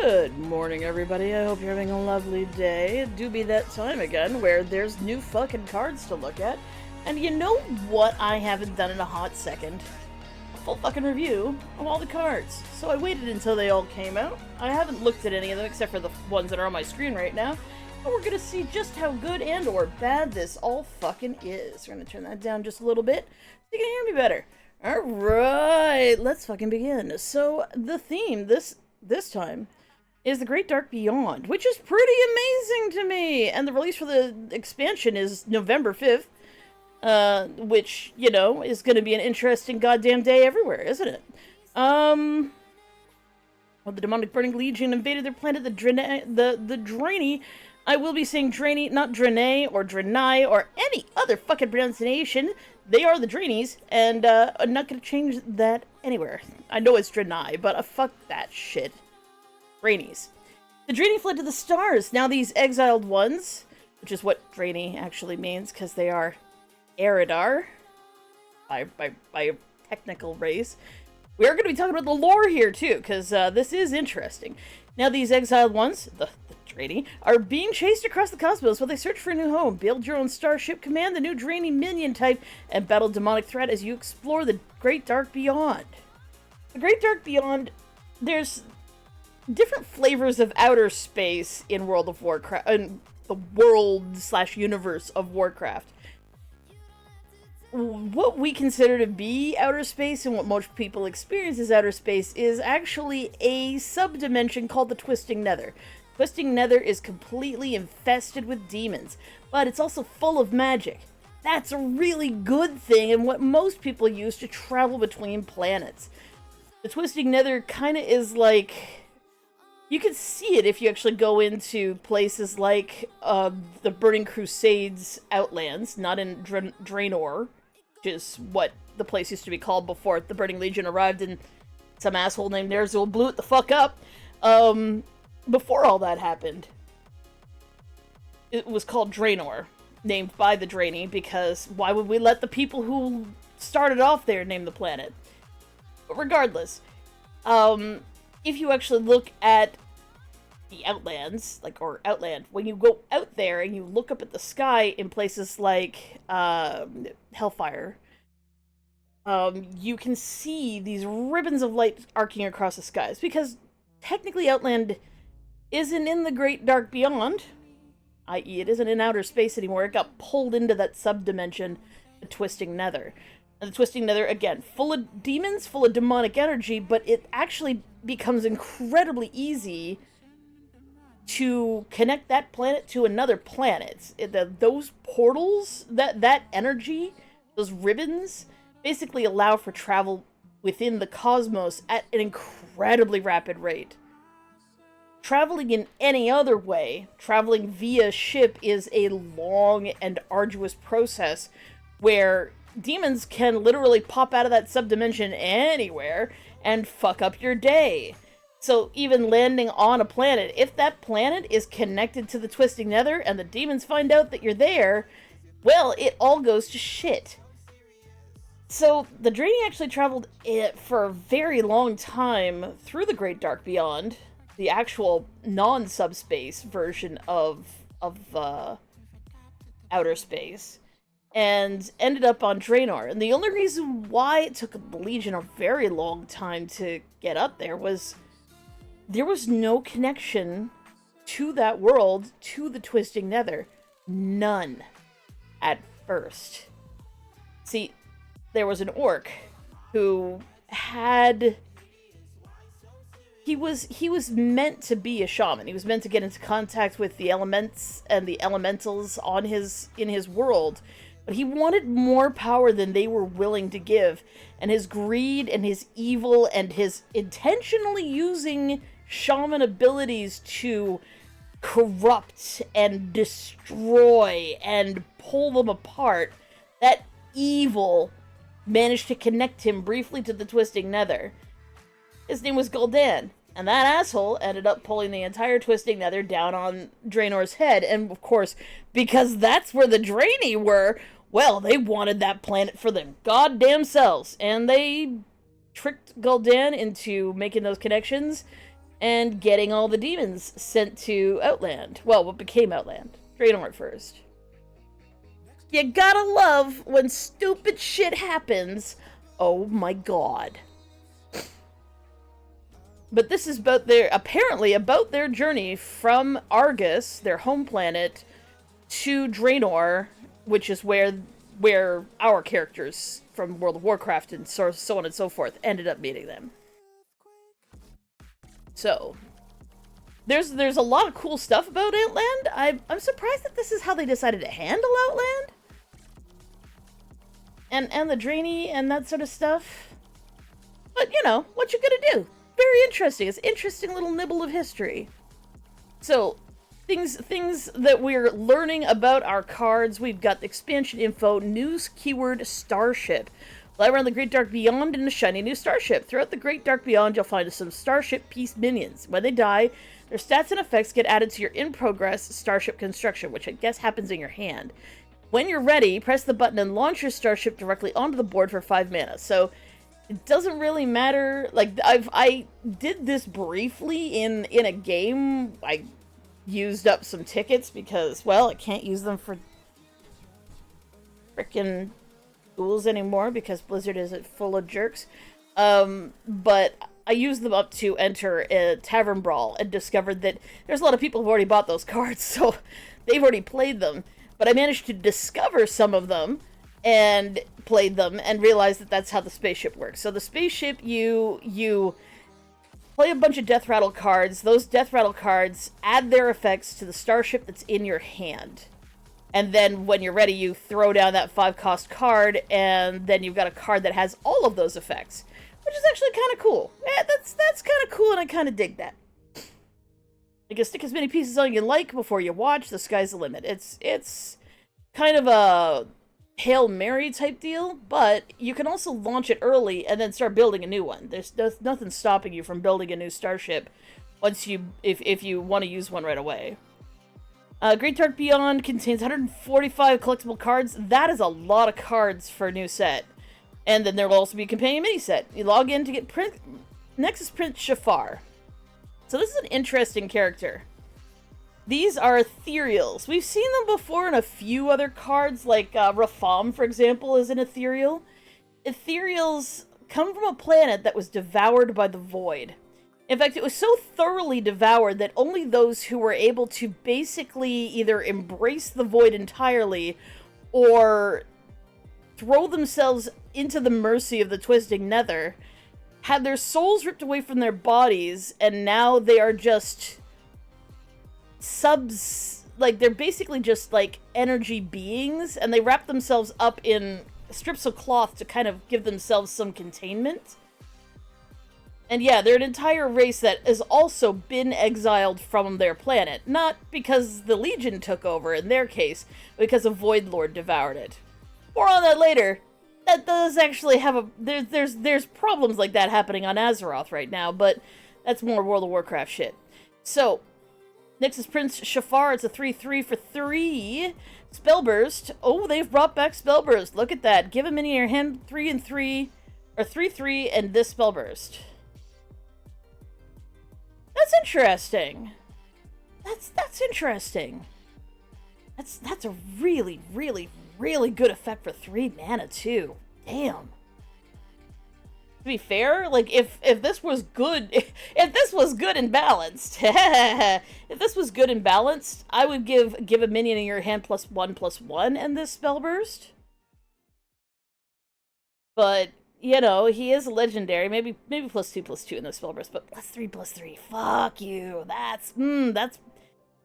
Good morning, everybody. I hope you're having a lovely day. It do be that time again where there's new fucking cards to look at. And you know what I haven't done in a hot second? A full fucking review of all the cards. So I waited until they all came out. I haven't looked at any of them except for the ones that are on my screen right now. And we're gonna see just how good and or bad this all fucking is. We're gonna turn that down just a little bit so you can hear me better. Alright, let's fucking begin. So the theme this time is The Great Dark Beyond, which is pretty amazing to me. And the release for the expansion is November 5th, which, you know, is going to be an interesting goddamn day everywhere, isn't it? When the demonic burning legion invaded their planet, the Draenei, I will be saying Draenei, not Draenei or Draenei or any other fucking pronunciation. They are the Draeneis, and I'm not going to change that anywhere. I know it's Draenei, but fuck that shit. Draeneis. The Draenei fled to the stars. Now these exiled ones, which is what Draenei actually means, because they are Eridar, by a technical race. We are going to be talking about the lore here, too, because this is interesting. Now these exiled ones, the Draenei, are being chased across the cosmos while they search for a new home. Build your own starship, command the new Draenei minion type, and battle demonic threat as you explore the Great Dark Beyond. The Great Dark Beyond, there's different flavors of outer space in World of Warcraft, in the world/universe of Warcraft. What we consider to be outer space and what most people experience as outer space is actually a subdimension called the Twisting Nether. Twisting Nether is completely infested with demons, but it's also full of magic. That's a really good thing and what most people use to travel between planets. The Twisting Nether kind of is like... You can see it if you actually go into places like the Burning Crusades Outlands, not in Draenor, which is what the place used to be called before the Burning Legion arrived and some asshole named Ner'zhul blew it the fuck up. Before all that happened, it was called Draenor, named by the Draenei, because why would we let the people who started off there name the planet? But regardless, if you actually look at the Outlands, or Outland, when you go out there and you look up at the sky in places like Hellfire, you can see these ribbons of light arcing across the skies, because technically Outland isn't in the Great Dark Beyond, i.e. it isn't in outer space anymore. It got pulled into that subdimension, the Twisting Nether. And the Twisting Nether, again, full of demons, full of demonic energy, but it actually becomes incredibly easy to connect that planet to another planet. Those portals, that energy, those ribbons, basically allow for travel within the cosmos at an incredibly rapid rate. Traveling in any other way, traveling via ship, is a long and arduous process where demons can literally pop out of that subdimension anywhere and fuck up your day. So even landing on a planet, if that planet is connected to the Twisting Nether and the demons find out that you're there, well, it all goes to shit. So the Draenei actually traveled for a very long time through the Great Dark Beyond, the actual non-subspace version of outer space, and ended up on Draenor. And the only reason why it took the Legion a very long time to get up there was there was no connection to that world, to the Twisting Nether. None. At first. See, there was an orc who had... He was meant to be a shaman. He was meant to get into contact with the elements and the elementals in his world. But he wanted more power than they were willing to give. And his greed and his evil and his intentionally using shaman abilities to corrupt and destroy and pull them apart, that evil managed to connect him briefly to the Twisting Nether. His name was Gul'dan. And that asshole ended up pulling the entire Twisting Nether down on Draenor's head. And of course, because that's where the Draenei were, well, they wanted that planet for them goddamn selves. And they tricked Gul'dan into making those connections. and getting all the demons sent to Outland. Well, what became Outland. Draenei first. You gotta love when stupid shit happens. Oh my god. But this is apparently about their journey from Argus, their home planet, to Draenei, which is where our characters from World of Warcraft and so on and so forth ended up meeting them. So, there's a lot of cool stuff about Outland. I'm surprised that this is how they decided to handle Outland. And the Draenei and that sort of stuff. But, you know, what you gonna do? Very interesting. It's an interesting little nibble of history. So, things that we're learning about our cards. We've got the expansion info, news keyword Starship. Fly around the Great Dark Beyond in a shiny new starship. Throughout the Great Dark Beyond, you'll find some Starship Piece minions. When they die, their stats and effects get added to your in-progress Starship construction, which I guess happens in your hand. When you're ready, press the button and launch your Starship directly onto the board for 5 mana. So, it doesn't really matter. Like, I did this briefly in a game. I used up some tickets because, well, I can't use them for frickin' tools anymore because Blizzard isn't full of jerks. But I used them up to enter a Tavern Brawl and discovered that there's a lot of people who've already bought those cards, so they've already played them. But I managed to discover some of them and played them and realized that that's how the spaceship works. So the spaceship, you play a bunch of Death Rattle cards. Those Death Rattle cards add their effects to the starship that's in your hand. And then when you're ready, you throw down that 5-cost card, and then you've got a card that has all of those effects, which is actually kind of cool. Yeah, that's kind of cool, and I kind of dig that. You can stick as many pieces on you like before you watch. The sky's the limit. It's kind of a Hail Mary type deal, but you can also launch it early and then start building a new one. There's nothing stopping you from building a new starship if you want to use one right away. Great Dark Beyond contains 145 collectible cards. That is a lot of cards for a new set. And then there will also be a companion mini set. You log in to get Nexus Prince Shafar. So this is an interesting character. These are ethereals. We've seen them before in a few other cards, like Rafam, for example, is an ethereal. Ethereals come from a planet that was devoured by the void. In fact, it was so thoroughly devoured that only those who were able to basically either embrace the void entirely or throw themselves into the mercy of the twisting nether had their souls ripped away from their bodies, and now they are just like, they're basically just, like, energy beings, and they wrap themselves up in strips of cloth to kind of give themselves some containment. And yeah, they're an entire race that has also been exiled from their planet. Not because the Legion took over in their case, but because a Void Lord devoured it. More on that later. That does actually have a... There's problems like that happening on Azeroth right now, but that's more World of Warcraft shit. So, Nexus Prince Shafar, it's a 3/3 for 3. Spellburst. Oh, they've brought back Spellburst. Look at that. Give a minion in your hand 3/3, or 3/3, and this Spellburst. That's interesting. That's interesting. That's a really, really, really good effect for 3 mana too. Damn. To be fair, like if this was good, if this was good and balanced, if this was good and balanced, I would give a minion in your hand +1/+1 and this Spellburst. But you know, he is a legendary. Maybe +2/+2 in the Spellburst, but +3/+3. Fuck you. That's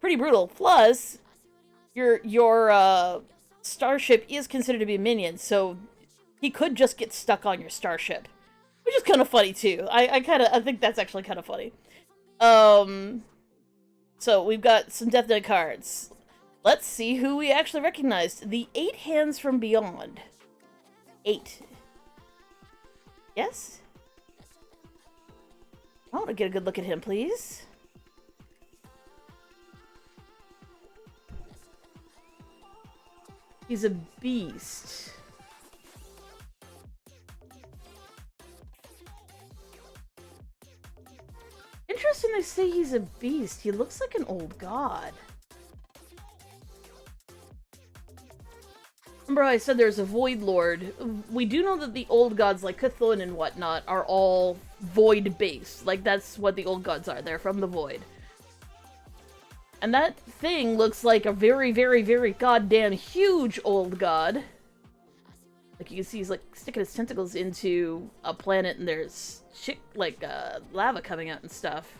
pretty brutal. Plus, your starship is considered to be a minion, so he could just get stuck on your starship, which is kind of funny too. I think that's actually kind of funny. So we've got some Death Knight cards. Let's see who we actually recognized. The 8 Hands from Beyond. 8. Yes? I want to get a good look at him, please. He's a beast. Interesting they say he's a beast? He looks like an old god. Remember how I said there's a Void Lord? We do know that the old gods like Cthulhu and whatnot are all void-based. Like, that's what the old gods are. They're from the void. And that thing looks like a very, very, very goddamn huge old god. Like, you can see he's, like, sticking his tentacles into a planet and there's shit, like, lava coming out and stuff.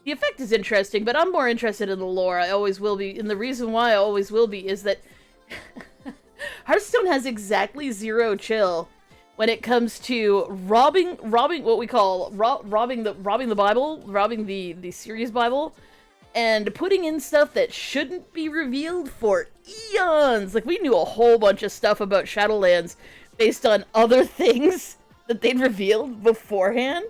The effect is interesting, but I'm more interested in the lore. I always will be. And the reason why I always will be is that Hearthstone has exactly zero chill when it comes to robbing what we call robbing the Bible, robbing the series Bible, and putting in stuff that shouldn't be revealed for eons. Like, we knew a whole bunch of stuff about Shadowlands based on other things that they'd revealed beforehand.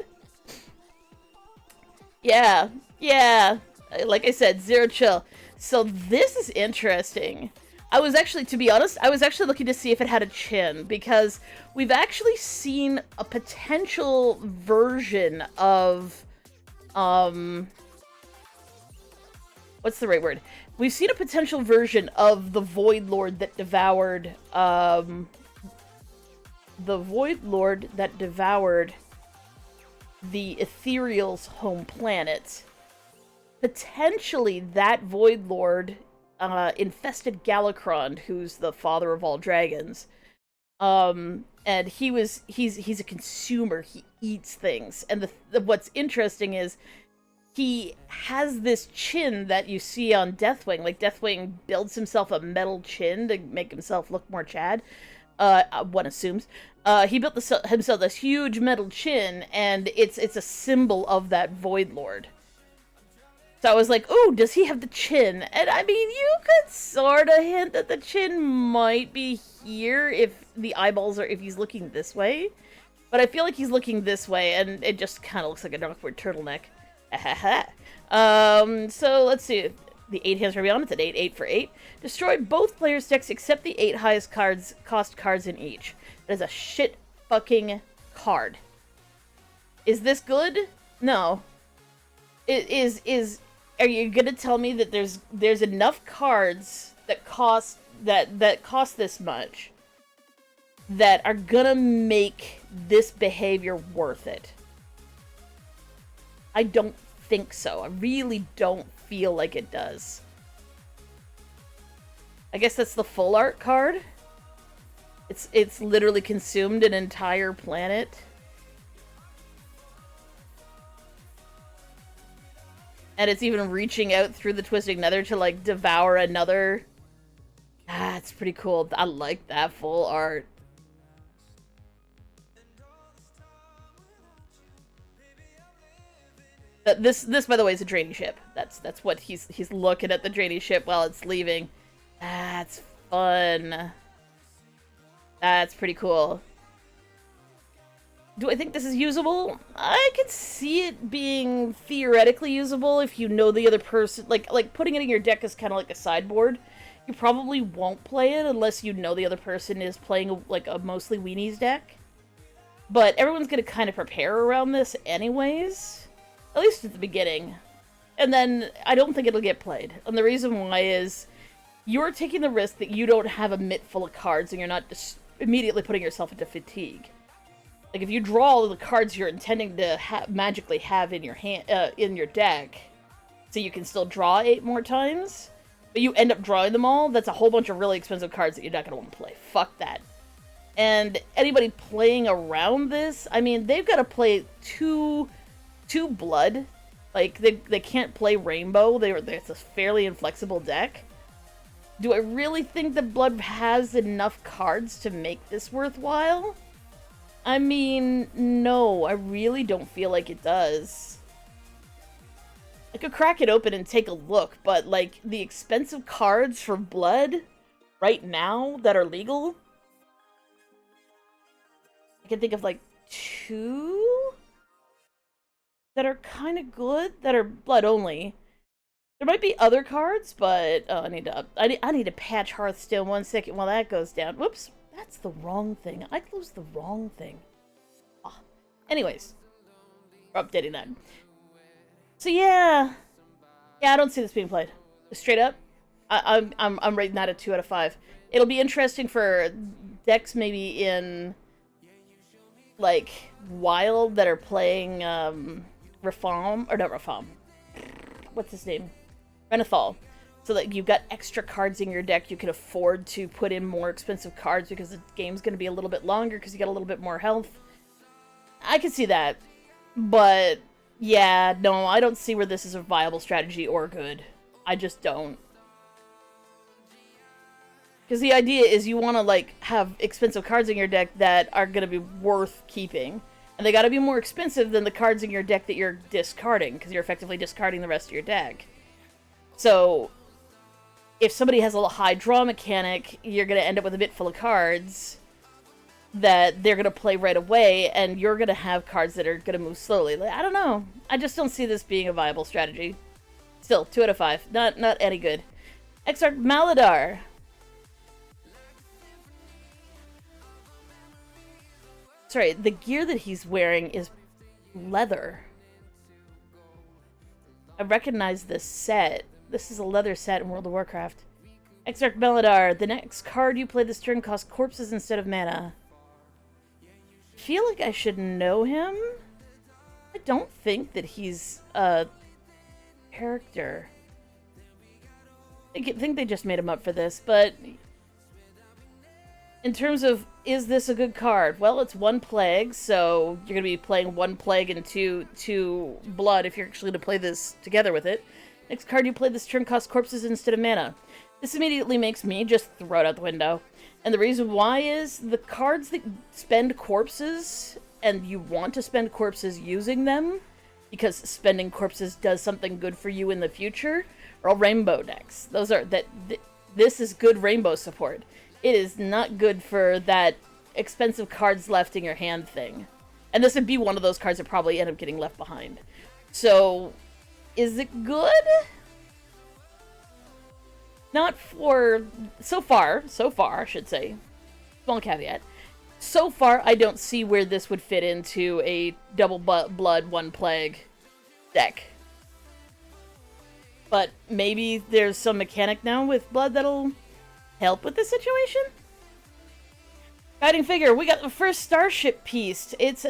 Yeah, like I said, zero chill. So this is interesting. I was actually, to be honest, I was actually looking to see if it had a chin, because we've actually seen a potential version of, what's the right word? We've seen a potential version of the Void Lord that devoured, the Ethereal's home planet. Potentially that Void Lord infested Galakrond, who's the father of all dragons. And he's a consumer. He eats things. And what's interesting is he has this chin that you see on Deathwing. Like, Deathwing builds himself a metal chin to make himself look more Chad. One assumes. He built himself this huge metal chin, and it's a symbol of that Void Lord. So I was like, ooh, does he have the chin? And I mean, you could sort of hint that the chin might be here if the eyeballs are, if he's looking this way. But I feel like he's looking this way, and it just kind of looks like an awkward turtleneck. So let's see. The 8 hands for beyond, it's an 8 for 8. Destroy both players' decks except the 8 highest cost cards in each. That is a shit fucking card. Is this good? No. It is. Are you gonna tell me that there's enough cards that cost this much that are gonna make this behavior worth it? I don't think so. I really don't feel like it does. I guess that's the full art card. It's literally consumed an entire planet. And it's even reaching out through the Twisting Nether to, like, devour another. Ah, it's pretty cool. I like that full art. This, by the way, is a Draenei ship. That's what he's looking at, the Draenei ship while it's leaving. That's fun. That's pretty cool. Do I think this is usable? I could see it being theoretically usable if you know the other person. Like putting it in your deck is kind of like a sideboard. You probably won't play it unless you know the other person is playing a mostly weenies deck. But everyone's gonna kind of prepare around this anyways. At least at the beginning. And then I don't think it'll get played. And the reason why is you're taking the risk that you don't have a mitt full of cards and you're not just immediately putting yourself into fatigue. Like, if you draw all of the cards you're intending to magically have in your hand, in your deck, so you can still draw 8 more times, but you end up drawing them all, that's a whole bunch of really expensive cards that you're not going to want to play. Fuck that. And anybody playing around this, I mean, they've got to play two blood. Like, they can't play rainbow. It's a fairly inflexible deck. Do I really think that blood has enough cards to make this worthwhile? I mean, no, I really don't feel like it does. I could crack it open and take a look, but, like, the expensive cards for blood right now that are legal, I can think of, like, 2 that are kind of good, that are blood only. There might be other cards, but oh, I need to patch Hearthstone 1 second while that goes down. Whoops, that's the wrong thing. I closed the wrong thing. Ah. Anyways, We're updating that. So yeah, I don't see this being played. Straight up, I'm rating that a 2 out of 5. It'll be interesting for decks maybe in like Wild that are playing Reform or not Reform. What's his name? Renathal. So that you've got extra cards in your deck, you can afford to put in more expensive cards because the game's going to be a little bit longer because you got a little bit more health. I can see that, but yeah, no, I don't see where this is a viable strategy or good. I just don't. Because the idea is you want to, like, have expensive cards in your deck that are going to be worth keeping. And they got to be more expensive than the cards in your deck that you're discarding, because you're effectively discarding the rest of your deck. So, if somebody has a high draw mechanic, you're going to end up with a bit full of cards that they're going to play right away, and you're going to have cards that are going to move slowly. Like, I don't know. I just don't see this being a viable strategy. Still, 2 out of 5. Not any good. Exarch Maladar. Sorry, the gear that he's wearing is leather. I recognize this set. This is a leather set in World of Warcraft. Exarch Maladar. The next card you play this turn costs corpses instead of mana. I feel like I should know him. I don't think that he's a character. I think they just made him up for this, but in terms of, is this a good card? Well, it's 1 plague, so you're going to be playing 1 plague and 2 blood if you're actually going to play this together with it. Next card you play this turn costs corpses instead of mana. This immediately makes me just throw it out the window. And the reason why is the cards that spend corpses, and you want to spend corpses using them, because spending corpses does something good for you in the future, are all rainbow decks. Those are, this is good rainbow support. It is not good for that expensive cards left in your hand thing. And this would be one of those cards that probably end up getting left behind. So, is it good? Not for... So far, I should say. Small caveat. So far, I don't see where this would fit into a double blood, 1 plague deck. But maybe there's some mechanic now with blood that'll help with the situation? Guiding figure, we got the first starship piece. It's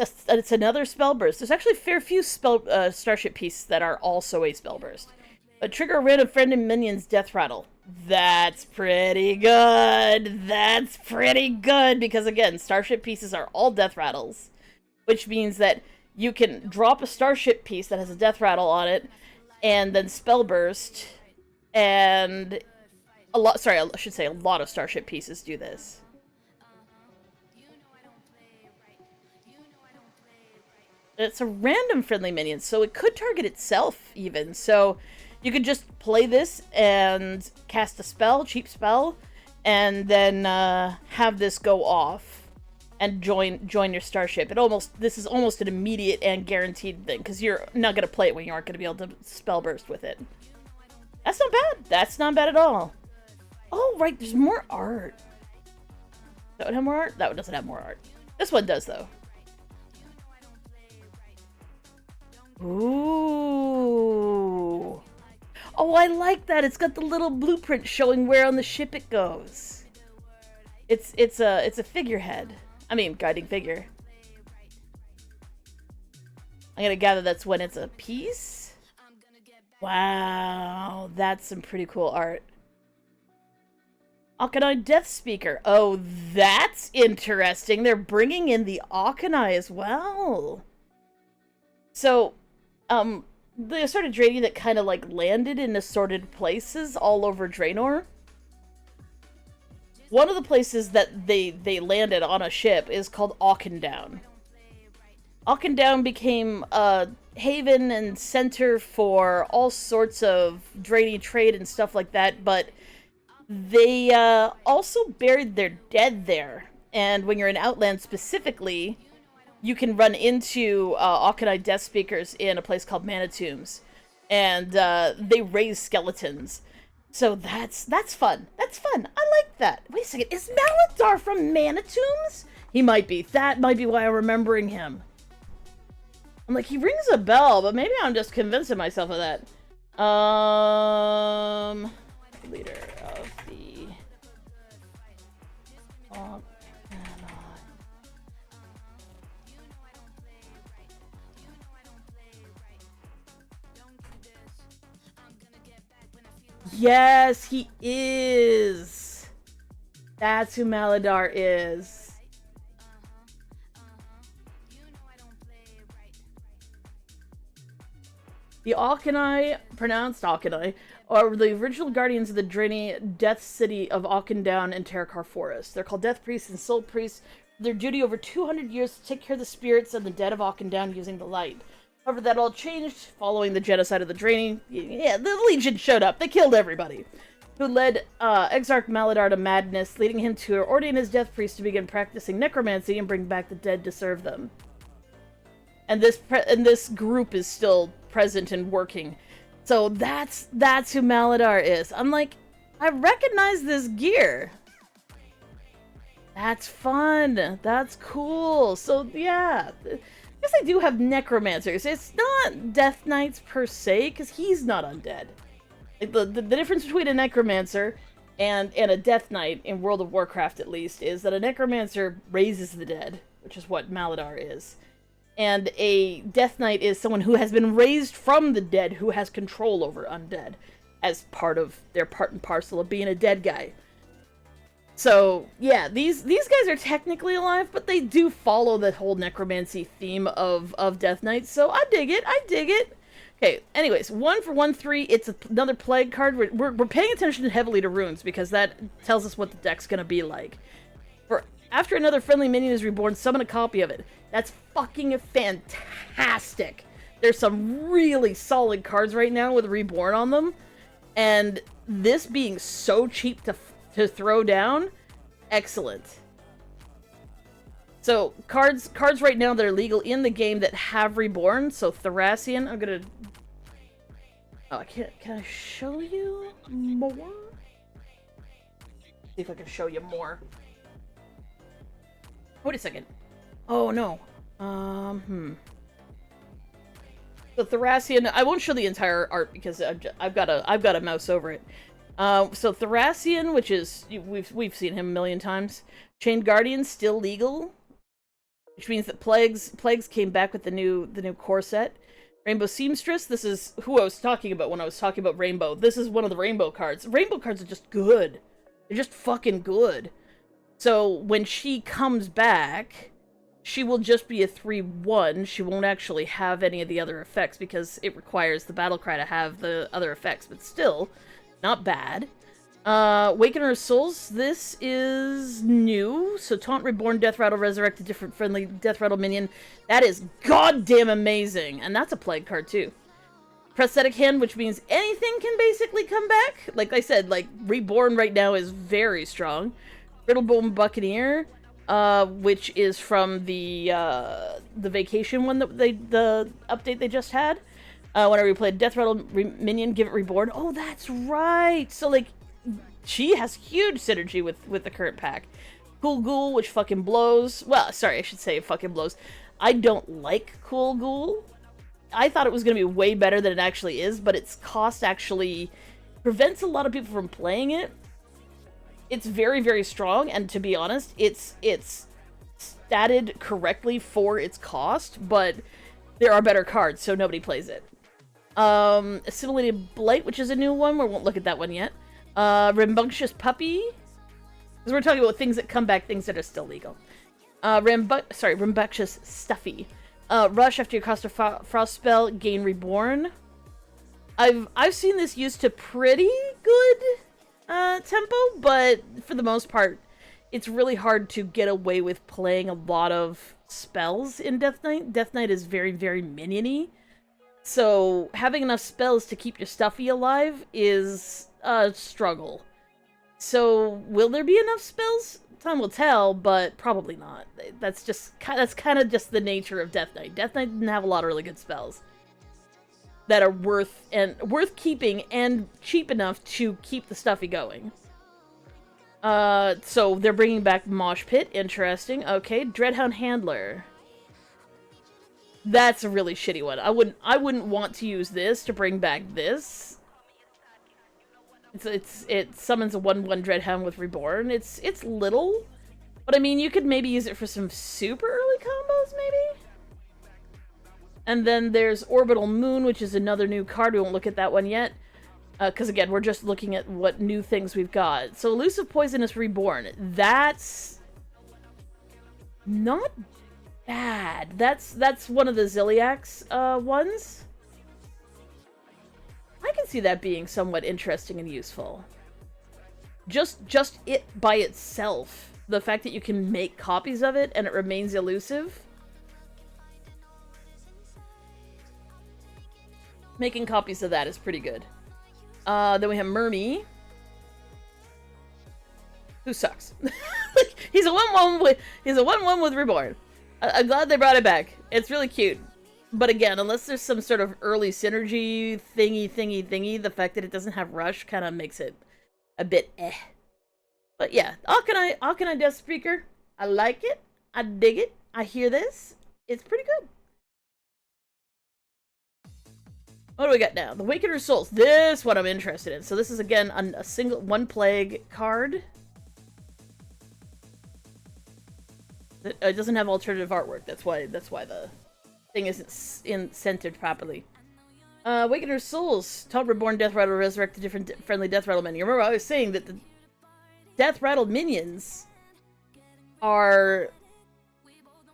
another spell burst. There's actually a fair few starship pieces that are also a spell burst. But trigger a random friend and minion's death rattle. That's pretty good. That's pretty good because again, starship pieces are all death rattles, which means that you can drop a starship piece that has a death rattle on it, and then spell burst, and a lot of starship pieces do this. It's a random friendly minion, so it could target itself even. So you could just play this and cast a spell, cheap spell, and then have this go off and join your starship. This is almost an immediate and guaranteed thing because you're not gonna play it when you aren't gonna be able to spell burst with it. That's not bad. That's not bad at all. Oh right, there's more art. That one have more art? That one doesn't have more art. This one does though. Ooh. Oh, I like that. It's got the little blueprint showing where on the ship it goes. It's a figurehead. I mean, guiding figure. I'm gonna gather that's when it's a piece. Wow, that's some pretty cool art. Aconai Death Speaker. Oh, that's interesting. They're bringing in the Aconai as well. So, the assorted Draenei that kind of like landed in assorted places all over Draenor. One of the places that they landed on a ship is called Auchendown. Auchendown became a haven and center for all sorts of Draenei trade and stuff like that, but they also buried their dead there. And when you're in Outland specifically, you can run into Aconai Death Speakers in a place called Mana Tombs, and they raise skeletons. So that's fun. That's fun. I like that. Wait a second, is Maladar from Mana Tombs? He might be. That might be why I'm remembering him. I'm like, he rings a bell, but maybe I'm just convincing myself of that. Leader of the... Yes, he is! That's who Maladar is. The Auchenai, pronounced Auchenai, are the original guardians of the Draenei Death City of Auchendown and Terakar Forest. They're called Death Priests and Soul Priests. Their duty over 200 years to take care of the spirits and the dead of Auchendown using the light. However, that all changed following the genocide of the Draenei. Yeah, the Legion showed up. They killed everybody. Who led Exarch Maladar to madness, leading him to ordain his Death Priest to begin practicing necromancy and bring back the dead to serve them. And this group is still present and working. So that's who Maladar is. I'm like, I recognize this gear. That's fun. That's cool. So yeah, I guess I do have necromancers. It's not Death Knights per se, because he's not undead. Like the difference between a necromancer and a Death Knight in World of Warcraft, at least, is that a necromancer raises the dead, which is what Maladar is. And a Death Knight is someone who has been raised from the dead, who has control over undead, as part of their part and parcel of being a dead guy. So, yeah, these guys are technically alive, but they do follow the whole necromancy theme of Death Knights, so I dig it, I dig it. Okay, anyways, 1 for 1/3, it's another plague card. We're paying attention heavily to runes, because that tells us what the deck's gonna be like. After another friendly minion is reborn, summon a copy of it. That's fucking fantastic. There's some really solid cards right now with Reborn on them. And this being so cheap to throw down, excellent. So, cards right now that are legal in the game that have Reborn. So, Thracian, I'm gonna... Oh, can I show you more? See if I can show you more. Wait a second. Oh, no. The Thracian, I won't show the entire art because I've got a mouse over it. So Thracian, which is, we've seen him a million times. Chained Guardian, still legal. Which means that Plagues came back with the new core set. Rainbow Seamstress, this is who I was talking about when I was talking about Rainbow. This is one of the Rainbow cards. Rainbow cards are just good. They're just fucking good. So, when she comes back, she will just be a 3/1. She won't actually have any of the other effects because it requires the battlecry to have the other effects, but still, not bad. Wakener of Souls, this is new. So, Taunt, Reborn, Death Rattle, Resurrect a different friendly Death Rattle minion. That is goddamn amazing! And that's a plague card, too. Prosthetic Hand, which means anything can basically come back. Like I said, like, Reborn right now is very strong. Brittlebone Buccaneer, which is from the vacation one that the update they just had. Whenever you played Death Rattle minion, give it Reborn. Oh, that's right. So like, she has huge synergy with the current pack. Cool Ghoul, which fucking blows. Well, sorry, I should say it fucking blows. I don't like Cool Ghoul. I thought it was gonna be way better than it actually is, but its cost actually prevents a lot of people from playing it. It's very, very strong, and to be honest, it's statted correctly for its cost, but there are better cards, so nobody plays it. Assimilated Blight, which is a new one. We won't look at that one yet. Rambunctious Puppy, because we're talking about things that come back, things that are still legal. Rambunctious Stuffy. Rush after you cast a frost spell, gain Reborn. I've seen this used to pretty good tempo, but for the most part, it's really hard to get away with playing a lot of spells in Death Knight. Death Knight is very, very minion-y, so having enough spells to keep your Stuffy alive is a struggle. So, will there be enough spells? Time will tell, but probably not. That's kind of just the nature of Death Knight. Death Knight didn't have a lot of really good spells that are worth keeping and cheap enough to keep the Stuffy going. So they're bringing back Mosh Pit. Interesting. Okay, Dreadhound Handler. That's a really shitty one. I wouldn't want to use this to bring back this. It summons a 1/1 Dreadhound with Reborn. It's little, but I mean, you could maybe use it for some super early combos, maybe? And then there's Orbital Moon, which is another new card. We won't look at that one yet. Because again, we're just looking at what new things we've got. So Elusive Poisonous Reborn. That's not bad. That's one of the Ziliax ones. I can see that being somewhat interesting and useful. Just it by itself. The fact that you can make copies of it and it remains elusive. Making copies of that is pretty good. Then we have Mermy, who sucks. He's a 1/1 with Reborn. I'm glad they brought it back. It's really cute. But again, unless there's some sort of early synergy thingy, the fact that it doesn't have Rush kind of makes it a bit eh. But yeah, Arcanine Death Speaker. I like it. I dig it. I hear this. It's pretty good. What do we got now? The Awakener's Souls. This one I'm interested in. So this is again a single one plague card. It doesn't have alternative artwork. That's why the thing isn't centered properly. Awakener's Souls. Top Reborn Death Rattle resurrect a different friendly Death Rattle minion. Remember I was saying that the Death Rattle minions are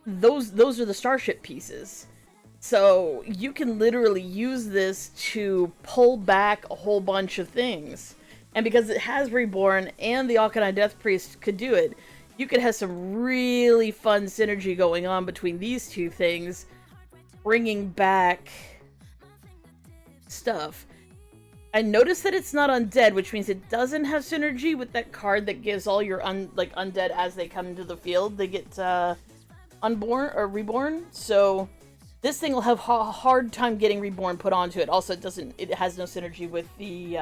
those are the starship pieces. So you can literally use this to pull back a whole bunch of things. And because it has Reborn and the Arcanine Death Priest could do it, you could have some really fun synergy going on between these two things, bringing back stuff. I noticed that it's not undead, which means it doesn't have synergy with that card that gives all your undead as they come into the field. They get unborn or reborn. So this thing will have a hard time getting Reborn put onto it. Also, it has no synergy with the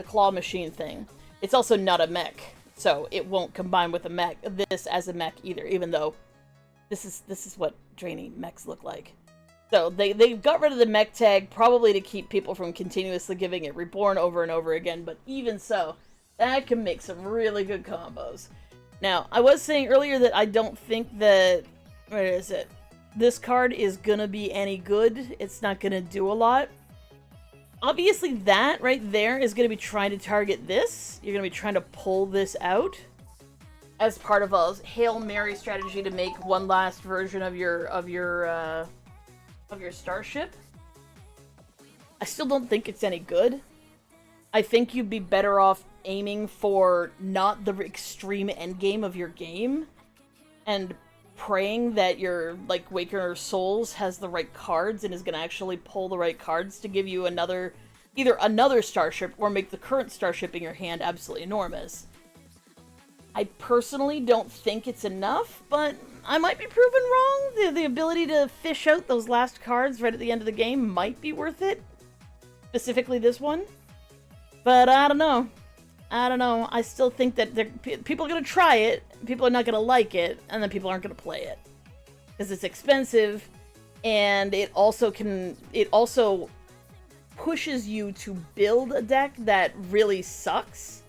claw machine thing. It's also not a mech, so it won't combine with this as a mech either, even though this is what Draenei mechs look like. So they got rid of the mech tag, probably to keep people from continuously giving it Reborn over and over again, but even so, that can make some really good combos. Now, I was saying earlier that I don't think that... Where is it? This card is gonna be any good. It's not gonna do a lot. Obviously that right there is gonna be trying to target this. You're gonna be trying to pull this out as part of a Hail Mary strategy to make one last version of your starship. I still don't think it's any good. I think you'd be better off aiming for not the extreme endgame of your game and praying that your Waker Souls has the right cards and is going to actually pull the right cards to give you either another starship or make the current starship in your hand absolutely enormous. I personally don't think it's enough, but I might be proven wrong. The ability to fish out those last cards right at the end of the game might be worth it. Specifically this one. But I don't know. I still think that people are going to try it, people are not going to like it, and then people aren't going to play it. Because it's expensive, and it also pushes you to build a deck that really sucks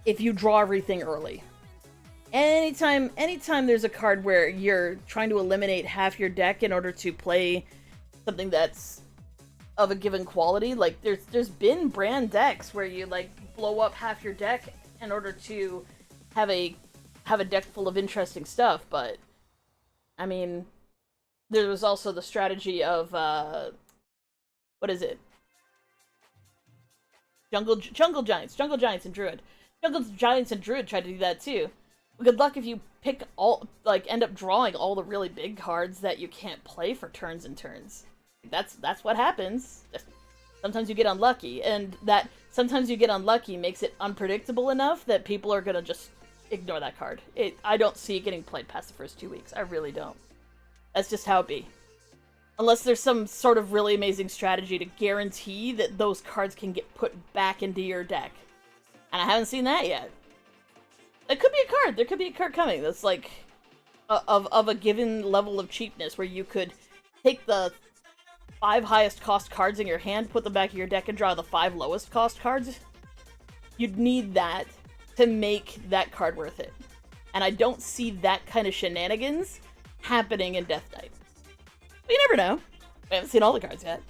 if you draw everything early. Anytime there's a card where you're trying to eliminate half your deck in order to play something that's of a given quality, like there's been brand decks where you blow up half your deck in order to have a deck full of interesting stuff. But I mean, there was also the strategy of what is it? Jungle Giants and Druid. Jungle Giants and Druid tried to do that too. Good luck if you pick end up drawing all the really big cards that you can't play for turns and turns. That's what happens. Sometimes you get unlucky, and that sometimes you get unlucky makes it unpredictable enough that people are gonna just ignore that card. I don't see it getting played past the first 2 weeks. I really don't. That's just how it be. Unless there's some sort of really amazing strategy to guarantee that those cards can get put back into your deck. And I haven't seen that yet. There could be a card. There could be a card coming that's of a given level of cheapness where you could take the 5 highest cost cards in your hand, put them back in your deck, and draw the 5 lowest cost cards. You'd need that to make that card worth it. And I don't see that kind of shenanigans happening in Death Knight. But you never know. We haven't seen all the cards yet.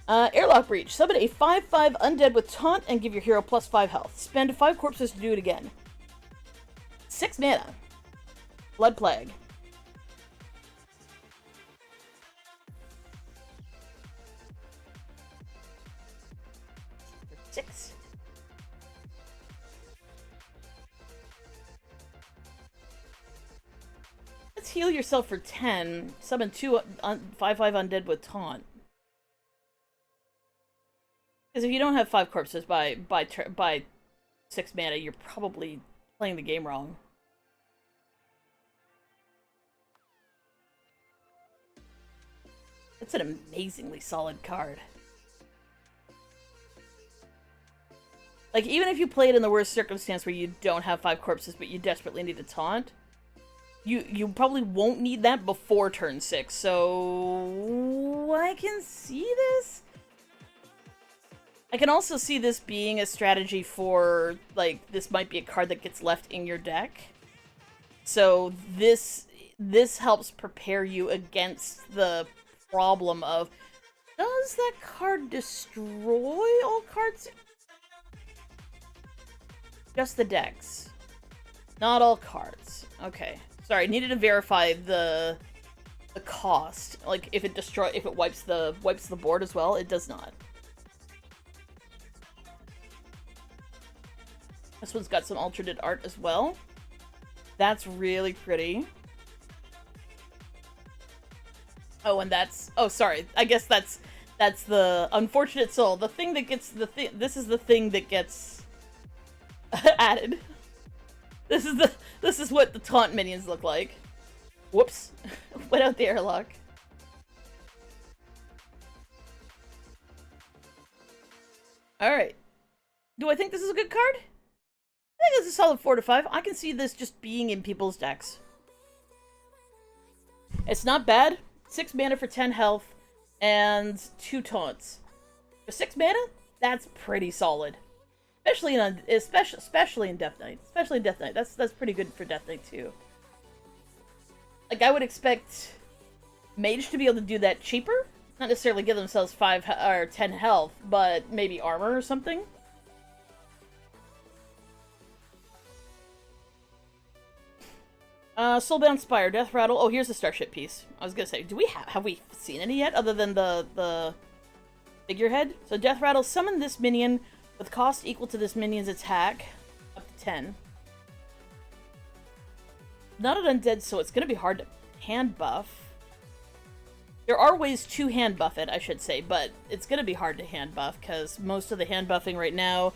Airlock Breach. Summon a 5/5 undead with taunt and give your hero +5 health. Spend 5 corpses to do it again. 6 mana. Blood Plague. For 6. Let's heal yourself for 10. Summon 2 5/5 undead with taunt. Because if you don't have 5 corpses by 6 mana, you're probably playing the game wrong. It's an amazingly solid card. Like, even if you play it in the worst circumstance where you don't have 5 corpses, but you desperately need a taunt, you probably won't need that before turn 6, so I can see this. I can also see this being a strategy for, like, this might be a card that gets left in your deck. So this helps prepare you against the problem of, does that card destroy all cards? Just the decks. Not all cards. Okay. Sorry, needed to verify the cost. Like, if it wipes the board as well, it does not. This one's got some alternate art as well. That's really pretty. Oh, and that's... Oh, sorry. I guess that's the unfortunate soul. The thing that gets... This is the thing that gets added. This is what the taunt minions look like. Whoops. Went out the airlock. Alright. Do I think this is a good card? I think this is a solid 4 to 5. I can see this just being in people's decks. It's not bad. 6 mana for 10 health and 2 taunts. For 6 mana, that's pretty solid. Especially in Death Knight. Especially in Death Knight. That's pretty good for Death Knight too. Like, I would expect Mage to be able to do that cheaper. Not necessarily give themselves 5 or 10 health, but maybe armor or something. Soulbound Spire, Death Rattle. Oh, here's the Starship piece. I was gonna say, do we have we seen any yet other than the figurehead? So Death Rattle, summon this minion with cost equal to this minion's attack, up to 10. Not an undead, so it's gonna be hard to hand buff. There are ways to hand buff it, I should say, but it's gonna be hard to hand buff because most of the hand buffing right now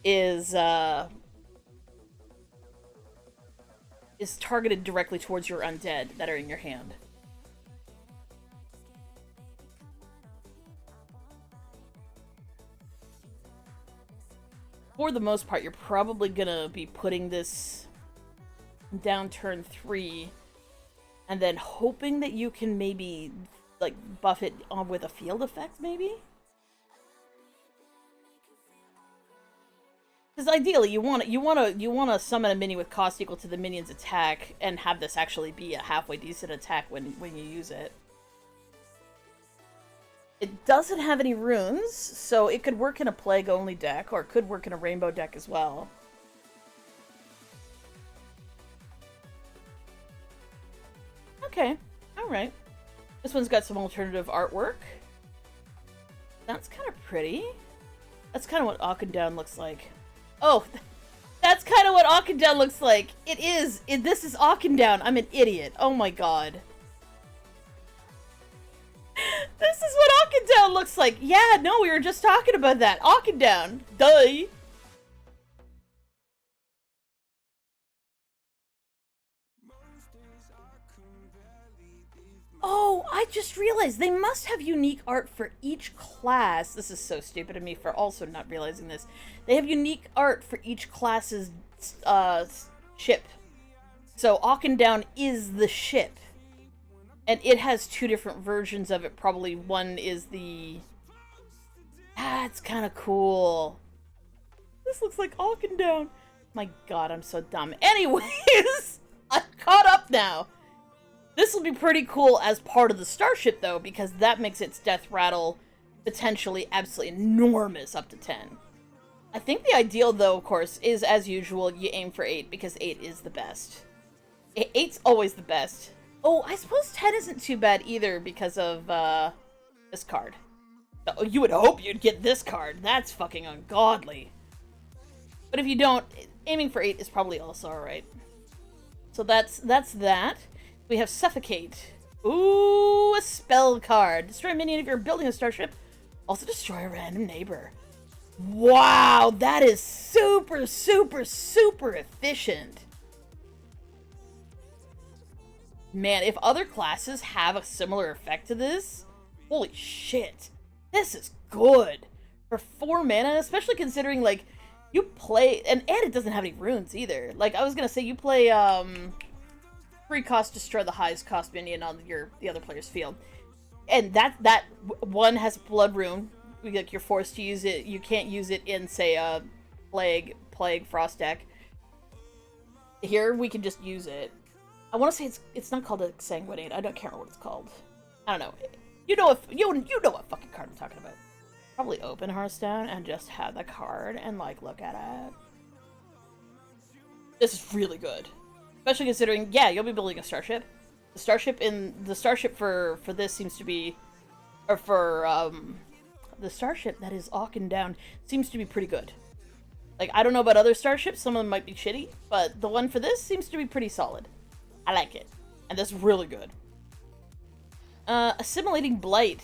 is targeted directly towards your undead that are in your hand. For the most part, you're probably gonna be putting this down turn 3 and then hoping that you can maybe, like, buff it on with a field effect, maybe? Because ideally, you want to summon a minion with cost equal to the minion's attack and have this actually be a halfway decent attack when you use it. It doesn't have any runes, so it could work in a plague-only deck, or it could work in a rainbow deck as well. Okay, alright. This one's got some alternative artwork. That's kind of pretty. That's kind of what Auchendown looks like. Oh, that's kind of what Auchendown looks like. It is. This is Auchendown. I'm an idiot. Oh my god. This is what Auchendown looks like. Yeah, no, we were just talking about that. Auchendown. Duh. Oh, I just realized they must have unique art for each class. This is so stupid of me for also not realizing this. They have unique art for each class's ship. So Auchendown is the ship. And it has two different versions of it, probably. One is the... it's kind of cool. This looks like Auchendown. My god, I'm so dumb. Anyways, I'm caught up now. This will be pretty cool as part of the starship, though, because that makes its death rattle potentially absolutely enormous, up to 10. I think the ideal, though, of course, is, as usual, you aim for 8, because 8 is the best. 8's always the best. Oh, I suppose 10 isn't too bad either, because of, this card. Oh, you would hope you'd get this card. That's fucking ungodly. But if you don't, aiming for 8 is probably also alright. So that's that. We have Suffocate. Ooh, a spell card. Destroy a minion if you're building a starship. Also destroy a random neighbor. Wow, that is super, super, super efficient. Man, if other classes have a similar effect to this, holy shit. This is good. For 4 mana, especially considering, like, you play... And it doesn't have any runes, either. Like, I was gonna say, you play, free cost, destroy the highest cost minion on the other player's field. And that one has blood rune. Like, you're forced to use it. You can't use it in, say, a plague frost deck. Here, we can just use it. I want to say it's not called a Sanguinate. I don't care what it's called. I don't know. You know what fucking card I'm talking about. Probably open Hearthstone and just have the card and, like, look at it. This is really good. Especially considering, yeah, you'll be building a starship. The starship for this seems to be, or for, the starship that is Auchendown seems to be pretty good. Like, I don't know about other starships, some of them might be shitty, but the one for this seems to be pretty solid. I like it. And that's really good. Assimilating Blight.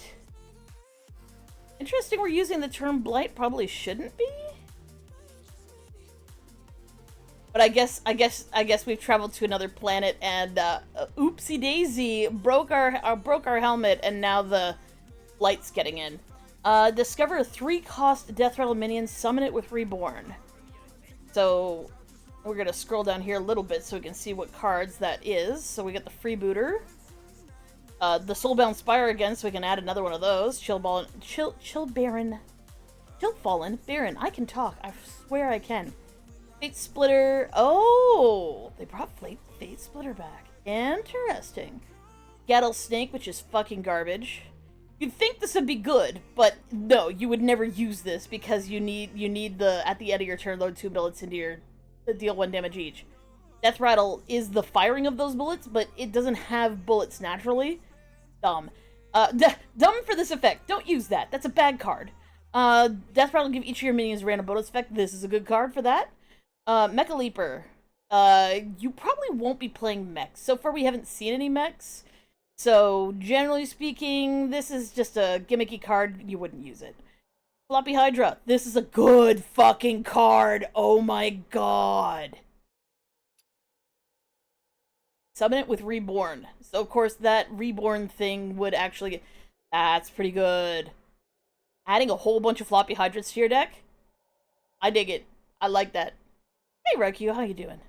Interesting we're using the term Blight, probably shouldn't be. But I guess we've traveled to another planet and oopsie daisy broke our helmet and now the Blight's getting in. Discover a 3-cost death rattle minion, summon it with Reborn. So we're gonna scroll down here a little bit so we can see what cards that is. So we got the Freebooter. The Soulbound Spire again, so we can add another one of those. Chill Fallen Baron. I can talk. I swear I can. Fate Splitter. Oh, they brought Fate Splitter back. Interesting. Rattlesnake, which is fucking garbage. You'd think this would be good, but no, you would never use this because you need the at the end of your turn load 2 bullets into your deal 1 damage each. Death Rattle is the firing of those bullets, but it doesn't have bullets naturally. Dumb. Dumb for this effect. Don't use that. That's a bad card. Death Rattle give each of your minions a random bonus effect. This is a good card for that. Mecha Leaper. You probably won't be playing mechs. So far we haven't seen any mechs. So, generally speaking, this is just a gimmicky card. You wouldn't use it. Floppy Hydra. This is a good fucking card. Oh my god. Summon it with Reborn. So, of course, that Reborn thing would actually get... That's pretty good. Adding a whole bunch of Floppy Hydras to your deck? I dig it. I like that. Hey, Raikyu, how you doing?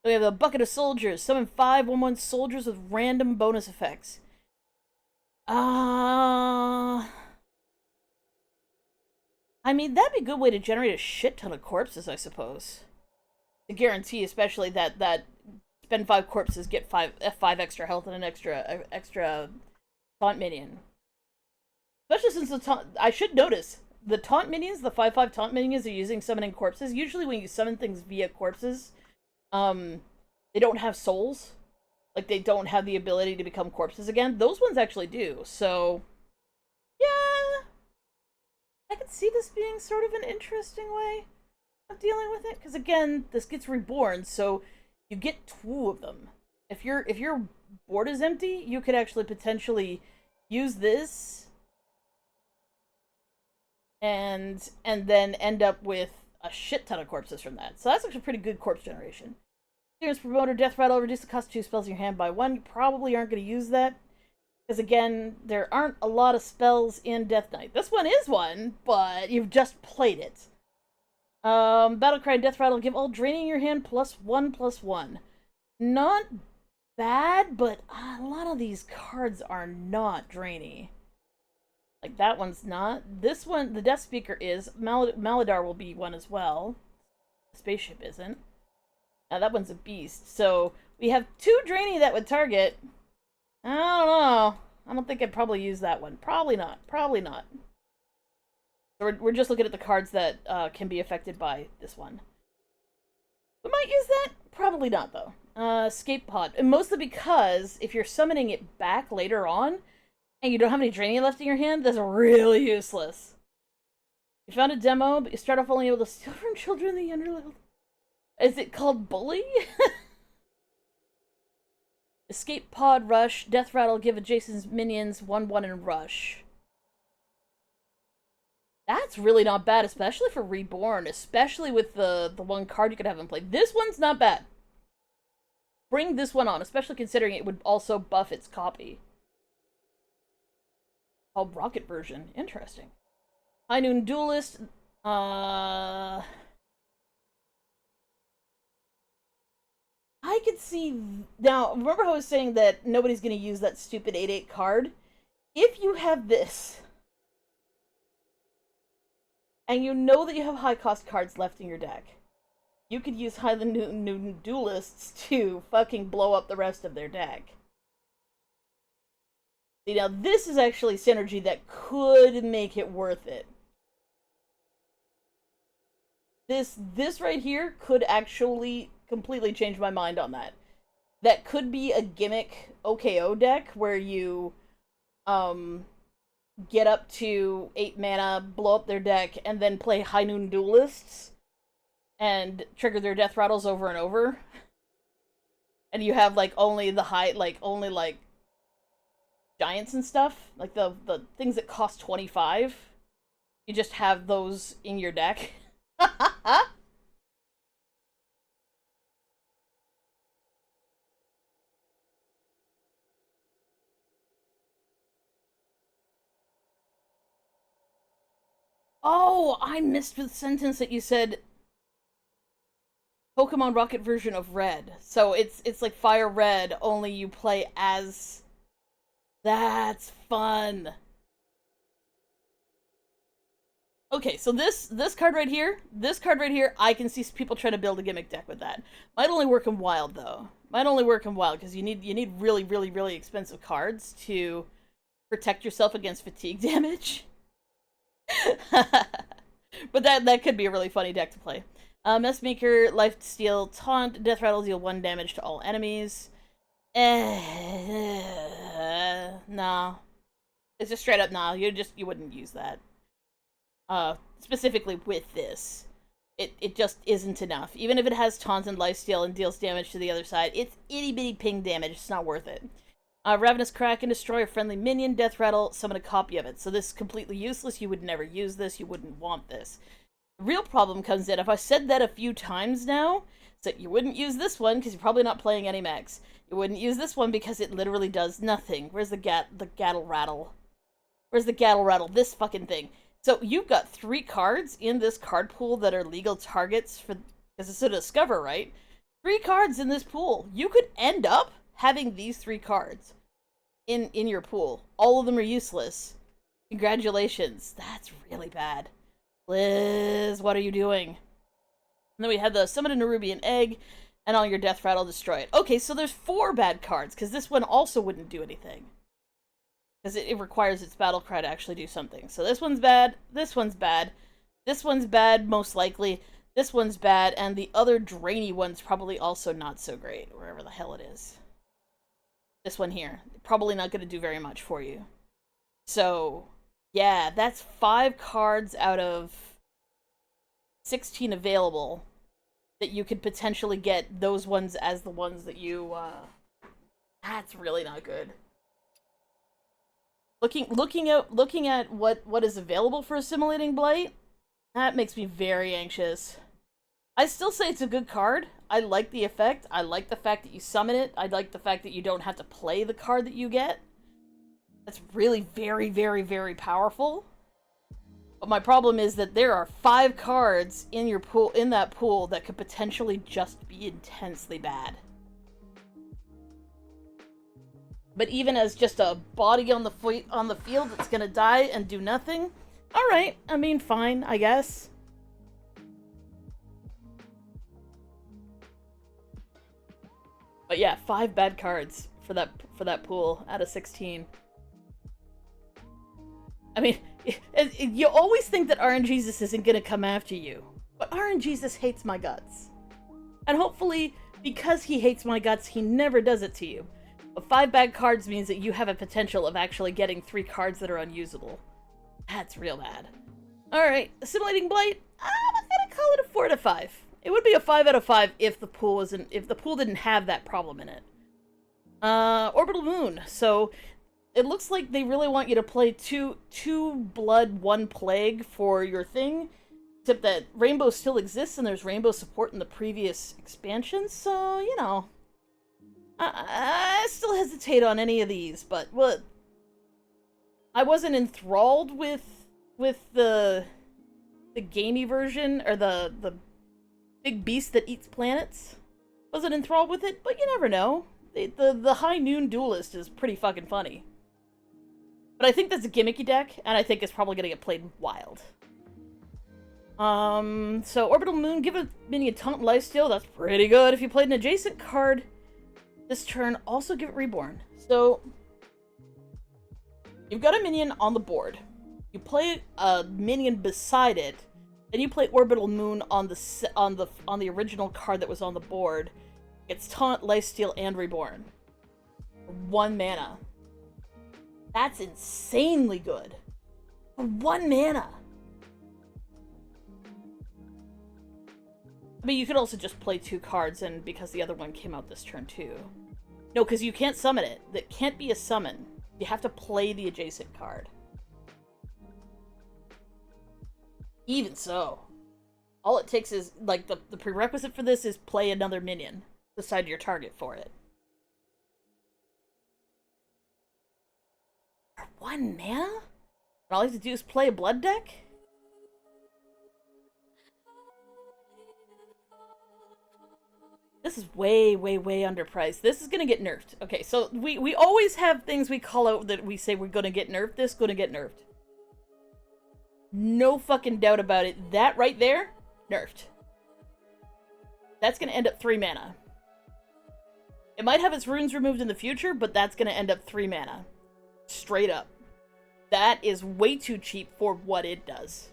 We have a Bucket of Soldiers. Summon 5 1/1 soldiers with random bonus effects. I mean, that'd be a good way to generate a shit ton of corpses, I suppose. To guarantee, especially that spend 5 corpses, get 5 extra health and an extra taunt minion. Especially since the taunt... I should notice, the taunt minions, the 5/5 taunt minions are using summoning corpses. Usually when you summon things via corpses... they don't have souls. Like, they don't have the ability to become corpses again. Those ones actually do, so... Yeah... I could see this being sort of an interesting way of dealing with it. Because, again, this gets reborn, so you get 2 of them. If your board is empty, you could actually potentially use this... and then end up with a shit ton of corpses from that. So that's actually pretty good corpse generation. Experience Promoter, Death Rattle, reduce the cost of 2 spells in your hand by 1. You probably aren't going to use that. Because again, there aren't a lot of spells in Death Knight. This one is one, but you've just played it. Battlecry and Death Rattle give all draining your hand +1/+1. Not bad, but a lot of these cards are not Draenei. Like, that one's not. This one, the Death Speaker is. Maladar will be one as well. The spaceship isn't. Now, that one's a beast. So, we have 2 Draenei that would target. I don't know. I don't think I'd probably use that one. Probably not. Probably not. So we're just looking at the cards that can be affected by this one. We might use that? Probably not, though. Escape Pod. And mostly because if you're summoning it back later on, and you don't have any Draenei left in your hand, that's really useless. You found a demo, but you start off only able to steal from children in the Underworld. Is it called Bully? Escape Pod, Rush, Death Rattle, give adjacent minions 1/1 and Rush. That's really not bad, especially for Reborn, especially with the one card you could have in play. This one's not bad. Bring this one on, especially considering it would also buff its copy. Called Rocket Version. Interesting. High Noon Duelist. I could see... Now, remember how I was saying that nobody's going to use that stupid 8/8 card? If you have this, and you know that you have high-cost cards left in your deck, you could use High Noon Duelists to fucking blow up the rest of their deck. See, now this is actually synergy that could make it worth it. This right here could actually completely change my mind on that. That could be a gimmick OKO deck where you get up to 8 mana, blow up their deck, and then play High Noon Duelists and trigger their death rattles over and over. And you have like only the only giants and stuff, like the things that cost 25. You just have those in your deck. Oh, I missed the sentence that you said. Pokemon Rocket version of Red. So it's like Fire Red, only you play as... That's fun. Okay, so this card right here, I can see people trying to build a gimmick deck with that. Might only work in Wild, though. Might only work in Wild, because you need really, really, really expensive cards to protect yourself against fatigue damage. But that could be a really funny deck to play. Messmaker, Life Steal, Taunt, Death Rattle, deal 1 damage to all enemies. Nah. It's just straight up nah. You wouldn't use that. Specifically with this. It just isn't enough. Even if it has Taunt and Lifesteal and deals damage to the other side, it's itty-bitty ping damage. It's not worth it. Ravenous Kraken, destroy a friendly minion, Death Rattle, summon a copy of it. So this is completely useless. You would never use this. You wouldn't want this. The real problem comes in, if I said that a few times now, so you wouldn't use this one because you're probably not playing any mechs. You wouldn't use this one because it literally does nothing. Where's the Gattle Rattle? Where's the Gattle Rattle? This fucking thing. So you've got 3 cards in this card pool that are legal targets for, because it's a Discover, right? 3 cards in this pool. You could end up having these 3 cards in your pool. All of them are useless. Congratulations. That's really bad. Liz, what are you doing? And then we had the Summon a Nerubian Egg, and all your Death Rattle, destroy it. Okay, so there's 4 bad cards, because this one also wouldn't do anything. Because it requires its battle cry to actually do something. So this one's bad, this one's bad, this one's bad, most likely, this one's bad, and the other Draenei one's probably also not so great, wherever the hell it is. This one here, probably not going to do very much for you. So, yeah, that's 5 cards out of 16 available that you could potentially get those ones as the ones that you, that's really not good. Looking at what is available for Assimilating Blight, that makes me very anxious. I still say it's a good card. I like the effect. I like the fact that you summon it. I like the fact that you don't have to play the card that you get. That's really very, very, very powerful. But my problem is that there are 5 cards in your pool, in that pool, that could potentially just be intensely bad. But even as just a body on the field that's gonna die and do nothing, alright, I mean, fine, I guess. But yeah, 5 bad cards for that pool out of 16. I mean, you always think that RNGesus isn't gonna come after you, but RNGesus hates my guts. And hopefully, because he hates my guts, he never does it to you. But 5 bad cards means that you have a potential of actually getting 3 cards that are unusable. That's real bad. Alright, Assimilating Blight, I'm gonna call it a 4 out of 5. It would be a 5 out of 5 if the pool didn't have that problem in it. Orbital Moon. So it looks like they really want you to play two blood, 1 plague for your thing. Except that Rainbow still exists and there's Rainbow support in the previous expansion, so, you know. I still hesitate on any of these, but well, I wasn't enthralled with the gamey version, or the big beast that eats planets. Wasn't enthralled with it, but you never know. The High Noon Duelist is pretty fucking funny. But I think that's a gimmicky deck, and I think it's probably gonna get played wild. So Orbital Moon, give a minion Taunt and Lifesteal, that's pretty good. If you played an adjacent card this turn, also give it Reborn. So, you've got a minion on the board. You play a minion beside it, then you play Orbital Moon on the original card that was on the board. It's Taunt, Lifesteal, and Reborn. 1 mana. That's insanely good. For 1 mana. I mean, you could also just play 2 cards, and because the other one came out this turn too. No, because you can't summon it. That can't be a summon. You have to play the adjacent card. Even so, all it takes is, like, the prerequisite for this is play another minion beside your target for it. For 1 mana? And all you have to do is play a blood deck? This is way, way, way underpriced. This is gonna get nerfed. Okay, so we always have things we call out that we say we're gonna get nerfed. This gonna get nerfed. No fucking doubt about it. That right there, nerfed. That's gonna end up 3 mana. It might have its runes removed in the future, but that's gonna end up 3 mana. Straight up. That is way too cheap for what it does.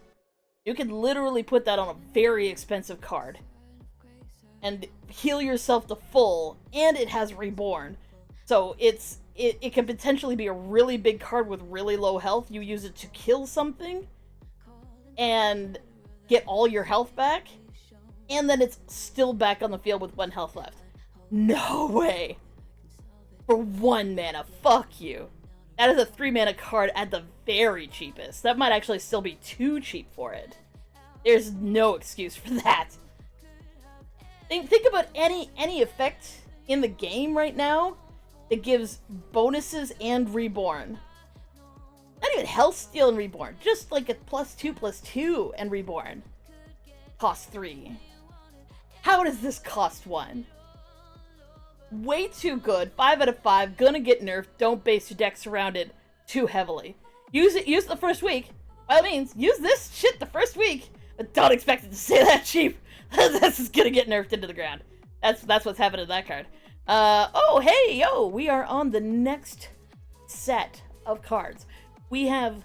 You can literally put that on a very expensive card and heal yourself to full, and it has Reborn. So it can potentially be a really big card with really low health. You use it to kill something and get all your health back, and then it's still back on the field with 1 health left. No way! For 1 mana, fuck you. That is a 3 mana card at the very cheapest. That might actually still be too cheap for it. There's no excuse for that. Think about any effect in the game right now that gives bonuses and Reborn. Not even Health Steal and Reborn. Just like a +2/+2 and Reborn. Cost 3. How does this cost 1? Way too good. 5 out of 5. Gonna get nerfed. Don't base your decks around it too heavily. Use it the first week. By all means, use this shit the first week. But don't expect it to stay that cheap. This is gonna get nerfed into the ground. That's what's happening to that card. Oh, hey, yo! We are on the next set of cards. We have,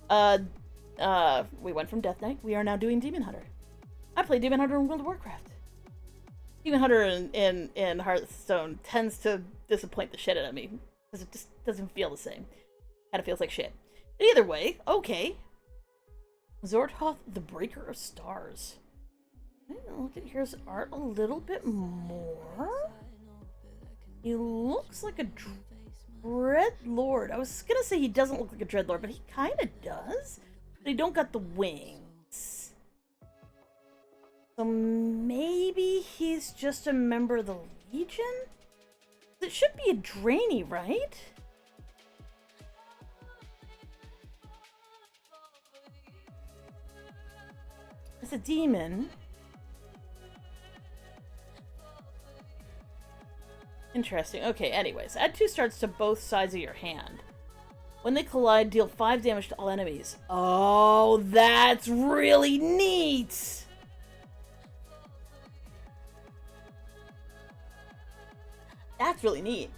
we went from Death Knight. We are now doing Demon Hunter. I play Demon Hunter in World of Warcraft. Demon Hunter in Hearthstone tends to disappoint the shit out of me, because it just doesn't feel the same. Kinda feels like shit. But either way, okay. Zordhoth, the Breaker of Stars. Look at his art a little bit more. He looks like a Dreadlord. I was gonna say he doesn't look like a Dreadlord, but he kinda does. But he don't got the wings. So maybe he's just a member of the Legion? It should be a Draenei, right? It's a demon. Interesting. Okay, anyways. Add 2 stars to both sides of your hand. When they collide, deal 5 damage to all enemies. Oh, that's really neat! That's really neat.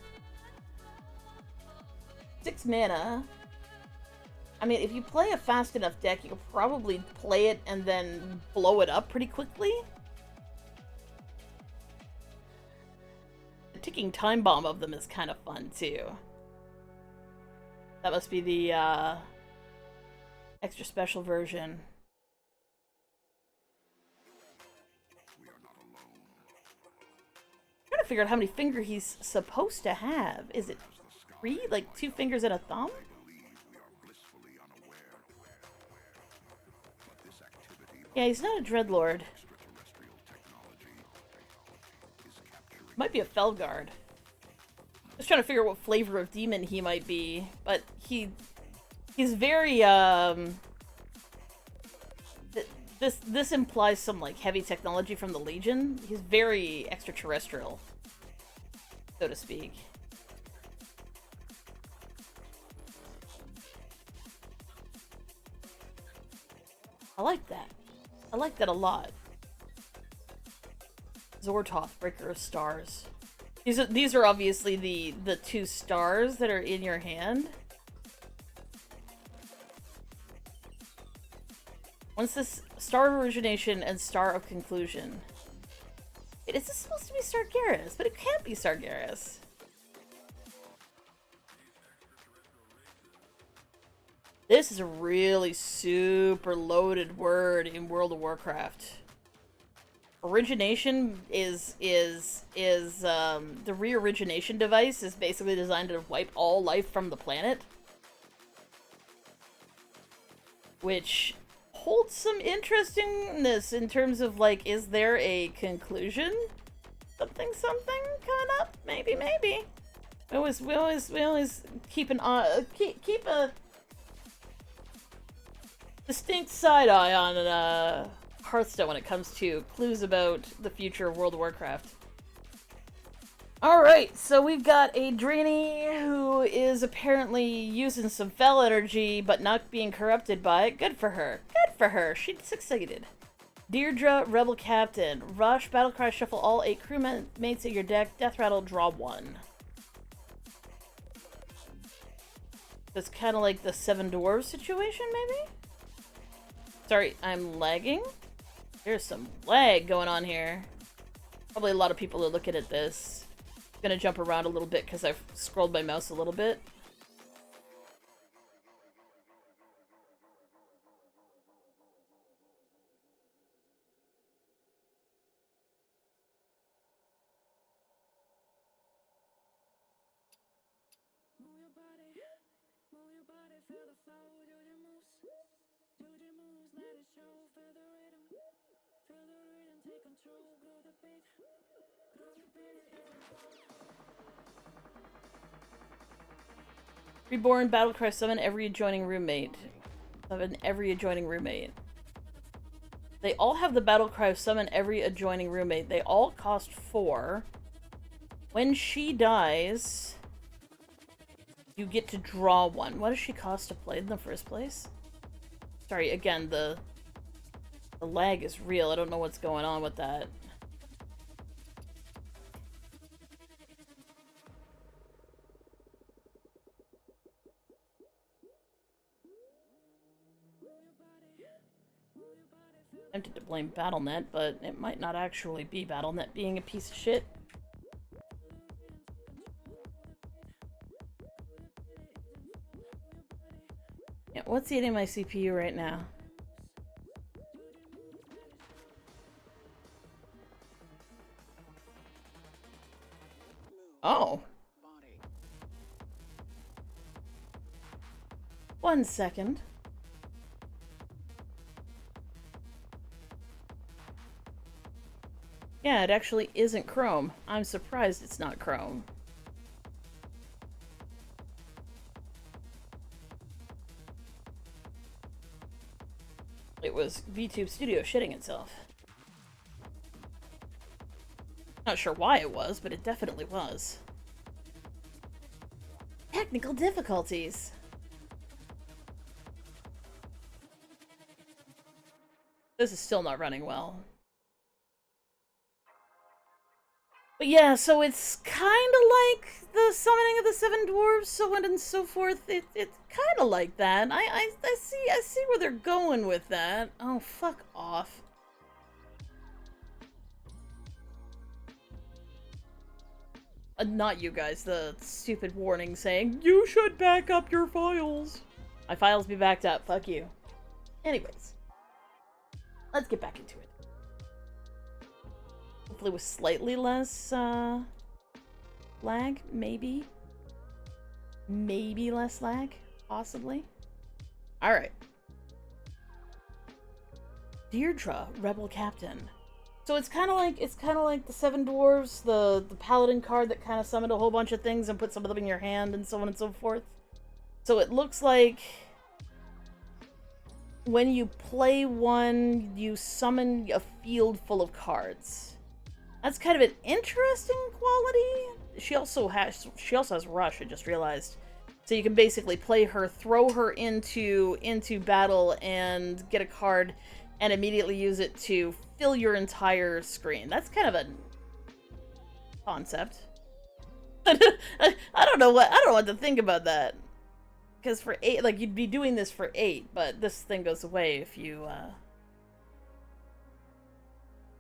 6 mana. I mean, if you play a fast enough deck, you can probably play it and then blow it up pretty quickly. The ticking time bomb of them is kind of fun, too. That must be the, extra special version. I'm trying to figure out how many fingers he's supposed to have. Is it 3? Like 2 fingers and a thumb? Yeah, he's not a Dreadlord. Might be a Felguard. Just trying to figure out what flavor of demon he might be, but he's very this implies some like heavy technology from the Legion. He's very extraterrestrial, so to speak. I like that. I like that a lot. Zortoth, Breaker of Stars. These are obviously the 2 stars that are in your hand. Once this Star of Origination and Star of Conclusion. Wait, is this supposed to be Sargeras? But it can't be Sargeras. This is a really super loaded word in World of Warcraft. Origination is the re-origination device is basically designed to wipe all life from the planet. Which holds some interestingness in terms of, like, is there a conclusion? Something coming up? Maybe. We always keep an eye, keep a distinct side eye on Hearthstone when it comes to clues about the future of World of Warcraft. Alright, so we've got a Draenei who is apparently using some fel energy, but not being corrupted by it. Good for her. Good for her. She succeeded. Deirdre, Rebel Captain. Rush, Battlecry, shuffle all 8 crewmates at your deck. Death Rattle, draw 1. That's kind of like the 7 Dwarves situation, maybe? Sorry, I'm lagging? There's some lag going on here. Probably a lot of people are looking at this. I'm gonna jump around a little bit because I've scrolled my mouse a little bit. Reborn, Battlecry, summon every adjoining roommate. Summon every adjoining roommate. They all have the Battlecry of summon every adjoining roommate. They all cost 4. When she dies, you get to draw 1. What does she cost to play in the first place? Sorry, again, the lag is real. I don't know what's going on with that. I'm tempted to blame BattleNet, but it might not actually be BattleNet being a piece of shit. Yeah, what's eating my CPU right now? Oh. 1 second. Yeah, it actually isn't Chrome. I'm surprised it's not Chrome. It was VTube Studio shitting itself. Not sure why it was, but it definitely was. Technical difficulties. This is still not running well. But yeah, so it's kind of like the summoning of the seven dwarves, so on and so forth. It's kind of like that. I see where they're going with that. Oh, fuck off. Not you guys, the stupid warning saying, you should back up your files. My files be backed up, fuck you. Anyways, let's get back into it. Hopefully with slightly less, lag, maybe. Maybe less lag, possibly. Alright. Deirdre, Rebel Captain. So it's kind of like the Seven Dwarves, the Paladin card that kind of summoned a whole bunch of things and put some of them in your hand and so on and so forth. So it looks like when you play one, you summon a field full of cards. That's kind of an interesting quality. She also has Rush, I just realized. So you can basically play her, throw her into battle and get a card and immediately use it to fill your entire screen. That's kind of a concept. I don't know what to think about that. Because for 8, like, you'd be doing this for 8, but this thing goes away if you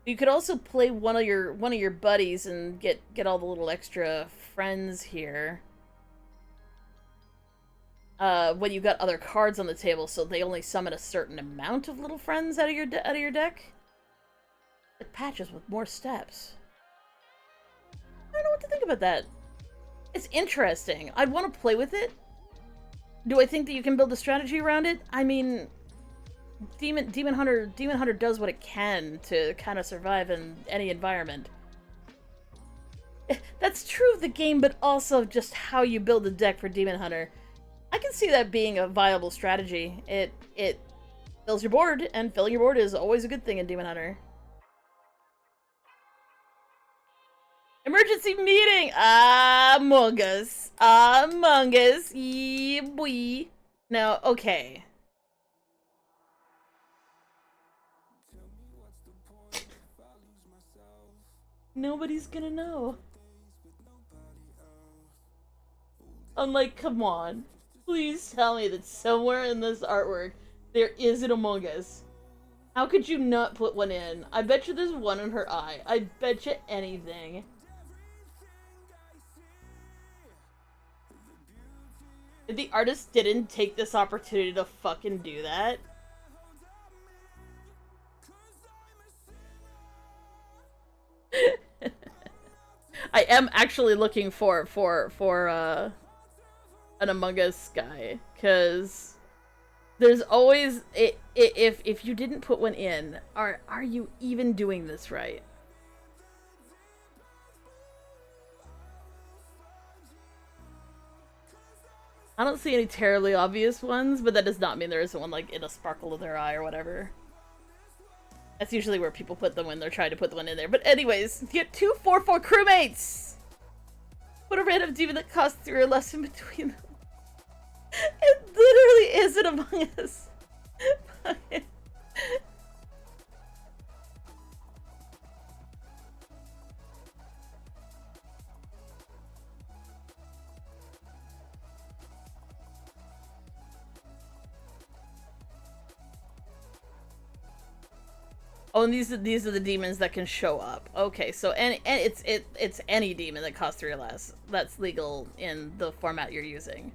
you could also play one of your buddies and get all the little extra friends here. When you got other cards on the table, so they only summon a certain amount of little friends out of your deck. It patches with more steps. I don't know what to think about that. It's interesting. I'd want to play with it. Do I think that you can build a strategy around it? I mean, Demon Hunter does what it can to kind of survive in any environment. That's true of the game, but also just how you build a deck for Demon Hunter. I can see that being a viable strategy. It fills your board, and filling your board is always a good thing in Demon Hunter. Emergency meeting! Among Us. Among Us. Yeah, boy. Now, okay. Nobody's gonna know. I'm like, come on. Please tell me that somewhere in this artwork there is an Among Us. How could you not put one in? I bet you there's one in her eye. I bet you anything. If the artist didn't take this opportunity to fucking do that. I am actually looking for an Among Us guy, because there's always if you didn't put one in, are you even doing this right? I don't see any terribly obvious ones, but that does not mean there isn't one like in a sparkle of their eye or whatever. That's usually where people put them when they're trying to put the one in there. But anyways, get 2 4/4 crewmates! Put a random demon that costs 3 or less in between them. It literally is an Among Us. Oh, and these are the demons that can show up. Okay, so it's any demon that costs 3 or less. That's legal in the format you're using.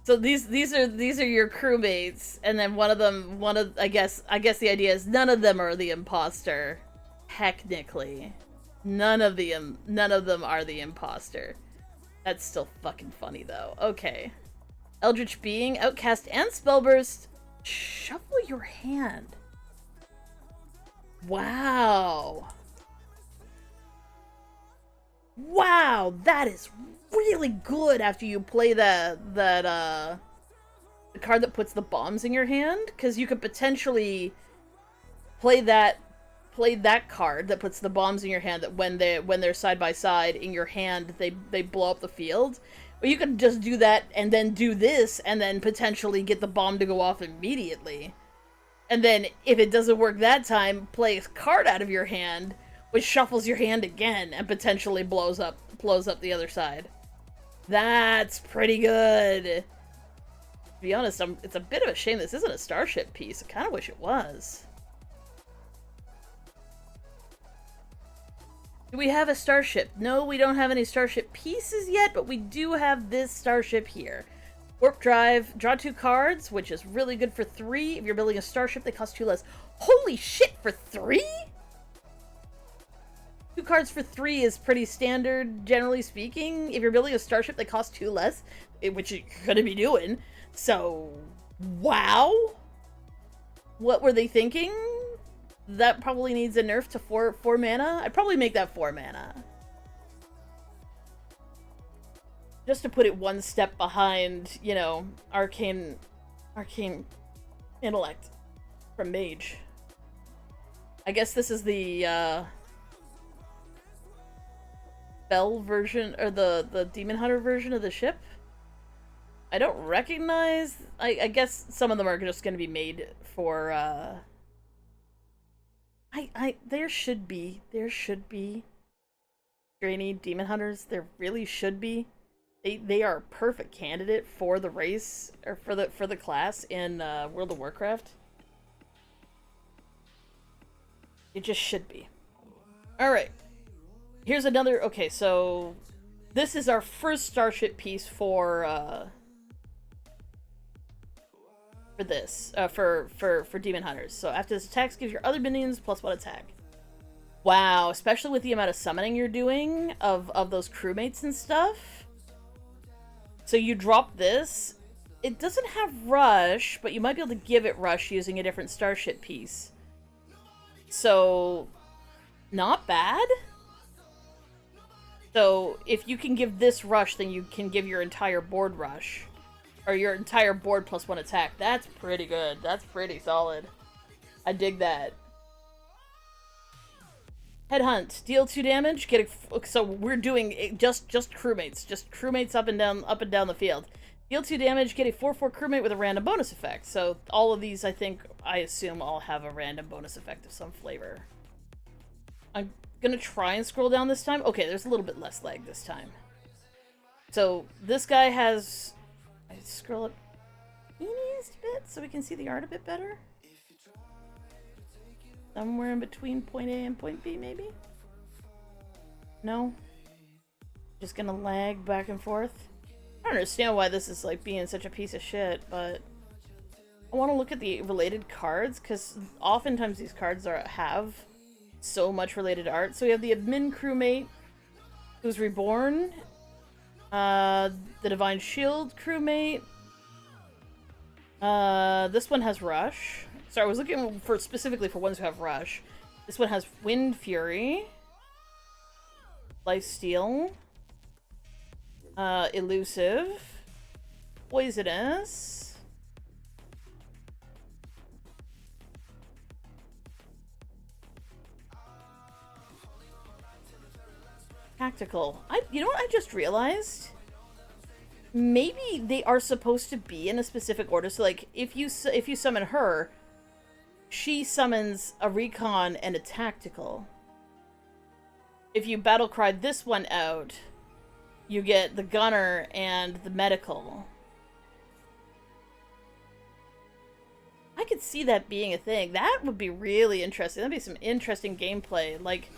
So these are your crewmates, and then I guess the idea is none of them are the imposter. Technically, none of them are the imposter. That's still fucking funny though. Okay, Eldritch Being, Outcast, and Spellburst. Shuffle your hand. Wow. Wow, that is really good after you play the card that puts the bombs in your hand, because you could potentially play that play that card that puts the bombs in your hand, that when they're side by side in your hand, they blow up the field. Or you could just do that and then do this and then potentially get the bomb to go off immediately. And then if it doesn't work that time, play a card out of your hand, which shuffles your hand again and potentially blows up the other side. That's pretty good. To be honest, it's a bit of a shame this isn't a starship piece. I kind of wish it was. Do we have a starship? No, we don't have any starship pieces yet, but we do have this starship here. Warp Drive, draw 2 cards, which is really good for 3. If you're building a starship, they cost 2 less. Holy shit, for 3? 2 cards for 3 is pretty standard, generally speaking. If you're building a starship, they cost 2 less, which you're gonna be doing. So, wow. What were they thinking? That probably needs a nerf to 4 mana. I'd probably make that 4 mana. Just to put it one step behind, you know, Arcane Intellect from Mage. I guess this is the Bell version, or the Demon Hunter version of the ship. I don't recognize. I guess some of them are just going to be made for. There should be Draenei Demon Hunters. There really should be. They are a perfect candidate for the race, or for the class in World of Warcraft. It just should be. All right. Here's another. Okay, so this is our first starship piece for this, for Demon Hunters. So after this attack, gives your other minions +1 attack. Wow, especially with the amount of summoning you're doing of those crewmates and stuff. So you drop this. It doesn't have rush, but you might be able to give it rush using a different starship piece. So, not bad. So if you can give this rush, then you can give your entire board rush. Or your entire board +1 attack. That's pretty good. That's pretty solid. I dig that. Headhunt. Deal 2 damage. Get a, so we're doing just crewmates. Just crewmates up and down the field. Deal 2 damage. Get a 4/4 crewmate with a random bonus effect. So all of these, I assume, all have a random bonus effect of some flavor. I'm gonna try and scroll down this time. Okay, there's a little bit less lag this time. So this guy has. I scroll up teeniest bit so we can see the art a bit better. Somewhere in between point A and point B, maybe? No? Just gonna lag back and forth? I don't understand why this is like being such a piece of shit, but I want to look at the related cards, because oftentimes these cards have so much related art. So we have the admin crewmate who's reborn. The Divine Shield crewmate. This one has Rush. Sorry, I was looking for specifically for ones who have Rush. This one has Wind Fury. Lifesteal. Elusive. Poisonous. Tactical. You know what I just realized? Maybe they are supposed to be in a specific order. So, like, if you summon her, she summons a recon and a tactical. If you battle cry this one out, you get the gunner and the medical. I could see that being a thing. That would be really interesting. That'd be some interesting gameplay. Like,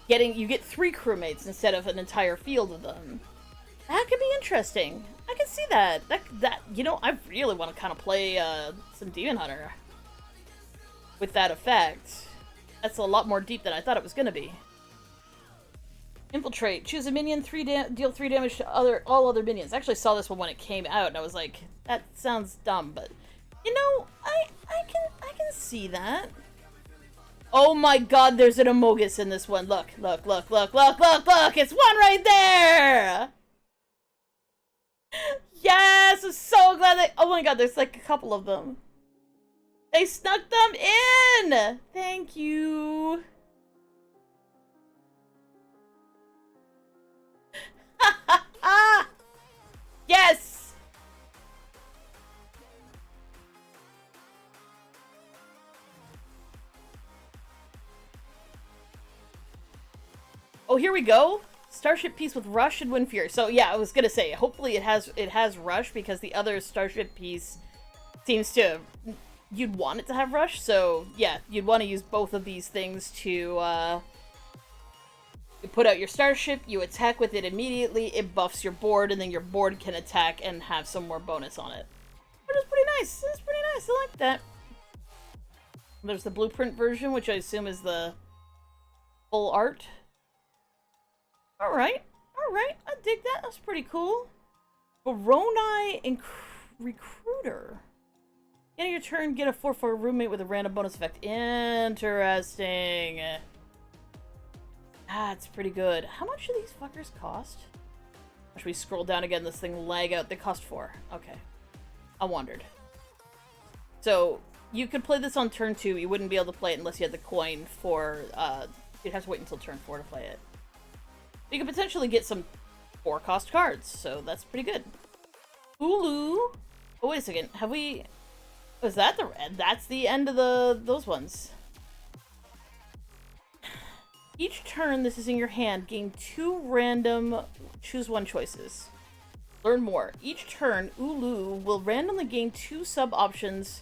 you get 3 crewmates instead of an entire field of them. That could be interesting. I can see that. That you know, I really want to kind of play some Demon Hunter with that effect. That's a lot more deep than I thought it was gonna be. Infiltrate. Choose a minion. Deal 3 damage to all other minions. I actually saw this one when it came out, and I was like, that sounds dumb, but you know, I can see that. Oh my god, there's an Amogus in this one. Look. It's one right there! Yes! I'm so glad that. Oh my god, there's like a couple of them. They snuck them in! Thank you. Yes! Oh, here we go. Starship piece with Rush and Wind Fury. So yeah, I was gonna say, hopefully it has Rush, because the other Starship piece seems to, you'd want it to have Rush. So yeah, you'd want to use both of these things to you put out your Starship, you attack with it immediately, it buffs your board, and then your board can attack and have some more bonus on it. Which is pretty nice. It's pretty nice. I like that. There's the blueprint version, which I assume is the full art. Alright, I dig that. That's pretty cool. Draenei Recruiter. End of your turn, get a 4/4 roommate with a random bonus effect. Interesting. That's pretty good. How much do these fuckers cost? Should we scroll down again? This thing lag out. They cost 4. Okay. I wondered. So, you could play this on turn 2. You wouldn't be able to play it unless you had the coin for, you'd have to wait until turn 4 to play it. You could potentially get some 4-cost cards, so that's pretty good. Ulu. Oh, wait a second. Have we... Was that the red? That's the end of those ones. Each turn this is in your hand, gain 2 random choose 1 choices. Learn more. Each turn, Ulu will randomly gain 2 sub-options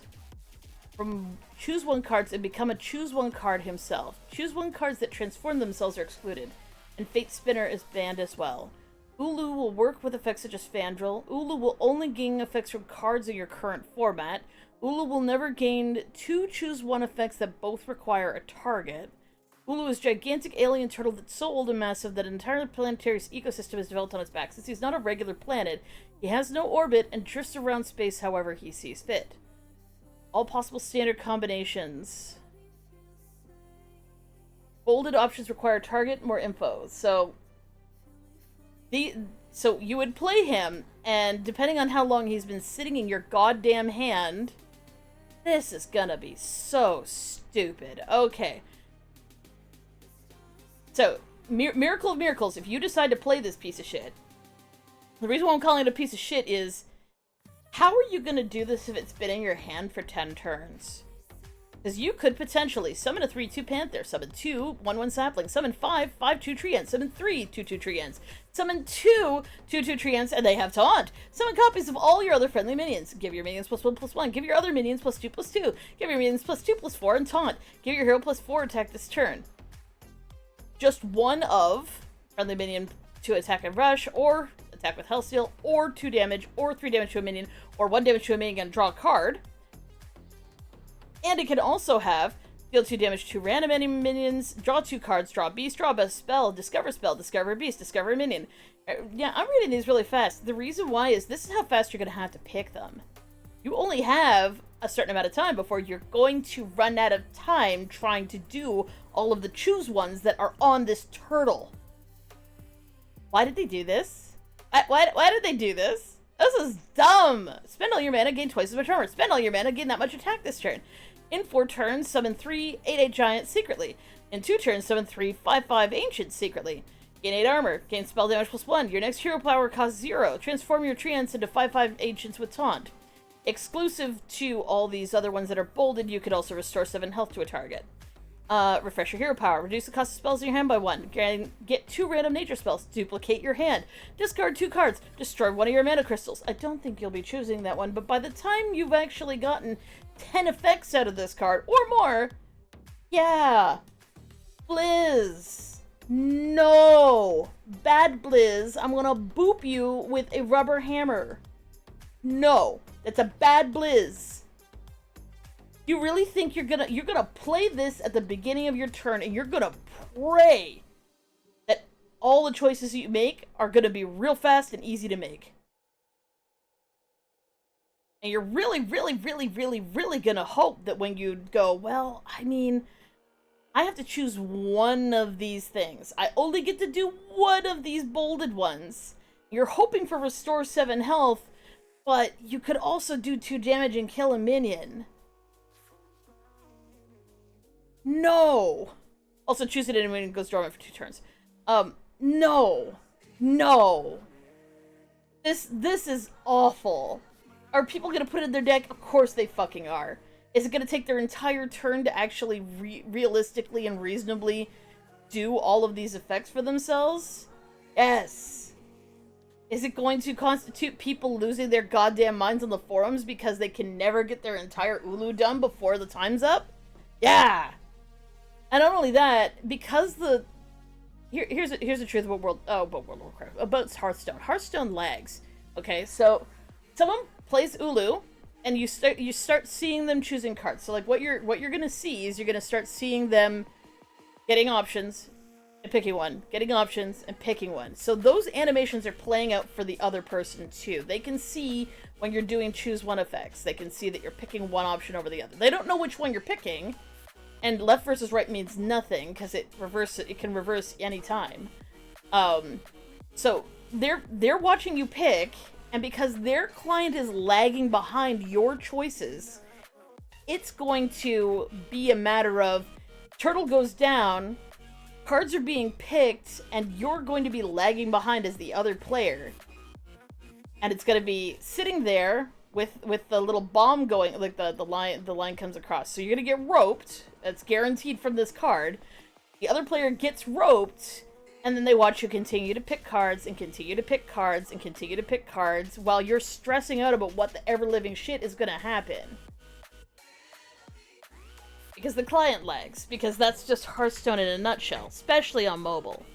from choose 1 cards and become a choose 1 card himself. Choose 1 cards that transform themselves are excluded. And Fate Spinner is banned as well. Ulu will work with effects such as Fandral. Ulu will only gain effects from cards in your current format. Ulu will never gain 2 choose 1 effects that both require a target. Ulu is a gigantic alien turtle that's so old and massive that an entire planetary ecosystem is developed on its back. Since he's not a regular planet, he has no orbit and drifts around space however he sees fit. All possible standard combinations. Bolded options require target, more info. So you would play him, and depending on how long he's been sitting in your goddamn hand, this is gonna be so stupid. Okay. So, Miracle of Miracles, if you decide to play this piece of shit, the reason why I'm calling it a piece of shit is, how are you gonna do this if it's been in your hand for 10 turns? Because you could potentially summon a 3/2 Panther, summon 2 1/1 Sapling, summon 5 5/2 Tree Ants, summon 3 2/2 Tree Ants, summon 2 2/2 Tree Ants, and they have Taunt. Summon copies of all your other friendly minions. Give your minions +1/+1. Give your other minions +2/+2. Give your minions +2/+4 and Taunt. Give your hero +4 attack this turn. Just one of friendly minion to attack and rush, or attack with Hellsteel, or 2 damage, or 3 damage to a minion, or 1 damage to a minion and draw a card. And it can also have deal 2 damage to random enemy minions, draw 2 cards, draw a beast, draw a spell, discover a beast, discover a minion. Yeah, I'm reading these really fast. The reason why is this is how fast you're going to have to pick them. You only have a certain amount of time before you're going to run out of time trying to do all of the choose ones that are on this turtle. Why did they do this? Why did they do this? This is dumb! Spend all your mana, gain twice as much armor. Spend all your mana, gain that much attack this turn. In 4 turns, summon 3 8/8 Giants secretly. In 2 turns, summon 3 5/5 Ancients secretly. Gain 8 armor. Gain spell damage +1. Your next hero power costs 0. Transform your Treants into 5/5 Ancients with Taunt. Exclusive to all these other ones that are bolded, you could also restore 7 health to a target. Refresh your hero power. Reduce the cost of spells in your hand by 1. Get 2 random nature spells. Duplicate your hand. Discard 2 cards. Destroy 1 of your mana crystals. I don't think you'll be choosing that one, but by the time you've actually gotten 10 effects out of this card, or more, yeah. Blizz. No. Bad Blizz. I'm gonna boop you with a rubber hammer. No. That's a bad Blizz. You really think you're gonna play this at the beginning of your turn and you're gonna pray that all the choices you make are gonna be real fast and easy to make. And you're really gonna hope that when you go, well, I mean, I have to choose one of these things. I only get to do one of these bolded ones. You're hoping for restore 7 health, but you could also do 2 damage and kill a minion. No. Also, choose it when it goes dormant for 2 turns. No. No. This is awful. Are people gonna put it in their deck? Of course they fucking are. Is it gonna take their entire turn to actually realistically and reasonably do all of these effects for themselves? Yes. Is it going to constitute people losing their goddamn minds on the forums because they can never get their entire Ulu done before the time's up? Yeah. And not only that, because the here's the truth about World of Warcraft, about Hearthstone. Hearthstone lags. Okay, so someone plays Ulu, and you start seeing them choosing cards. So like what you're gonna see is you're gonna start seeing them getting options and picking one, getting options and picking one. So those animations are playing out for the other person too. They can see when you're doing choose one effects. They can see that you're picking one option over the other. They don't know which one you're picking. And left versus right means nothing because it can reverse anytime. So they're watching you pick, and because their client is lagging behind your choices, it's going to be a matter of turtle goes down, cards are being picked, and you're going to be lagging behind as the other player. And it's going to be sitting there with the little bomb going, like the line comes across. So you're gonna get roped. That's guaranteed from this card. The other player gets roped, and then they watch you continue to pick cards and continue to pick cards and continue to pick cards while you're stressing out about what the ever-living shit is gonna happen. Because the client lags. Because that's just Hearthstone in a nutshell, especially on mobile.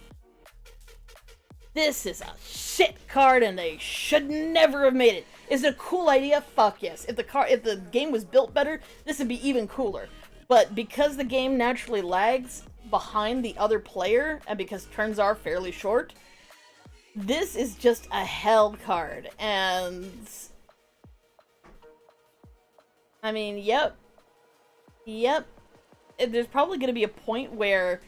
This is a shit card, and they should never have made it. Is it a cool idea? Fuck yes. If the game was built better, this would be even cooler. But because the game naturally lags behind the other player, and because turns are fairly short, this is just a hell card. And I mean, yep. There's probably going to be a point where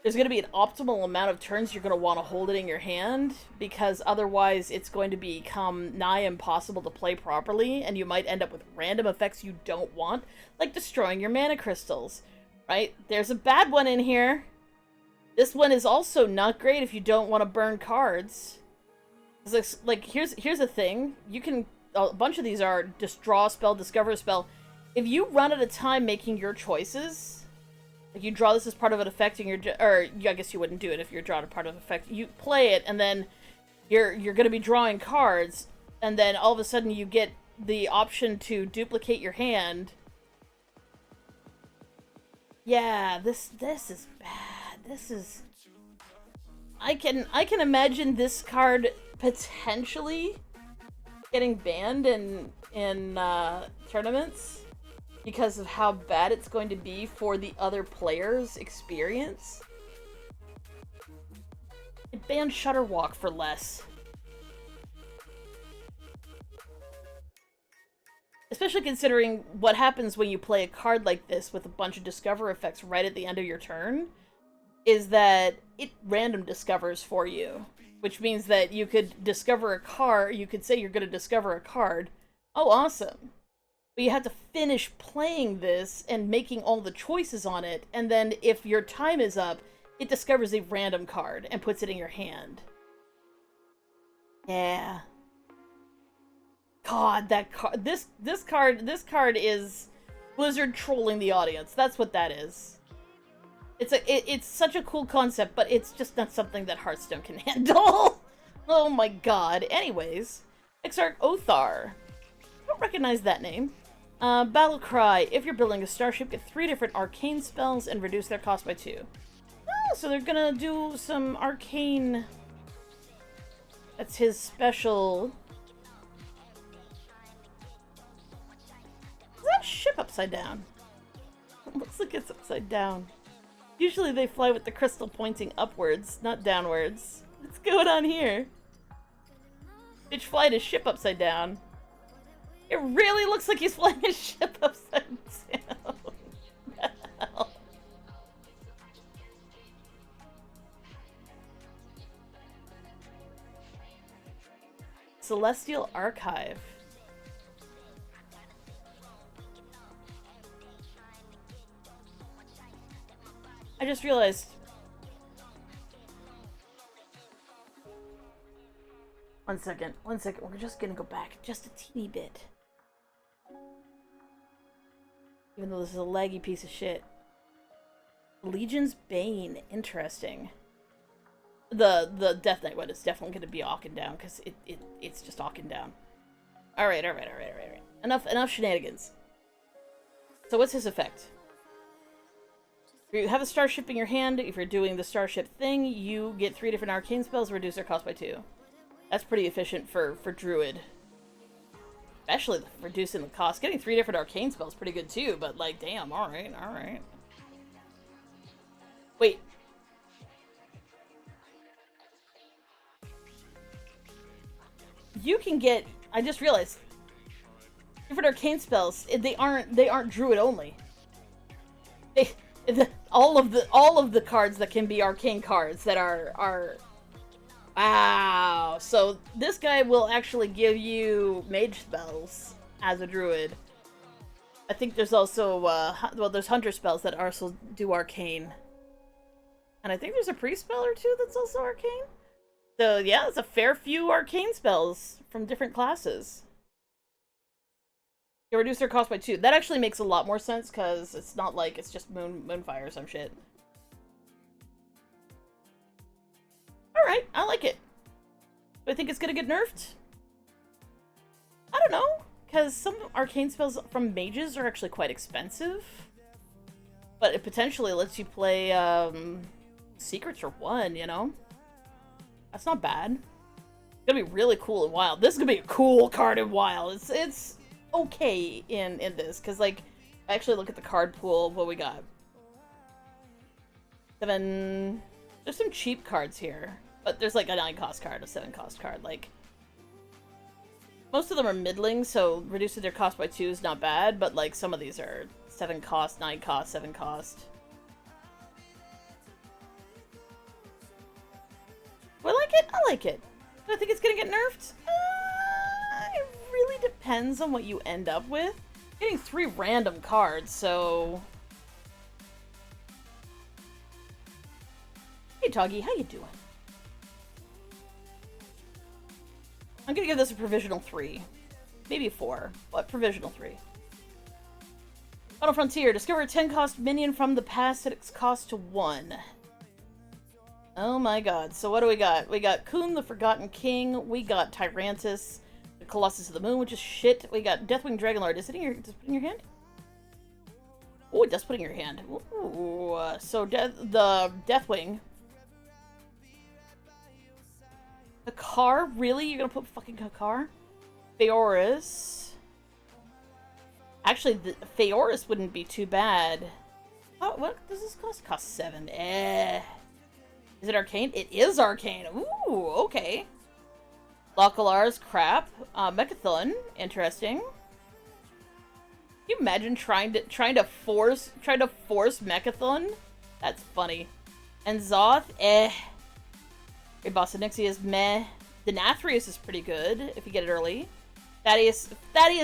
there's going to be an optimal amount of turns you're going to want to hold it in your hand, because otherwise it's going to become nigh impossible to play properly, and you might end up with random effects you don't want, like destroying your mana crystals, right? There's a bad one in here. This one is also not great if you don't want to burn cards. Like, here's the thing. You can... A bunch of these are just draw a spell, discover a spell. If you run at a time making your choices... Like, you draw this as part of an effect, and I guess you wouldn't do it if you're drawing a part of an effect. You play it, and then you're going to be drawing cards, and then all of a sudden you get the option to duplicate your hand. Yeah, this is bad. This is... I can imagine this card potentially getting banned in tournaments, because of how bad it's going to be for the other player's experience. It banned Shutterwalk for less. Especially considering what happens when you play a card like this with a bunch of discover effects right at the end of your turn, is that it random discovers for you. Which means that you could discover a card, you could say you're going to discover a card. Oh, awesome. But you have to finish playing this and making all the choices on it, and then if your time is up, it discovers a random card and puts it in your hand. Yeah. God, that card. This card is Blizzard trolling the audience. That's what that is. It's such a cool concept, but it's just not something that Hearthstone can handle. Oh my god. Anyways, Exarch Othar. I don't recognize that name. Battle Cry. If you're building a starship, get 3 different arcane spells and reduce their cost by 2. Oh, so they're gonna do some arcane... That's his special... Is that ship upside down? Looks like it's upside down. Usually they fly with the crystal pointing upwards, not downwards. What's going on here? Bitch flying his ship upside down. It really looks like he's flying his ship upside down. What the hell? Celestial Archive. I just realized. One second. We're just gonna go back just a teeny bit. Even though this is a laggy piece of shit. Legion's Bane. Interesting. The Death Knight one is definitely gonna be Ocken down, because it's just Ocken down. Alright. Enough shenanigans. So what's his effect? If you have a starship in your hand, if you're doing the starship thing, you get 3 different arcane spells, reduce their cost by 2. That's pretty efficient for Druid. Especially reducing the cost. Getting 3 different arcane spells is pretty good too, but like, damn, alright. Wait. You can get, I just realized, different arcane spells, they aren't Druid only. All of the cards that can be arcane cards that are wow. So this guy will actually give you mage spells as a druid. I think there's also well, there's hunter spells that also do arcane, and I think there's a priest spell or two that's also arcane. So yeah, it's a fair few arcane spells from different classes. You reduce their cost by 2. That actually makes a lot more sense, because it's not like it's just Moonfire or some shit. Alright, I like it. Do I think it's gonna get nerfed? I don't know, because some arcane spells from mages are actually quite expensive. But it potentially lets you play secrets for 1, you know? That's not bad. It's gonna be really cool in WoW. This is gonna be a cool card in WoW. It's okay in this, because like, I actually look at the card pool. What we got? 7. There's some cheap cards here, but there's like a 9 cost card, a 7 cost card. Like, most of them are middling, so reducing their cost by 2 is not bad, but like some of these are 7 cost, 9 cost, 7 cost. Do I like it? I like it. Do I think it's gonna get nerfed? It really depends on what you end up with. Getting 3 random cards, so... Hey, Toggy, how you doing? I'm gonna give this a provisional 3. Maybe 4, but provisional 3. Final Frontier. Discover a 10-cost minion from the past at its cost to 1. Oh my god. So what do we got? We got Kun, the Forgotten King. We got Tyrantus, the Colossus of the Moon, which is shit. We got Deathwing Dragonlord. Does it put in your hand? Oh, it does put in your hand. Ooh. So the Deathwing. Hakar? Really? You're gonna put fucking Hakar? Feoris. Actually, the Feoris wouldn't be too bad. Oh, what does this cost? Cost 7. Is it arcane? It is arcane. Ooh, okay. Localar's crap. Mechathon, interesting. Can you imagine trying to force Mechathon? That's funny. And Zoth, Bossinixius is meh. Denathrius is pretty good if you get it early. Thaddeus,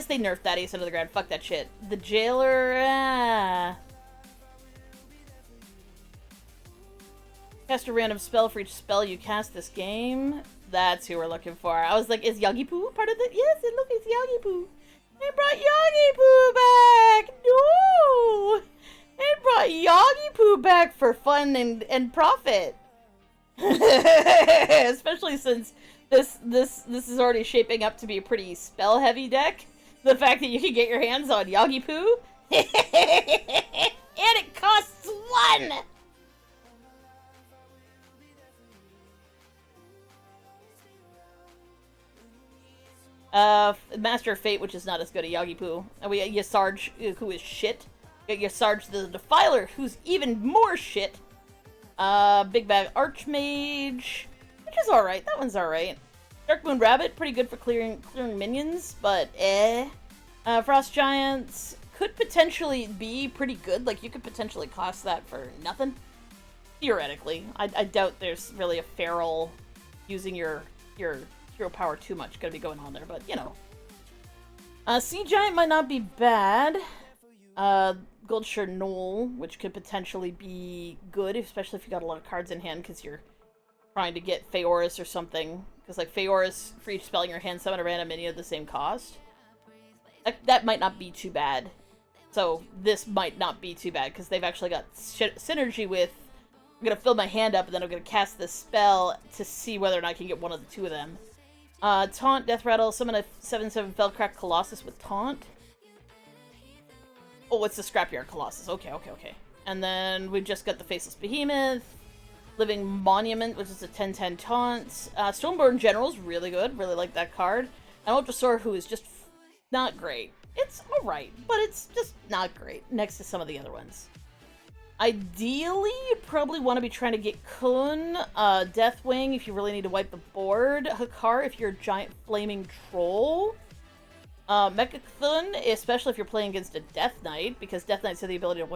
they nerfed Thaddeus Into the Ground. Fuck that shit. The Jailer, Cast a random spell for each spell you cast this game. That's who we're looking for. I was like, is Yogg part of it? Yes, look, it's Yogg. They brought Yogg back! No! They brought Yogg back for fun and profit. Especially since this is already shaping up to be a pretty spell-heavy deck. The fact that you can get your hands on Yogg and it costs 1! Master of Fate, which is not as good as Yogg. And we got Yasarj, who is shit. We got Yasarj the Defiler, who's even more shit. Big Bag Archmage, which is alright. That one's alright. Darkmoon Rabbit, pretty good for clearing minions, but Frost Giants could potentially be pretty good. Like, you could potentially cost that for nothing. Theoretically. I doubt there's really a feral using your hero power too much gonna be going on there, but you know. Sea Giant might not be bad. Gold Chernoul, which could potentially be good, especially if you got a lot of cards in hand, because you're trying to get Feoris or something. Because, like, Feoris, for each spell in your hand, summon a random minion at the same cost. That might not be too bad. So, this might not be too bad, because they've actually got synergy with, I'm gonna fill my hand up, and then I'm gonna cast this spell to see whether or not I can get one of the two of them. Taunt, Death Rattle, summon a 7/7 Felcrack Colossus with Taunt. Oh, it's the Scrapyard Colossus. Okay. And then we've just got the Faceless Behemoth, Living Monument, which is a 10/10 taunt. Stoneborn General's really good. Really like that card. And Ultrasaur, who is just not great. It's alright, but it's just not great next to some of the other ones. Ideally, you probably want to be trying to get Kun, Deathwing if you really need to wipe the board, Hakar if you're a giant flaming troll, Mechathun, especially if you're playing against a Death Knight, because Death Knights have the ability to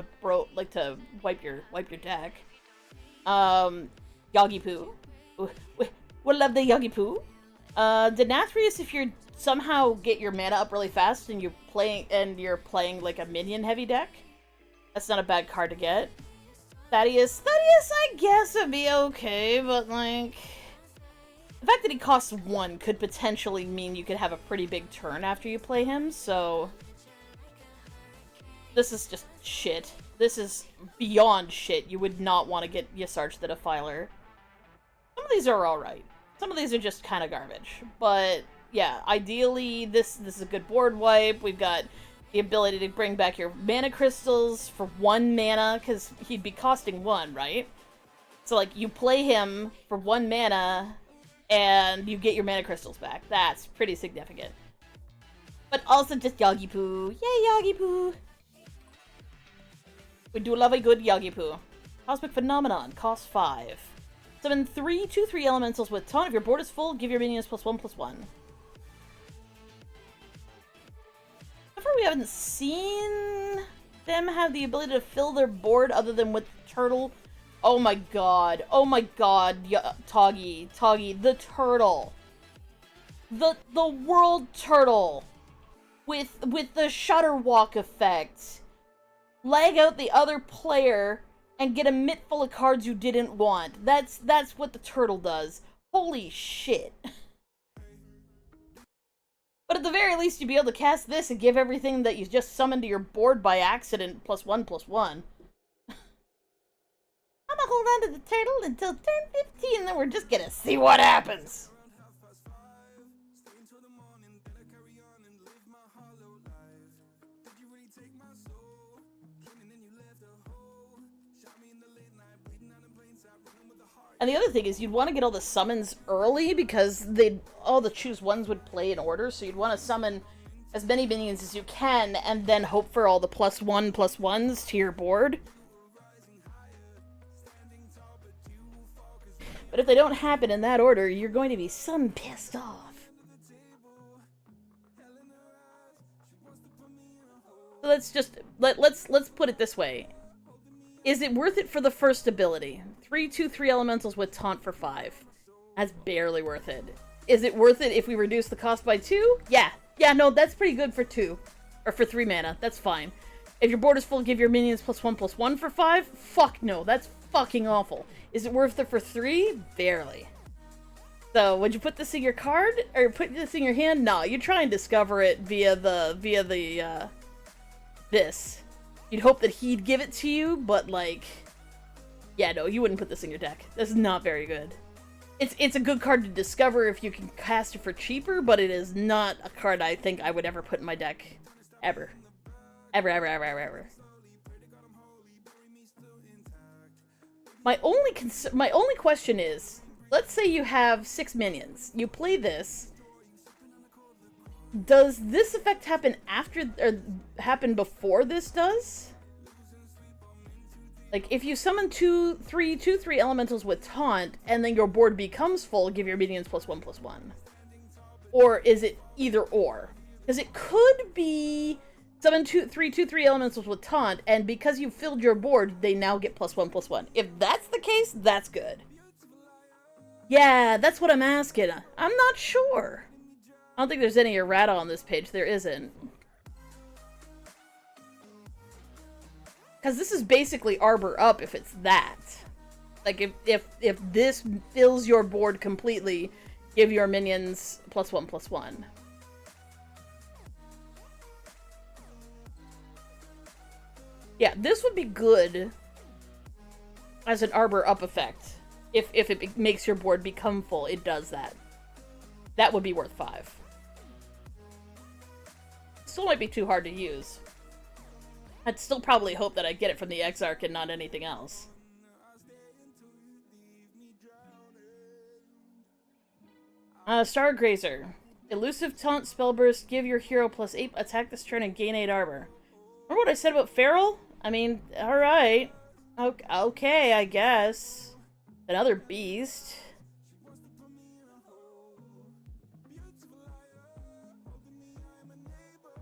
wipe your deck. Yogg-Poo. We love the Yogg-Poo. Denathrius if you somehow get your mana up really fast and you're playing like a minion heavy deck. That's not a bad card to get. Thaddeus, I guess would be okay, but like, the fact that he costs 1 could potentially mean you could have a pretty big turn after you play him, so this is just shit. This is beyond shit. You would not want to get Yasarch the Defiler. Some of these are alright. Some of these are just kind of garbage. But, yeah, ideally, this is a good board wipe. We've got the ability to bring back your mana crystals for 1 mana, because he'd be costing 1, right? So, like, you play him for 1 mana, and you get your mana crystals back. That's pretty significant. But also just Yogg-Poo. Yay, Yogg-Poo! We do love a good Yogg-Poo. Cosmic Phenomenon, cost 5. Summon 3 2/3 elementals with taunt. If your board is full, give your minions +1/+1. So far we haven't seen them have the ability to fill their board other than with turtle. Oh my god, Toggy, the turtle. The world turtle. With the Shutterwalk effect. Lag out the other player and get a mitt full of cards you didn't want. That's what the turtle does. Holy shit. But at the very least, you'd be able to cast this and give everything that you just summoned to your board by accident +1/+1. I'm gonna hold on to the turtle until turn 15, and then we're just gonna see what happens. And the other thing is, you'd want to get all the summons early, because all the choose ones would play in order, so you'd want to summon as many minions as you can, and then hope for all the +1/+1s to your board. But if they don't happen in that order, you're going to be some pissed off. So let's put it this way. Is it worth it for the first ability? 3 2/3 elementals with taunt for 5. That's barely worth it. Is it worth it if we reduce the cost by 2? Yeah. Yeah, no, that's pretty good for 2. Or for 3 mana. That's fine. If your board is full, give your minions +1/+1 for 5? Fuck no, that's fucking awful. Is it worth it for 3? Barely. So, would you put this in your card? Or put this in your hand? No, you try and discover it via this. You'd hope that he'd give it to you, but like, yeah, no, you wouldn't put this in your deck. This is not very good. It's a good card to discover if you can cast it for cheaper, but it is not a card I think I would ever put in my deck. Ever. Ever. My only question is, let's say you have 6 minions. You play this. Does this effect happen after, or happen before this does? Like, if you summon 2/3 elementals with taunt, and then your board becomes full, give your minions +1/+1. Or is it either or? Because it could be summon 2/3 elementals with taunt, and because you filled your board, they now get +1/+1. If that's the case, that's good. Yeah, that's what I'm asking. I'm not sure. I don't think there's any errata on this page. There isn't. Because this is basically Arbor up if it's that. Like, if this fills your board completely, give your minions +1/+1. Yeah, this would be good as an Arbor up effect. If it makes your board become full, it does that. That would be worth 5. Still might be too hard to use. I'd still probably hope that I get it from the Exarch and not anything else. Stargrazer. Elusive Taunt Spellburst, give your hero +8 attack this turn and gain 8 armor. Remember what I said about Feral? I mean, alright. Okay, I guess. Another beast.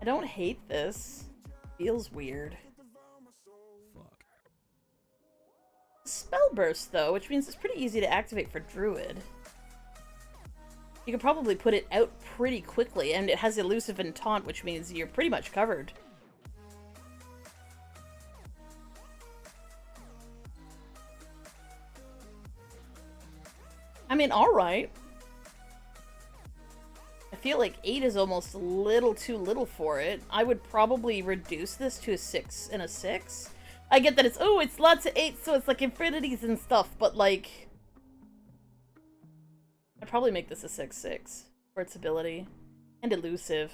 I don't hate this. Feels weird. Fuck. Spellburst, though, which means it's pretty easy to activate for Druid. You could probably put it out pretty quickly, and it has Elusive and Taunt, which means you're pretty much covered. I mean, alright. I feel like 8 is almost a little too little for it. I would probably reduce this to a 6 and a 6. I get that it's, oh, it's lots of 8, so it's like infinities and stuff, but like... I'd probably make this a 6/6 for its ability. And elusive.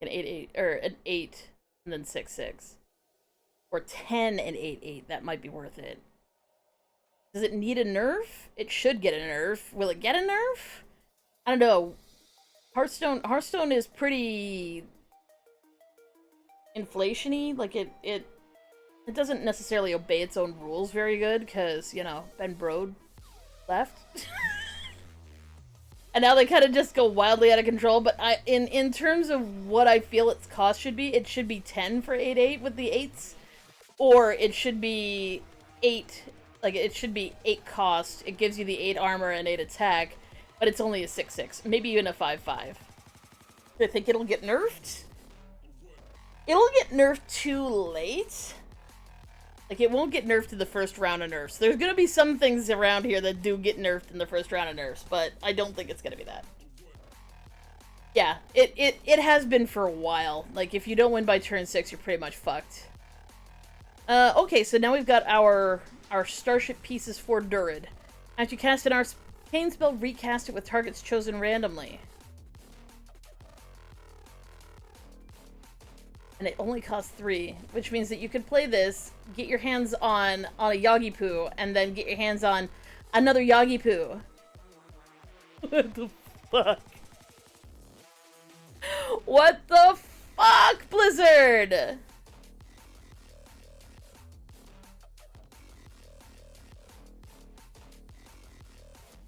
An 8/8, or an 8 and then 6/6. Or 10 and 8/8, that might be worth it. Does it need a nerf? It should get a nerf. Will it get a nerf? I don't know. Hearthstone is pretty inflation-y. Like, it doesn't necessarily obey its own rules very good, because, you know, Ben Brode left. And now they kind of just go wildly out of control, but in terms of what I feel its cost should be, it should be 10 for 8/8 with the 8s. Or it should be 8, like, it should be 8 cost. It gives you the 8 armor and 8 attack, but it's only a 6/6. Maybe even a 5/5. Do I think it'll get nerfed? It'll get nerfed too late. Like, it won't get nerfed in the first round of nerfs. There's gonna be some things around here that do get nerfed in the first round of nerfs, but I don't think it's gonna be that. Yeah, it has been for a while. Like, if you don't win by turn 6, you're pretty much fucked. Okay, so now we've got our starship pieces for Druid. After you cast an arcane spell, recast it with targets chosen randomly. And it only costs 3, which means that you could play this, get your hands on a Yogg, and then get your hands on another Yogg. What the fuck? What the fuck, Blizzard?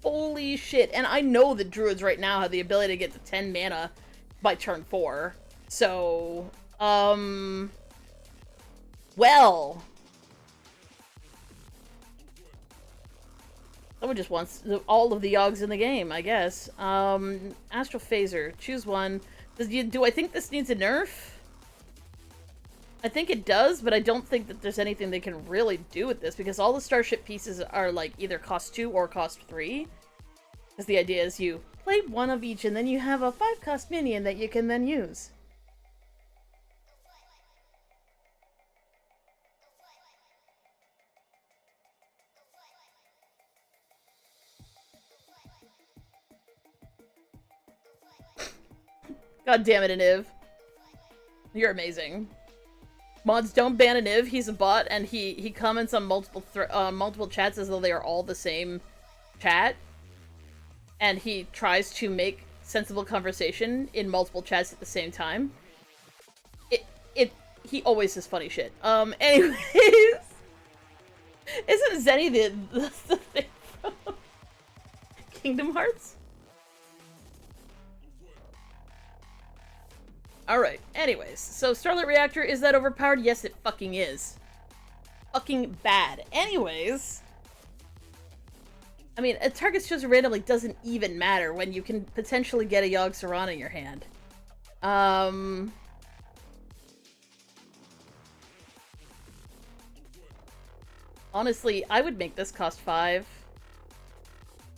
Holy shit. And I know that Druids right now have the ability to get to 10 mana by turn 4. So, well. Someone just wants all of the Yoggs in the game, I guess. Astral Phaser. Choose one. Do I think this needs a nerf? I think it does, but I don't think that there's anything they can really do with this, because all the starship pieces are, like, either cost 2 or cost 3. Because the idea is you play one of each, and then you have a 5-cost minion that you can then use. God damn it, Aniv. You're amazing. Mods, don't ban Aniv. He's a bot, and he comments on multiple chats as though they are all the same chat. And he tries to make sensible conversation in multiple chats at the same time. He always says funny shit. Anyways. Isn't Zenny the thing from Kingdom Hearts? Alright, anyways. So, Starlight Reactor, is that overpowered? Yes, it fucking is. Fucking bad. Anyways. I mean, a target's chosen randomly doesn't even matter when you can potentially get a Yogg Saron in your hand. Honestly, I would make this cost 5.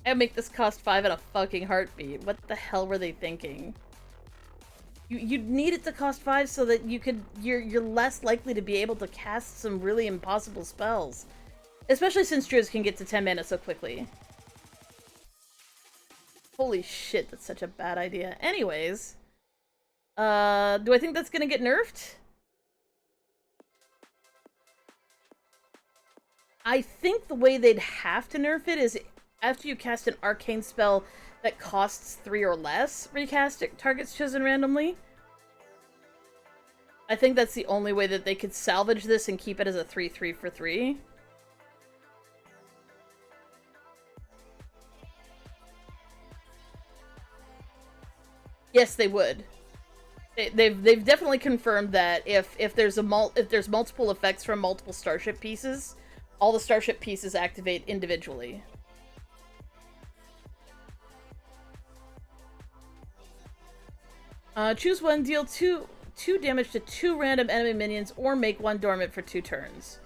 I would make this cost 5 in a fucking heartbeat. What the hell were they thinking? You'd need it to cost 5 so that you're less likely to be able to cast some really impossible spells. Especially since Druids can get to 10 mana so quickly. Holy shit, that's such a bad idea. Anyways. Do I think that's gonna get nerfed? I think the way they'd have to nerf it is after you cast an arcane spell that costs 3 or less, recast it, targets chosen randomly. I think that's the only way that they could salvage this and keep it as a 3/3 for 3. Yes, they would. They've definitely confirmed that if there's multiple effects from multiple starship pieces, all the starship pieces activate individually. Choose one, deal 2 damage to 2 random enemy minions, or make 1 dormant for 2 turns.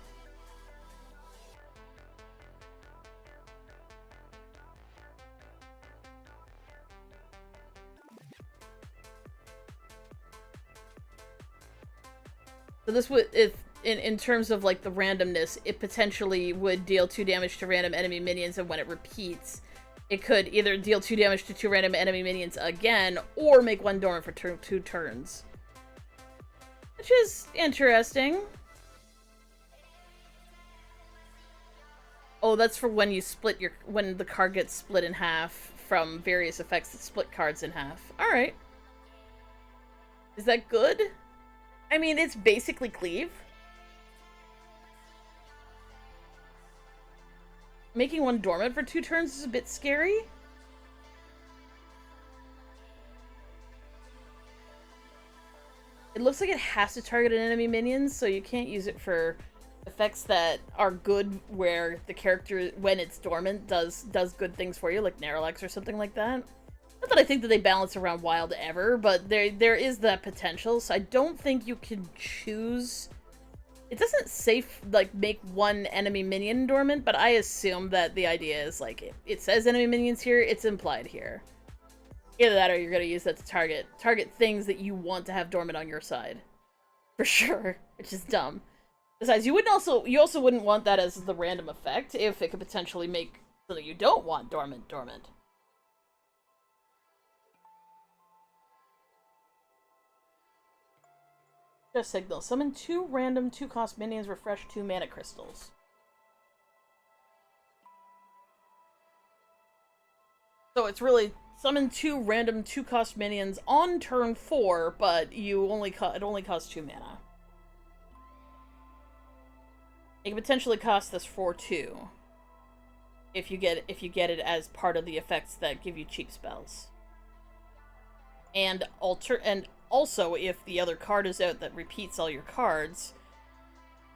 So this would, if in terms of like the randomness, it potentially would deal 2 damage to random enemy minions, and when it repeats, it could either deal 2 damage to 2 random enemy minions again, or make 1 dormant for 2 turns. Which is interesting. Oh, that's for when you split when the card gets split in half from various effects that split cards in half. Alright. Is that good? I mean, it's basically cleave. Making 1 dormant for 2 turns is a bit scary. It looks like it has to target an enemy minion, so you can't use it for effects that are good where the character, when it's dormant, does good things for you, like Narrowlex or something like that. Not that I think that they balance around wild ever, but there is that potential, so I don't think you can choose. It doesn't say, like, make 1 enemy minion dormant, but I assume that the idea is, like, it says enemy minions here, it's implied here. Either that or you're gonna use that to target things that you want to have dormant on your side. For sure, which is dumb. Besides, you also wouldn't want that as the random effect if it could potentially make so that you don't want dormant. Just signal. Summon 2 random 2-cost minions, refresh 2 mana crystals. So it's really summon 2 random 2-cost minions on turn 4, but it only costs 2 mana. It can potentially cost this for 2 if you get it as part of the effects that give you cheap spells. And also, if the other card is out that repeats all your cards,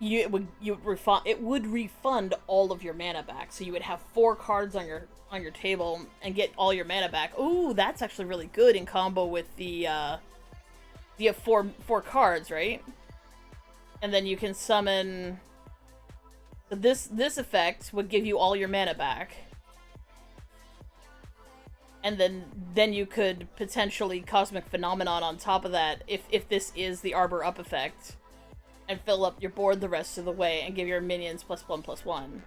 it would refund all of your mana back. So you would have 4 cards on your table and get all your mana back. Ooh, that's actually really good in combo with the you have 4 cards, right? And then you can summon. So this effect would give you all your mana back. And then you could potentially Cosmic Phenomenon on top of that if this is the Arbor Up effect, and fill up your board the rest of the way and give your minions +1/+1.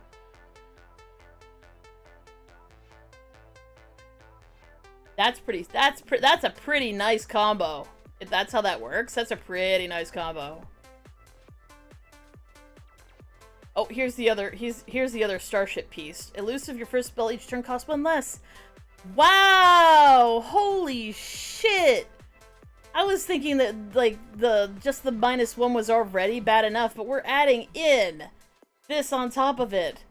That's a pretty nice combo. If that's how that works, that's a pretty nice combo. Oh, here's the other starship piece. Elusive, your first spell each turn costs 1 less. Wow! Holy shit! I was thinking that, like, just the -1 was already bad enough, but we're adding in this on top of it.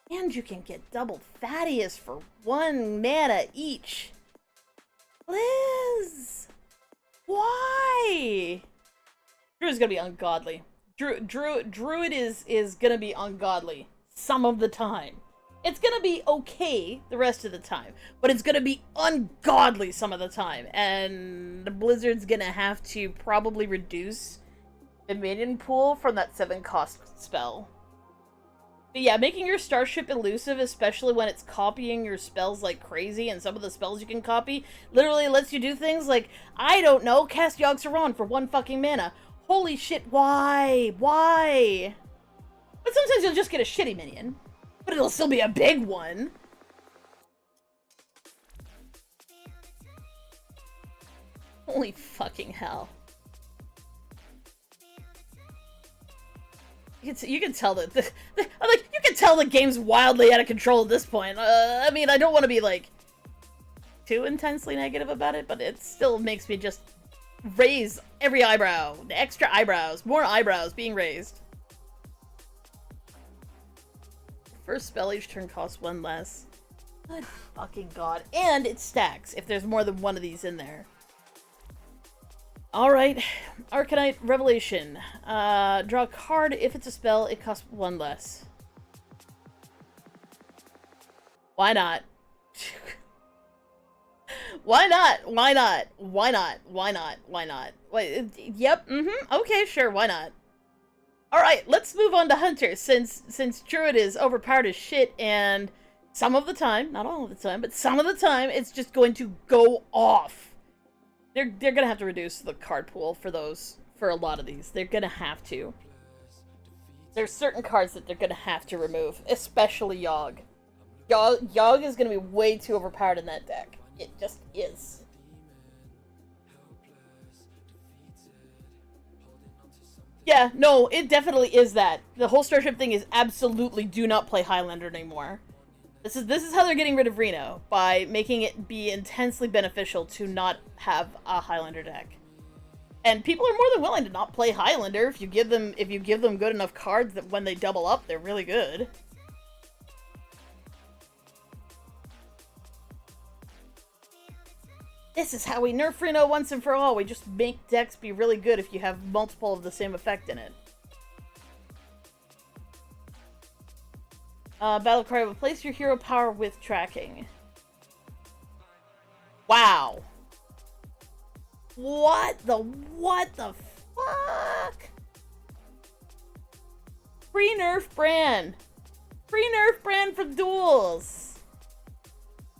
And you can get double Thaddeus for 1 mana each. Liz! Why? Druid's gonna be ungodly. Druid is gonna be ungodly some of the time. It's gonna be okay the rest of the time, but it's gonna be ungodly some of the time, and the Blizzard's gonna have to probably reduce the minion pool from that 7-cost spell. But yeah, making your starship elusive, especially when it's copying your spells like crazy, and some of the spells you can copy literally lets you do things like, I don't know, cast Yogg for 1 fucking mana. Holy shit, why? Why? But sometimes you'll just get a shitty minion, but it'll still be a big one. Holy fucking hell. You can tell that you can tell the game's wildly out of control at this point. I mean, I don't want to be like too intensely negative about it, but it still makes me just raise every eyebrow. The extra eyebrows, more eyebrows being raised. First spell each turn costs 1 less. Good fucking god. And it stacks if there's more than one of these in there. Alright, Arcanite Revelation. Draw a card. If it's a spell, it costs 1 less. Why not? Why not? Why not? Why not? Why not? Why not? Wait, yep, okay, sure, why not? Alright, let's move on to Hunter, since Druid is overpowered as shit, and some of the time, not all of the time, but some of the time, it's just going to go off. They're gonna have to reduce the card pool for those, for a lot of these. They're gonna have to. There's certain cards that they're gonna have to remove, especially Yogg. Yogg is gonna be way too overpowered in that deck. It just is. Yeah, no, it definitely is that. The whole Starship thing is absolutely do not play Highlander anymore. This is how they're getting rid of Reno, by making it be intensely beneficial to not have a Highlander deck. And people are more than willing to not play Highlander if you give them good enough cards that when they double up, they're really good. This is how we nerf Reno once and for all. We just make decks be really good if you have multiple of the same effect in it. Battle cry, replace your hero power with tracking. Wow. What the fuck? Free nerf Bran. Free nerf Bran for duels.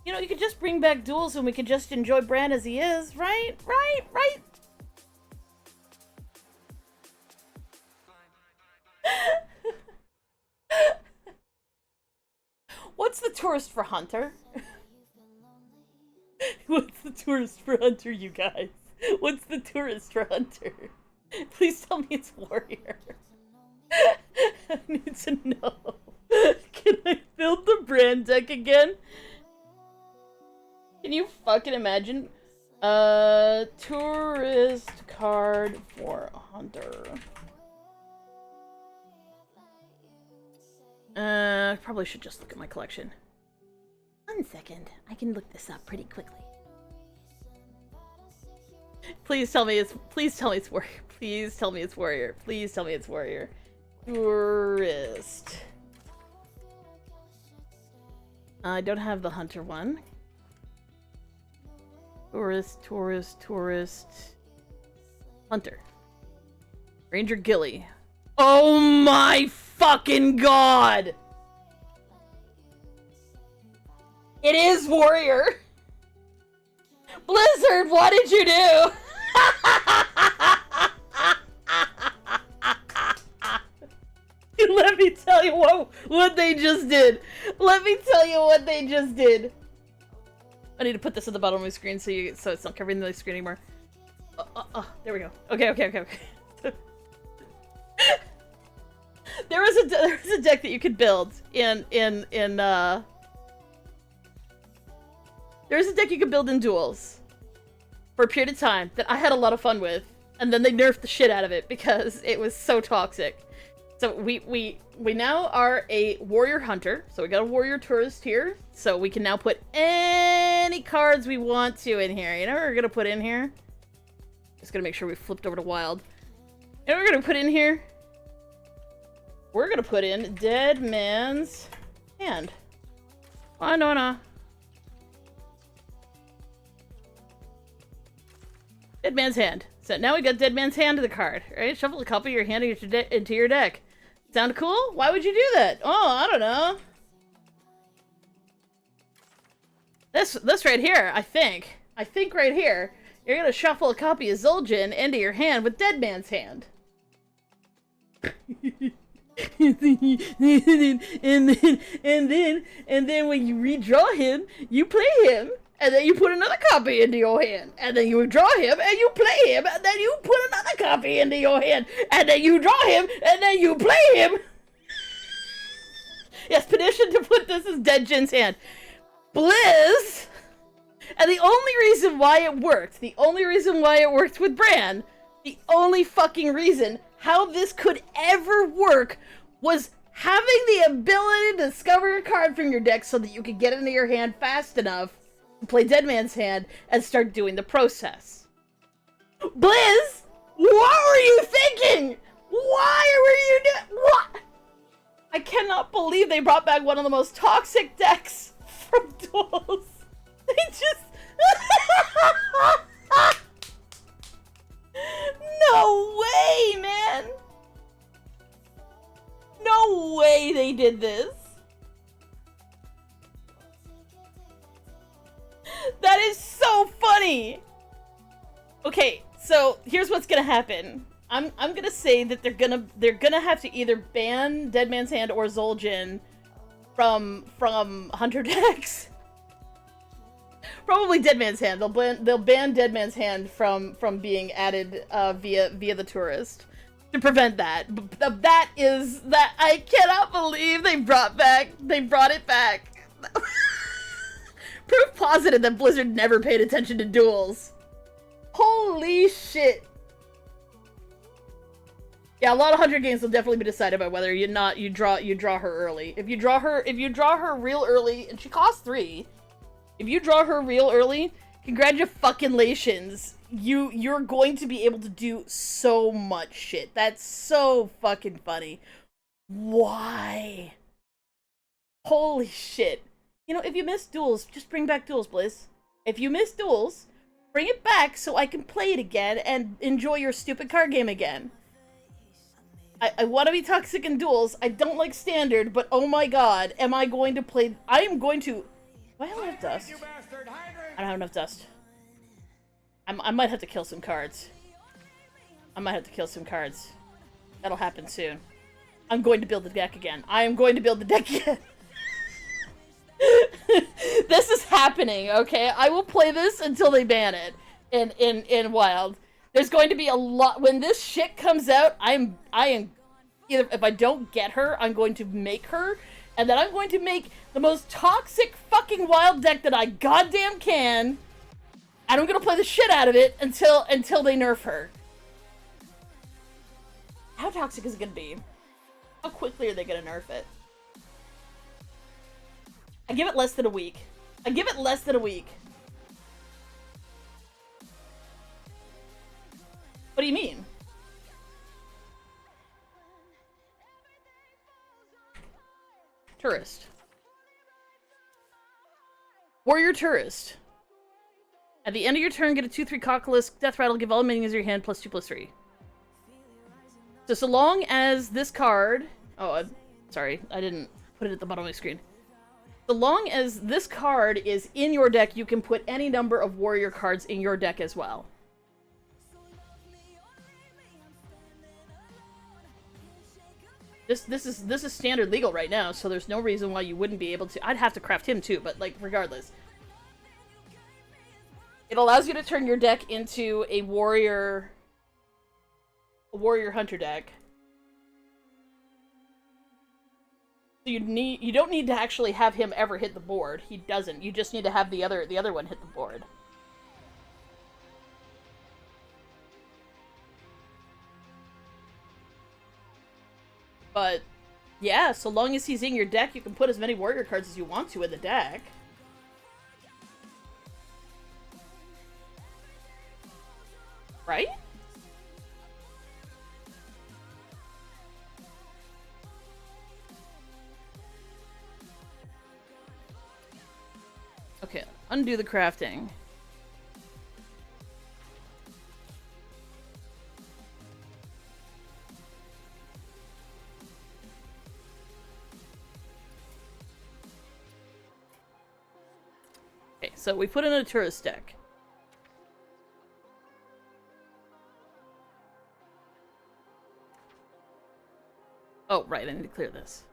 You know, you could just bring back duels and we could just enjoy Bran as he is, right? Right? What's the tourist for Hunter? What's the tourist for Hunter, you guys? What's the tourist for Hunter? Please tell me it's warrior. I need to know. Can I build the brand deck again? Can you fucking imagine? Tourist card for Hunter. Probably should just look at my collection. 1 second. I can look this up pretty quickly. Please tell me it's warrior. Please tell me it's warrior. Please tell me it's warrior. Tourist. I don't have the Hunter one. Tourist. Hunter. Ranger Gilly. Oh my fucking god! It is warrior! Blizzard, what did you do? Let me tell you what they just did. Let me tell you what they just did. I need to put this at the bottom of my screen so it's not covering the screen anymore. There we go. Okay. There was a deck that you could build there's a deck you could build in duels for a period of time that I had a lot of fun with, and then they nerfed the shit out of it because it was so toxic. So we now are a warrior hunter, so we got a warrior tourist here, so we can now put any cards we want to in here. You know what we're gonna put in here? Just gonna make sure we flipped over to wild. You know what we're gonna put in here? We're gonna put in Dead Man's Hand. Oh, no. Dead Man's Hand. So now we got Dead Man's Hand to the card, right? Shuffle a copy of your hand into your deck. Sound cool? Why would you do that? Oh, I don't know. This right here, I think right here, you're gonna shuffle a copy of Zul'jin into your hand with Dead Man's Hand. and then when you redraw him, you play him, and then you put another copy into your hand, and then you draw him, and you play him, and then you put another copy into your hand, and then you draw him, and then you play him. Yes, petition to put this as Dead Jin's hand. Blizz! And the only reason why it worked with Bran, the only fucking reason how this could ever work was having the ability to discover a card from your deck so that you could get it into your hand fast enough to play Dead Man's Hand and start doing the process. Blizz! What were you thinking? Why were you what? I cannot believe they brought back one of the most toxic decks from duels. They just... No way, man! No way they did this! That is so funny! Okay, so here's what's gonna happen. I'm gonna say that they're gonna have to either ban Dead Man's Hand or Zul'jin from Hunter decks. Probably Dead Man's Hand. They'll ban Dead Man's Hand from being added via the tourist to prevent that. But that I cannot believe they brought it back. Proof positive that Blizzard never paid attention to duels. Holy shit. Yeah, a lot of Hunter games will definitely be decided by whether you draw her early. If you draw her real early, and she costs 3. If you draw her real early, congratulations. You're going to be able to do so much shit. That's so fucking funny. Why? Holy shit. You know, if you miss duels, just bring back duels, Blizz. If you miss duels, bring it back so I can play it again and enjoy your stupid card game again. I want to be toxic in duels. I don't like standard, but oh my god, am I going to play... I am going to... Do I have enough dust? I don't have enough dust. I might have to kill some cards. That'll happen soon. I'm going to build the deck again. I am going to build the deck again. This is happening, okay? I will play this until they ban it in Wild. There's going to be a lot... When this shit comes out, I am... Either if I don't get her, I'm going to make her, and then I'm going to make the most toxic fucking Wild deck that I goddamn can, and I'm gonna play the shit out of it until they nerf her. How toxic is it gonna be? How quickly are they gonna nerf it? I give it less than a week. What do you mean? Tourist. Warrior Tourist. At the end of your turn, get a 2/3 Cockalus Death Rattle, give all minions in your hand +2/+3. So long as this card... Oh, sorry, I didn't put it at the bottom of my screen. So long as this card is in your deck, you can put any number of warrior cards in your deck as well. This is standard legal right now, so there's no reason why you wouldn't be able to. I'd have to craft him too, but like regardless. It allows you to turn your deck into a warrior hunter deck. So you don't need to actually have him ever hit the board. He doesn't. You just need to have the other one hit the board. But yeah, so long as he's in your deck, you can put as many warrior cards as you want to in the deck. Right? Okay, undo the crafting. Okay, so we put in a tourist deck. Oh, right, I need to clear this.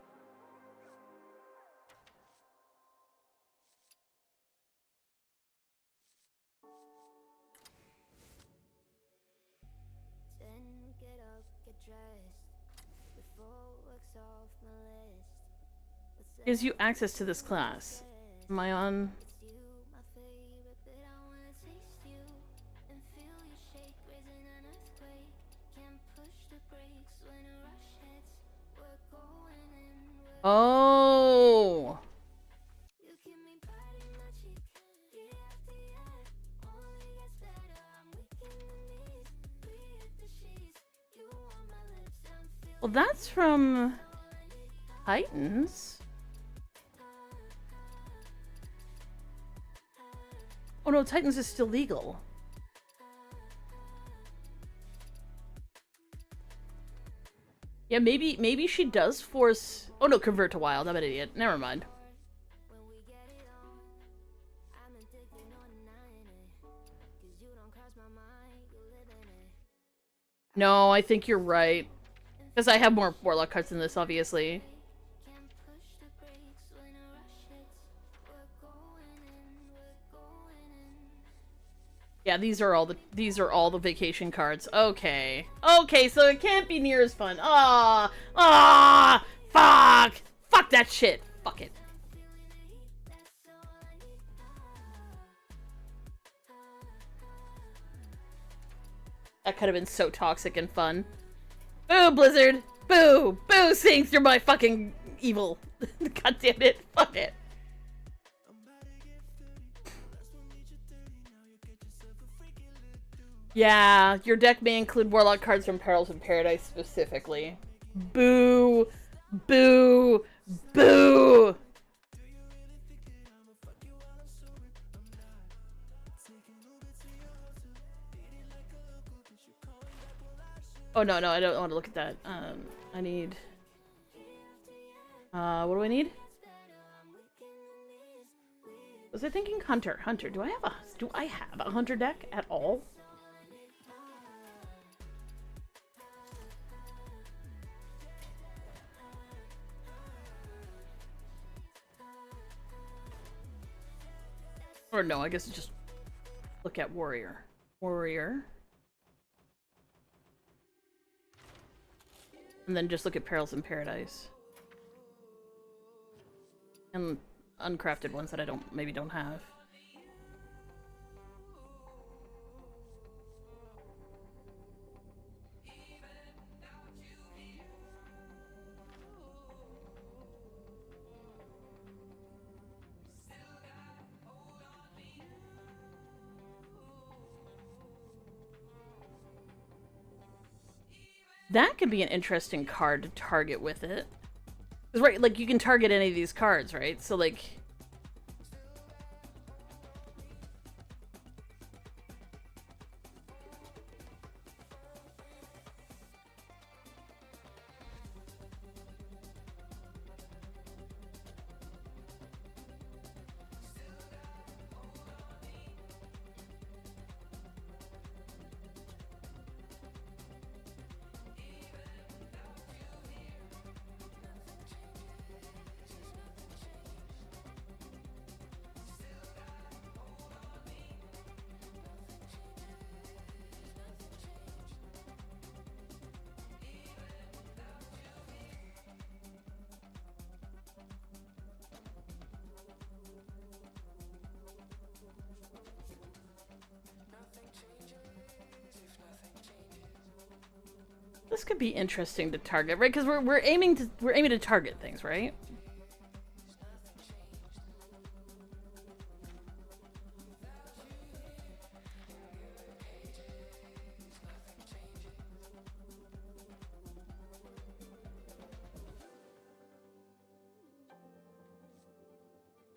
Gives you access to this class. Am I on? Oh. Well, that's from Titans. Oh no, Titans is still legal. Yeah, maybe she does force... Oh no, convert to wild. I'm an idiot. Never mind. No, I think you're right. Because I have more Warlock cards than this, obviously. Yeah, these are all the vacation cards. Okay. Okay, so it can't be near as fun. Fuck! Fuck that shit. Fuck it. That could have been so toxic and fun. Boo, Blizzard! Boo! Boo, seeing through my fucking evil. God damn it. Fuck it. Yeah, your deck may include Warlock cards from Perils in Paradise specifically. Boo! Boo! Boo! Oh, no, I don't want to look at that. I need... what do I need? Was I thinking Hunter? Hunter, do I have a Hunter deck at all? Or no, I guess just look at Warrior. Warrior. And then just look at Perils in Paradise. And uncrafted ones that I maybe don't have. That could be an interesting card to target with it. 'Cause, right, like, you can target any of these cards, right? So, like... This could be interesting to target, right? Because we're aiming to target things, right?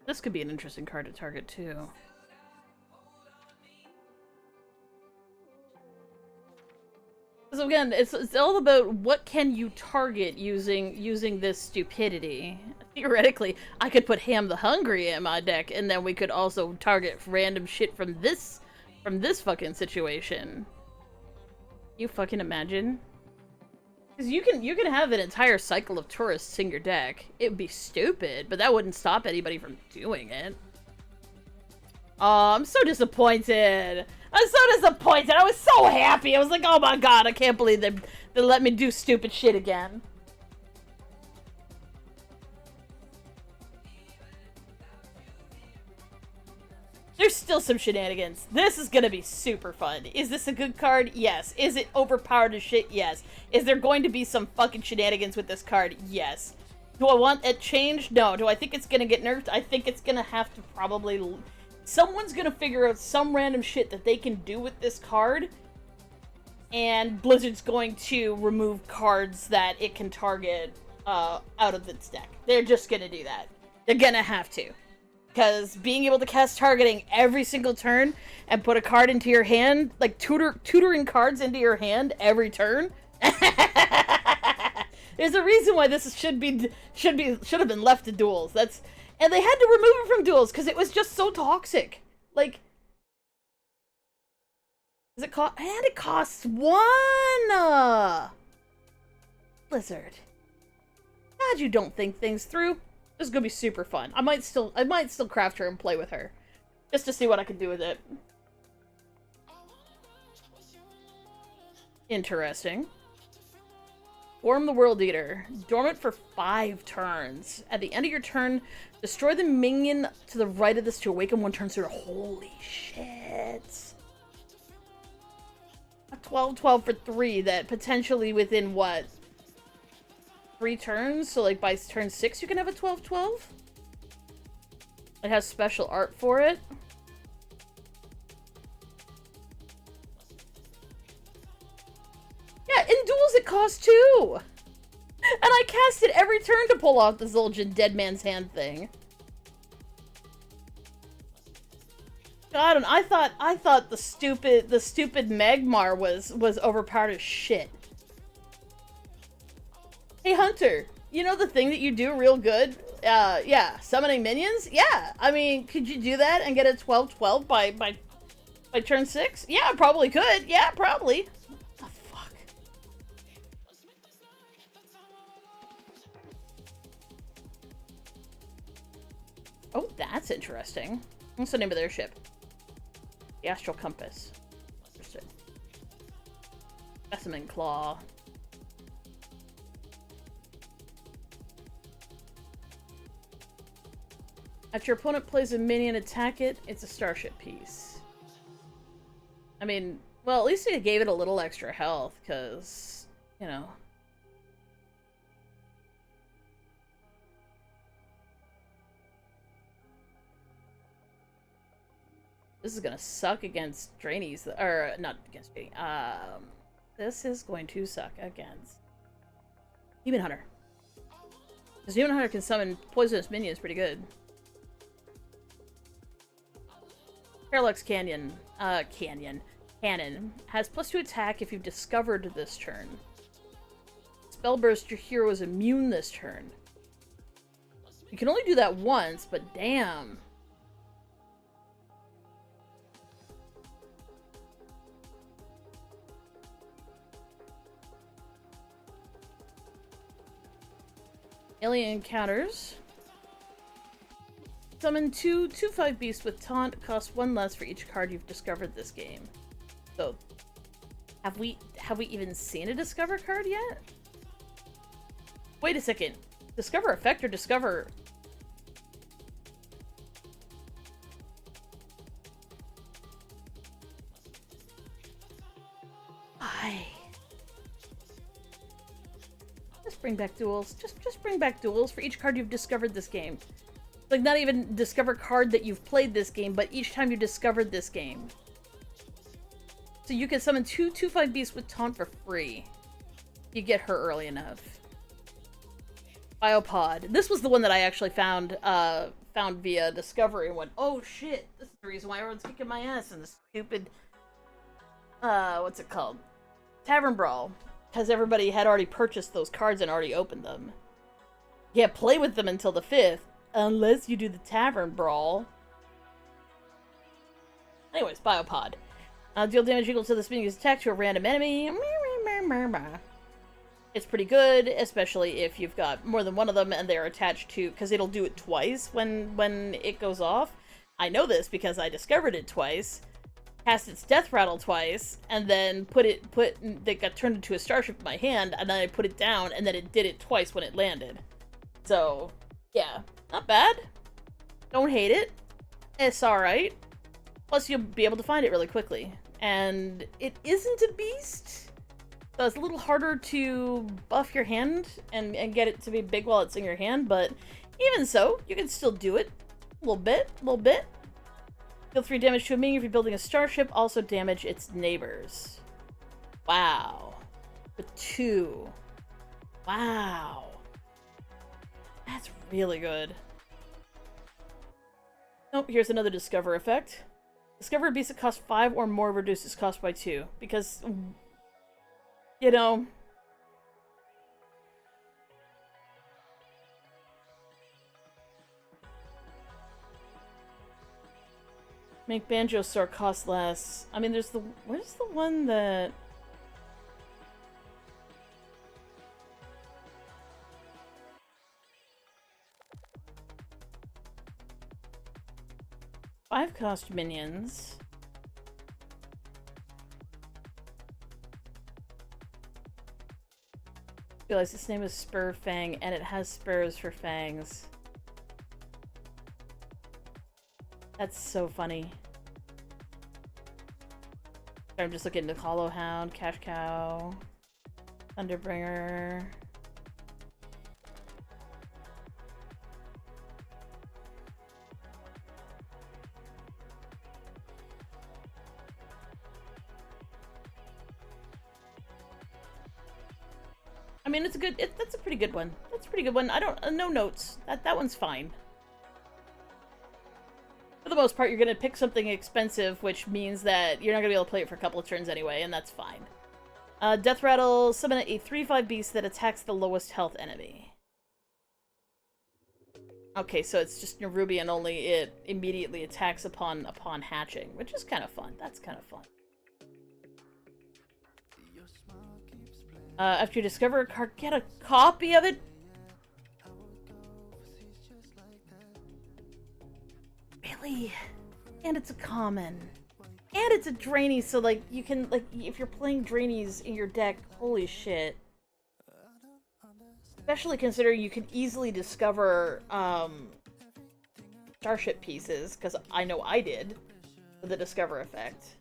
This could be an interesting card to target too. So again, it's all about what can you target using this stupidity. Theoretically, I could put Ham the Hungry in my deck, and then we could also target random shit from this fucking situation. You fucking imagine? Because you can have an entire cycle of tourists in your deck. It would be stupid, but that wouldn't stop anybody from doing it. Oh, I'm so disappointed. I'm so disappointed. I was so happy. I was like, oh my god, I can't believe they let me do stupid shit again. There's still some shenanigans. This is gonna be super fun. Is this a good card? Yes. Is it overpowered as shit? Yes. Is there going to be some fucking shenanigans with this card? Yes. Do I want it changed? No. Do I think it's gonna get nerfed? I think it's gonna have to probably... Someone's gonna figure out some random shit that they can do with this card, and Blizzard's going to remove cards that it can target out of its deck. They're just gonna do that. They're gonna have to. Because being able to cast targeting every single turn and put a card into your hand, like tutoring cards into your hand every turn. There's a reason why this should have been left to duels. And they had to remove it from duels because it was just so toxic. Like, does it cost? And it costs 1. Blizzard. God, you don't think things through. This is gonna be super fun. I might still craft her and play with her, just to see what I can do with it. Interesting. Form the World Eater. Dormant for 5 turns. At the end of your turn, destroy the minion to the right of this to awaken 1 turn sooner. Holy shit. A 12/12 for 3 that potentially within what? 3 turns? So like by turn 6 you can have a 12/12? It has special art for it. Yeah, in duels it costs 2! And I cast it every turn to pull off the Zul'jin Dead Man's Hand thing. God, I thought the stupid Magmar was overpowered as shit. Hey Hunter, you know the thing that you do real good? Yeah, summoning minions? Yeah, I mean, could you do that and get a 12/12 by turn 6? Yeah, I probably could. Yeah, probably. Oh, fuck. Oh, that's interesting. What's the name of their ship? The Astral Compass. Interesting. Specimen Claw. After your opponent plays a minion, attack it, it's a starship piece. I mean, well, at least it gave it a little extra health, because, you know. This is gonna suck against Draenei's, or not against Draenei. This is going to suck against Demon Hunter. Because Demon Hunter can summon poisonous minions pretty good. Parallax Cannon has +2 attack if you've discovered this turn. Spellburst, your hero is immune this turn. You can only do that once, but damn. Alien Encounters. Summon 2 2/5 beasts with taunt, cost 1 less for each card you've discovered this game. So, have we even seen a discover card yet? Wait a second. Discover effect or discover... Why? Just bring back duels. Just bring back duels for each card you've discovered this game. Like, not even discover card that you've played this game, but each time you discovered this game. So you can summon 2 2/5 beasts with taunt for free. You get her early enough. Biopod. This was the one that I actually found via discovery and went, oh shit, this is the reason why everyone's kicking my ass in this stupid, what's it called? Tavern Brawl. Because everybody had already purchased those cards and already opened them. Yeah, play with them until the 5th. Unless you do the Tavern Brawl. Anyways, Biopod. Deal damage equal to the spinning attack to a random enemy. It's pretty good, especially if you've got more than one of them and they're attached to... Because it'll do it twice when it goes off. I know this because I discovered it twice. Cast its death rattle twice, and then they got turned into a starship in my hand, and then I put it down, and then it did it twice when it landed. So, yeah, not bad. Don't hate it. It's alright. Plus, you'll be able to find it really quickly. And it isn't a beast, so it's a little harder to buff your hand and get it to be big while it's in your hand, but even so, you can still do it. A little bit. Deal 3 damage to a minion if you're building a starship, also damage its neighbors. Wow. For 2. Wow. That's really good. Oh, here's another Discover effect. Discover a beast that costs 5 or more, reduces cost by 2. Because, you know... Make Banjo Star cost less. I mean, there's the... Where's the one that... Five cost minions. Realize its name is Spur Fang, and it has spurs for fangs. That's so funny. I'm just looking into Hollow Hound, Cash Cow, Thunderbringer. I mean, it's a good. That's a pretty good one. That's a pretty good one. I don't. No notes. That one's fine. For the most part, you're gonna pick something expensive, which means that you're not gonna be able to play it for a couple of turns anyway, and that's fine. Death Rattle, summon a 3/5 beast that attacks the lowest health enemy. Okay, so it's just Nerubian, only it immediately attacks upon hatching, which is kind of fun. That's kind of fun. After you discover a card, get a copy of it. Really? And it's a common. And it's a Draenei, so, like, you can, like, if you're playing Draeneis in your deck, holy shit. Especially considering you can easily discover, starship pieces, because I know I did, with the Discover effect.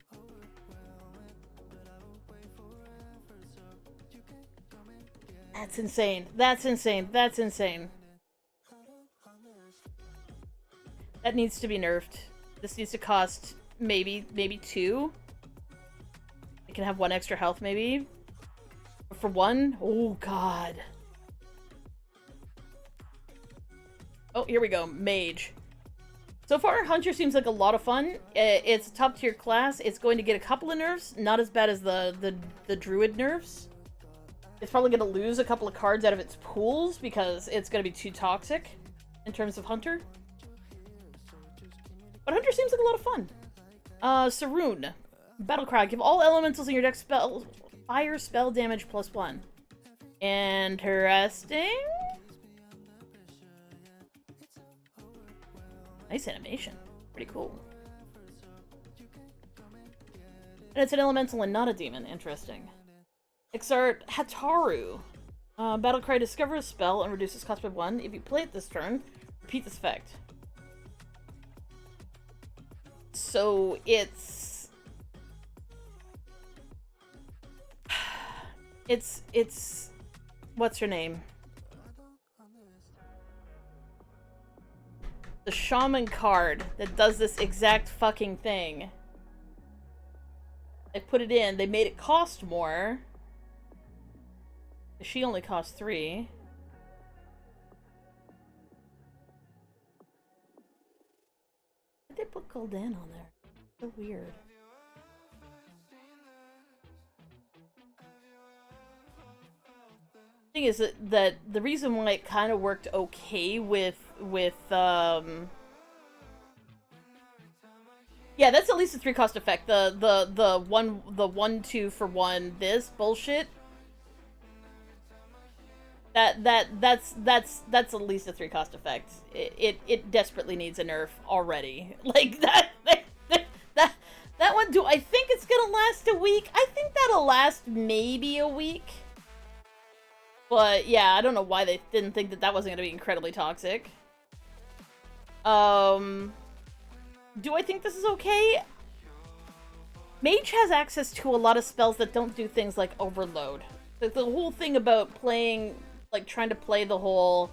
That's insane. That's insane. That's insane. That needs to be nerfed. This needs to cost maybe 2. It can have 1 extra health, maybe. For 1? Oh, God. Oh, here we go. Mage. So far, Hunter seems like a lot of fun. It's a top tier class. It's going to get a couple of nerfs. Not as bad as the Druid nerfs. It's probably going to lose a couple of cards out of its pools because it's going to be too toxic in terms of Hunter. But Hunter seems like a lot of fun. Saroon. Battlecry. Give all elementals in your deck fire spell damage +1. Interesting. Nice animation. Pretty cool. And it's an elemental and not a demon. Interesting. Exart Hataru. Battlecry, discover a spell and reduces cost by 1. If you play it this turn, repeat this effect. So it's what's her name? The shaman card that does this exact fucking thing. They put it in, they made it cost more. She only costs 3. Why'd they put Gul'dan on there? So weird. thing is that the reason why it kind of worked okay with yeah, that's at least a 3 cost effect. The 1/2 for 1 this bullshit. That's at least a 3 cost effect. It desperately needs a nerf already. Like that one. Do I think it's gonna last a week? I think that'll last maybe a week. But yeah, I don't know why they didn't think that wasn't gonna be incredibly toxic. Do I think this is okay? Mage has access to a lot of spells that don't do things like overload. Like the whole thing about playing, like trying to play the whole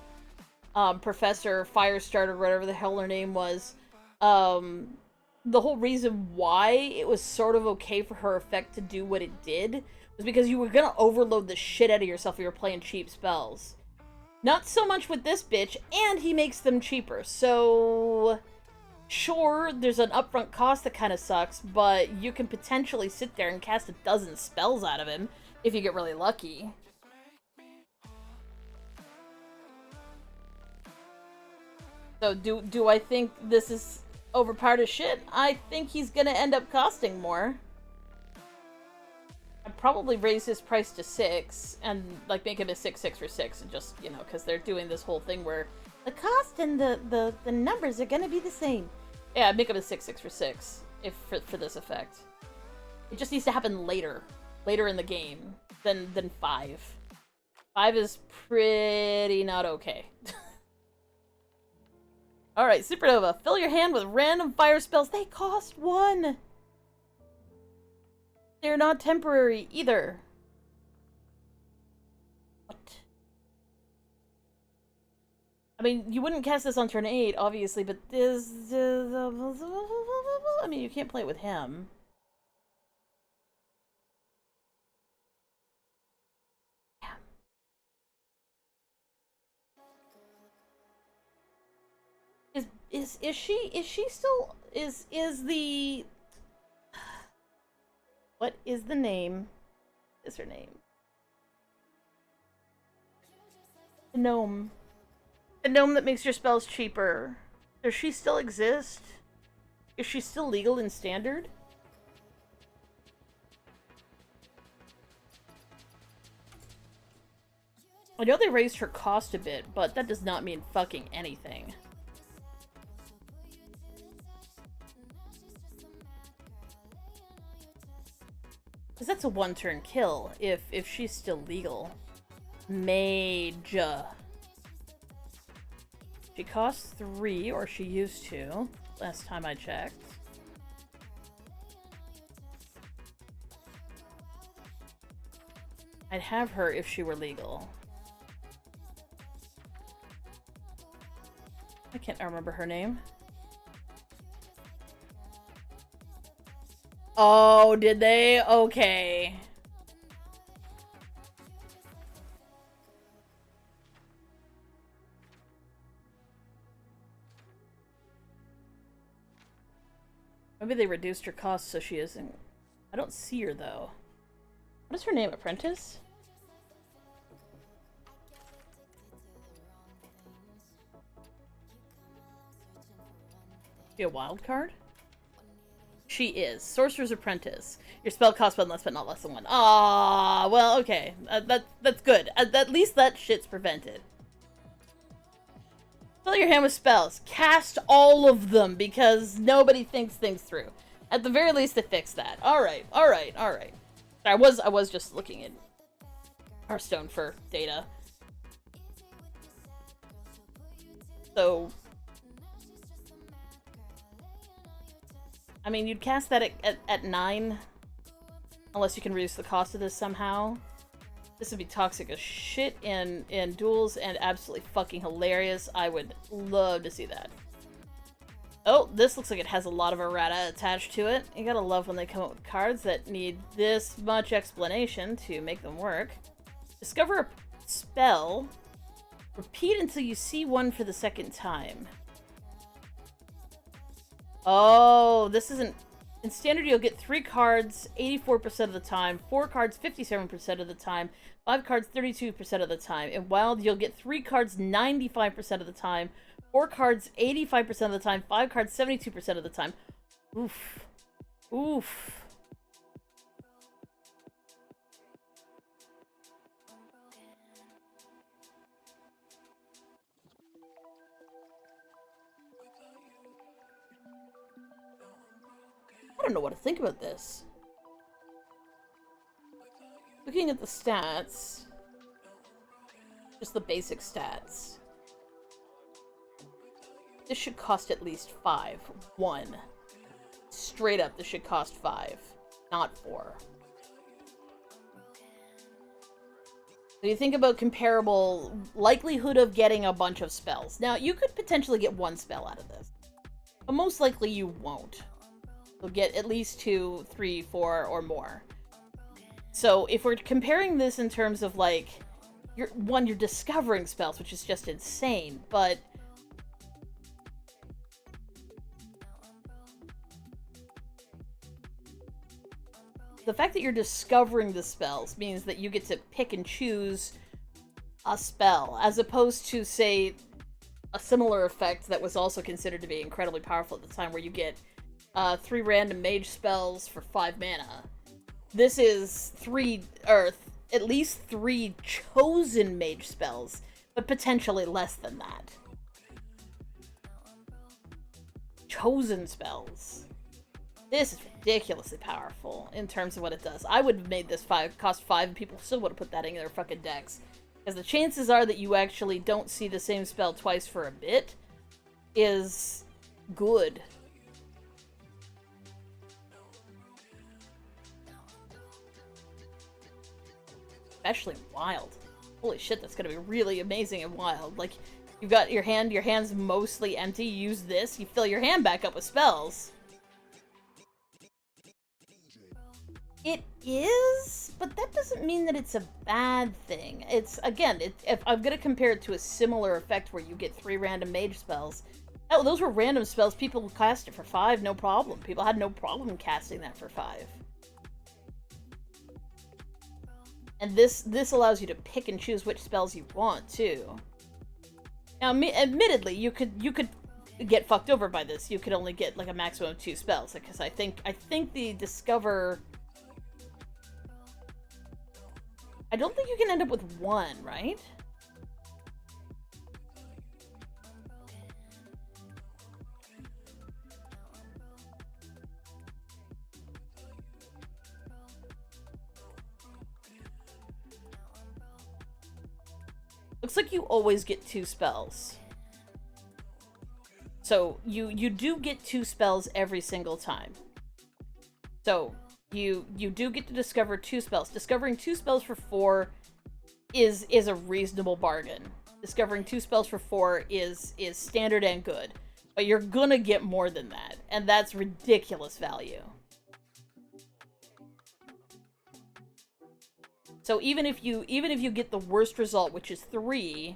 Professor Firestarter, whatever the hell her name was, the whole reason why it was sort of okay for her effect to do what it did was because you were gonna overload the shit out of yourself if you were playing cheap spells. Not so much with this bitch, and he makes them cheaper, so sure, there's an upfront cost that kind of sucks, but you can potentially sit there and cast a dozen spells out of him if you get really lucky. So do I think this is overpowered as shit? I think he's gonna end up costing more. I'd probably raise his price to 6 and like make him a 6/6 for 6, and just, you know, because they're doing this whole thing where the cost and the numbers are gonna be the same. Yeah, make him a 6/6 for 6 if for this effect. It just needs to happen later in the game than 5. 5 is pretty not okay. Alright, Supernova. Fill your hand with random fire spells. They cost 1! They're not temporary, either. What? I mean, you wouldn't cast this on turn 8, obviously, but this... I mean, you can't play it with him. Is she still is the what is the name? Is her name? The gnome. The gnome that makes your spells cheaper. Does she still exist? Is she still legal in standard? I know they raised her cost a bit, but that does not mean fucking anything. Because that's a 1-turn kill, if she's still legal. Mage. She costs 3, or she used to, last time I checked. I'd have her if she were legal. I can't remember her name. Oh, did they? Okay. Maybe they reduced her cost so she isn't... I don't see her, though. What is her name? Apprentice? Is she a wild card? She is. Sorcerer's Apprentice. Your spell costs 1 less, but not less than 1. Ah, well, okay. That's good. At least that shit's prevented. Fill your hand with spells. Cast all of them, because nobody thinks things through. At the very least, to fix that. Alright, alright, alright. I was just looking at Hearthstone for data. So... I mean, you'd cast that at 9, unless you can reduce the cost of this somehow. This would be toxic as shit in duels and absolutely fucking hilarious. I would love to see that. Oh, this looks like it has a lot of errata attached to it. You gotta love when they come up with cards that need this much explanation to make them work. Discover a spell. Repeat until you see one for the second time. Oh, this isn't... In Standard, you'll get 3 cards 84% of the time, 4 cards 57% of the time, 5 cards 32% of the time. In Wild, you'll get 3 cards 95% of the time, 4 cards 85% of the time, 5 cards 72% of the time. Oof. Oof. I don't know what to think about this. Looking at the stats, just the basic stats, this should cost at least 5. 1. Straight up, this should cost 5, not 4. So you think about comparable likelihood of getting a bunch of spells. Now, you could potentially get 1 spell out of this, but most likely you won't. You'll get at least 2, 3, 4, or more. So if we're comparing this in terms of, like, you're discovering spells, which is just insane, but the fact that you're discovering the spells means that you get to pick and choose a spell, as opposed to, say, a similar effect that was also considered to be incredibly powerful at the time, where you get 3 random mage spells for 5 mana. This is 3, or at least 3 chosen mage spells, but potentially less than that. Chosen spells. This is ridiculously powerful in terms of what it does. I would have made this cost 5, and people still would have put that in their fucking decks. Because the chances are that you actually don't see the same spell twice for a bit is good. Especially Wild. Holy shit, that's gonna be really amazing in Wild. Like, you've got your hand's mostly empty, you use this, you fill your hand back up with spells. It is, but that doesn't mean that it's a bad thing. It's, again, if I'm gonna compare it to a similar effect where you get 3 random mage spells, those were random spells, people cast it for 5, no problem. People had no problem casting that for 5. And this allows you to pick and choose which spells you want, too. Now, admittedly, you could get fucked over by this. You could only get, like, a maximum of 2 spells, because I think the Discover... I don't think you can end up with 1, right? Looks like you always get 2 spells. So, you do get 2 spells every single time. So, you do get to discover 2 spells. Discovering 2 spells for 4 is a reasonable bargain. Discovering 2 spells for 4 is standard and good. But you're gonna get more than that, and that's ridiculous value. So even if you get the worst result, which is 3,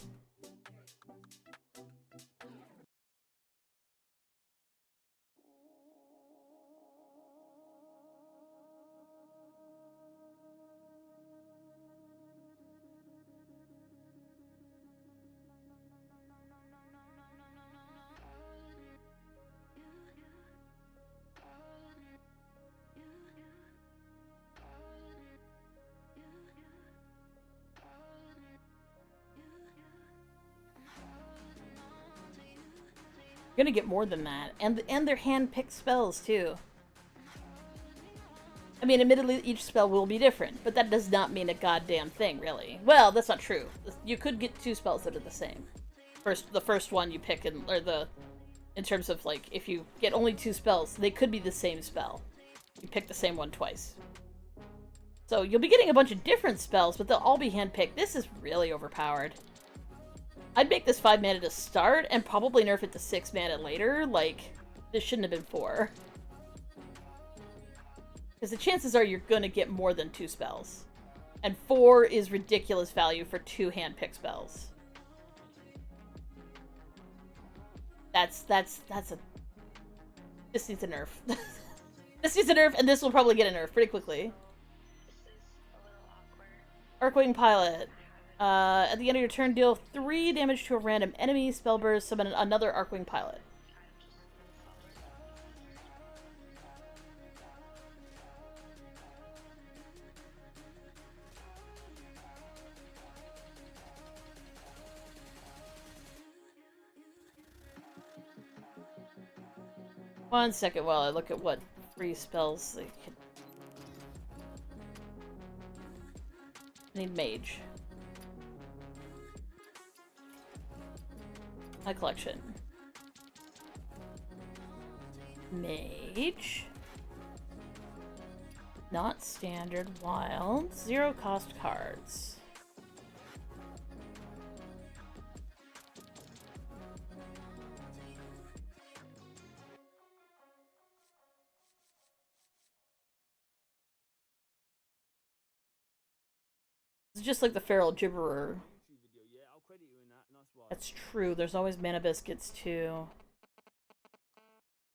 you're gonna get more than that, and they're hand-picked spells too. I mean, admittedly, each spell will be different, but that does not mean a goddamn thing, really. Well, that's not true. You could get 2 spells that are the same. The first one you pick, in terms of, like, if you get only 2 spells, they could be the same spell. You pick the same one twice. So you'll be getting a bunch of different spells, but they'll all be hand-picked. This is really overpowered. I'd make this 5 mana to start, and probably nerf it to 6 mana later. Like, this shouldn't have been 4. Because the chances are you're gonna get more than 2 spells. And 4 is ridiculous value for 2 hand-picked spells. This needs a nerf. This needs a nerf, and this will probably get a nerf pretty quickly. This is a little awkward. Arcwing Pilot. At the end of your turn, deal 3 damage to a random enemy. Spellburst, summon another Arcwing Pilot. One second while I look at what free spells they can. I need Mage. My collection. Mage. Not standard, wild. 0 cost cards. It's just like the Feral Gibberer. That's true. There's always mana biscuits too.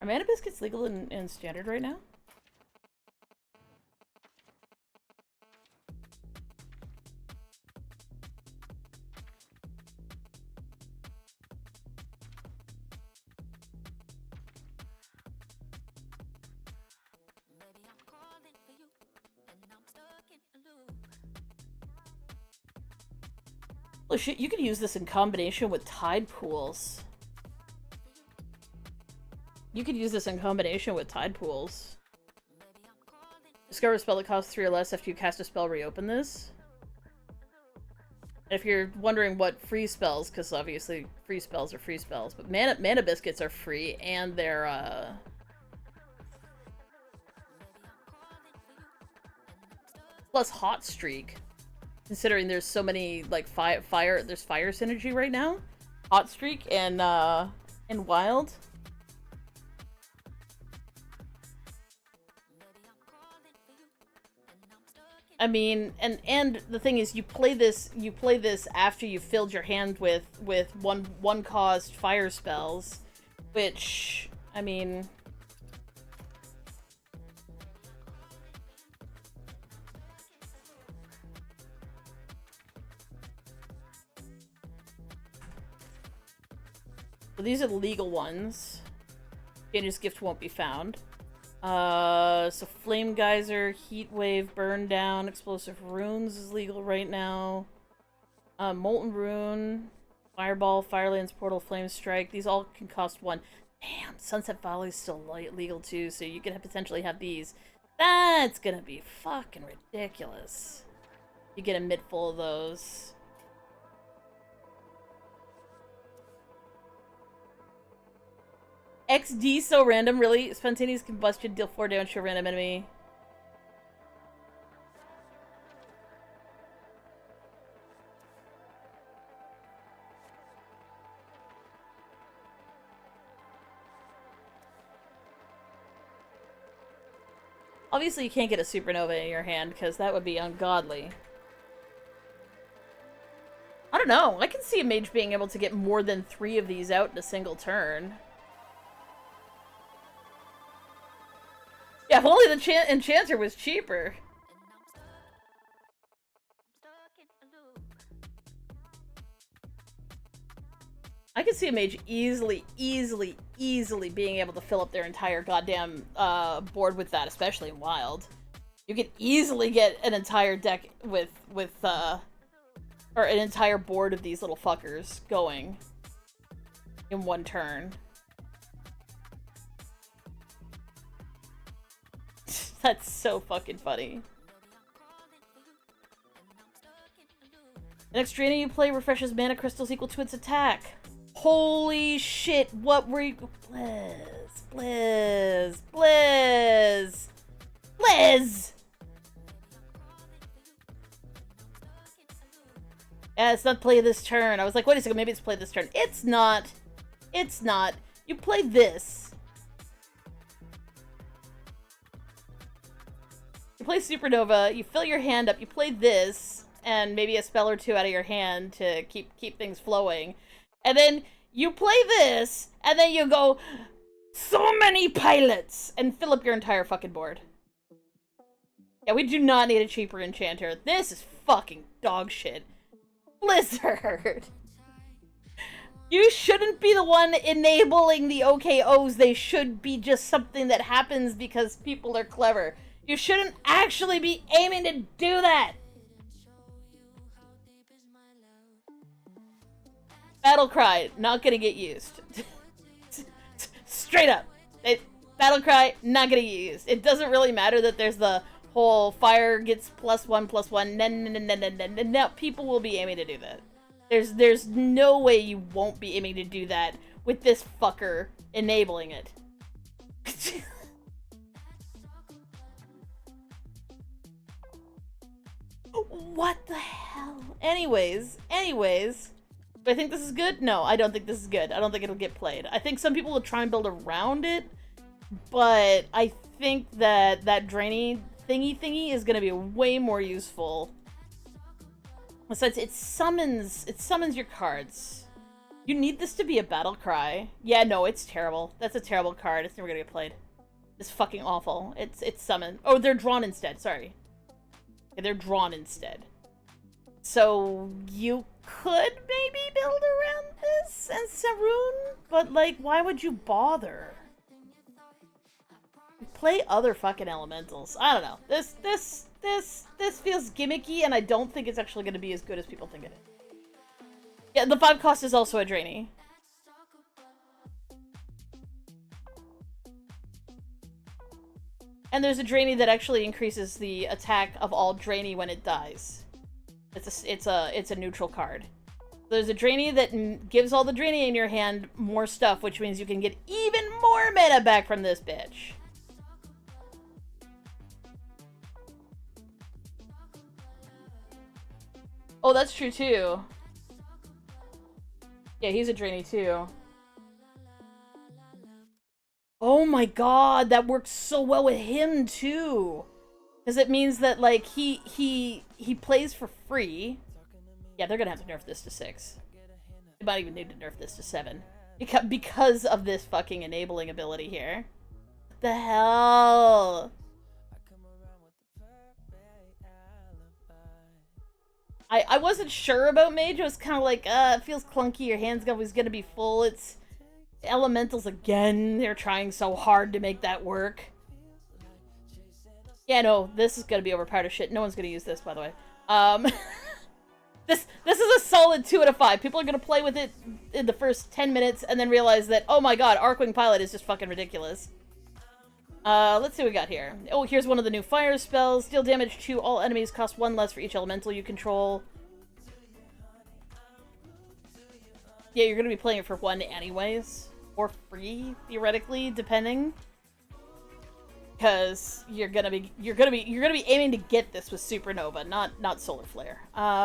Are mana biscuits legal in standard right now? Oh shit, you could use this in combination with Tide Pools. You could use this in combination with Tide Pools. Discover a spell that costs 3 or less after you cast a spell, reopen this. And if you're wondering what free spells, because obviously free spells are free spells, but mana biscuits are free, and they're, plus Hot Streak. Considering there's so many, like, there's fire synergy right now. Hot Streak and Wild. I mean, and the thing is, you play this after you've filled your hand with one cost fire spells, which, I mean, so these are the legal ones. Dangerous Gift won't be found. So Flame Geyser, Heat Wave, Burn Down, Explosive Runes is legal right now. Molten Rune, Fireball, Firelands, Portal, Flame Strike, these all can cost 1. Damn, Sunset Valley is still legal too, so you could potentially have these. That's gonna be fucking ridiculous. You get a mid full of those. XD so random, really? Spontaneous combustion, deal 4 damage to a random enemy. Obviously you can't get a supernova in your hand, because that would be ungodly. I don't know, I can see a mage being able to get more than 3 of these out in a single turn. Yeah, if only the enchanter was cheaper. I could see a mage easily being able to fill up their entire goddamn board with that, especially in Wild. You could easily get an entire deck with or an entire board of these little fuckers going in one turn. That's so fucking funny. The next Draenei you play refreshes mana crystals equal to its attack. Holy shit, what were you— Blizz! Yeah, it's not play this turn. I was like, wait a second, maybe it's play this turn. It's not. It's not. You play this. You play Supernova, you fill your hand up, you play this, and maybe a spell or 2 out of your hand to keep things flowing. And then you play this, and then you go So many pilots! And fill up your entire fucking board. Yeah, we do not need a cheaper enchanter. This is fucking dog shit. Blizzard! You shouldn't be the one enabling the OKOs. They should be just something that happens because people are clever. You shouldn't actually be aiming to do that! Battlecry, not gonna get used. Straight up. Battlecry, not gonna get used. It doesn't really matter that there's the whole fire gets +1/+1. No, people will be aiming to do that. There's no way you won't be aiming to do that with this fucker enabling it. What the hell? Anyways. Do I think this is good? No, I don't think this is good. I don't think it'll get played. I think some people will try and build around it, but I think that Draenei thingy is gonna be way more useful. Besides, it summons your cards. You need this to be a battle cry. Yeah, no, it's terrible. That's a terrible card. It's never gonna get played. It's fucking awful. It's summoned. Oh, they're drawn instead. Sorry. Yeah, they're drawn instead. So you could maybe build around this and Saroon, but like, why would you bother? Play other fucking elementals. I don't know. This feels gimmicky, and I don't think it's actually going to be as good as people think it is. Yeah, the 5 cost is also a Draenei. And there's a Draenei that actually increases the attack of all Draenei when it dies. It's a neutral card. There's a Draenei that gives all the Draenei in your hand more stuff, which means you can get even more mana back from this bitch. Oh, that's true too. Yeah, he's a Draenei too. Oh my god, that works so well with him too. Because it means that, like, he plays for free. Yeah, they're gonna have to nerf this to 6. They might even need to nerf this to 7. Because of this fucking enabling ability here. What the hell? I wasn't sure about Mage. I was kind of like, it feels clunky. Your hand's always gonna be full. It's elementals again. They're trying so hard to make that work. Yeah, no, this is gonna be overpowered as shit. No one's gonna use this, by the way. This is a solid 2 out of 5. People are gonna play with it in the first 10 minutes and then realize that, oh my god, Arcwing Pilot is just fucking ridiculous. Let's see what we got here. Oh, here's one of the new fire spells. Deal damage to all enemies, cost 1 less for each elemental you control. Yeah, you're gonna be playing it for 1 anyways. Or free, theoretically, depending. Because you're gonna be aiming to get this with Supernova, not Solar Flare.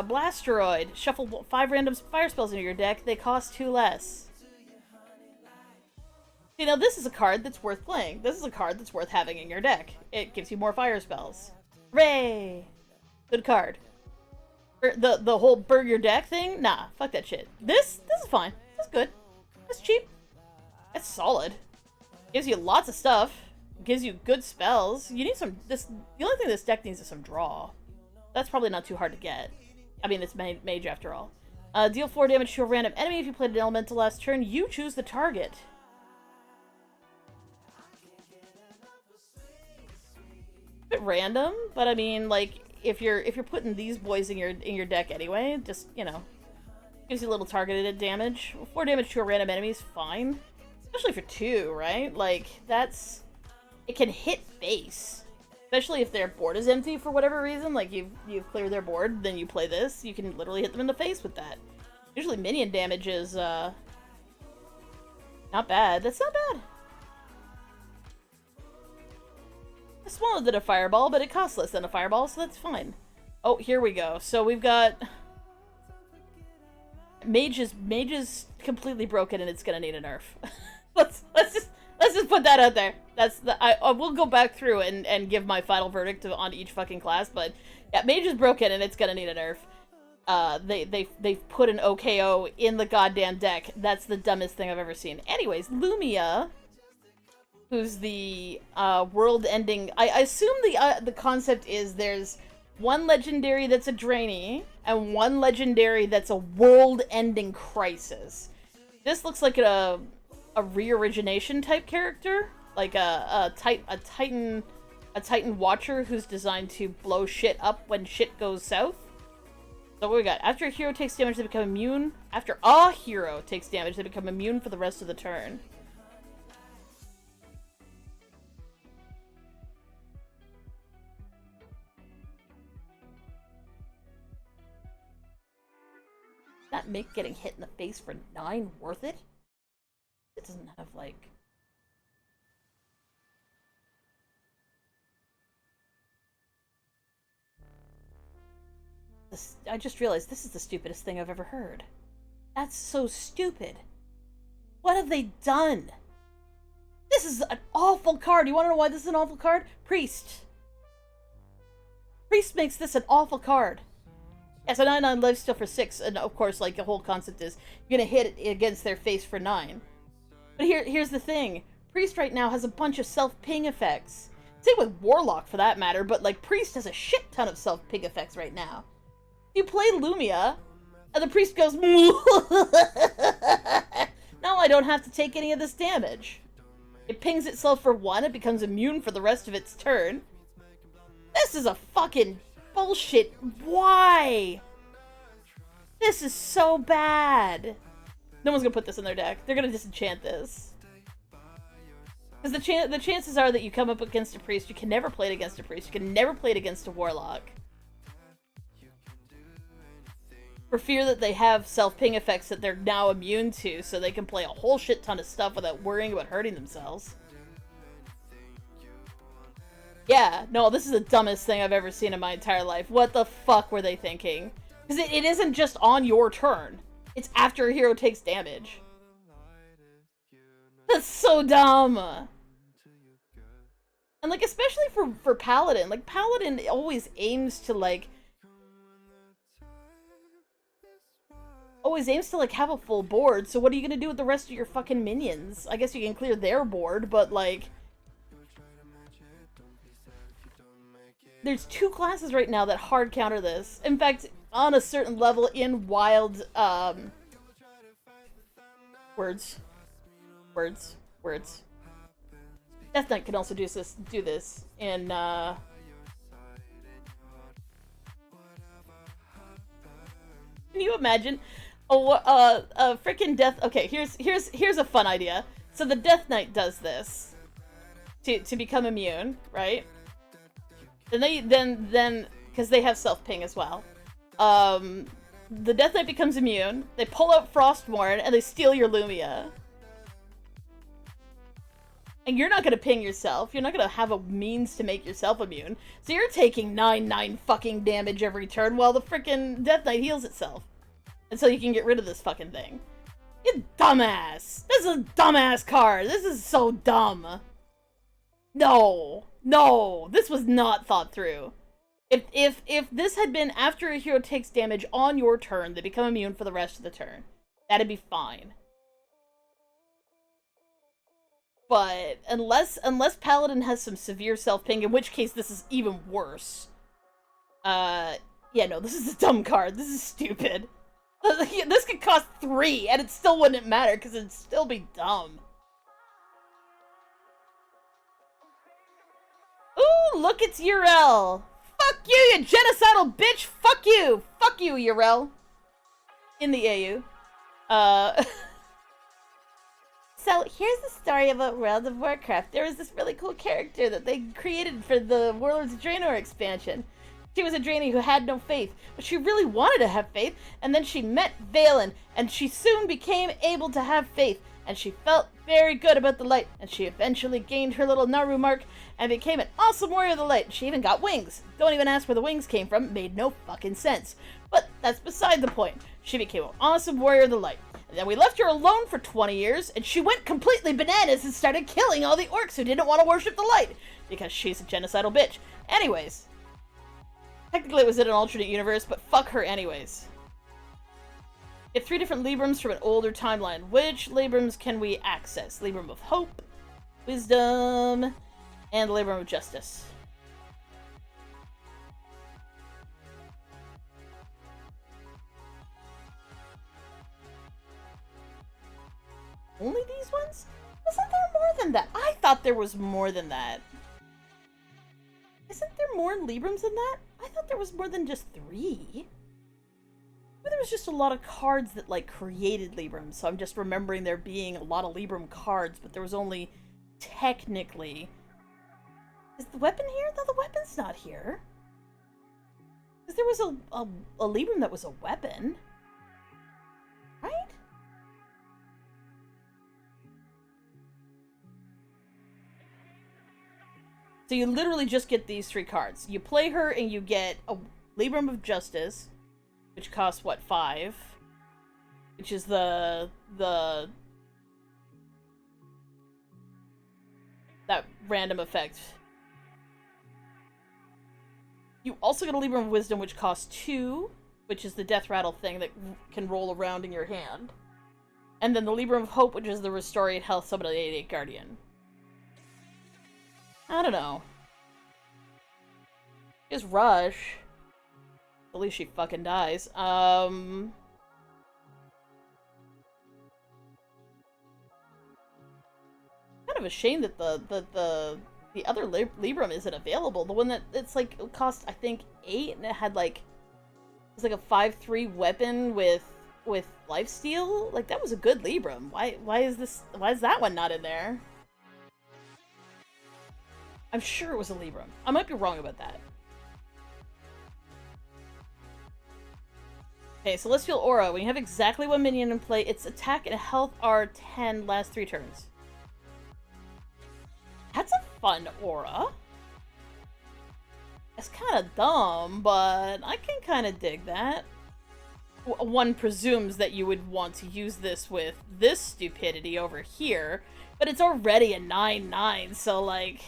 Blasteroid. Shuffle 5 random fire spells into your deck. They cost 2 less. You know, this is a card that's worth playing. This is a card that's worth having in your deck. It gives you more fire spells. Hooray! Good card. The whole burn your deck thing? Nah, fuck that shit. This is fine. This is good. It's cheap. It's solid. Gives you lots of stuff. Gives you good spells. You need some... The only thing this deck needs is some draw. That's probably not too hard to get. I mean, it's Mage after all. Deal 4 damage to a random enemy. If you played an elemental last turn, you choose the target. A bit random, but I mean, like, if you're putting these boys in your deck anyway, just, you know, gives you a little targeted damage. 4 damage to a random enemy is fine. Especially for 2, right? Like, that's... It can hit face. Especially if their board is empty for whatever reason. Like, you've cleared their board, then you play this. You can literally hit them in the face with that. Usually minion damage is, not bad. That's not bad. It's smaller than a fireball, but it costs less than a fireball, so that's fine. Oh, here we go. So we've got... Mage is completely broken and it's gonna need a nerf. let's just put that out there. That's I will go back through and give my final verdict on each fucking class, but yeah, Mage is broken and it's gonna need a nerf. They've put an OKO in the goddamn deck. That's the dumbest thing I've ever seen. Anyways, Lumia. who's the world-ending. I assume the concept is there's one legendary that's a Draenei and one legendary that's a world-ending crisis. This looks like a re-origination type character, like a Titan Watcher who's designed to blow shit up when shit goes south. So what we got? After a hero takes damage, they become immune. After a hero takes damage, they become immune for the rest of the turn. That make getting hit in the face for 9 worth it? It doesn't have, like... I just realized this is the stupidest thing I've ever heard. That's so stupid. What have they done? This is an awful card. You want to know why this is an awful card? Priest. Priest makes this an awful card. Yeah, so 9/9 lives still for 6, and of course, like, the whole concept is you're gonna hit it against their face for 9. But here's the thing. Priest right now has a bunch of self-ping effects. Same with Warlock, for that matter, but, like, Priest has a shit ton of self-ping effects right now. You play Lumia, and the Priest goes, now I don't have to take any of this damage. It pings itself for 1, it becomes immune for the rest of its turn. This is a fucking bullshit. Why? This is so bad. No one's gonna put this in their deck. They're gonna disenchant this. Because the chances are that you come up against a Priest, you can never play it against a Priest, you can never play it against a Warlock. For fear that they have self-ping effects that they're now immune to, so they can play a whole shit ton of stuff without worrying about hurting themselves. Yeah, no, this is the dumbest thing I've ever seen in my entire life. What the fuck were they thinking? Because it isn't just on your turn. It's after a hero takes damage. That's so dumb! And, like, especially for Paladin. Like, Paladin always aims to, like... have a full board, so what are you gonna do with the rest of your fucking minions? I guess you can clear their board, but, like... There's 2 classes right now that hard counter this. In fact, on a certain level in wild, Words. Death Knight can also do this in, Can you imagine? Frickin' Death... Okay, here's a fun idea. So the Death Knight does this to become immune, right? Then because they have self-ping as well. The Death Knight becomes immune. They pull out Frostmourne and they steal your Lumia. And you're not gonna ping yourself. You're not gonna have a means to make yourself immune. So you're taking 9/9 fucking damage every turn while the frickin' Death Knight heals itself. Until you can get rid of this fucking thing. You dumbass! This is a dumbass card! This is so dumb! No! No! This was not thought through. If this had been after a hero takes damage on your turn, they become immune for the rest of the turn. That'd be fine. But unless Paladin has some severe self-ping, in which case this is even worse. Yeah, no, this is a dumb card. This is stupid. This could cost 3, and it still wouldn't matter, because it'd still be dumb. Ooh, look, it's Urel! Fuck you, you genocidal bitch! Fuck you! Fuck you, Urel! In the AU. So, here's the story about World of Warcraft. There was this really cool character that they created for the Warlords of Draenei expansion. She was a Draenei who had no faith, but she really wanted to have faith, and then she met Valen, and she soon became able to have faith, and she felt very good about the light, and she eventually gained her little Naru mark, and became an awesome warrior of the light. She even got wings. Don't even ask where the wings came from, made no fucking sense. But that's beside the point. She became an awesome warrior of the light. And then we left her alone for 20 years, and she went completely bananas and started killing all the orcs who didn't want to worship the light, because she's a genocidal bitch. Anyways. Technically it was in an alternate universe, but fuck her anyways. We have 3 different Librams from an older timeline. Which Librams can we access? Libram of Hope, Wisdom, and the Labor of Justice. Only these ones? Isn't there more than that? I thought there was more than that. Isn't there more Librams than that? I thought there was more than just 3. But there was just a lot of cards that, like, created Librams, so I'm just remembering there being a lot of Libram cards, but there was only, technically... Is the weapon here? No, the weapon's not here. Because there was a Libram that was a weapon. Right? So you literally just get these 3 cards. You play her and you get a Libram of Justice, which costs, what, 5? Which is that random effect. You also get a Libram of Wisdom, which costs 2, which is the Death Rattle thing that can roll around in your hand. And then the Libram of Hope, which is the Restore 8 Health, Summon an 8/8 Guardian. I don't know. Is Rush. At least she fucking dies. Kind of a shame that the other Libram isn't available. The one that it's like it cost I think 8 and it had like it was like a 5/3 weapon with lifesteal. Like that was a good Libram. Why is that one not in there? I'm sure it was a Libram. I might be wrong about that. Okay, Celestial Aura. When you have exactly one minion in play, its attack and health are 10 last 3 turns. That's a fun aura. It's kind of dumb, but I can kind of dig that. One presumes that you would want to use this with this stupidity over here, but it's already a 9/9, so like...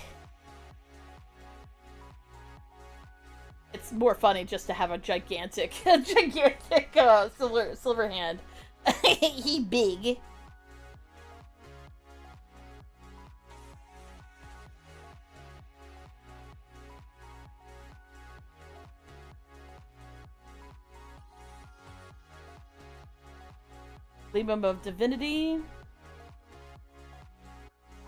It's more funny just to have a gigantic silver hand. He big. Libram of Divinity.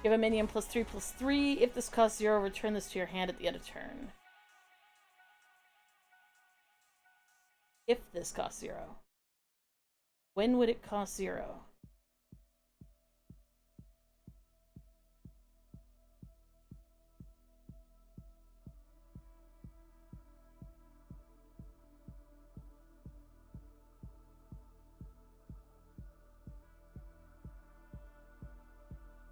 Give a minion +3/+3. If this costs 0, return this to your hand at the end of turn. If this costs 0. When would it cost 0?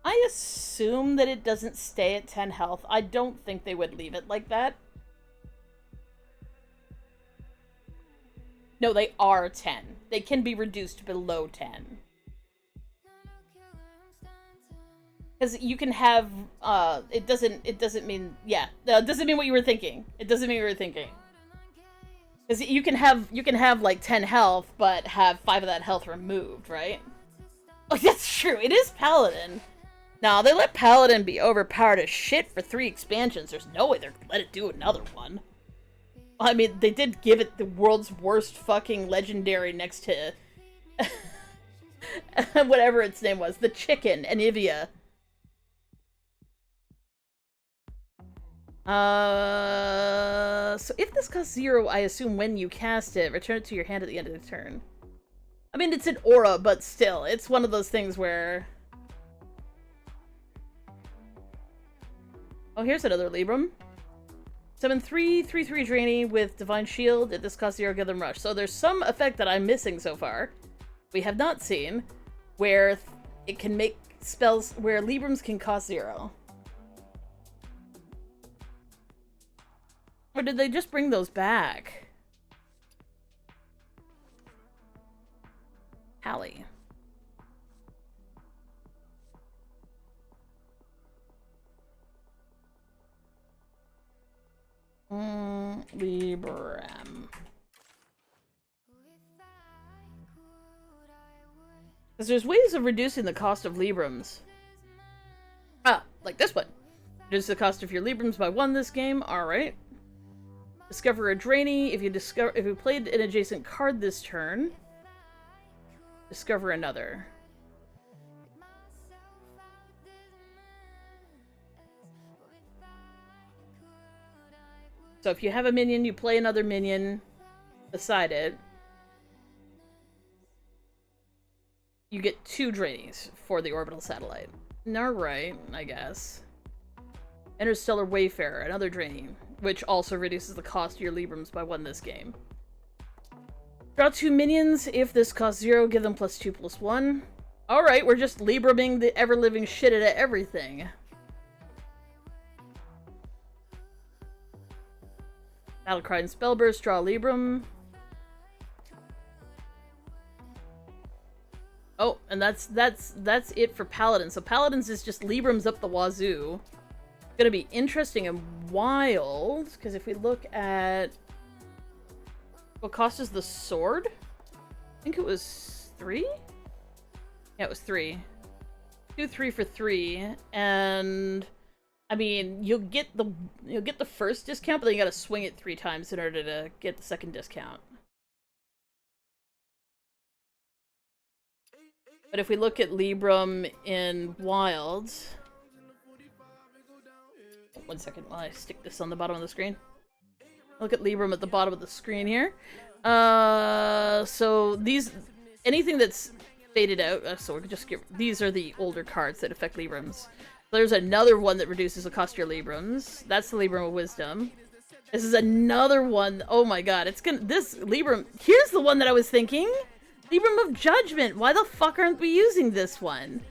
I assume that it doesn't stay at 10 health. I don't think they would leave it like that. No, they are 10. They can be reduced below 10. Because you can have, it doesn't mean, yeah. It doesn't mean what you were thinking. It doesn't mean what you were thinking. Because you can have, like, 10 health, but have 5 of that health removed, right? Oh, that's true. It is Paladin. Now, they let Paladin be overpowered as shit for 3 expansions. There's no way they're gonna let it do another one. I mean, they did give it the world's worst fucking legendary next to... whatever its name was. The chicken, Anivia. So if this costs 0, I assume when you cast it, return it to your hand at the end of the turn. I mean, it's an aura, but still, it's one of those things where... Oh, here's another Libram. Summon 3/3/3 Draenei with Divine Shield. If this costs 0, give them Rush. So there's some effect that I'm missing so far. We have not seen. Where it can make spells where Librams can cost 0. Or did they just bring those back? Hallie. Libram. Because there's ways of reducing the cost of Librams. Ah, like Like this one. Reduces the cost of your Librams by 1 this game. Alright. Discover a Draenei. If you played an adjacent card this turn, discover another. So if you have a minion, you play another minion beside it. You get 2 Draeneis for the orbital satellite. Alright, I guess. Interstellar Wayfarer, another Draenei, which also reduces the cost of your Librams by 1 this game. Draw 2 minions. If this costs 0, give them +2/+1. Alright, we're just Libraming the ever-living shit out of everything. Battlecry and Spellburst, draw a Libram. Oh, and that's it for Paladins. So Paladins is just Librams up the wazoo. It's gonna be interesting and wild, because if we look at what cost is the sword? I think it was 3? Yeah, it was 3. 2, 3 for 3, and I mean, you'll get the first discount, but then you gotta swing it 3 times in order to get the second discount. But if we look at Libram in Wild... One second while I stick this on the bottom of the screen. Look at Libram at the bottom of the screen here. So anything that's faded out, so we can just these are the older cards that affect Librams. There's another one that reduces the cost of your Librams. That's the Libram of Wisdom. This is another one. Oh my god, this Libram, here's the one that I was thinking. Libram of Judgment. Why the fuck aren't we using this one?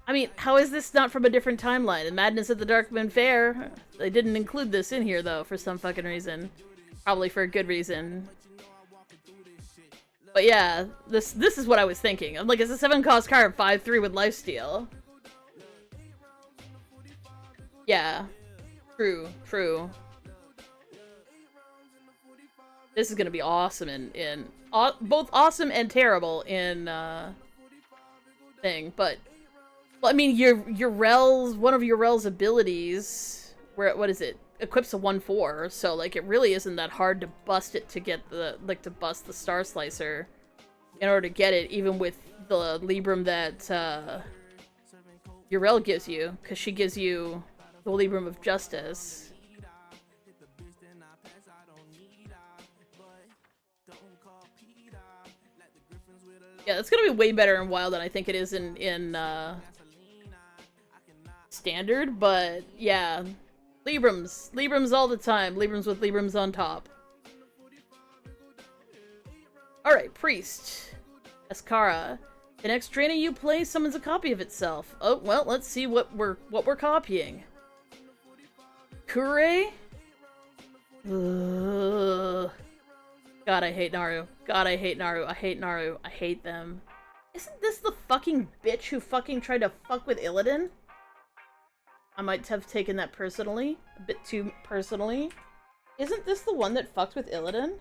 I mean, how is this not from a different timeline? And Madness at the Darkman Fair, they didn't include this in here though for some fucking reason. Probably for a good reason. But yeah, this is what I was thinking. I'm like, it's a 7-cost card, 5/3 with lifesteal. Yeah. True. This is gonna be awesome in both awesome and terrible in thing, but well, I mean your Rel's one of your Rel's abilities, what is it? Equips a 1/4, so like it really isn't that hard to bust it to get the to bust the Star Slicer in order to get it, even with the Libram that Urel gives you, because she gives you the Libram of Justice. Yeah, it's gonna be way better in Wild than I think it is in Standard, but yeah. Librams all the time. Librams with Librams on top. Alright, Priest. Escara. The next Draenei you play summons a copy of itself. Oh, well, let's see what we're copying. Kure? Ugh. God, I hate Naru. God, I hate Naru. I hate Naru. I hate them. Isn't this the fucking bitch who fucking tried to fuck with Illidan? I might have taken that personally. A bit too personally. Isn't this the one that fucked with Illidan?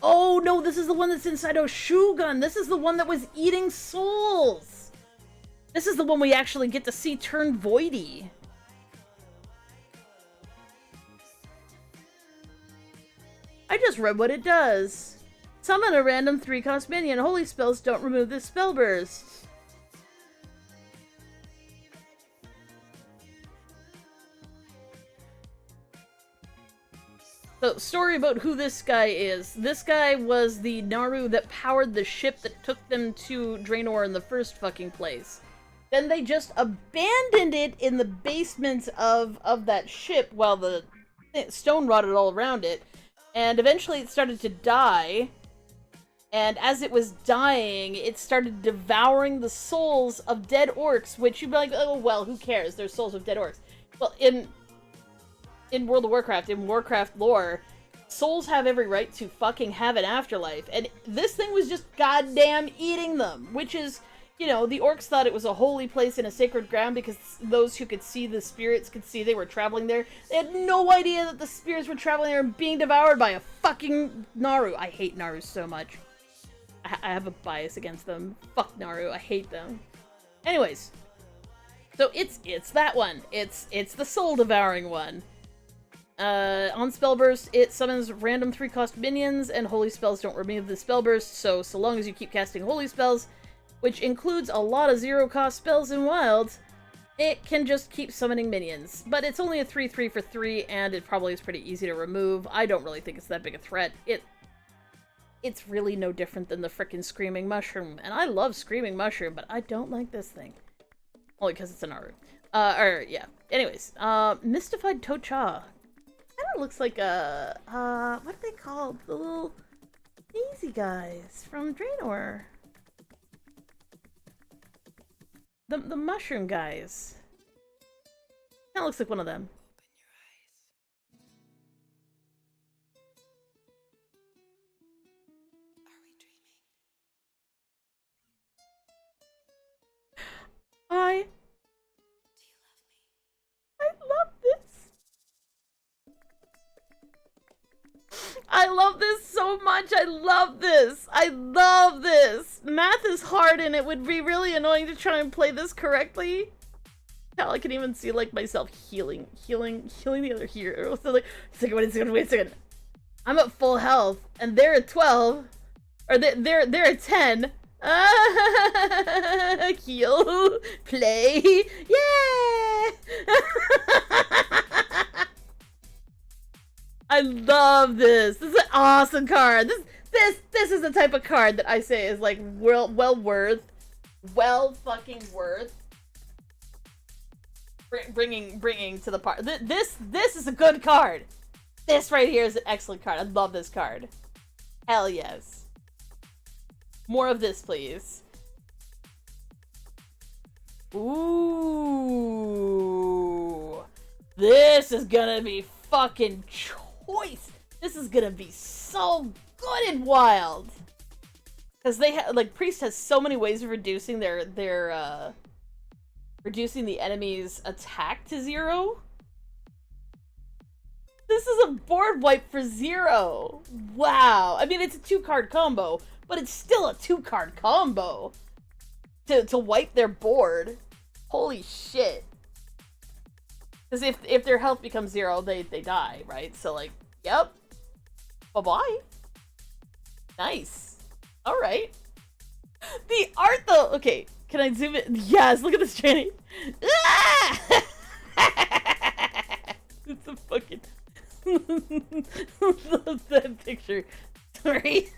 Oh no, this is the one that's inside Oshugun! This is the one that was eating souls! This is the one we actually get to see turn voidy. I just read what it does. Summon a random 3-cost minion. Holy spells don't remove this spell burst. So, story about who this guy is. This guy was the Naru that powered the ship that took them to Draenor in the first fucking place. Then they just abandoned it in the basement of that ship while the stone rotted all around it. And eventually it started to die. And as it was dying, it started devouring the souls of dead orcs, which you'd be like, oh, well, who cares? They're souls of dead orcs. Well, in World of Warcraft, in Warcraft lore, souls have every right to fucking have an afterlife. And this thing was just goddamn eating them, which is you know, the orcs thought it was a holy place and a sacred ground because those who could see the spirits could see they were traveling there. They had no idea that the spirits were traveling there and being devoured by a fucking Naru. I hate Naru so much. I have a bias against them. Fuck Naru. I hate them. Anyways. So it's that one. It's the soul-devouring one. On spell burst, it summons random 3-cost minions, and holy spells don't remove the spell burst, so long as you keep casting holy spells, which includes a lot of 0-cost spells in Wild, it can just keep summoning minions. But it's only a 3/3 for 3, and it probably is pretty easy to remove. I don't really think it's that big a threat. It's really no different than the frickin' Screaming Mushroom, and I love Screaming Mushroom, but I don't like this thing. Only because it's an Naru. Yeah. Anyways, Mystified Tocha. Kinda looks like a, what are they called? The little easy guys from Draenor. The mushroom guys. Kinda looks like one of them. I love this. I love this so much. I love this. I love this. Math is hard and it would be really annoying to try and play this correctly. Hell, I can even see like myself healing the other hero. So like, wait a second. I'm at full health and they're at 12. Or they're at 10. Heal, play, yeah! I love this. This is an awesome card. This is the type of card that I say is like well fucking worth bringing to the party. This is a good card. This right here is an excellent card. I love this card. Hell yes. More of this, please. Ooh. This is gonna be fucking choice. This is gonna be so good and wild. Because they have, like, Priest has so many ways of reducing reducing the enemy's attack to 0. This is a board wipe for 0. Wow. I mean, it's a 2-card combo. But it's still a 2-card combo to wipe their board. Holy shit. Because if their health becomes 0, they die, right? So like, yep. Bye-bye. Nice. Alright. The art though, okay, can I zoom in? Yes, look at this Draenei. Ah! It's a fucking love that picture. Sorry.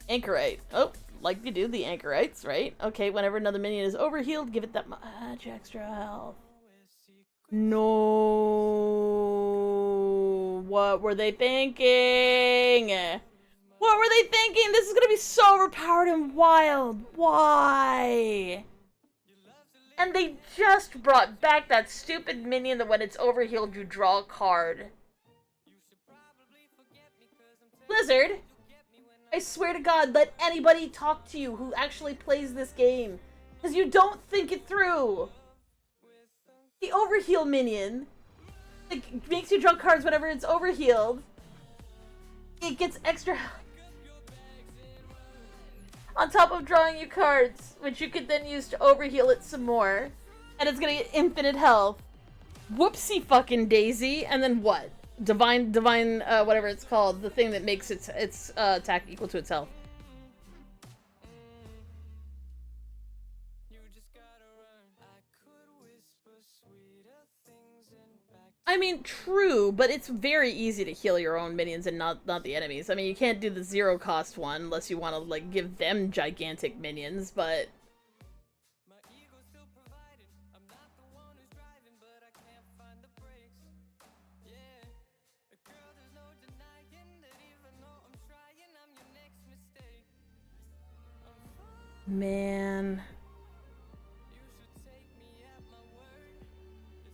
Anchorite. Oh, like you do, the Anchorites, right? Okay, whenever another minion is overhealed, give it that much extra health. No. What were they thinking? What were they thinking? This is gonna be so overpowered and wild. Why? And they just brought back that stupid minion that when it's overhealed, you draw a card. Blizzard, I swear to God, let anybody talk to you who actually plays this game. Because you don't think it through. The overheal minion, like, makes you draw cards whenever it's overhealed. It gets extra on top of drawing you cards, which you could then use to overheal it some more. And it's gonna get infinite health. Whoopsie fucking daisy, and then what? Divine, whatever it's called, the thing that makes its attack equal to its health. I mean, true, but it's very easy to heal your own minions and not the enemies. I mean, you can't do the 0-cost one unless you want to, like, give them gigantic minions, but... Man...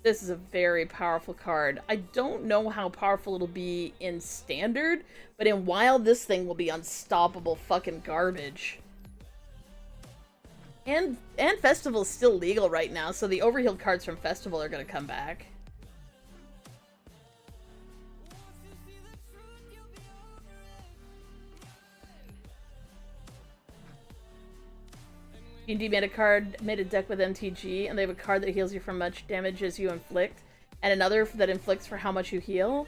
This is a very powerful card. I don't know how powerful it'll be in Standard, but in Wild, this thing will be unstoppable fucking garbage. And Festival's still legal right now, so the overhealed cards from Festival are gonna come back. D&D made a deck with MTG, and they have a card that heals you for much damage as you inflict, and another that inflicts for how much you heal.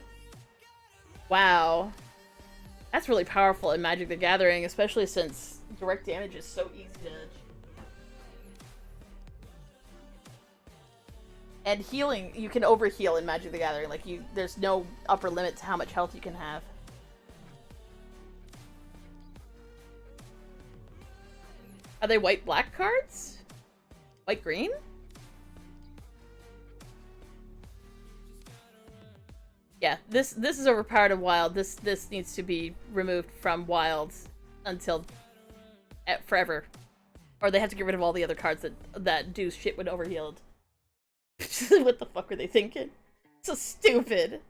Wow. That's really powerful in Magic the Gathering, especially since direct damage is so easy to... And healing, you can overheal in Magic the Gathering. Like, there's no upper limit to how much health you can have. Are they white-black cards? White-green? Yeah, this is overpowered in Wild. This needs to be removed from Wild until forever, or they have to get rid of all the other cards that do shit when overhealed. What the fuck were they thinking? So stupid.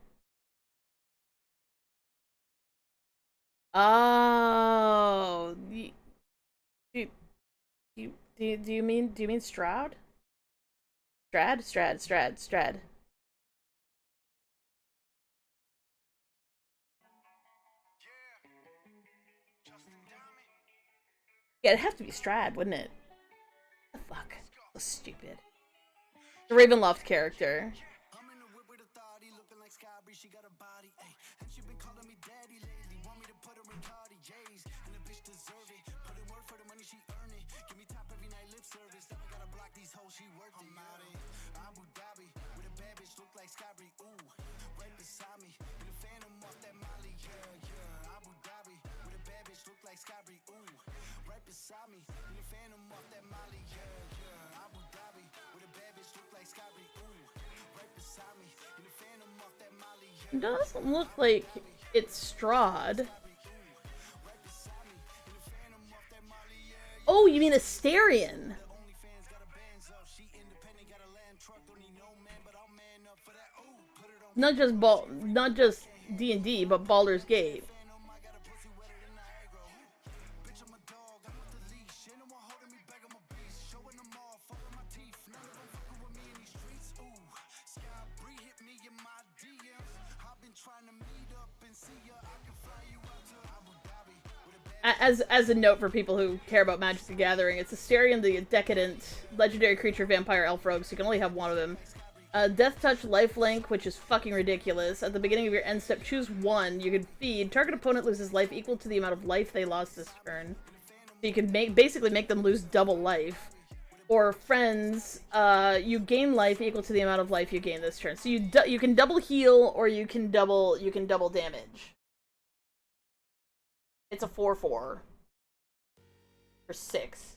Oh, do you mean Stroud? Strad. Yeah, it'd have to be Strad, wouldn't it? The fuck? So stupid. The Ravenloft character. It doesn't look like it's Strahd. Oh, you mean Asterion? Not just D&D, but Baldur's Gate. As a note for people who care about Magic the Gathering, it's Asterion, the decadent legendary creature vampire elf rogue, so you can only have one of them. Death Touch Lifelink, which is fucking ridiculous. At the beginning of your end step, choose one. You can feed. Target opponent loses life equal to the amount of life they lost this turn. So you can basically make them lose double life. Or friends, you gain life equal to the amount of life you gain this turn. So you can double heal, or you can double damage. It's a 4/4 for 6.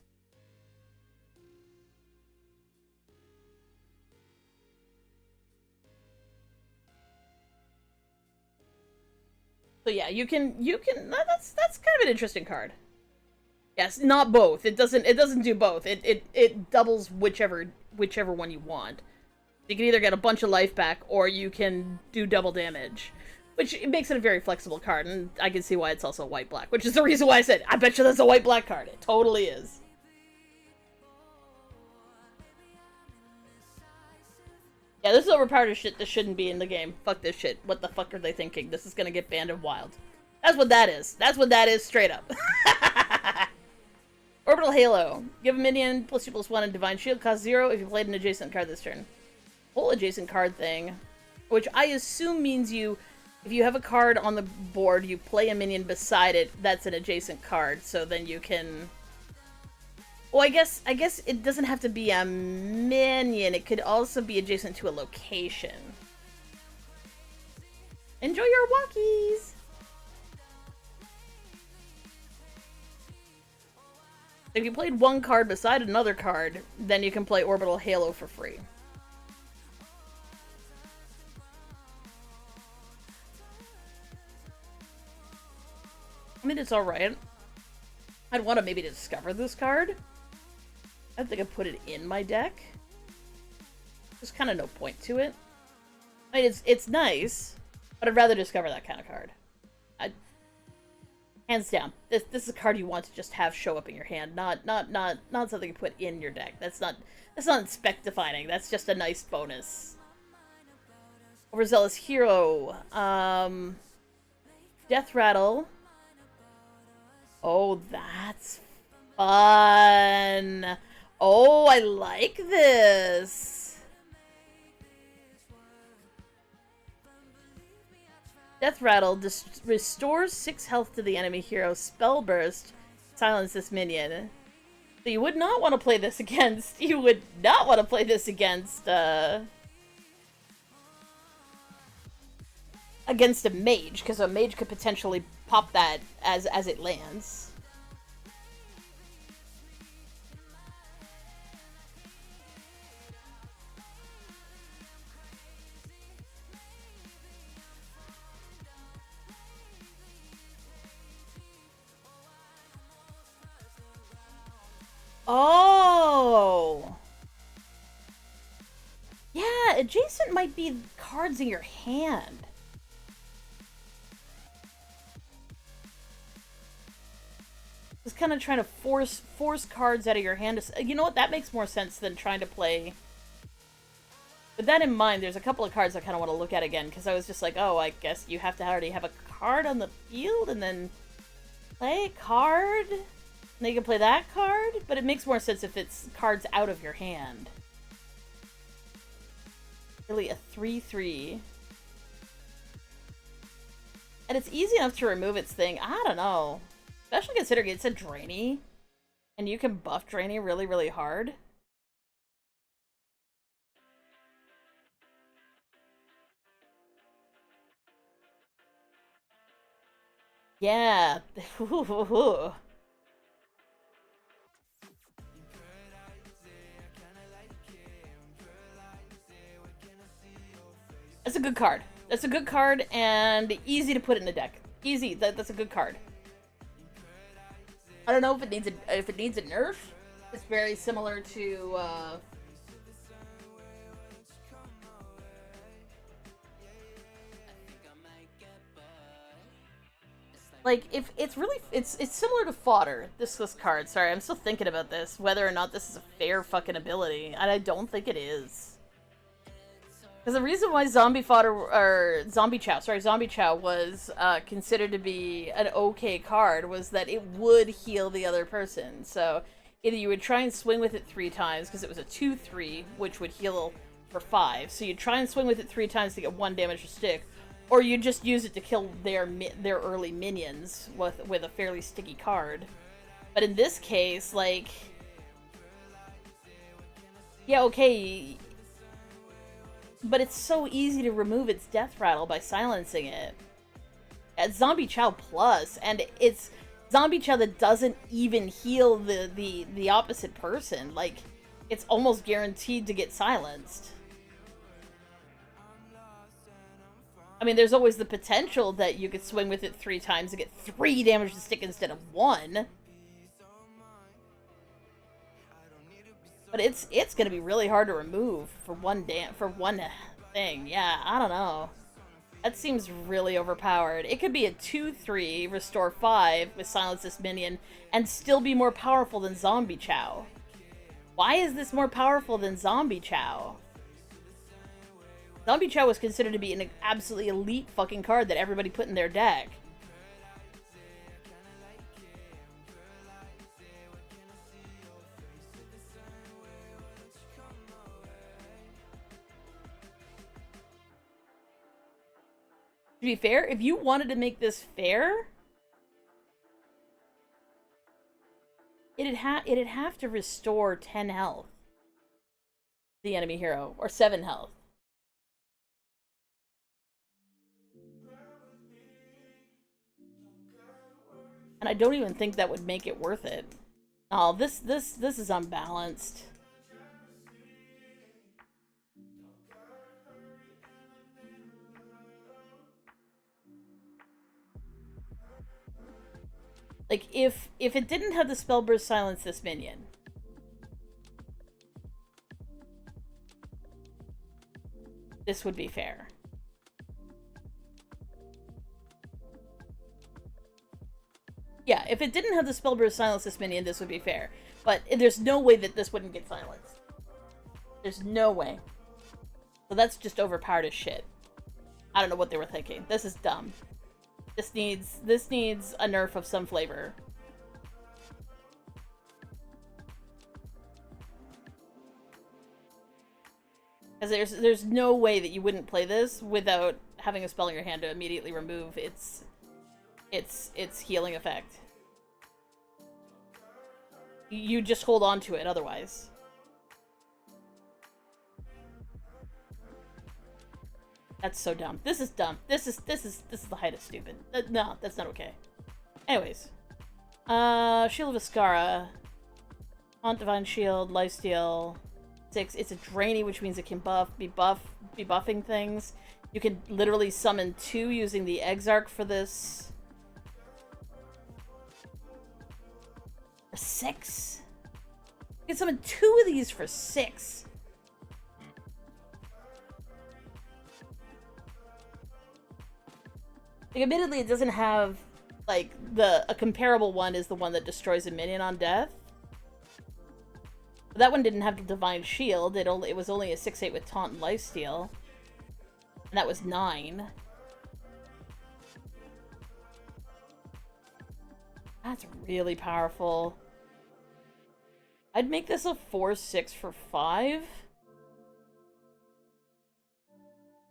So yeah, you can that's kind of an interesting card. Yes, not both. It doesn't do both. It doubles whichever one you want. You can either get a bunch of life back, or you can do double damage. Which makes it a very flexible card, and I can see why it's also white-black. Which is the reason why I said, I bet you that's a white-black card. It totally is. Yeah, this is overpowered as shit. This shouldn't be in the game. Fuck this shit. What the fuck are they thinking? This is gonna get banned in Wild. That's what that is. That's what that is, straight up. Orbital Halo. Give a minion +2/+1 and Divine Shield. Cost 0 if you played an adjacent card this turn. Whole adjacent card thing. Which I assume means if you have a card on the board, you play a minion beside it, that's an adjacent card, so then you can... Well, I guess it doesn't have to be a minion, it could also be adjacent to a location. Enjoy your walkies! If you played one card beside another card, then you can play Orbital Halo for free. I mean, it's alright. I'd want to maybe discover this card. I don't think I put it in my deck. There's kind of no point to it. I mean, it's nice, but I'd rather discover that kind of card. Hands down, this is a card you want to just have show up in your hand, not something you put in your deck. That's not spec defining. That's just a nice bonus. Overzealous Hero, Death Rattle. Oh, that's fun. Oh, I like this. Death Rattle restores 6 health to the enemy hero. Spell Burst, silence this minion. So you would not want to play this against. You would not want to play this against a mage, because a mage could potentially pop that as it lands. Oh! Yeah, adjacent might be cards in your hand. Just kind of trying to force cards out of your hand. You know what? That makes more sense than trying to play. With that in mind, there's a couple of cards I kind of want to look at again, because I was just like, oh, I guess you have to already have a card on the field and then play a card. And then you can play that card, but it makes more sense if it's cards out of your hand. Really, a 3/3. And it's easy enough to remove its thing. I don't know. Especially considering it's a Draenei. And you can buff Draenei really, really hard. Yeah. That's a good card. That's a good card, and easy to put in the deck. Easy. That's a good card. I don't know if it needs a nerf. It's very similar to like if it's really it's similar to fodder. This card. Sorry, I'm still thinking about this. Whether or not this is a fair fucking ability, and I don't think it is. Because the reason why Zombie Chow was considered to be an okay card was that it would heal the other person. So either you would try and swing with it 3 times, because it was a 2/3, which would heal for 5. So you'd try and swing with it 3 times to get 1 damage to stick, or you just use it to kill their early minions with a fairly sticky card. But in this case, like, yeah, okay. But it's so easy to remove its death rattle by silencing it. It's Zombie Chow Plus, and it's Zombie Chow that doesn't even heal the opposite person. Like, it's almost guaranteed to get silenced. I mean, there's always the potential that you could swing with it 3 times and get 3 damage to stick instead of 1. But it's gonna be really hard to remove for one thing. Yeah, I don't know. That seems really overpowered. It could be a 2/3, restore 5 with silence this minion, and still be more powerful than Zombie Chow. Why is this more powerful than Zombie Chow? Zombie Chow was considered to be an absolutely elite fucking card that everybody put in their deck. To be fair, if you wanted to make this fair, it'd have to restore 10 health to the enemy hero, or 7 health. And I don't even think that would make it worth it. Oh, this is unbalanced. Like, if it didn't have the spell burst silence this minion, this would be fair. Yeah, if it didn't have the Spellbrew silence this minion, this would be fair. But there's no way that this wouldn't get silenced. There's no way. So that's just overpowered as shit. I don't know what they were thinking. This is dumb. This needs a nerf of some flavor. Because there's no way that you wouldn't play this without having a spell in your hand to immediately remove its healing effect. You just hold on to it otherwise. That's so dumb. This is dumb. This is the height of stupid. No, that's not okay. Anyways. Shield of Iskara. Haunt Divine Shield, Lifesteal. 6. It's a Draenei, which means it can be buffing things. You can literally summon 2 using the Exarch for this. 6? You can summon 2 of these for 6. Like, admittedly, it doesn't have, like, a comparable one is the one that destroys a minion on death. But that one didn't have the Divine Shield. It was only a 6/8 with Taunt and Lifesteal. And that was 9. That's really powerful. I'd make this a 4/6 for 5.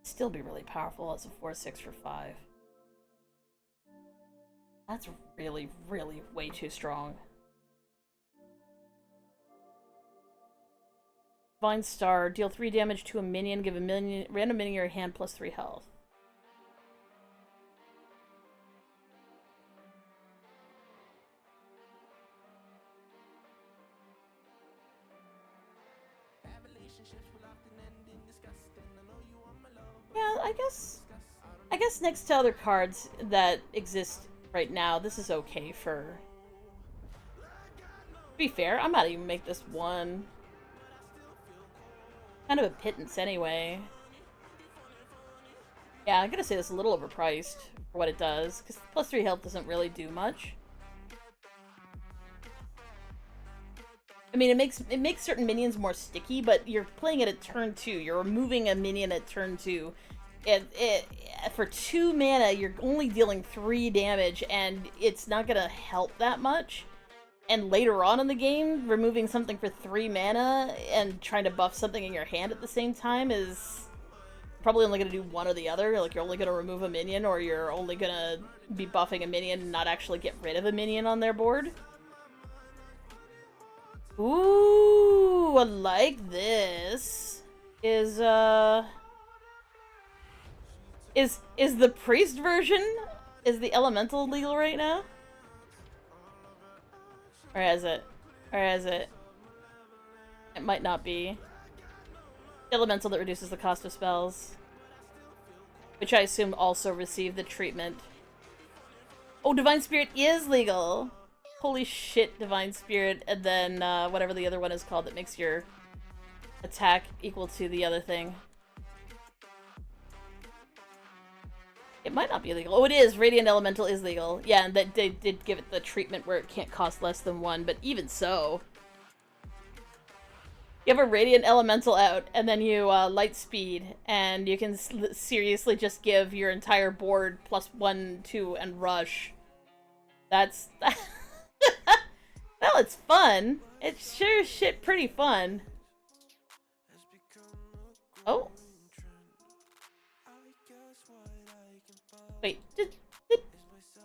Still be really powerful as a 4/6 for 5. That's really, really way too strong. Divine Star. Deal 3 damage to a minion. Give a random minion in your hand plus 3 health. Yeah, I guess next to other cards that exist right now, this is okay for... To be fair, I might even make this 1. Kind of a pittance anyway. Yeah, I'm gonna say this is a little overpriced for what it does, because plus 3 health doesn't really do much. I mean, it makes certain minions more sticky, but you're playing it at turn 2. You're removing a minion at turn 2. For 2 mana, you're only dealing 3 damage, and it's not gonna help that much. And later on in the game, removing something for 3 mana and trying to buff something in your hand at the same time is probably only gonna do one or the other. Like, you're only gonna remove a minion, or you're only gonna be buffing a minion and not actually get rid of a minion on their board. Ooh, I like this. Is the priest version? Is the elemental legal right now? Or is it? Or is it? It might not be. Elemental that reduces the cost of spells. Which I assume also received the treatment. Oh, Divine Spirit is legal! Holy shit, Divine Spirit, and then whatever the other one is called that makes your attack equal to the other thing. It might not be legal. Oh, it is! Radiant Elemental is legal. Yeah, and that they did give it the treatment where it can't cost less than 1, but even so. You have a Radiant Elemental out, and then you light speed, and you can seriously just give your entire board plus 1, 2, and rush. That's... Well, it's fun. It's sure as shit pretty fun. Oh. Wait, did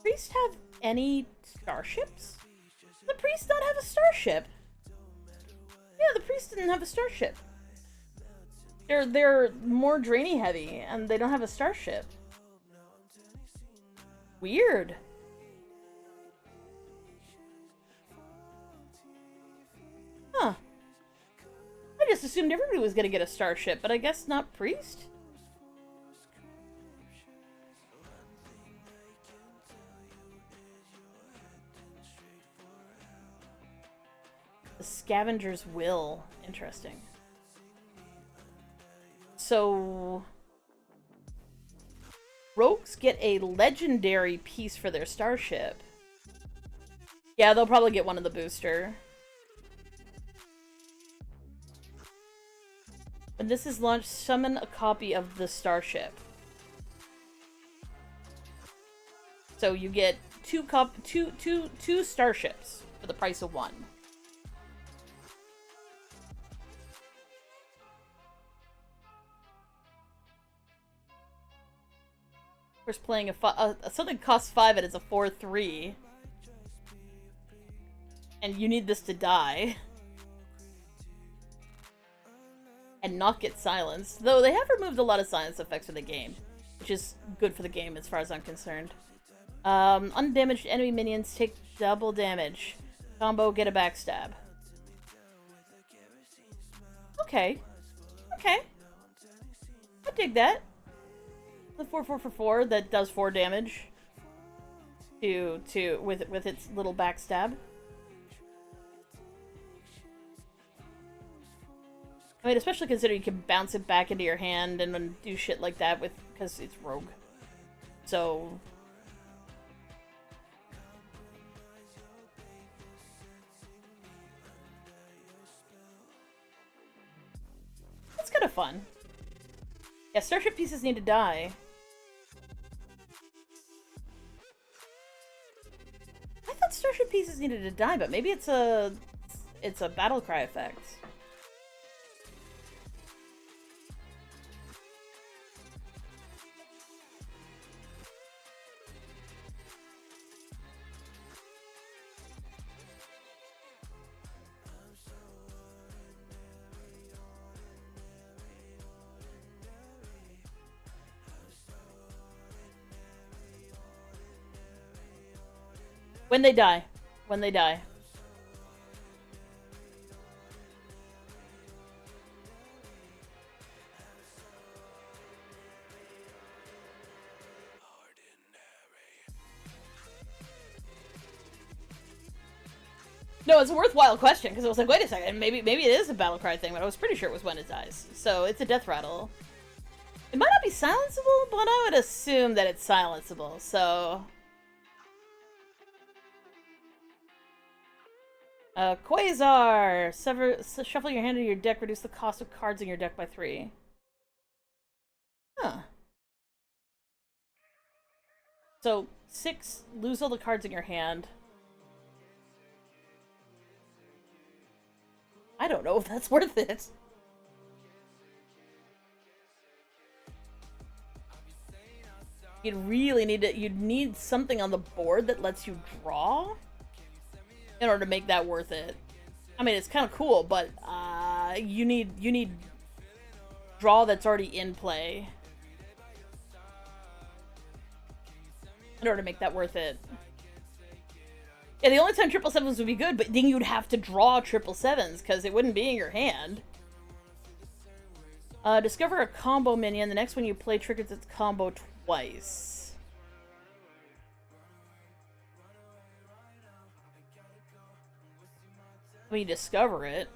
Priest have any starships? Did the Priest not have a starship? Yeah, the Priest didn't have a starship. They're more Draenei heavy, and they don't have a starship. Weird. Huh. I just assumed everybody was gonna get a starship, but I guess not Priest? The Scavenger's Will. Interesting. So... Rogues get a legendary piece for their starship. Yeah, they'll probably get one in the booster. When this is launched, summon a copy of the starship. So you get two starships for the price of one. Of course, playing something costs 5 and it's a 4/3. And you need this to die. And not get silenced. Though they have removed a lot of silence effects for the game. Which is good for the game as far as I'm concerned. Undamaged enemy minions take double damage. Combo, get a backstab. Okay. Okay. I dig that. The 4/4/4 that does 4 damage. With its little backstab. I mean, especially considering you can bounce it back into your hand and then do shit like that because it's rogue. So that's kind of fun. Yeah, starship pieces need to die. I thought starship pieces needed to die, but maybe it's a battle cry effect. When they die. When they die. No, it's a worthwhile question, because I was like, wait a second, maybe it is a battle cry thing, but I was pretty sure it was when it dies. So, it's a death rattle. It might not be silenceable, but I would assume that it's silenceable, so... Quasar! Shuffle your hand into your deck, reduce the cost of cards in your deck by 3. Huh. So, 6, lose all the cards in your hand. I don't know if that's worth it. You'd really need it. You'd need something on the board that lets you draw in order to make that worth it. I mean, it's kind of cool, but you need draw that's already in play in order to make that worth it. Yeah, the only time 777s would be good, but then you'd have to draw 777s because it wouldn't be in your hand. Discover a combo minion. The next one you play triggers its combo twice. I mean, discover it.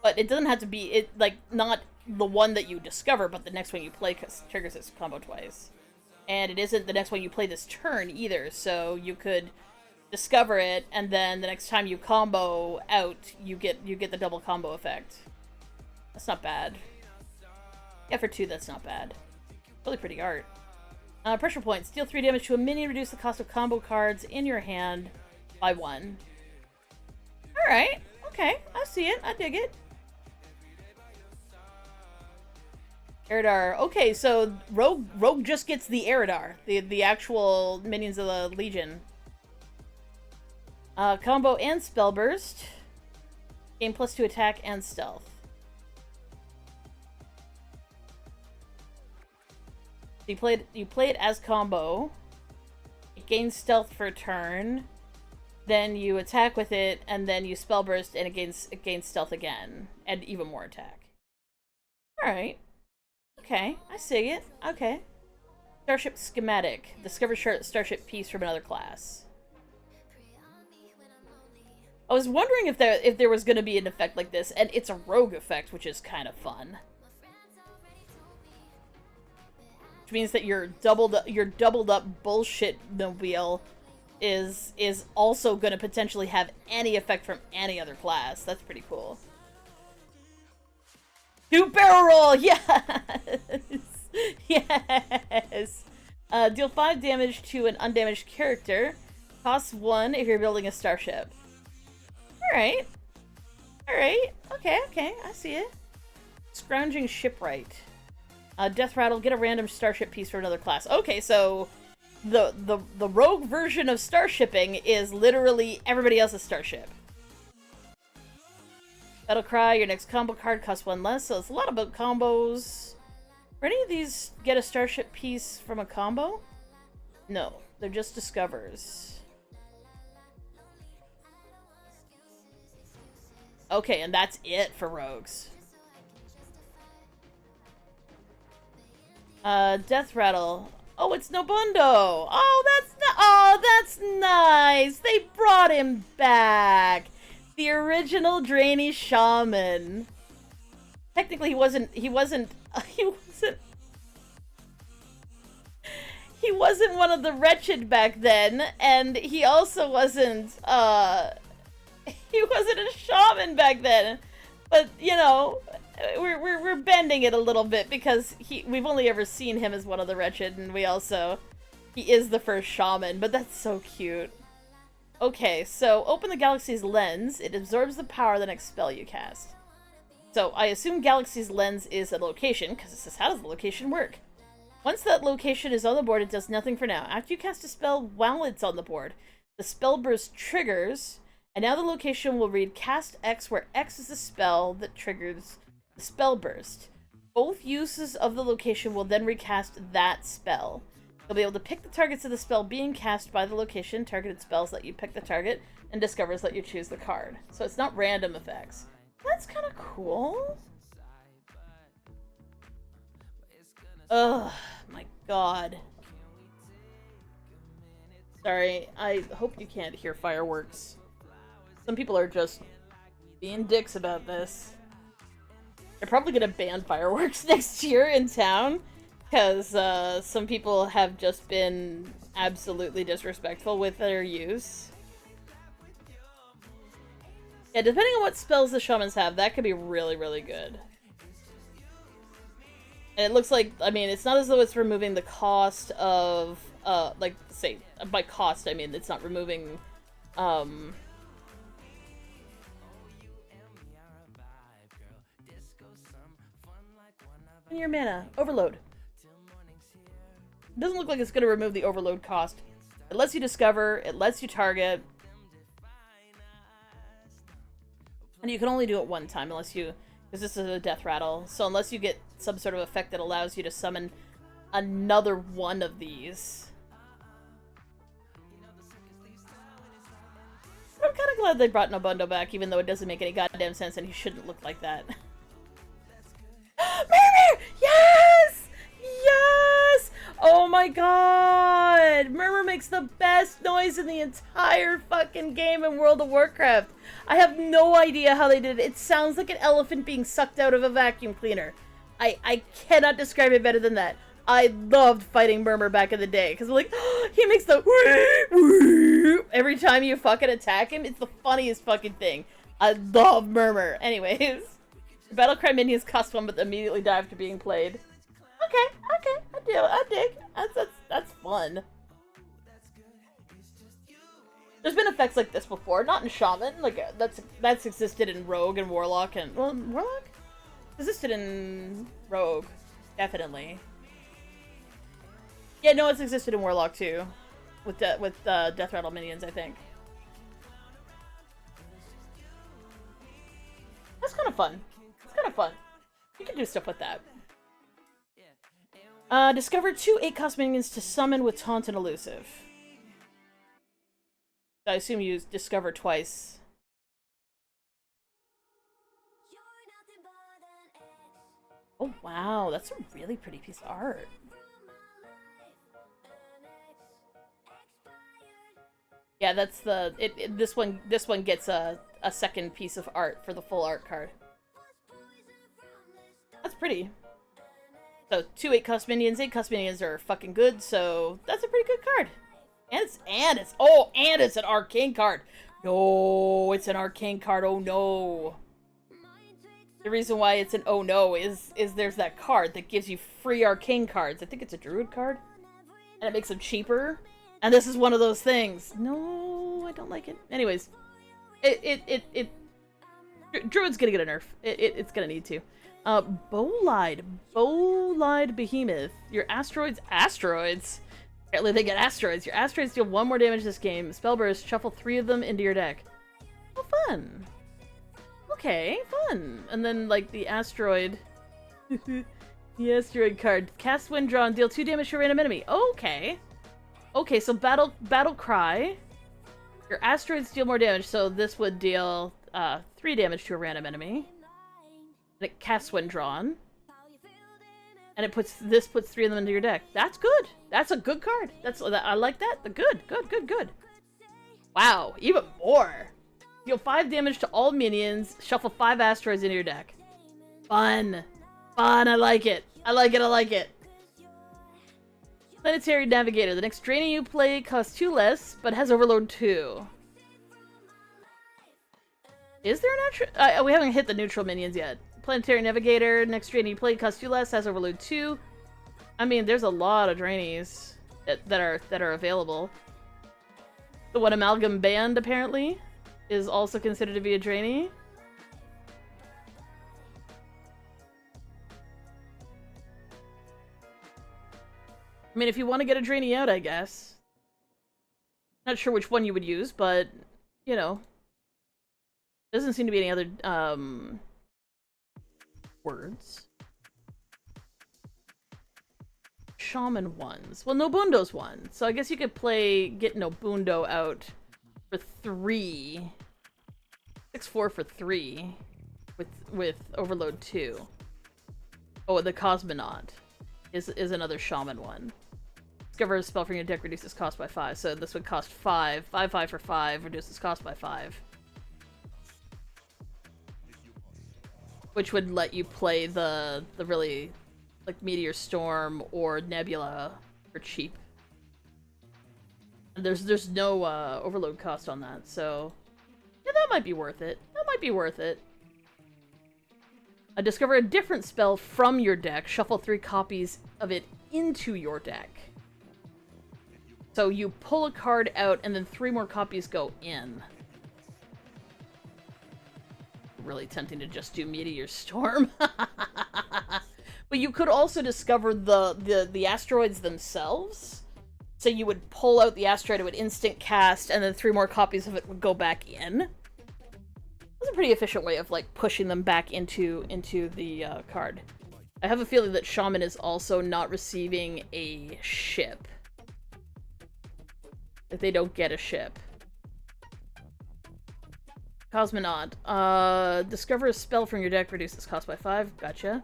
But it doesn't have to be, not the one that you discover, but the next one you play triggers its combo twice. And it isn't the next one you play this turn either, so you could discover it, and then the next time you combo out, you get the double combo effect. That's not bad. Yeah, for 2, that's not bad. Really pretty art. Pressure points. Deal 3 damage to a minion, reduce the cost of combo cards in your hand by 1. Alright, okay, I see it, I dig it. Eridar. Okay, so Rogue just gets the Eridar, the actual minions of the Legion. Combo and Spell Burst. Gain +2 attack and stealth. So you play it as combo. It gains stealth for a turn. Then you attack with it, and then you spell burst, and it gains stealth again, and even more attack. Alright. Okay, I see it. Okay. Starship Schematic. Discover starship piece from another class. I was wondering if there was going to be an effect like this, and it's a rogue effect, which is kind of fun. which means that your doubled up bullshit mobile is also going to potentially have any effect from any other class. That's pretty cool. 2 barrel roll, yes, yes. Deal 5 damage to an undamaged character. Costs 1 if you're building a starship. All right, okay, I see it. Scrounging shipwright. Death rattle. Get a random starship piece for another class. Okay, so the rogue version of starshipping is literally everybody else's starship. Battle cry. Your next combo card costs 1 less, so it's a lot about combos. Are any of these get a starship piece from a combo? No, they're just discovers. Okay, and that's it for rogues. Death rattle. Oh, it's Nobundo. Oh, that's nice. They brought him back. The original Draenei shaman. Technically, he wasn't one of the wretched back then, and he also wasn't he wasn't a shaman back then. But you know, we're bending it a little bit because we've only ever seen him as one of the wretched, and he is the first shaman. But that's so cute. Okay, so open the Galaxy's Lens. It absorbs the power of the next spell you cast. So I assume Galaxy's Lens is a location, because it says, how does the location work? Once that location is on the board, it does nothing for now. After you cast a spell while it's on the board, the spell burst triggers, and now the location will read cast X, where X is the spell that triggers the spell burst. Both uses of the location will then recast that spell. You'll be able to pick the targets of the spell being cast by the location. Targeted spells let you pick the target, and discovers let you choose the card. So it's not random effects. That's kind of cool. Ugh, my god. Sorry, I hope you can't hear fireworks. Some people are just being dicks about this. They're probably gonna ban fireworks next year in town, because some people have just been absolutely disrespectful with their use. Yeah, depending on what spells the shamans have, that could be really, really good. And it looks like, I mean, it's not as though it's removing the cost of, like, say, by cost, I mean, it's not removing, and your mana. Overload. It doesn't look like it's going to remove the overload cost. It lets you discover, it lets you target. And you can only do it one time unless you, because this is a death rattle, so unless you get some sort of effect that allows you to summon another one of these. But I'm kind of glad they brought Nobundo back, even though it doesn't make any goddamn sense and he shouldn't look like that. Murmur! Yes! Yes! Oh my god! Murmur makes the best noise in the entire fucking game in World of Warcraft. I have no idea how they did it. It sounds like an elephant being sucked out of a vacuum cleaner. I cannot describe it better than that. I loved fighting Murmur back in the day, because like, he makes the every time you fucking attack him. It's the funniest fucking thing. I love Murmur. Anyways, Battlecry minions cost 1 but immediately die after being played. Okay, I dig. That's fun. There's been effects like this before, not in Shaman. Like that's existed in Rogue and Warlock and Warlock existed in Rogue, definitely. Yeah, no, it's existed in Warlock too, with Death Rattle minions, I think. That's kind of fun. It's kind of fun. You can do stuff with that. Discover 2 8-cost minions to summon with Taunt and Elusive. I assume you discover twice. Oh wow, that's a really pretty piece of art. Yeah, that's the this one gets a second piece of art for the full art card. That's pretty. So 2 8-cost minions. 8-cost minions are fucking good, so that's a pretty good card. And it's an arcane card. No, it's an arcane card. Oh no. The reason why it's an oh no is there's that card that gives you free arcane cards. I think it's a Druid card. And it makes them cheaper. And this is one of those things. No, I don't like it. Anyways, Druid's gonna get a nerf. It's gonna need to. Bolide Behemoth. Your asteroids. Apparently they get asteroids. Your asteroids deal 1 more damage this game. Spellburst, shuffle 3 of them into your deck. Oh, fun. Okay, fun. And then, like, the asteroid... the asteroid card. Cast Wind Draw and deal 2 damage to a random enemy. Okay. Okay, so Battle Cry. Your asteroids deal more damage, so this would deal 3 damage to a random enemy. And it casts when drawn. And this puts 3 of them into your deck. That's good. That's a good card. I like that. Good. Wow, even more. Deal 5 damage to all minions. Shuffle 5 asteroids into your deck. Fun. I like it. I like it. Planetary Navigator. The next Draenei you play costs 2 less, but has Overload 2. Is there a neutral? We haven't hit the neutral minions yet. Planetary Navigator. Next Draenei you play costs 2 less, has Overload 2. I mean, there's a lot of Draeneis that are available. The one Amalgam Band, apparently, is also considered to be a Draenei. I mean, if you want to get a Draenei out, I guess. Not sure which one you would use, but, you know. Doesn't seem to be any other, words. Shaman ones. Well, Nobundo's one. So I guess you could get Nobundo out for 3. 6-4 for 3. With Overload 2. Oh, the Cosmonaut is another Shaman one. Discover a spell from your deck, reduces cost by 5. So this would cost 5. 5 for 5, reduces cost by 5. Which would let you play the really, like, Meteor Storm or Nebula for cheap. And there's no overload cost on that, so yeah, that might be worth it. Discover a different spell from your deck. Shuffle 3 copies of it into your deck. So you pull a card out, and then 3 more copies go in. Really tempting to just do Meteor Storm. But you could also discover the asteroids themselves. So you would pull out the asteroid, it would instant cast, and then 3 more copies of it would go back in. That's a pretty efficient way of, like, pushing them back into the card. I have a feeling that Shaman is also not receiving a ship. If they don't get a ship. Cosmonaut. Discover a spell from your deck, reduces cost by 5. Gotcha.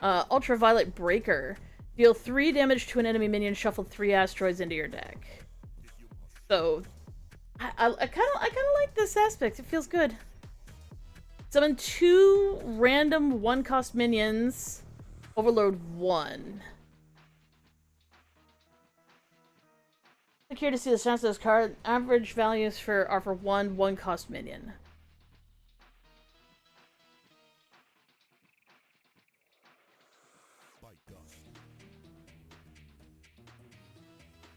Ultraviolet Breaker. Deal 3 damage to an enemy minion, shuffle 3 asteroids into your deck. So, I kind of like this aspect. It feels good. Summon 2 random 1-cost minions. Overload 1. Click here to see the stats of this card. Average values are for 1 1-cost minion.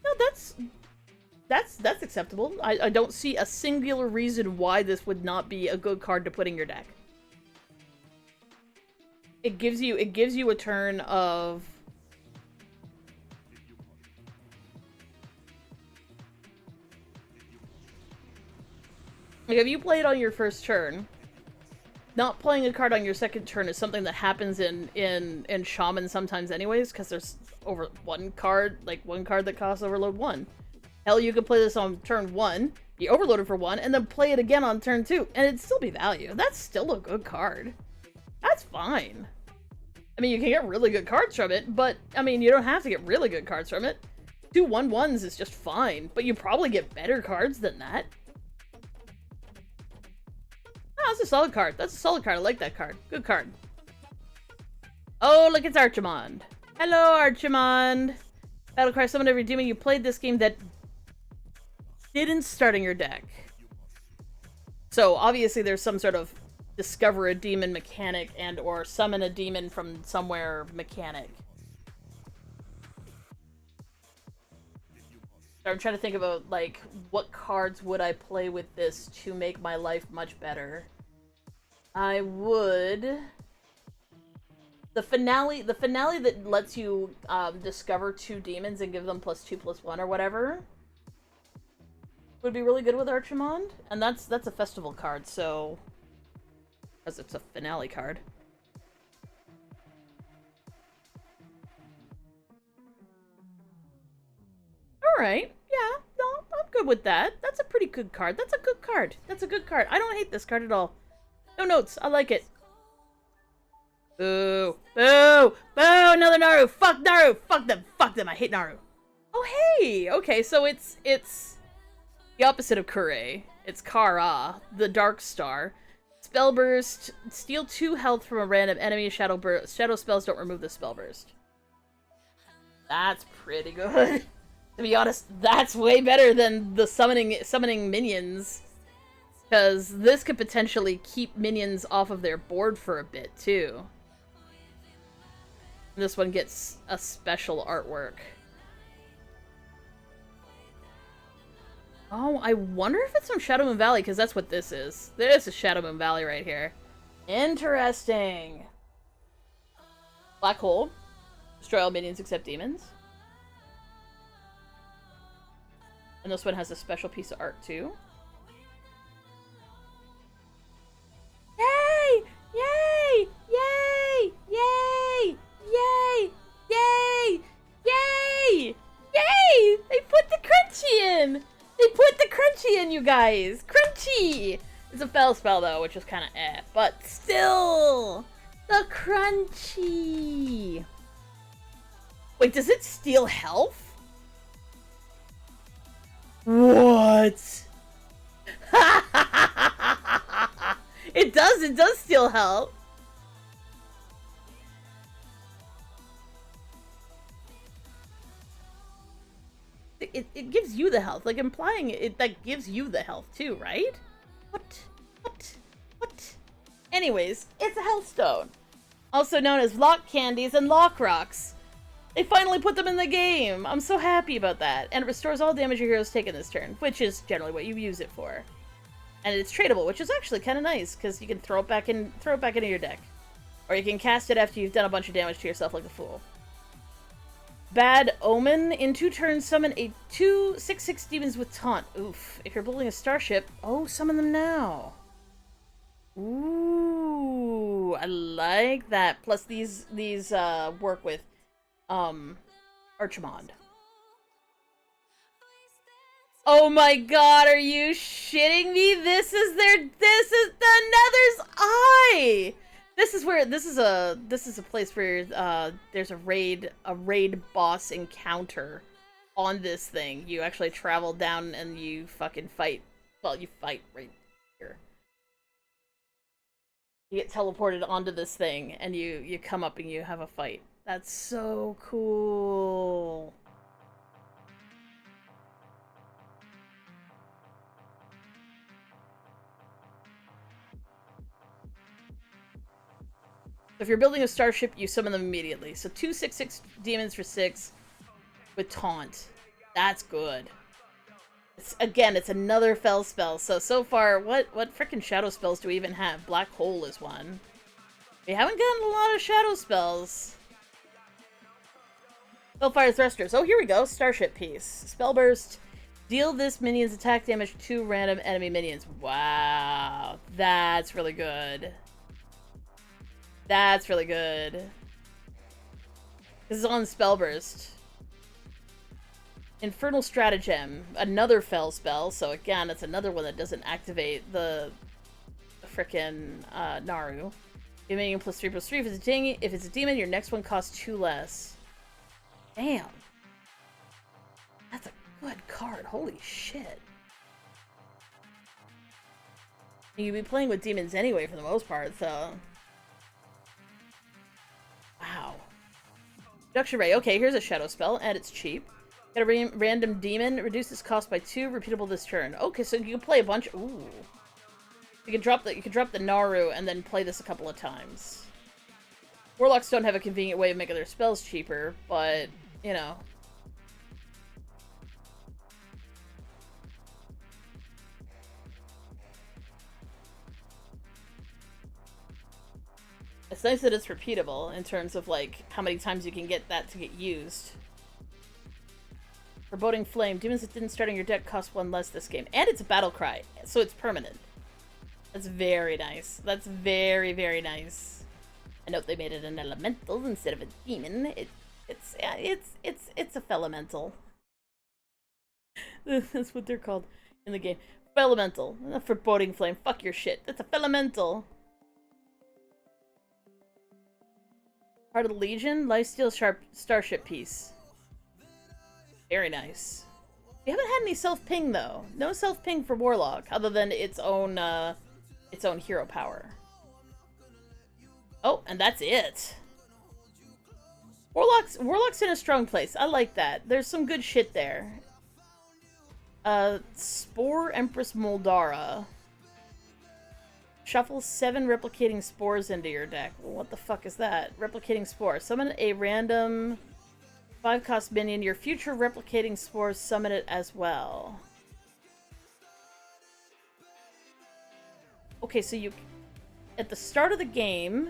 No, that's acceptable. I don't see a singular reason why this would not be a good card to put in your deck. It gives you a turn of like, if you play it on your first turn, not playing a card on your second turn is something that happens in Shaman sometimes anyways, because there's one card that costs Overload 1. Hell, you could play this on turn 1, be overloaded for 1, and then play it again on turn 2, and it'd still be value. That's still a good card. That's fine. I mean, you can get really good cards from it, but, I mean, you don't have to get really good cards from it. 2 1/1s is just fine, but you probably get better cards than that. Oh, that's a solid card. I like that card. Good card. Oh, look, it's Archimond. Hello, Archimond. Battlecry, summon every demon you played this game that didn't start in your deck. So, obviously, there's some sort of discover a demon mechanic and or summon a demon from somewhere mechanic. I'm trying to think about, like, what cards would I play with this to make my life much better. I would... The finale that lets you discover 2 demons and give them +2/+1 or whatever would be really good with Archimond. And that's a festival card, so... Because it's a finale card. Alright, yeah, no, I'm good with that. That's a pretty good card. That's a good card. That's a good card. I don't hate this card at all. No notes, I like it. Boo! Boo! Boo! Another Naru! Fuck Naru! Fuck them! Fuck them! I hate Naru! Oh, hey! Okay, so it's the opposite of Kure. It's Kara, the Dark Star. Spell Burst. Steal 2 health from a random enemy. Shadow spells don't remove the Spell Burst. That's pretty good. To be honest, that's way better than the summoning minions. Because this could potentially keep minions off of their board for a bit, too. This one gets a special artwork. Oh, I wonder if it's from Shadow Moon Valley, because that's what this is. This is Shadow Moon Valley right here. Interesting. Black Hole. Destroy all minions except demons. And this one has a special piece of art, too. Yay! Yay! Yay! Yay! Yay! Yay! Yay! Yay! They put the crunchy in! They put the crunchy in, you guys! Crunchy! It's a fell spell, though, which is kind of eh. But still! The crunchy! Wait, does it steal health? What? It does steal health. It gives you the health, like implying it that gives you the health too, right? What? Anyways, it's a Hearthstone. Also known as Lock Candies and Lock Rocks. They finally put them in the game! I'm so happy about that. And it restores all damage your heroes take in this turn, which is generally what you use it for. And it's tradable, which is actually kind of nice, because you can throw it back into your deck. Or you can cast it after you've done a bunch of damage to yourself like a fool. Bad Omen. In 2 turns, summon a 6/6 demons with taunt. Oof. If you're building a starship, oh, summon them now. Ooh, I like that. Plus these work with Archimond. Oh my god, are you shitting me? This is the Nether's Eye! This is a place where there's a raid boss encounter on this thing. You actually travel down and you fucking fight. Well, you fight right here. You get teleported onto this thing and you come up and you have a fight. That's so cool. If you're building a starship, you summon them immediately. So 2 6/6 demons for 6 with taunt. That's good. It's another fell spell. So far, what frickin' shadow spells do we even have? Black Hole is one. We haven't gotten a lot of shadow spells. Spellfire Thrusters. Oh, here we go. Starship piece. Spell Burst. Deal this minion's attack damage to random enemy minions. Wow. That's really good. That's really good. This is on Spell Burst. Infernal Stratagem. Another fell spell. So again, it's another one that doesn't activate the frickin' Naru. Give minion +3/+3. If it's a demon, your next one costs 2 less. Damn. That's a good card. Holy shit. You'd be playing with demons anyway for the most part, so... Wow. Reduction Ray. Okay, here's a shadow spell, and it's cheap. Get a random demon. Reduces cost by 2. Repeatable this turn. Okay, so you can play a bunch. Ooh. You can drop the Naru and then play this a couple of times. Warlocks don't have a convenient way of making their spells cheaper, but you know. It's nice that it's repeatable in terms of, like, how many times you can get that to get used. Foreboding Flame. Demons that didn't start on your deck cost 1 less this game. And it's a battle cry, so it's permanent. That's very nice. That's very, very nice. I note they made it an elemental instead of a demon. It's a fellemental. That's what they're called in the game. Fellemental. Not Foreboding Flame. Fuck your shit. That's a fellemental. Heart of the Legion, Lifesteal Starship piece. Very nice. We haven't had any self-ping though. No self-ping for Warlock, other than its own hero power. Oh, and that's it. Warlock's in a strong place. I like that. There's some good shit there. Spore Empress Moldara. Shuffle 7 replicating spores into your deck. Well, what the fuck is that? Replicating spore. Summon a random 5-cost minion. Your future replicating spores, summon it as well. Okay, so you... At the start of the game,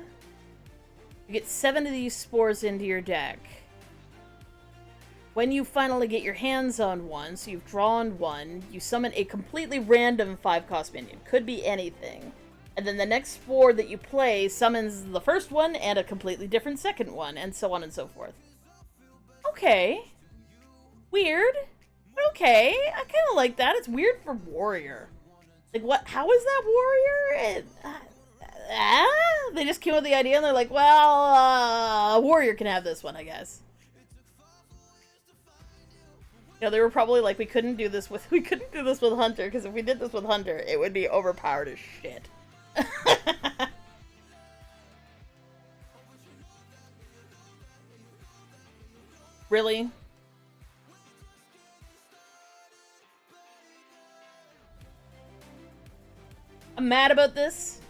you get 7 of these spores into your deck. When you finally get your hands on one, so you've drawn one, you summon a completely random 5-cost minion. Could be anything. And then the next spore that you play summons the first one and a completely different second one, and so on and so forth. Okay. Weird. Okay. I kind of like that. It's weird for warrior. Like, what? How is that warrior? They just came up with the idea and they're like, well, a warrior can have this one, I guess. You know, they were probably like, we couldn't do this with Hunter, because if we did this with Hunter, it would be overpowered as shit. Really? I'm mad about this.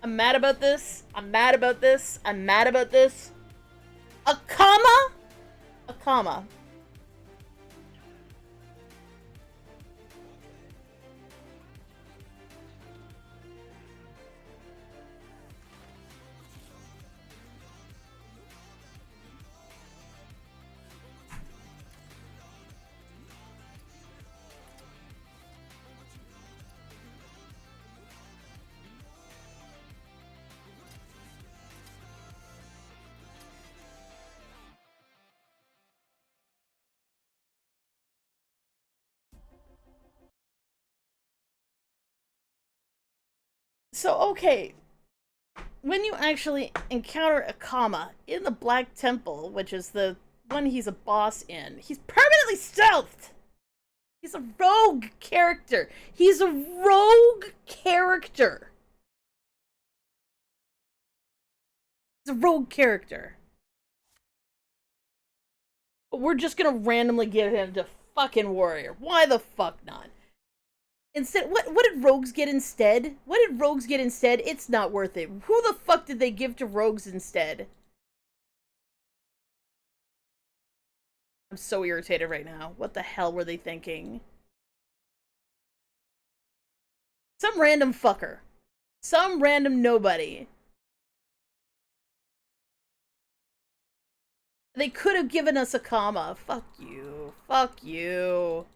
I'm mad about this. I'm mad about this. I'm mad about this. A comma? A comma. So, okay, when you actually encounter a comma in the Black Temple, which is the one he's a boss in, he's permanently stealthed! He's a rogue character! He's a rogue character! He's a rogue character. But we're just gonna randomly give him to fucking warrior. Why the fuck not? Instead, what did rogues get instead? What did rogues get instead? It's not worth it. Who the fuck did they give to rogues instead? I'm so irritated right now. What the hell were they thinking? Some random fucker. Some random nobody. They could have given us a comma. Fuck you. Fuck you.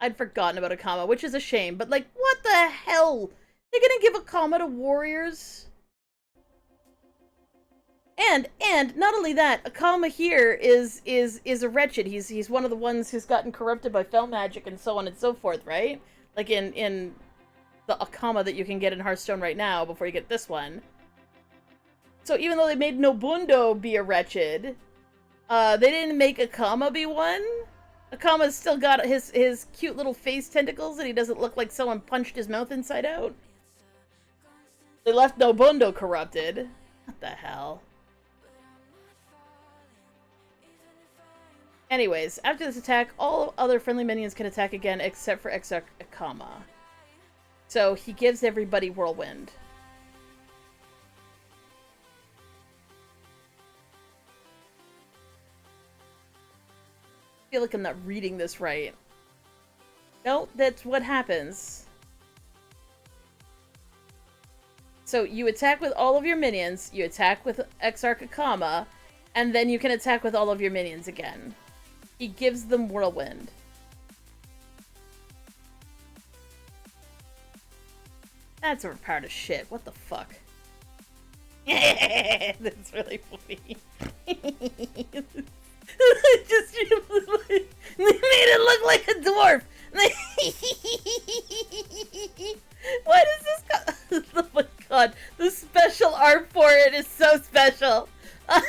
I'd forgotten about a comma, which is a shame, but like, what the hell? They're gonna give a comma to warriors? And not only that, a comma here is a wretched. He's one of the ones who's gotten corrupted by fel magic and so on and so forth, right? Like in the a comma that you can get in Hearthstone right now before you get this one. So even though they made Nobundo be a wretched, they didn't make a comma be one. Akama's still got his cute little face tentacles and he doesn't look like someone punched his mouth inside out. They left Nobundo corrupted. What the hell? Anyways, after this attack, all other friendly minions can attack again except for Exarch Akama. So he gives everybody Whirlwind. I feel like I'm not reading this right. No, that's what happens. So you attack with all of your minions, you attack with Exarch Akama, and then you can attack with all of your minions again. He gives them Whirlwind. That's overpowered as shit. What the fuck? That's really funny. Just they made it look like a dwarf. What is this? Oh my god, the special art for it is so special. They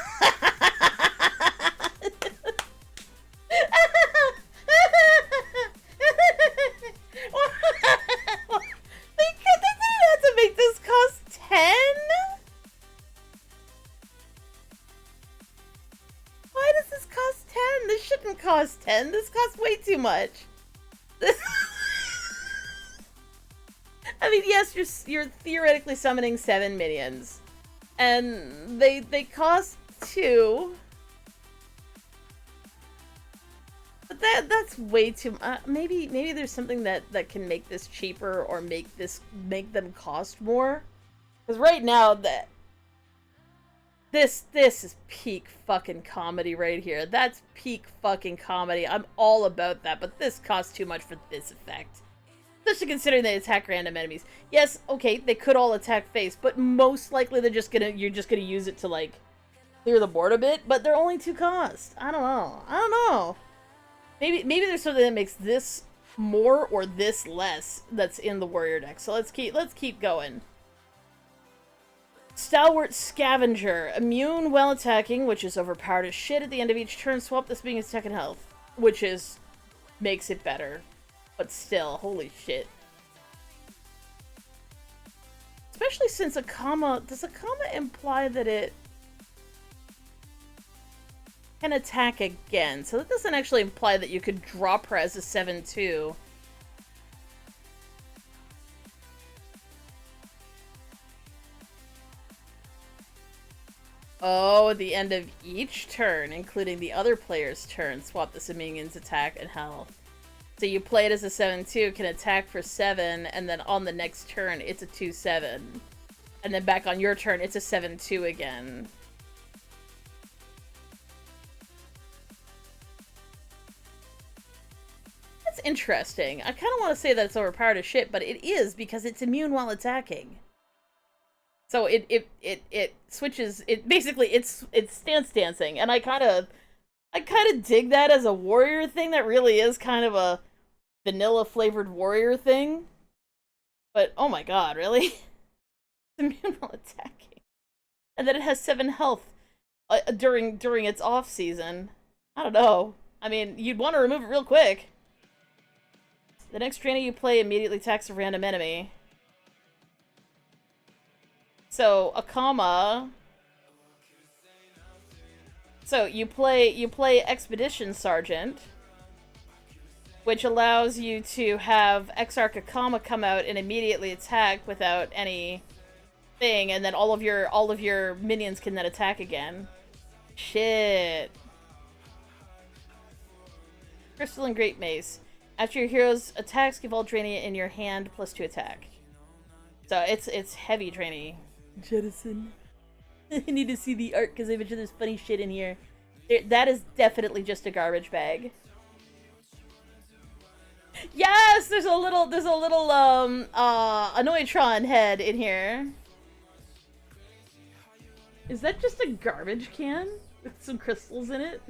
didn't have to make this cost 10? Why does this cost 10? This shouldn't cost 10. This costs way too much. I mean, yes, you're theoretically summoning 7 minions, and they cost 2. But that's way too. Maybe there's something that can make this cheaper or make them cost more. Because right now this is peak fucking comedy right here. That's peak fucking comedy. I'm all about that, but this costs too much for this effect. Especially considering they attack random enemies. Yes, okay, they could all attack face, but most likely you're just gonna use it to like clear the board a bit. But they're only 2 cost. I don't know. Maybe there's something that makes this more or this less that's in the warrior deck. So let's keep going. Stalwart Scavenger. Immune while attacking, which is overpowered as shit at the end of each turn. Swap this being its second health, which makes it better. But still, holy shit. Especially since Akama... Does Akama imply that it can attack again? So that doesn't actually imply that you could drop her as a 7/2. Oh, at the end of each turn, including the other player's turn, swap the minion's attack and health. So you play it as a 7/2, can attack for 7, and then on the next turn, it's a 2/7. And then back on your turn, it's a 7/2 again. That's interesting. I kind of want to say that it's overpowered as shit, but it is, because it's immune while attacking. So it switches, it's stance dancing, and I kind of dig that as a warrior thing. That really is kind of a vanilla flavored warrior thing. But oh my god, really? It's immune while attacking, and then it has 7 health during its off season. I don't know. I mean, you'd want to remove it real quick. The next Draenei you play immediately attacks a random enemy. So Akama. So you play Expedition Sergeant, which allows you to have Exarch Akama come out and immediately attack without any thing, and then all of your minions can then attack again. Shit. Crystal and Great Mace. After your hero's attacks, give all Draenei in your hand +2 attack. So it's heavy Draenei. Jettison. I need to see the art because I bet you there's funny shit in here. That is definitely just a garbage bag. Yes, there's a little Anoitron head in here. Is that just a garbage can with some crystals in it?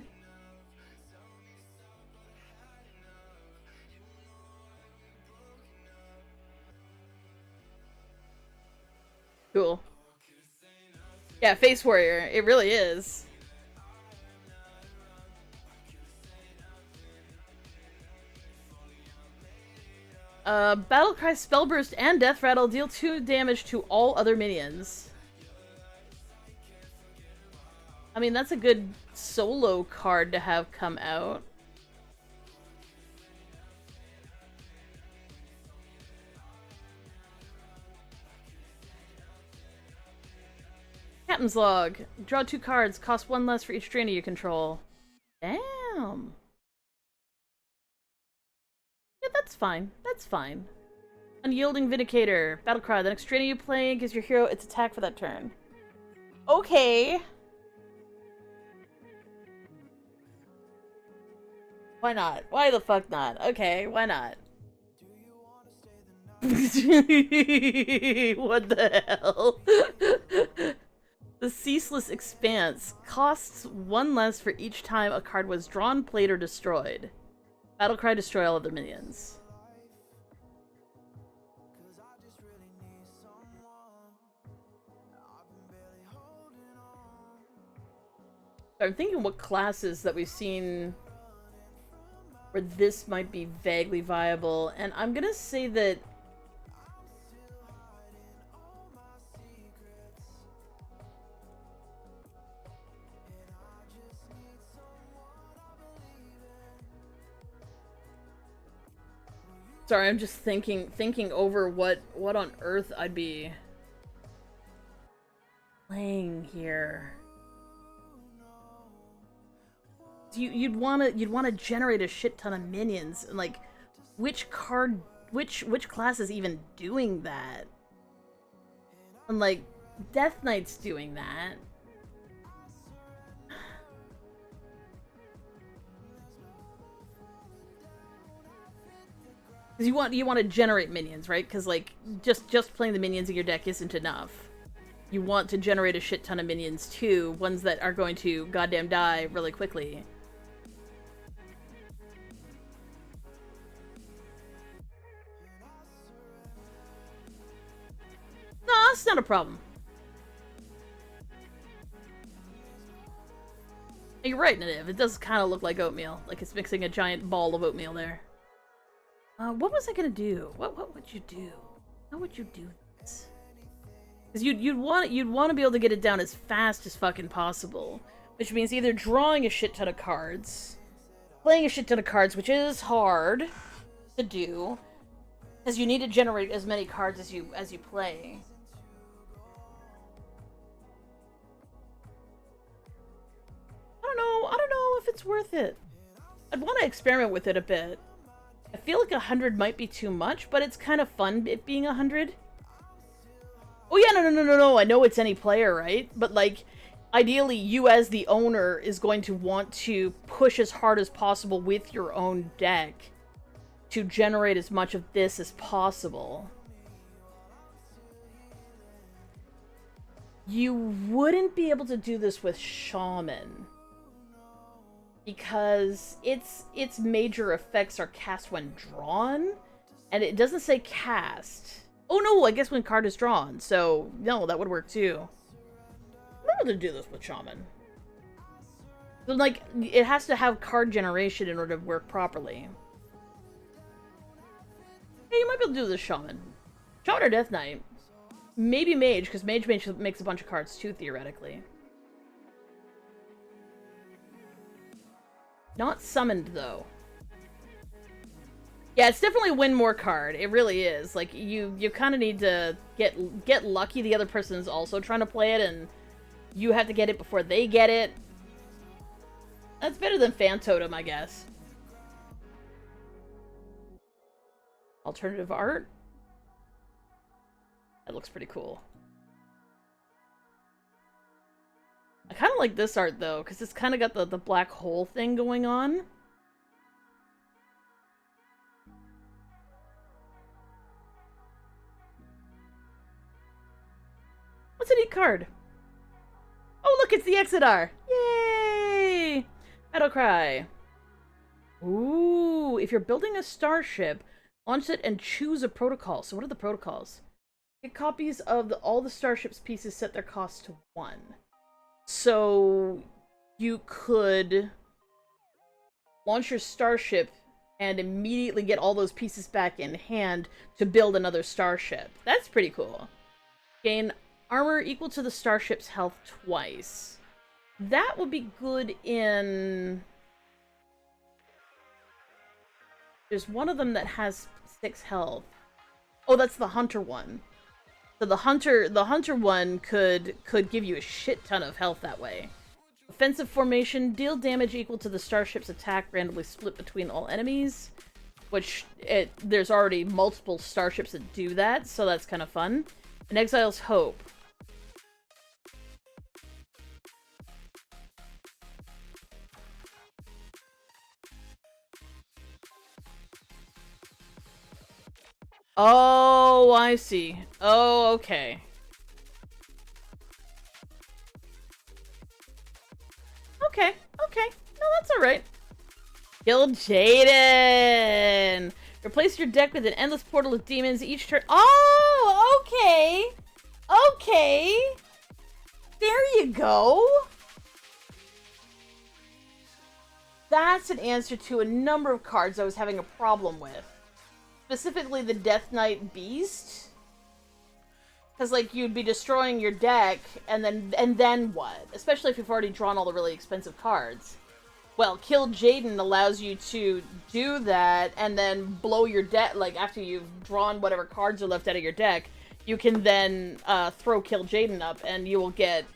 Cool. Yeah, Face Warrior. It really is. Battlecry, Spellburst, and Death Rattle deal 2 damage to all other minions. I mean, that's a good solo card to have come out. Captain's Log. Draw 2 cards, cost 1 less for each Draenei you control. Damn. Yeah, that's fine. That's fine. Unyielding Vindicator. Battlecry. The next Draenei you play gives your hero its attack for that turn. Okay. Why not? Why the fuck not? Okay, why not? What the hell? The Ceaseless Expanse costs 1 less for each time a card was drawn, played, or destroyed. Battlecry, destroy all other minions. I'm thinking what classes that we've seen where this might be vaguely viable, and I'm gonna say that sorry, I'm just thinking over what on earth I'd be playing here. You'd wanna generate a shit ton of minions, and like, which class is even doing that? And like, Death Knight's doing that. Because you want to generate minions, right? Because like, just playing the minions in your deck isn't enough. You want to generate a shit ton of minions too, ones that are going to goddamn die really quickly. No, that's not a problem. You're right, Nativ. It does kind of look like oatmeal. Like it's mixing a giant ball of oatmeal there. What was I gonna do? What would you do? How would you do this? Because you'd want to be able to get it down as fast as fucking possible, which means either drawing a shit ton of cards, playing a shit ton of cards, which is hard to do, because you need to generate as many cards as you play. I don't know if it's worth it. I'd want to experiment with it a bit. I feel like 100 might be too much, but it's kind of fun it being 100. Oh yeah, no. I know it's any player, right? But like, ideally, you as the owner is going to want to push as hard as possible with your own deck to generate as much of this as possible. You wouldn't be able to do this with Shaman, because its major effects are cast when drawn, and it doesn't say cast. Oh no, I guess when card is drawn, so no, that would work too. I'm able to do this with Shaman. So, like, it has to have card generation in order to work properly. Yeah, you might be able to do this Shaman. Shaman or Death Knight. Maybe Mage, because Mage makes a bunch of cards too, theoretically. Not summoned, though. Yeah, it's definitely a win more card. It really is. Like, you kind of need to get lucky the other person's also trying to play it, and you have to get it before they get it. That's better than Fan Totem, I guess. Alternative art? That looks pretty cool. I kind of like this art, though, because it's kind of got the black hole thing going on. What's a neat card? Oh, look, it's the Exodar! Yay! Battlecry. Ooh, if you're building a starship, launch it and choose a protocol. So what are the protocols? Get copies of all the starship's pieces, set their cost to 1. So you could launch your starship and immediately get all those pieces back in hand to build another starship. That's pretty cool. Gain armor equal to the starship's health twice. That would be good in... There's one of them that has 6 health. Oh, that's the hunter one. So the hunter one could give you a shit ton of health that way. Offensive formation, deal damage equal to the starship's attack randomly split between all enemies. Which, there's already multiple starships that do that, so that's kind of fun. And Exile's Hope. Oh, I see. Oh, okay. Okay. No, that's alright. Kill Jaden! Replace your deck with an endless portal of demons each turn. Oh, okay. Okay. There you go. That's an answer to a number of cards I was having a problem with. Specifically the Death Knight Beast. Because, like, you'd be destroying your deck, and then what? Especially if you've already drawn all the really expensive cards. Well, Kill Jaden allows you to do that, and then blow your deck, like, after you've drawn whatever cards are left out of your deck, you can then throw Kill Jaden up, and you will get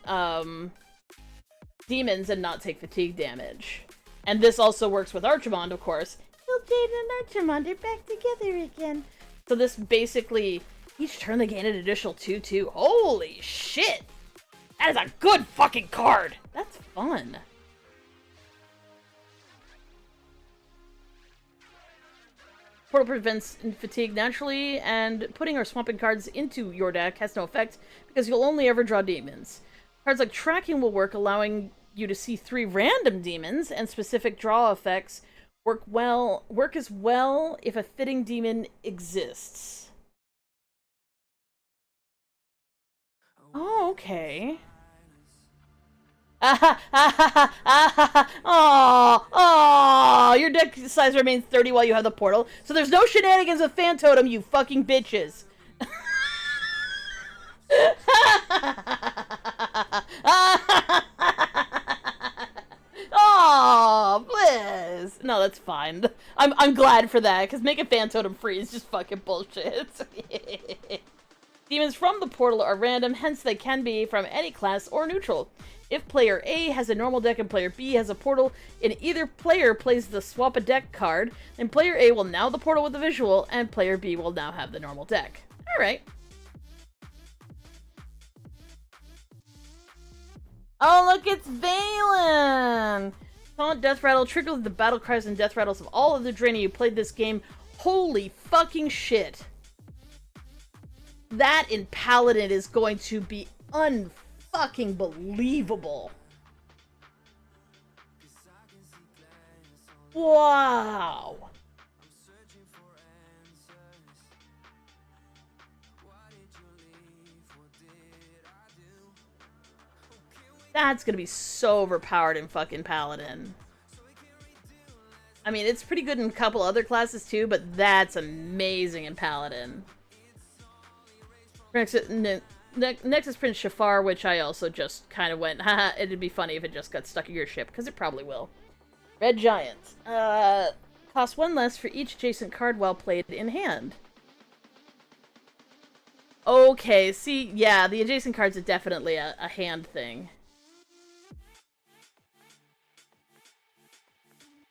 demons and not take fatigue damage. And this also works with Archimond, of course. Kill Jaden and Archimond are back together again. So this basically, each turn they gain an additional 2/2. Holy shit! That is a good fucking card! That's fun. Portal prevents fatigue naturally, and putting or swapping cards into your deck has no effect, because you'll only ever draw demons. Cards like Tracking will work, allowing you to see 3 random demons, and specific draw effects work as well if a fitting demon exists. Oh, okay. Oh, your deck size remains 30 while you have the portal, so there's no shenanigans with Fan Totem, you fucking bitches. Oh, please. No, that's fine. I'm glad for that, because making Fan Totem free is just fucking bullshit. Demons from the portal are random, hence they can be from any class or neutral. If player A has a normal deck and player B has a portal, and either player plays the swap a deck card, then player A will now the portal with the visual, and player B will now have the normal deck. Alright. Oh, look, it's Valen! Taunt, Death Rattle, trigger the battle cries and death rattles of all of the Draenei who played this game. Holy fucking shit. That in Paladin is going to be unfucking believable. Wow. That's gonna be so overpowered in fucking Paladin. I mean, it's pretty good in a couple other classes too, but that's amazing in Paladin. Next is Prince Shafar, which I also just kind of went, haha, it'd be funny if it just got stuck in your ship, because it probably will. Red Giant. Costs 1 less for each adjacent card while played in hand. Okay, see, yeah, the adjacent cards are definitely a hand thing.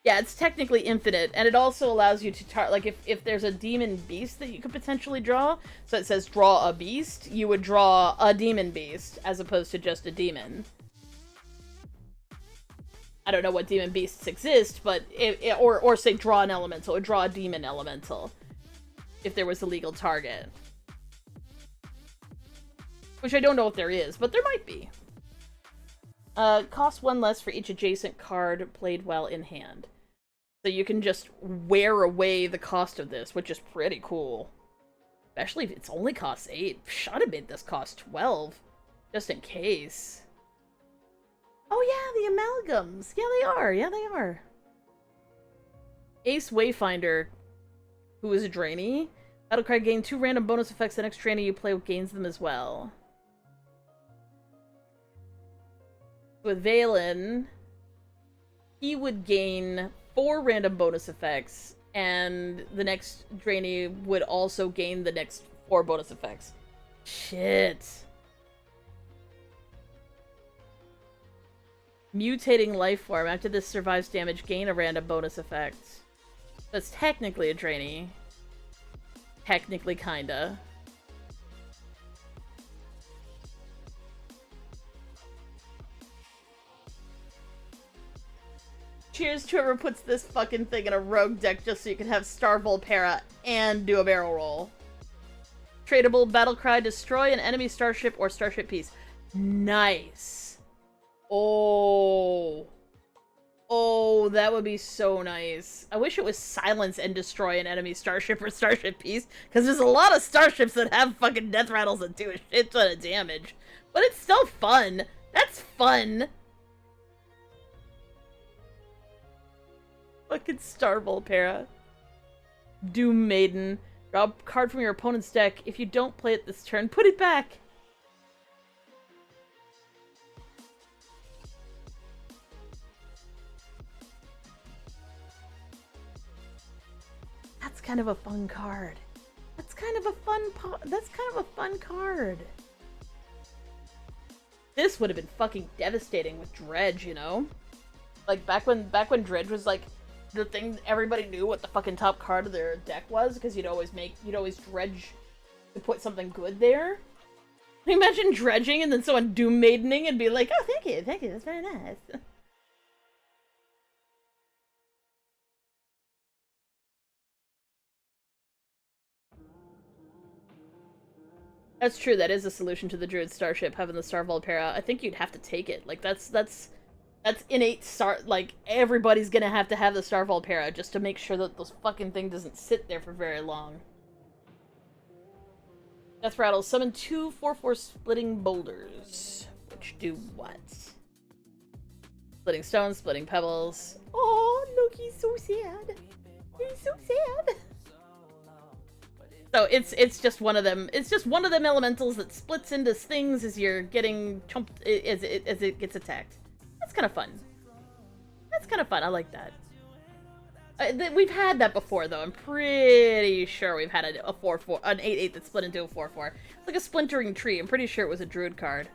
Yeah, it's technically infinite, and it also allows you to like, if there's a demon beast that you could potentially draw, so it says draw a beast, you would draw a demon beast, as opposed to just a demon. I don't know what demon beasts exist, but, or say draw an elemental, or draw a demon elemental, if there was a legal target. Which I don't know if there is, but there might be. Costs 1 less for each adjacent card played while in hand. So you can just wear away the cost of this, which is pretty cool. Especially if it's only costs 8. Should have made this cost 12. Just in case. Oh yeah, the amalgams! Yeah, they are! Yeah, they are. Ace Wayfinder, who is a Draenei. Battlecry gain 2 random bonus effects. The next Draenei you play gains them as well. With Valen, he would gain 4 random bonus effects, and the next Draenei would also gain the next 4 bonus effects. Shit. Mutating life form. After this survives damage, gain a random bonus effect. That's technically a Draenei. Technically, kinda. Cheers to whoever puts this fucking thing in a rogue deck just so you can have Star Volpera and do a barrel roll. Tradable Battlecry. Destroy an enemy starship or starship piece. Nice. Oh. Oh, that would be so nice. I wish it was silence and destroy an enemy starship or starship piece, because there's a lot of starships that have fucking death rattles that do a shit ton of damage. But it's still fun. That's fun. Fucking Star Volpera. Doom Maiden. Draw a card from your opponent's deck. If you don't play it this turn, put it back. That's kind of a fun card. That's kind of a fun card. This would have been fucking devastating with Dredge, you know? Like back when Dredge was like the thing everybody knew what the fucking top card of their deck was, because you'd always dredge to put something good there. Can you imagine dredging and then someone Doom Maidening and be like, oh, thank you, that's very nice. That's true, that is a solution to the Druid Starship, having the Star Volpera. I think you'd have to take it. Like, that's innate like, everybody's gonna have to have the Star Volpera just to make sure that this fucking thing doesn't sit there for very long. Death Rattle. Summon 2 4/4 splitting boulders. Which do what? Splitting stones, splitting pebbles. Oh, look, he's so sad. He's so sad. So it's just one of them. It's just one of them elementals that splits into things as you're getting chomped as it gets attacked. That's kind of fun. That's kind of fun. I like that. We've had that before, though. I'm pretty sure we've had a 4/4, an 8/8 that split into a 4/4. It's like a splintering tree. I'm pretty sure it was a Druid card.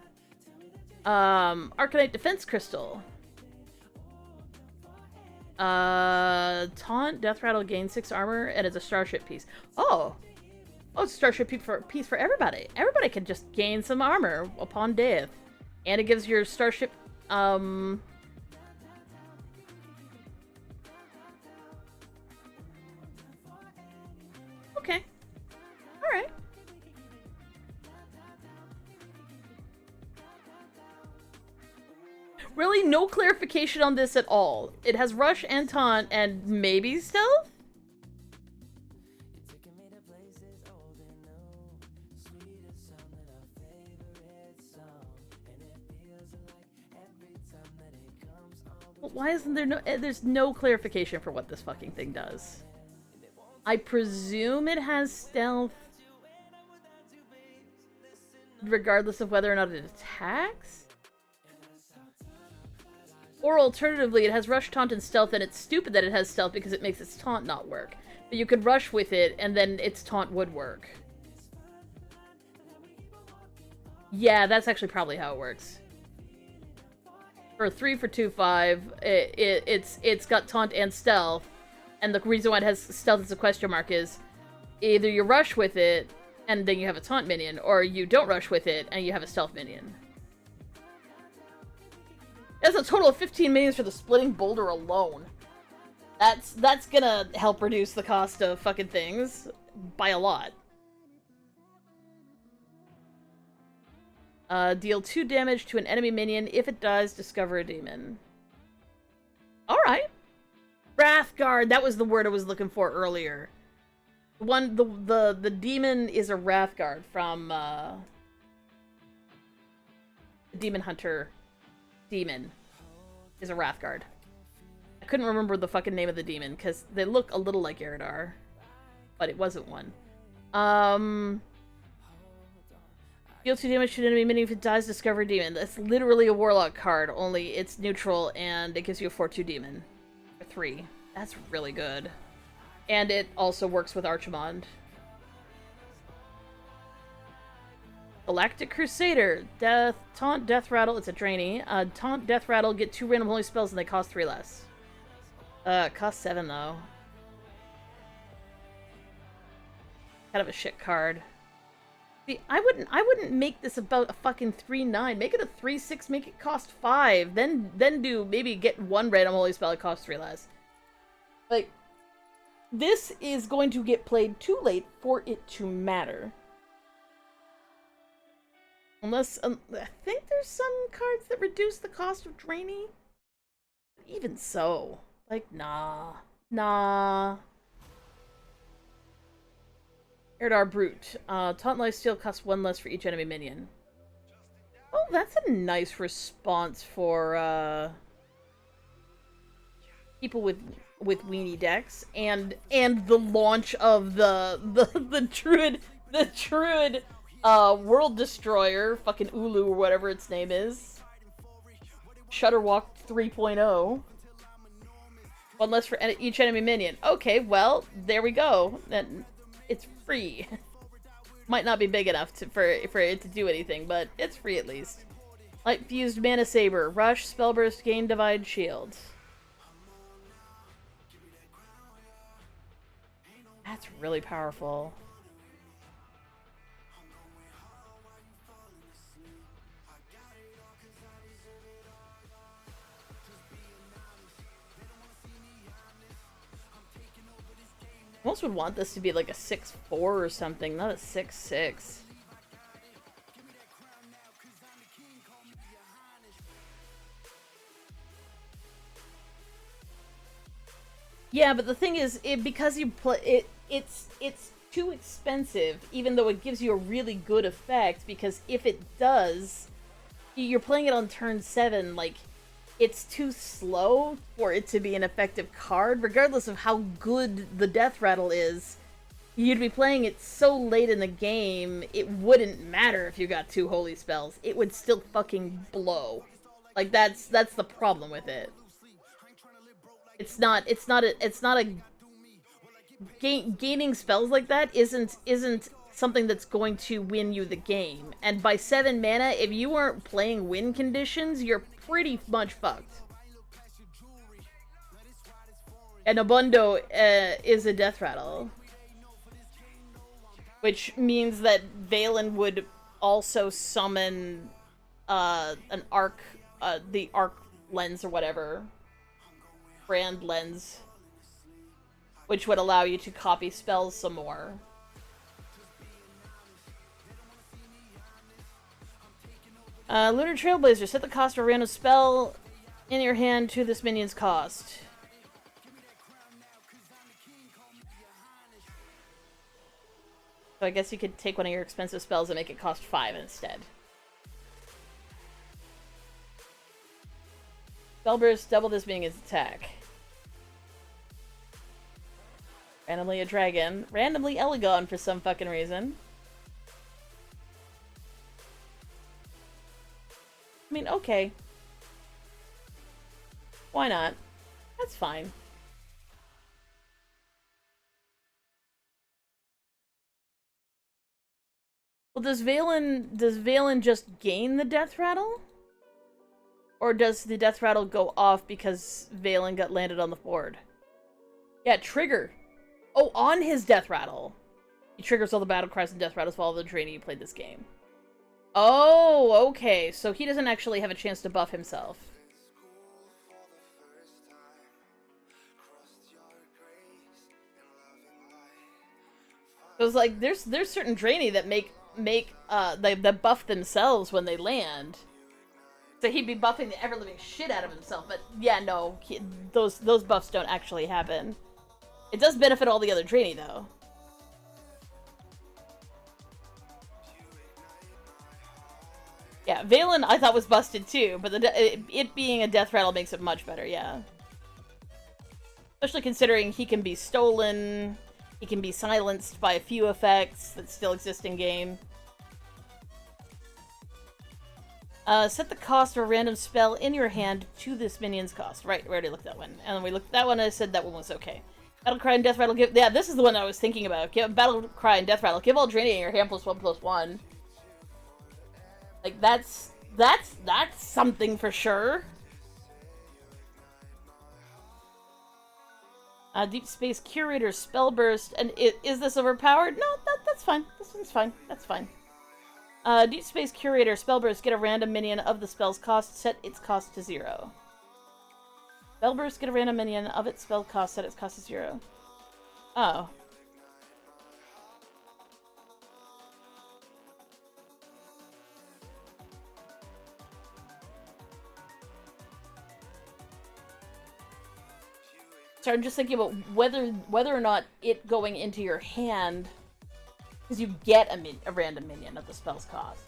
Arcanite Defense Crystal. Taunt, Death Rattle, gain 6 armor, and it's a starship piece. Oh! Oh, it's a starship piece for everybody. Everybody can just gain some armor upon death. And it gives your starship, okay. Alright. Really, no clarification on this at all. It has Rush and Taunt and maybe Stealth? Why isn't there there's no clarification for what this fucking thing does. I presume it has Stealth regardless of whether or not it attacks? Or alternatively, it has Rush, Taunt, and Stealth, and it's stupid that it has Stealth because it makes its Taunt not work. But you could Rush with it, and then its Taunt would work. Yeah, that's actually probably how it works. For 3 for 2/5, it's got Taunt and Stealth, and the reason why it has Stealth as a question mark is either you Rush with it, and then you have a Taunt minion, or you don't Rush with it, and you have a Stealth minion. That's a total of 15 minions for the Splitting Boulder alone. That's gonna help reduce the cost of fucking things by a lot. Deal 2 damage to an enemy minion. If it dies, discover a demon. Alright. Wrathguard, that was the word I was looking for earlier. The demon is a Wrathguard from, the Demon Hunter demon is a Wrathguard. I couldn't remember the fucking name of the demon, because they look a little like Eridar. But it wasn't one. Deal 2 damage to an enemy minion if it dies, discover a demon. That's literally a Warlock card, only it's neutral and it gives you a 4/2 demon. For 3. That's really good. And it also works with Archimond. Galactic Crusader. Taunt, Death Rattle. It's a Draenei. Taunt, Death Rattle. Get 2 random holy spells and they cost 3 less. Cost 7 though. Kind of a shit card. See, I wouldn't make this about a fucking 3/9. Make it a 3/6, make it cost 5. Then do maybe get 1 random holy spell that costs 3 less. Like, this is going to get played too late for it to matter. Unless, I think there's some cards that reduce the cost of Draenei. Even so, like, nah. Eridar Brute. Taunt Lifesteal costs 1 less for each enemy minion. Oh, that's a nice response for, people with weenie decks. And the launch of the Druid, World Destroyer, fucking Ulu or whatever its name is. Shutterwalk 3.0. 1 less for each enemy minion. Okay, well, there we go. It's free. Might not be big enough for it to do anything, but it's free at least. Light Fused Mana Saber. Rush, Spellburst, Gain Divide, Shield. That's really powerful. Most would want this to be like a 6/4 or something, not a 6/6. Yeah, but the thing is, because you play it's too expensive, even though it gives you a really good effect. Because if it does, you're playing it on turn 7, like. It's too slow for it to be an effective card, regardless of how good the Death Rattle is. You'd be playing it so late in the game, it wouldn't matter if you got 2 holy spells. It would still fucking blow. Like, that's the problem with it. It's not a gaining spells like that isn't something that's going to win you the game. And by 7 mana, if you weren't playing win conditions, you're pretty much fucked. And Abundo is a Death Rattle. Which means that Valen would also summon an Arc, the Arc Lens or whatever. Brand Lens. Which would allow you to copy spells some more. Lunar Trailblazer. Set the cost of a random spell in your hand to this minion's cost. So I guess you could take one of your expensive spells and make it cost 5 instead. Spellburst. Double this minion's attack. Randomly a dragon. Randomly Elegon for some fucking reason. I mean, okay. Why not? That's fine. Well, does Valen just gain the Death Rattle? Or does the Death Rattle go off because Valen got landed on the board? Yeah, trigger. Oh, on his Death Rattle. He triggers all the battle cries and Death Rattles while the Draenei you played this game. Oh, okay. So he doesn't actually have a chance to buff himself. It was like there's certain Draenei that they buff themselves when they land. So he'd be buffing the ever-living shit out of himself, but yeah, no, those buffs don't actually happen. It does benefit all the other Draenei though. Yeah, Valen I thought was busted too, but it being a Death Rattle makes it much better, yeah. Especially considering he can be stolen, he can be silenced by a few effects that still exist in game. Set the cost of a random spell in your hand to this minion's cost. Right, we already looked at that one. And we looked at that one and I said that one was okay. Battle Cry and Death Rattle give... Yeah, this is the one I was thinking about. Battle Cry and Death Rattle. Give all Draenei in your hand +1/+1. Like, that's something for sure. Deep Space Curator, Spellburst, and is this overpowered? No, that's fine. This one's fine. That's fine. Deep Space Curator, Spellburst, get a random minion of the spell's cost, set its cost to 0. Spellburst, get a random minion of its spell cost, set its cost to 0. Oh. So I'm just thinking about whether or not it going into your hand, because you get a random minion at the spell's cost.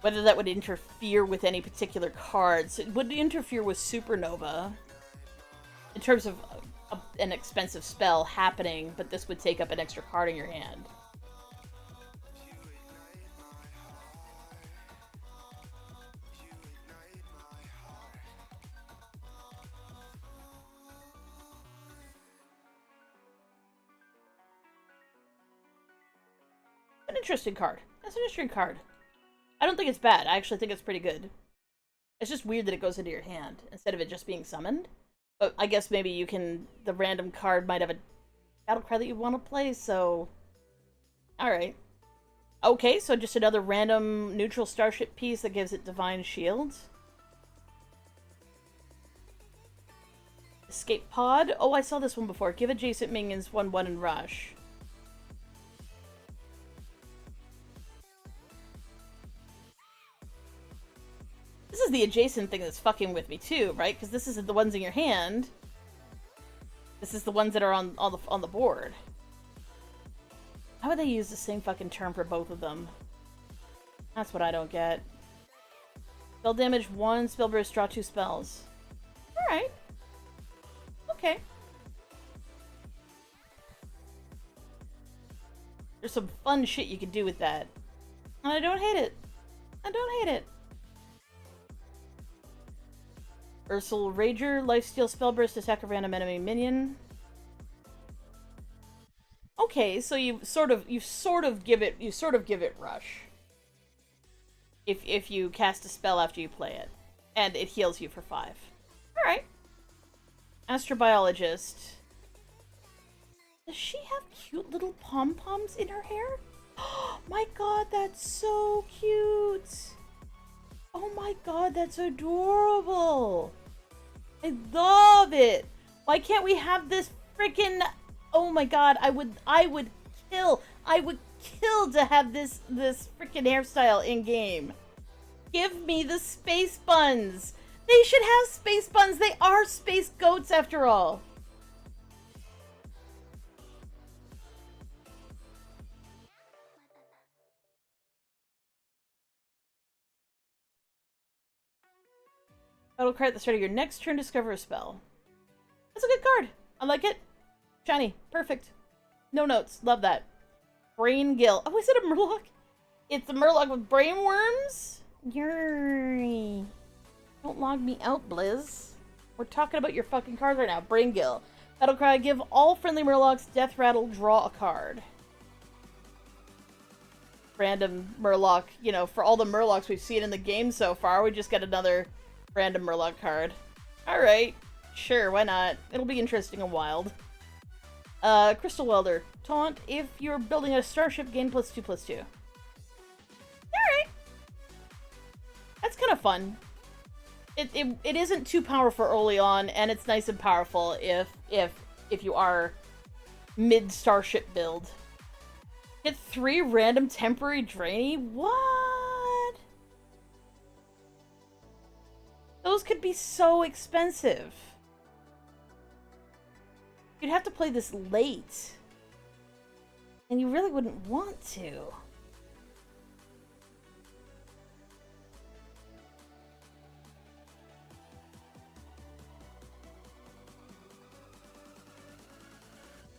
Whether that would interfere with any particular cards. It would interfere with Supernova in terms of an expensive spell happening, but this would take up an extra card in your hand. An interesting card. That's an interesting card. I don't think it's bad. I actually think it's pretty good. It's just weird that it goes into your hand instead of it just being summoned. But I guess maybe you can... The random card might have a battle cry that you want to play, so... Alright. Okay, so just another random neutral starship piece that gives it Divine Shield. Escape Pod. Oh, I saw this one before. Give adjacent minions 1/1 and rush. This is the adjacent thing that's fucking with me too, right? Because this isn't the ones in your hand. This is the ones that are on the board. How would they use the same fucking term for both of them? That's what I don't get. Spell damage 1, spell burst, draw 2 spells. Alright. Okay. There's some fun shit you could do with that. And I don't hate it. I don't hate it. Ursal Rager, Lifesteal, Spellburst, attack a random enemy minion. Okay, so you sort of give it rush. If you cast a spell after you play it, and it heals you for 5. All right. Astrobiologist. Does she have cute little pom-poms in her hair? Oh my god, that's so cute. Oh my god, that's adorable. I love it. Why can't we have this freaking... Oh my god, I would kill to have this freaking hairstyle in game. Give me the space buns. They should have space buns. They are space goats after all. Battle cry at the start of your next turn, discover a spell. That's a good card. I like it. Shiny. Perfect. No notes. Love that. Brain Gill. Oh, is it a Murloc? It's a Murloc with brain worms? Yuri. Don't log me out, Blizz. We're talking about your fucking cards right now. Brain Gill. Battle cry, give all friendly Murlocs Death Rattle, draw a card. Random Murloc. You know, for all the Murlocs we've seen in the game so far, we just get another random Murloc card. Alright. Sure, why not? It'll be interesting and wild. Crystal Welder. Taunt. If you're building a starship, gain +2/+2. Alright. That's kind of fun. It isn't too powerful early on, and it's nice and powerful if you are mid-starship build. Get 3 random temporary Draenei? What? Those could be so expensive. You'd have to play this late. And you really wouldn't want to.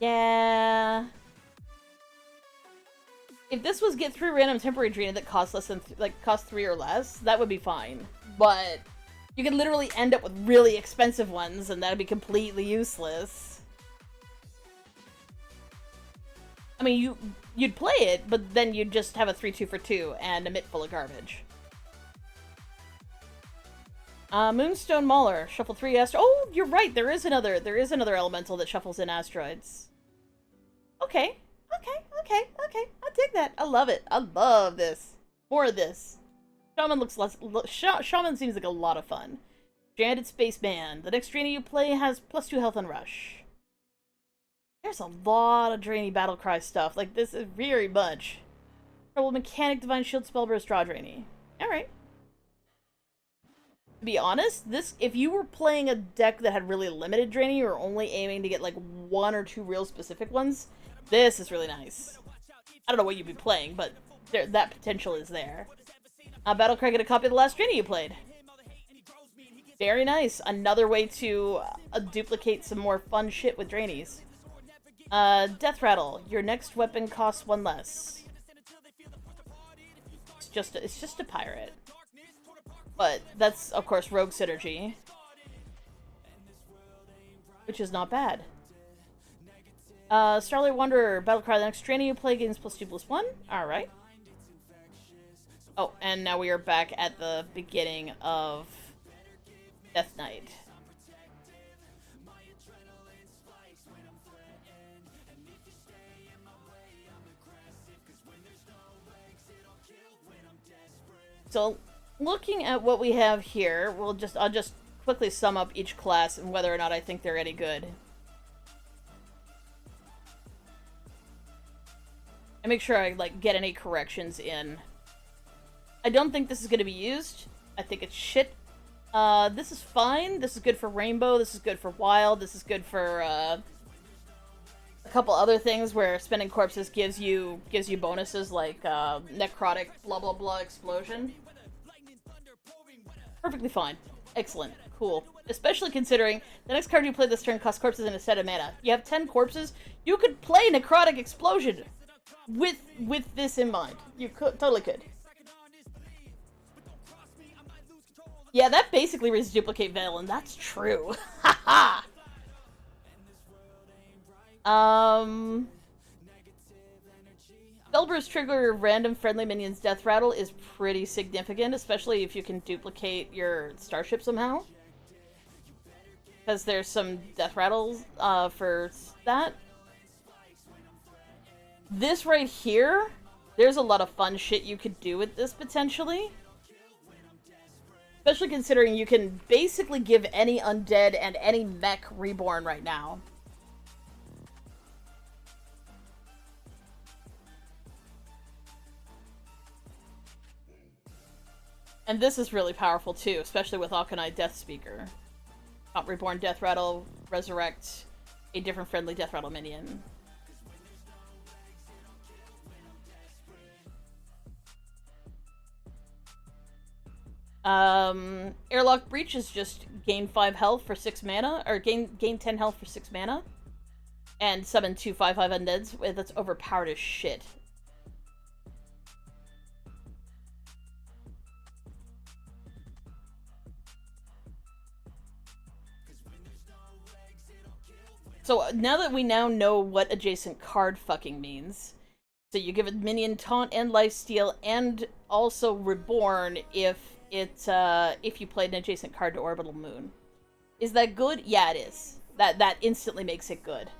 Yeah. If this was get 3 random temporary Draenei that cost less than, cost 3 or less, that would be fine. But you could literally end up with really expensive ones, and that'd be completely useless. I mean, you'd play it, but then you'd just have a 3-2 for 2 and a mitt full of garbage. Moonstone Mauler, shuffle 3 asteroids. Oh, you're right. There is another elemental that shuffles in asteroids. Okay. I dig that. I love it. I love this. More of this. Shaman seems like a lot of fun. Stranded Spaceman. The next Draenei you play has +2 health and rush. There's a lot of Draenei Battlecry stuff. Like, this is very much. Trouble Mechanic, Divine Shield, Spellburst, Draw Draenei. Alright. To be honest, if you were playing a deck that had really limited Draenei, you were only aiming to get, like, 1 or 2 real specific ones, this is really nice. I don't know what you'd be playing, but that potential is there. Battlecry, get a copy of the last Draenei you played. Very nice. Another way to duplicate some more fun shit with Draeneis. Death Rattle. Your next weapon costs 1 less. It's just a pirate. But that's, of course, rogue synergy. Which is not bad. Starlight Wanderer. Battlecry, the next Draenei you play gains +2/+1. Alright. Oh, and now we are back at the beginning of Death Knight. So, looking at what we have here, I'll just quickly sum up each class and whether or not I think they're any good. And make sure I, get any corrections in. I don't think this is going to be used. I think it's shit. This is fine. This is good for Rainbow. This is good for Wild. This is good for, a couple other things where spending corpses gives you bonuses like, Necrotic blah blah blah explosion. Perfectly fine. Excellent. Cool. Especially considering the next card you play this turn costs corpses and a set of mana. You have 10 corpses, you could play Necrotic Explosion with this in mind. You totally could. Yeah, that basically is duplicate Valen. That's true. Haha. Spellburst trigger random friendly minions death rattle is pretty significant, especially if you can duplicate your starship somehow. Because there's some death rattles for that. This right here, there's a lot of fun shit you could do with this potentially. Especially considering you can basically give any undead and any mech reborn right now. And this is really powerful too, especially with Akanai Death Speaker. Reborn Death Rattle, resurrect a different friendly Death Rattle minion. Airlock Breach is just gain 5 health for 6 mana, or gain 10 health for 6 mana. And summon 2 5/5 undeads. That's overpowered as shit. So now that we know what adjacent card fucking means, so you give a minion taunt and lifesteal and also reborn if you played an adjacent card to Orbital Moon. Is that good? Yeah, it is. That instantly makes it good.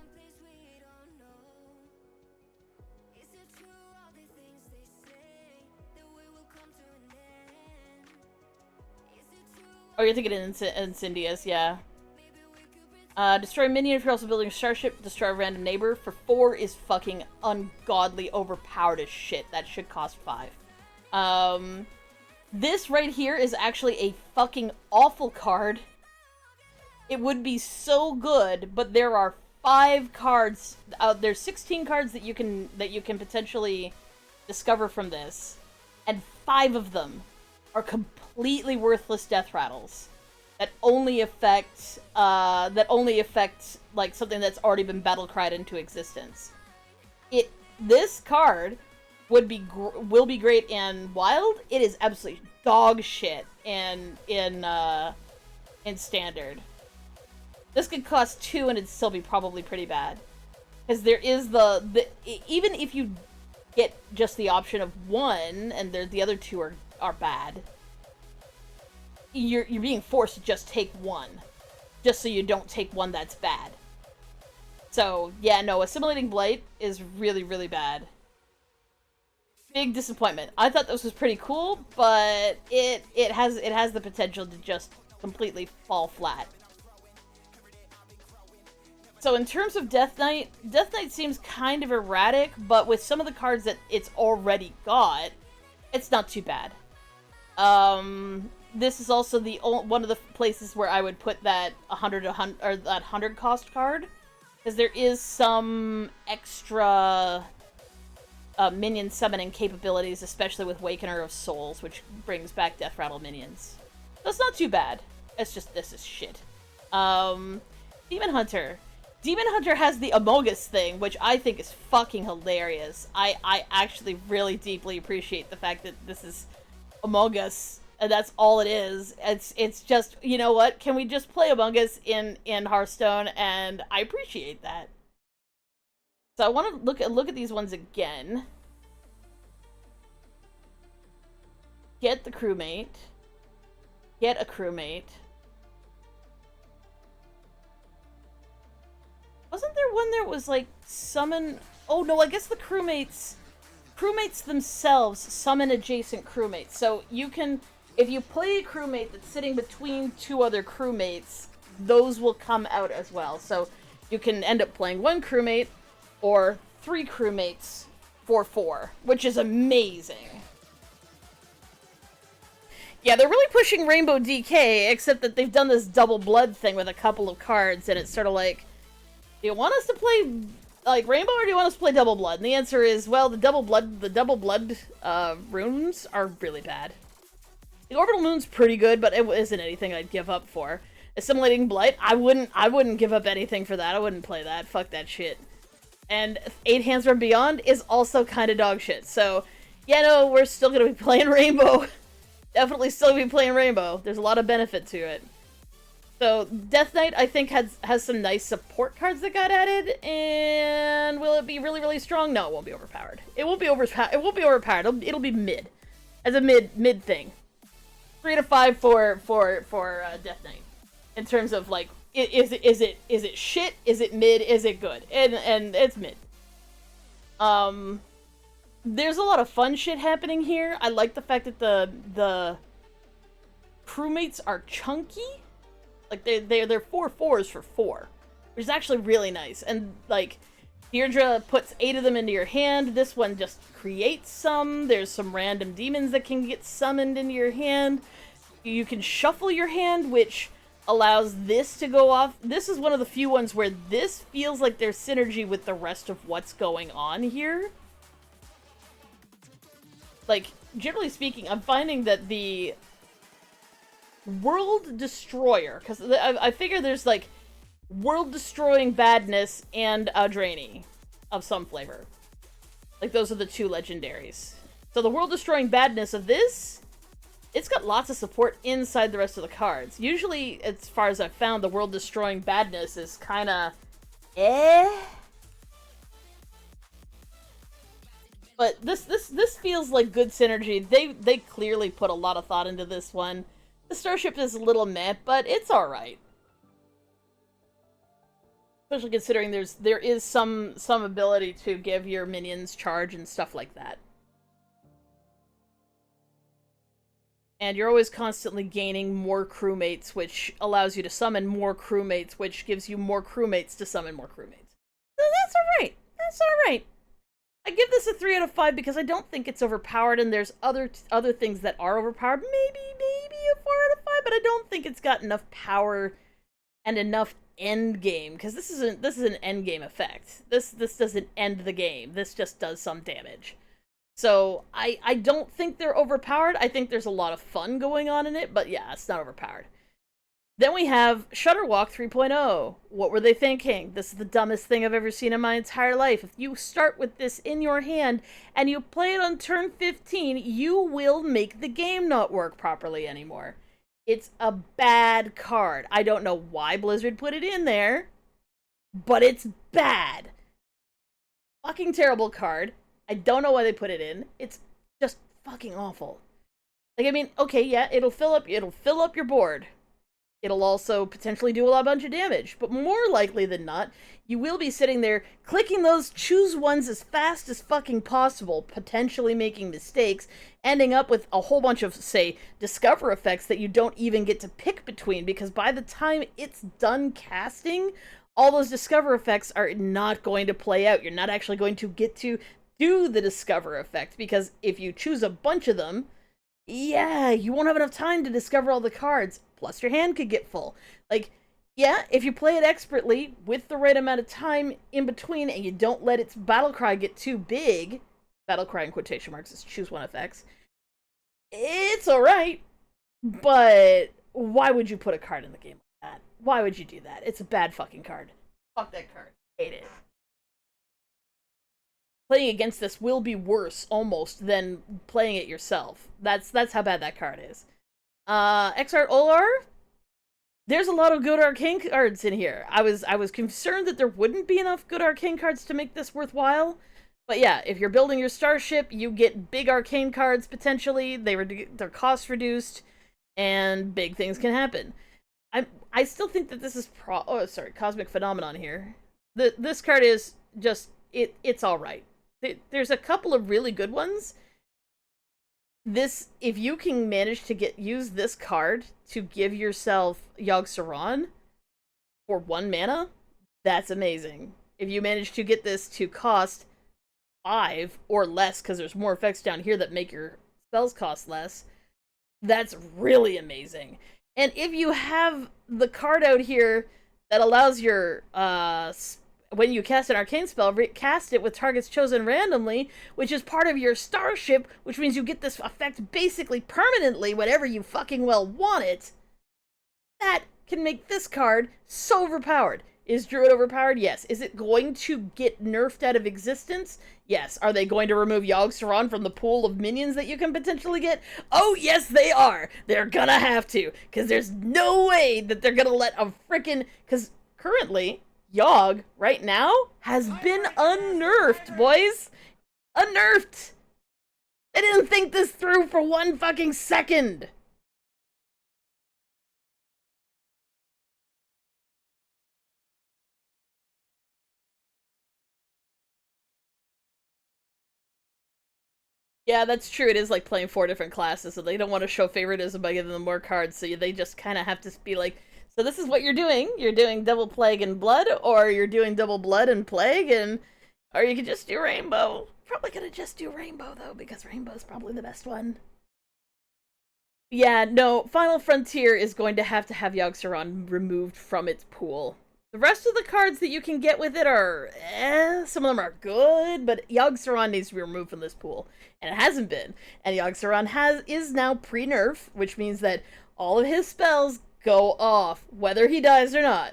Oh, you're thinking Incendious, yeah. Destroy minion if you're also building a starship. Destroy a random neighbor for 4 is fucking ungodly overpowered as shit. That should cost 5. This right here is actually a fucking awful card. It would be so good, but there are 5 cards. There's 16 cards that you can potentially discover from this, and 5 of them are completely worthless death rattles. that only affect like something that's already been battle cried into existence. This card will be great in Wild. It is absolutely dog shit in Standard. This could cost 2 and it'd still be probably pretty bad. Because there is even if you get just the option of 1 and the other 2 are bad, you're being forced to just take 1. Just so you don't take 1 that's bad. So, yeah, no, Assimilating Blight is really, really bad. Big disappointment. I thought this was pretty cool, but it has the potential to just completely fall flat. So in terms of Death Knight seems kind of erratic, but with some of the cards that it's already got, it's not too bad. This is also one of the places where I would put that 100 cost card, because there is some extra minion summoning capabilities, especially with Wakener of Souls, which brings back Death Rattle minions. That's not too bad. It's just, this is shit. Demon Hunter. Demon Hunter has the Among Us thing, which I think is fucking hilarious. I actually really deeply appreciate the fact that this is Among Us, and that's all it is. It's just, you know what? Can we just play Among Us in Hearthstone? And I appreciate that. So I want to look at these ones again. Get the crewmate. Get a crewmate. Wasn't there one that was like summon? Oh no, I guess the crewmates themselves summon adjacent crewmates. So you can, if you play a crewmate that's sitting between 2 other crewmates, those will come out as well. So you can end up playing 1 crewmate or 3 crewmates for 4, which is amazing. Yeah, they're really pushing Rainbow DK, except that they've done this double blood thing with a couple of cards, and it's sort of like, do you want us to play like Rainbow, or do you want us to play Double Blood? And the answer is, well, the double blood runes are really bad. The Orbital Moon's pretty good, but it isn't anything I'd give up for. Assimilating Blight, I wouldn't give up anything for that. I wouldn't play that. Fuck that shit. And 8 Hands from Beyond is also kind of dog shit. So, yeah, no, we're still gonna be playing Rainbow. Definitely still gonna be playing Rainbow. There's a lot of benefit to it. So, Death Knight, I think, has some nice support cards that got added, and will it be really, really strong? No, it won't be overpowered. It won't be overpowered. It'll be mid. As a mid thing. 3 to 5 for Death Knight. In terms of, like, is it shit? Is it mid? Is it good? And it's mid. There's a lot of fun shit happening here. I like the fact that the crewmates are chunky. Like, they're 4/4s for 4, which is actually really nice. And, like, Deirdre puts 8 of them into your hand. This one just creates some. There's some random demons that can get summoned into your hand. You can shuffle your hand, which allows this to go off. This is one of the few ones where this feels like there's synergy with the rest of what's going on here. Like, generally speaking, I'm finding that the World Destroyer, because I figure there's, like, world-destroying badness and a Draenei of some flavor. Like, those are the 2 legendaries. So the world-destroying badness of this, it's got lots of support inside the rest of the cards. Usually, as far as I've found, the world-destroying badness is kind of But this feels like good synergy. They clearly put a lot of thought into this one. The starship is a little meh, but it's alright. Especially considering there is some ability to give your minions charge and stuff like that. And you're always constantly gaining more crewmates, which allows you to summon more crewmates, which gives you more crewmates to summon more crewmates. So that's alright. That's alright. I give this a 3 out of 5 because I don't think it's overpowered, and there's other things that are overpowered. Maybe a 4 out of 5, but I don't think it's got enough power and enough end game, because this is an end game effect. This doesn't end the game. This just does some damage. So I don't think they're overpowered. I think there's a lot of fun going on in it, but yeah, it's not overpowered. Then we have Shutterwalk 3.0. What were they thinking? This is the dumbest thing I've ever seen in my entire life. If you start with this in your hand and you play it on turn 15, you will make the game not work properly anymore. It's a bad card. I don't know why Blizzard put it in there, but it's bad. Fucking terrible card. I don't know why they put it in. It's just fucking awful. Like, I mean, okay, yeah, it'll fill up your board. It'll also potentially do a bunch of damage, but more likely than not, you will be sitting there clicking those choose ones as fast as fucking possible, potentially making mistakes, ending up with a whole bunch of, say, discover effects that you don't even get to pick between, because by the time it's done casting, all those discover effects are not going to play out. You're not actually going to get to do the discover effect, because if you choose a bunch of them, yeah, you won't have enough time to discover all the cards. Plus, your hand could get full. Like, yeah, if you play it expertly, with the right amount of time in between, and you don't let its battlecry get too big, battlecry in quotation marks is choose one effects, it's alright, but why would you put a card in the game like that? Why would you do that? It's a bad fucking card. Fuck that card. Hate it. Playing against this will be worse, almost, than playing it yourself. That's how bad that card is. Xart Olar, there's a lot of good arcane cards in here. I was concerned that there wouldn't be enough good arcane cards to make this worthwhile. But yeah, if you're building your starship, you get big arcane cards, potentially. They're cost reduced, and big things can happen. I still think that this is Cosmic Phenomenon here. This card is just, it's alright. There's a couple of really good ones. If you can manage to use this card to give yourself Yogg Saron for 1 mana, that's amazing. If you manage to get this to cost 5 or less, because there's more effects down here that make your spells cost less, that's really amazing. And if you have the card out here that allows your when you cast an arcane spell, cast it with targets chosen randomly, which is part of your starship, which means you get this effect basically permanently whenever you fucking well want it. That can make this card so overpowered. Is Druid overpowered? Yes. Is it going to get nerfed out of existence? Yes. Are they going to remove Yogg Saron from the pool of minions that you can potentially get? Oh, yes, they are. They're gonna have to, because there's no way that they're gonna let a frickin'... Because currently, Yogg, right now, has been unnerfed, boys. Unnerfed. They didn't think this through for 1 fucking second. Yeah, that's true. It is like playing 4 different classes, so they don't want to show favoritism by giving them more cards, so they just kind of have to be like, so this is what you're doing. You're doing double plague and blood, or you're doing double blood and plague, or you could just do rainbow. Probably gonna just do rainbow, though, because rainbow's probably the best one. Yeah, no, Final Frontier is going to have Yogg Saron removed from its pool. The rest of the cards that you can get with it are, some of them are good, but Yogg Saron needs to be removed from this pool. And it hasn't been. And Yogg Saron is now pre-nerf, which means that all of his spells go off, whether he dies or not.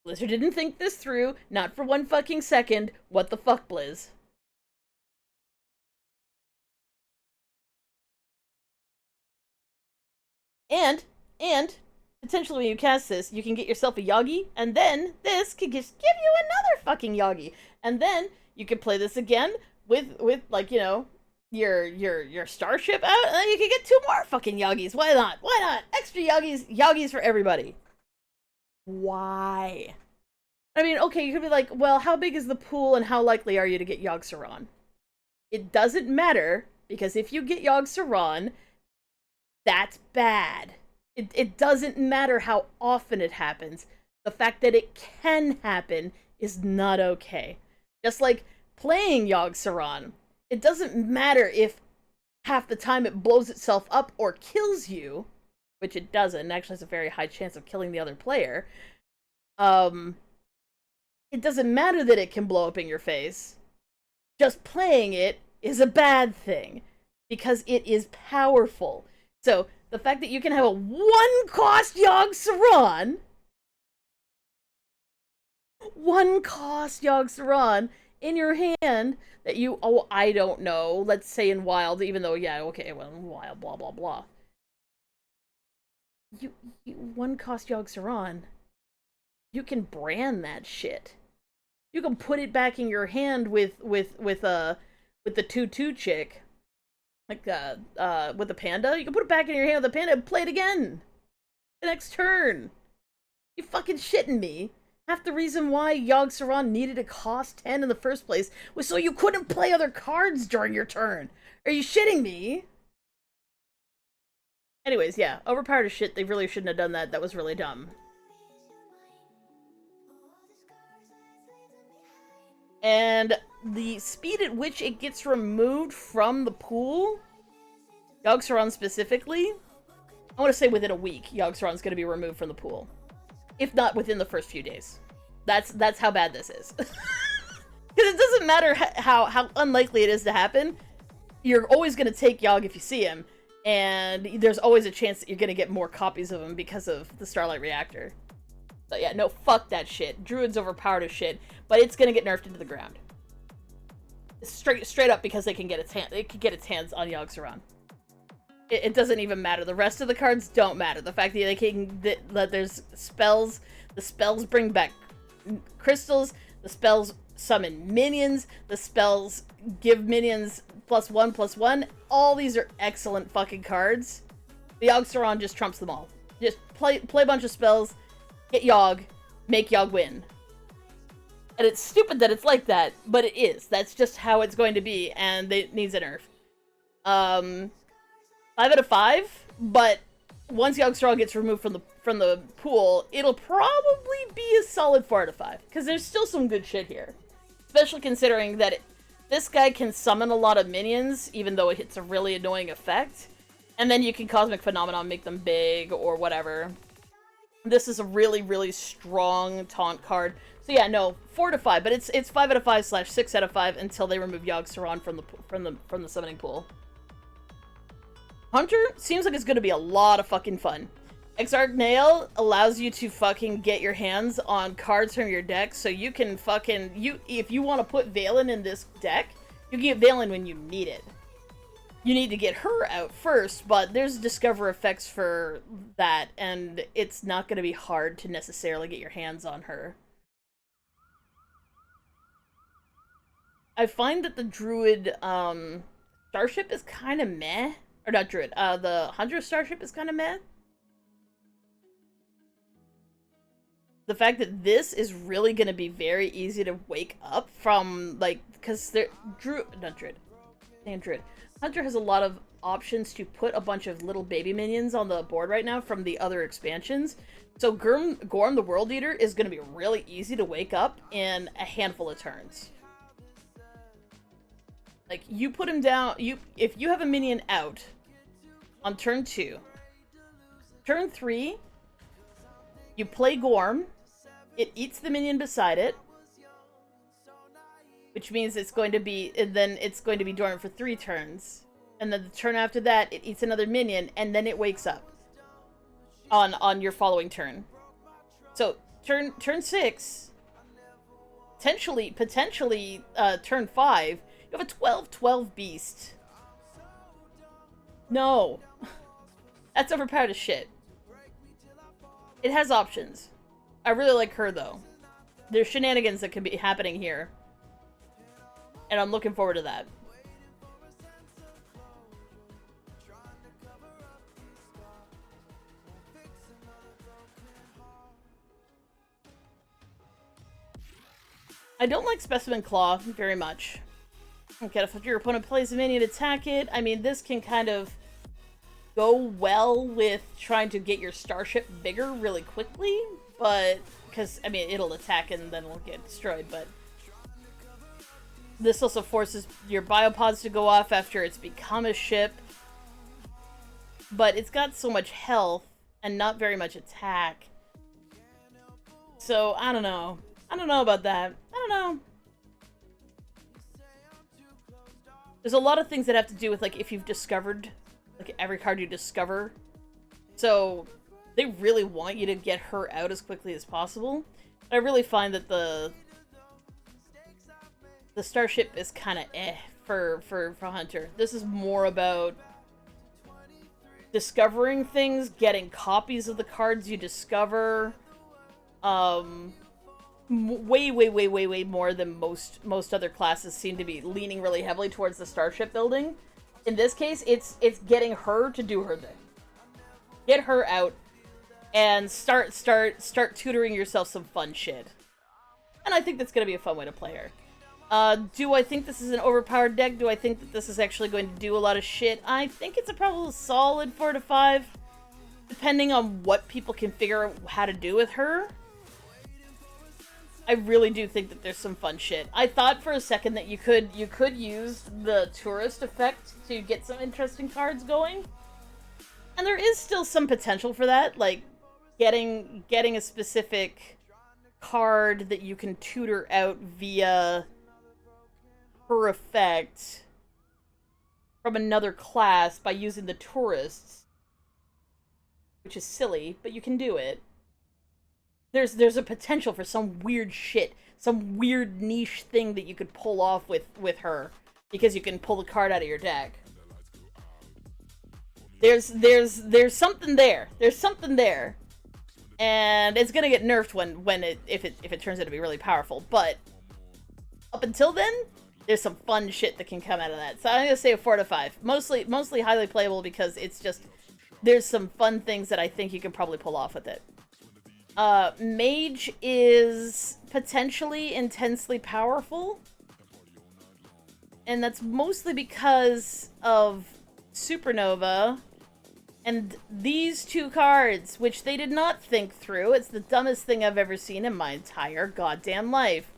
Blizzard didn't think this through, not for 1 fucking second. What the fuck, Blizz? And, potentially when you cast this, you can get yourself a Yoggi, and then this could just give you another fucking Yoggi. And then you can play this again with like, you know, your starship out, and then you can get 2 more fucking Yoggis. Why not? Why not? Extra Yoggis for everybody. Why? I mean, okay, you could be like, well, how big is the pool and how likely are you to get Yogg Saron? It doesn't matter, because if you get Yogg Saron, that's bad. It doesn't matter how often it happens. The fact that it can happen is not okay. Just like playing Yogg Saron, it doesn't matter if half the time it blows itself up or kills you, which it doesn't. Actually, has a very high chance of killing the other player. It doesn't matter that it can blow up in your face. Just playing it is a bad thing, because it is powerful. So The fact that you can have a 1-cost Yogg Saron. 1-cost Yogg Saron in your hand that you, oh, I don't know, let's say in Wild, even though, yeah, okay, well, in Wild, blah, blah, blah. You 1-cost Yogg Saron. You can brand that shit. You can put it back in your hand with the 2/2 chick. Like, with the panda. You can put it back in your hand with the panda and play it again. The next turn. You fucking shitting me. Half the reason why Yogg Saron needed to cost 10 in the first place was so you couldn't play other cards during your turn. Are you shitting me? Anyways, yeah, overpowered as shit. They really shouldn't have done that. That was really dumb. And the speed at which it gets removed from the pool, Yogg Saron specifically, I want to say within a week, Yogg Saron's going to be removed from the pool. If not within the first few days. That's how bad this is. Because it doesn't matter how unlikely it is to happen. You're always going to take Yogg if you see him. And there's always a chance that you're going to get more copies of him because of the Starlight Reactor. So yeah, no, fuck that shit. Druid's overpowered as shit. But it's going to get nerfed into the ground. Straight up because it can get its hands on Yogg Saron. It doesn't even matter. The rest of the cards don't matter. The fact that they can that there's spells, the spells bring back crystals, the spells summon minions, the spells give minions +1/+1. All these are excellent fucking cards. The Yogg Saron just trumps them all. Just play a bunch of spells, get Yogg, make Yogg win. And it's stupid that it's like that, but it is. That's just how it's going to be, and it needs a nerf. 5 out of 5, but once Yogg Saron gets removed from the pool, it'll probably be a solid 4 out of 5, because there's still some good shit here. Especially considering that this guy can summon a lot of minions, even though it hits a really annoying effect. And then you can Cosmic Phenomenon, make them big, or whatever. This is a really, really strong taunt card. So yeah, no, 4 to 5, but it's 5 out of 5 / 6 out of 5 until they remove Yogg Saron from the summoning pool. Hunter seems like it's gonna be a lot of fucking fun. Exarch Nail allows you to fucking get your hands on cards from your deck, so you can fucking if you want to put Valen in this deck, you can get Valen when you need it. You need to get her out first, but there's discover effects for that, and it's not going to be hard to necessarily get your hands on her. I find that the Druid Starship is kind of meh. Or not Druid, the Hunter Starship is kind of meh. The fact that this is really going to be very easy to wake up from, like, because Druid. Hunter has a lot of options to put a bunch of little baby minions on the board right now from the other expansions. So Gorm the World Eater is going to be really easy to wake up in a handful of turns. Like, you put him down, if you have a minion out on turn 2, turn 3, you play Gorm, it eats the minion beside it, which means it's going to be, and then it's going to be dormant for 3 turns. And then the turn after that, it eats another minion, and then it wakes up on your following turn. So, turn 6, potentially, turn 5, you have a 12/12 beast. No. That's overpowered as shit. It has options. I really like her, though. There's shenanigans that could be happening here. And I'm looking forward to that. I don't like Specimen Claw very much. Okay, if your opponent plays a minion, attack it. I mean, this can kind of go well with trying to get your starship bigger really quickly, but because, I mean, it'll attack and then it'll get destroyed, but this also forces your biopods to go off after it's become a ship, but it's got so much health and not very much attack, so I don't know about that. I don't know. There's a lot of things that have to do with, like, if you've discovered, like, every card you discover So they really want you to get her out as quickly as possible. I really find that the starship is kind of for Hunter. This is more about discovering things, getting copies of the cards you discover, way more than most other classes seem to be leaning really heavily towards the starship building. In this case, it's getting her to do her thing. Get her out and start tutoring yourself some fun shit. And I think that's gonna be a fun way to play her. Do I think this is an overpowered deck? Do I think that this is actually going to do a lot of shit? I think it's a probably solid 4 to 5, depending on what people can figure out how to do with her. I really do think that there's some fun shit. I thought for a second that you could use the tourist effect to get some interesting cards going. And there is still some potential for that, like getting a specific card that you can tutor out via her effect from another class by using the tourists, which is silly, but you can do it. There's a potential for some weird shit, some weird niche thing that you could pull off with her, because you can pull the card out of your deck. There's something there. There's something there, and it's gonna get nerfed if it turns out to be really powerful. But up until then, there's some fun shit that can come out of that. So I'm gonna say a 4 to 5. Mostly highly playable because it's just there's some fun things that I think you can probably pull off with it. Mage is potentially intensely powerful, and that's mostly because of Supernova and these two cards, which they did not think through. It's the dumbest thing I've ever seen in my entire goddamn life.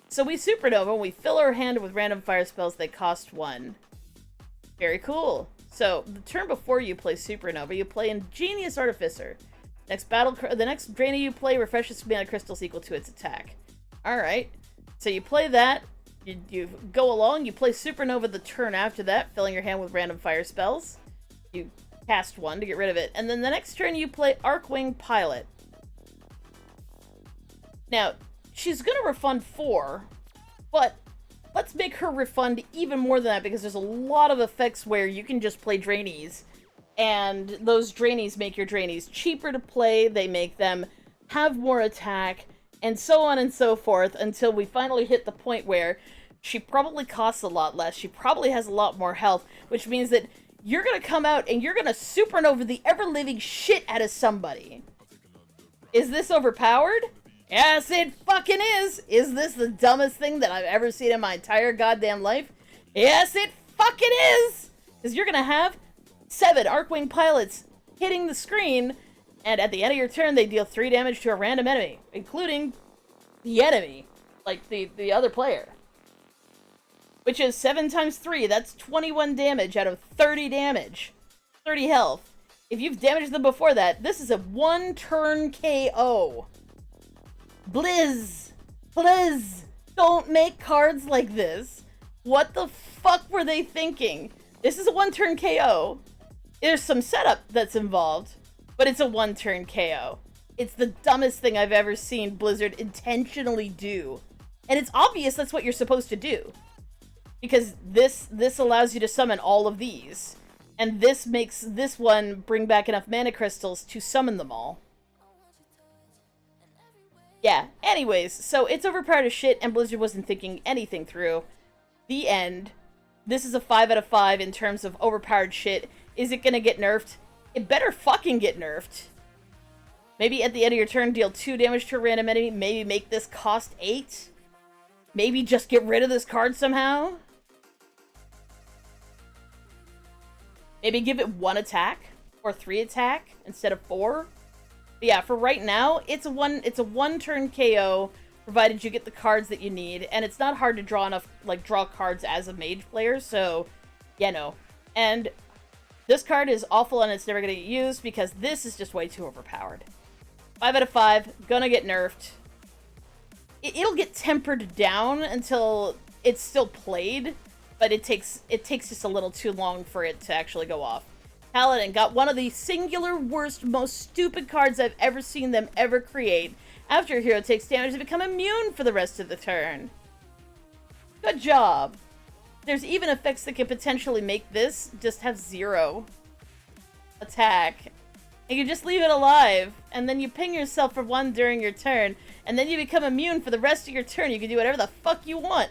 So we Supernova, and we fill our hand with random fire spells that cost 1. Very cool. So, the turn before you play Supernova, you play Ingenious Artificer. The next Draenei you play refreshes mana crystals equal to its attack. Alright. So you play that, you go along, you play Supernova the turn after that, filling your hand with random fire spells. You cast 1 to get rid of it. And then the next turn you play Archwing Pilot. Now, she's gonna refund 4, but let's make her refund even more than that, because there's a lot of effects where you can just play Draeneis, and those Draeneis make your Draeneis cheaper to play, they make them have more attack, and so on and so forth, until we finally hit the point where she probably costs a lot less, she probably has a lot more health, which means that you're gonna come out and you're gonna Supernova the ever-living shit out of somebody. Is this overpowered? Yes, it fucking is! Is this the dumbest thing that I've ever seen in my entire goddamn life? Yes, it fucking is! Because you're gonna have 7 Archwing Pilots hitting the screen, and at the end of your turn, they deal 3 damage to a random enemy, including the enemy, like the other player. Which is 7 times 3, that's 21 damage out of 30 damage. 30 health. If you've damaged them before that, this is a 1-turn KO. Blizz! Blizz! Don't make cards like this. What the fuck were they thinking? This is a 1-turn KO. There's some setup that's involved, but it's a 1-turn KO. It's the dumbest thing I've ever seen Blizzard intentionally do. And it's obvious that's what you're supposed to do. Because this allows you to summon all of these. And this makes this one bring back enough mana crystals to summon them all. Yeah, anyways, so it's overpowered as shit, and Blizzard wasn't thinking anything through. The end. This is a 5 out of 5 in terms of overpowered shit. Is it gonna get nerfed? It better fucking get nerfed. Maybe at the end of your turn, deal 2 damage to a random enemy. Maybe make this cost 8. Maybe just get rid of this card somehow. Maybe give it 1 attack or 3 attack instead of 4. But yeah, for right now, it's a 1-turn KO, provided you get the cards that you need, and it's not hard to draw cards as a Mage player, so, yeah, no. And this card is awful and it's never gonna get used because this is just way too overpowered. 5 out of 5, gonna get nerfed. It'll get tempered down until it's still played, but it takes just a little too long for it to actually go off. Paladin got one of the singular worst, most stupid cards I've ever seen them ever create. After a hero takes damage, they become immune for the rest of the turn. Good job. There's even effects that can potentially make this just have 0 attack. And you just leave it alive, and then you ping yourself for 1 during your turn, and then you become immune for the rest of your turn. You can do whatever the fuck you want.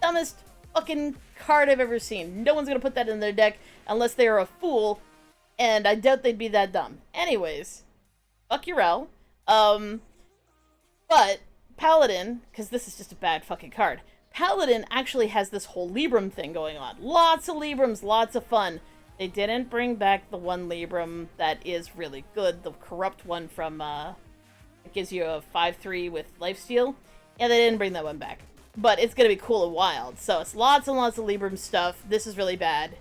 Dumbest fucking card I've ever seen. No one's gonna put that in their deck unless they are a fool, and I doubt they'd be that dumb. Anyways, fuck your L. But Paladin, because this is just a bad fucking card, Paladin actually has this whole Libram thing going on. Lots of Librams, lots of fun. They didn't bring back the one Libram that is really good, the corrupt one from, it gives you a 5/3 with lifesteal. Yeah, they didn't bring that one back. But it's gonna be cool and wild, so it's lots and lots of Libram stuff. This is really bad.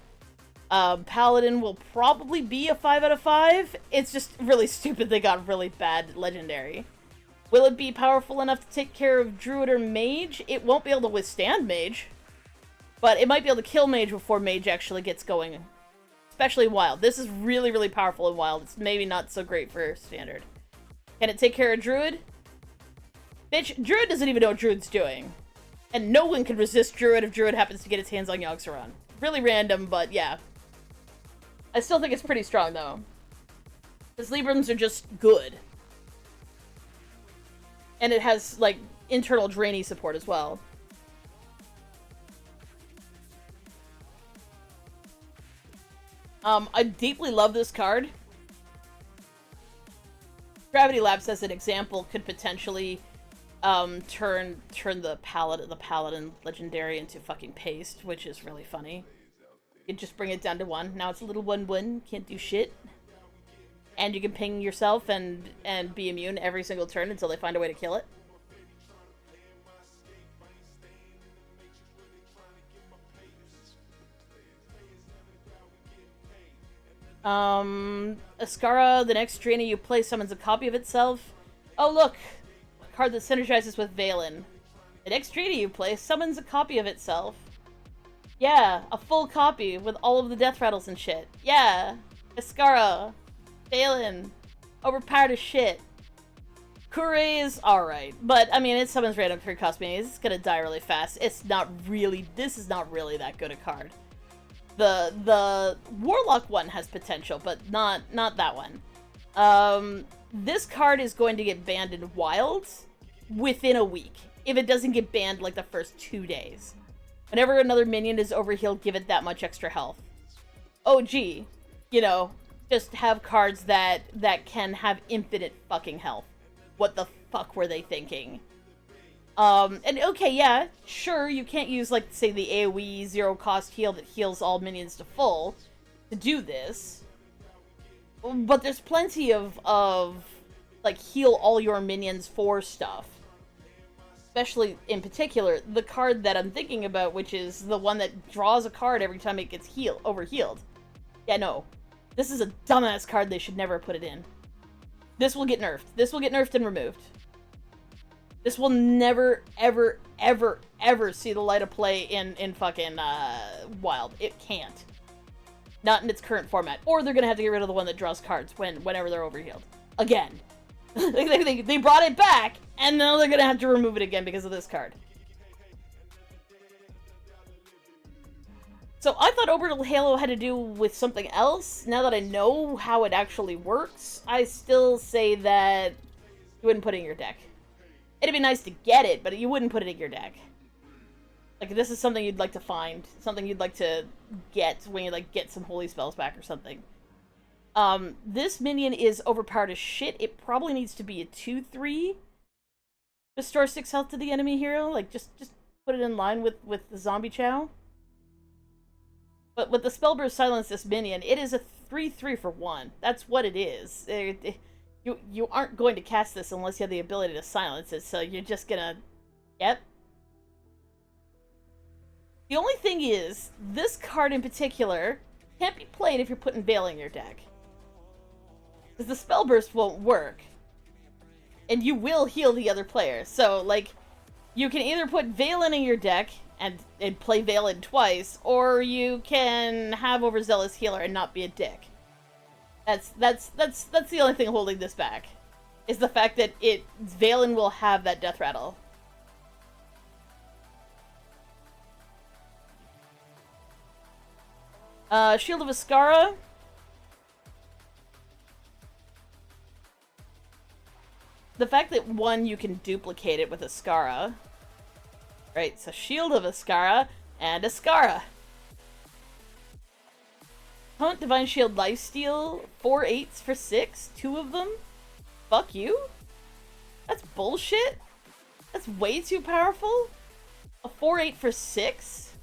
Paladin will probably be a 5 out of 5. It's just really stupid they got really bad legendary. Will it be powerful enough to take care of Druid or Mage? It won't be able to withstand Mage. But it might be able to kill Mage before Mage actually gets going. Especially Wild. This is really, really powerful in Wild. It's maybe not so great for Standard. Can it take care of Druid? Bitch, Druid doesn't even know what Druid's doing. And no one can resist Druid if Druid happens to get its hands on Yogg. Really random, but yeah. I still think it's pretty strong, though. Because Librams are just good. And it has, like, internal Draenei support as well. I deeply love this card. Gravity Lapse, as an example, could potentially turn the Paladin legendary into fucking paste, which is really funny. You just bring it down to 1. Now it's a little 1/1, can't do shit. And you can ping yourself and be immune every single turn until they find a way to kill it. Ascara, the next Draenei you play summons a copy of itself. Oh look! A card that synergizes with Valen. The next Draenei you play summons a copy of itself. Yeah, a full copy with all of the death rattles and shit. Yeah! Ascara! Valen! Overpowered as shit. Kure is alright, but I mean, it summons random 3-cost minions. It's gonna die really fast. It's not really, this is not really that good a card. The Warlock one has potential, but not that one. This card is going to get banned in Wilds within a week. If it doesn't get banned like the first 2 days. Whenever another minion is overhealed, give it that much extra health. OG, you know, just have cards that can have infinite fucking health. What the fuck were they thinking? And okay, yeah, sure, you can't use, like, say, the AoE zero-cost heal that heals all minions to full to do this. But there's plenty of like, heal all your minions for stuff. Especially, in particular, the card that I'm thinking about, which is the one that draws a card every time it gets overhealed. Yeah, no. This is a dumbass card, they should never put it in. This will get nerfed. This will get nerfed and removed. This will never, ever, ever, ever see the light of play in fucking, Wild. It can't. Not in its current format. Or they're gonna have to get rid of the one that draws cards whenever they're overhealed. Again. they brought it back, and now they're gonna have to remove it again because of this card. So I thought Orbital Halo had to do with something else. Now that I know how it actually works, I still say that you wouldn't put it in your deck. It'd be nice to get it, but you wouldn't put it in your deck. Like, this is something you'd like to find. Something you'd like to get when you, like, get some holy spells back or something. This minion is overpowered as shit. It probably needs to be a 2/3. Restore 6 health to the enemy hero. Like, just put it in line with the zombie chow. But with the Spellburst Silence this minion, it is a 3/3 for 1. That's what it is. You aren't going to cast this unless you have the ability to silence it, so you're just gonna... Yep. The only thing is, this card in particular can't be played if you're putting Veil in your deck. Because the Spell Burst won't work. And you will heal the other player. So, like, you can either put Valen in your deck and play Valen twice, or you can have Overzealous Healer and not be a dick. That's the only thing holding this back. Is the fact that Valen will have that death rattle. Shield of Ascara. The fact that, one, you can duplicate it with Ascara. Right, so Shield of Ascara and Ascara. Hunt, Divine Shield, Lifesteal, 4 8s for 6, 2 of them? Fuck you? That's bullshit? That's way too powerful? A 4-8 for 6?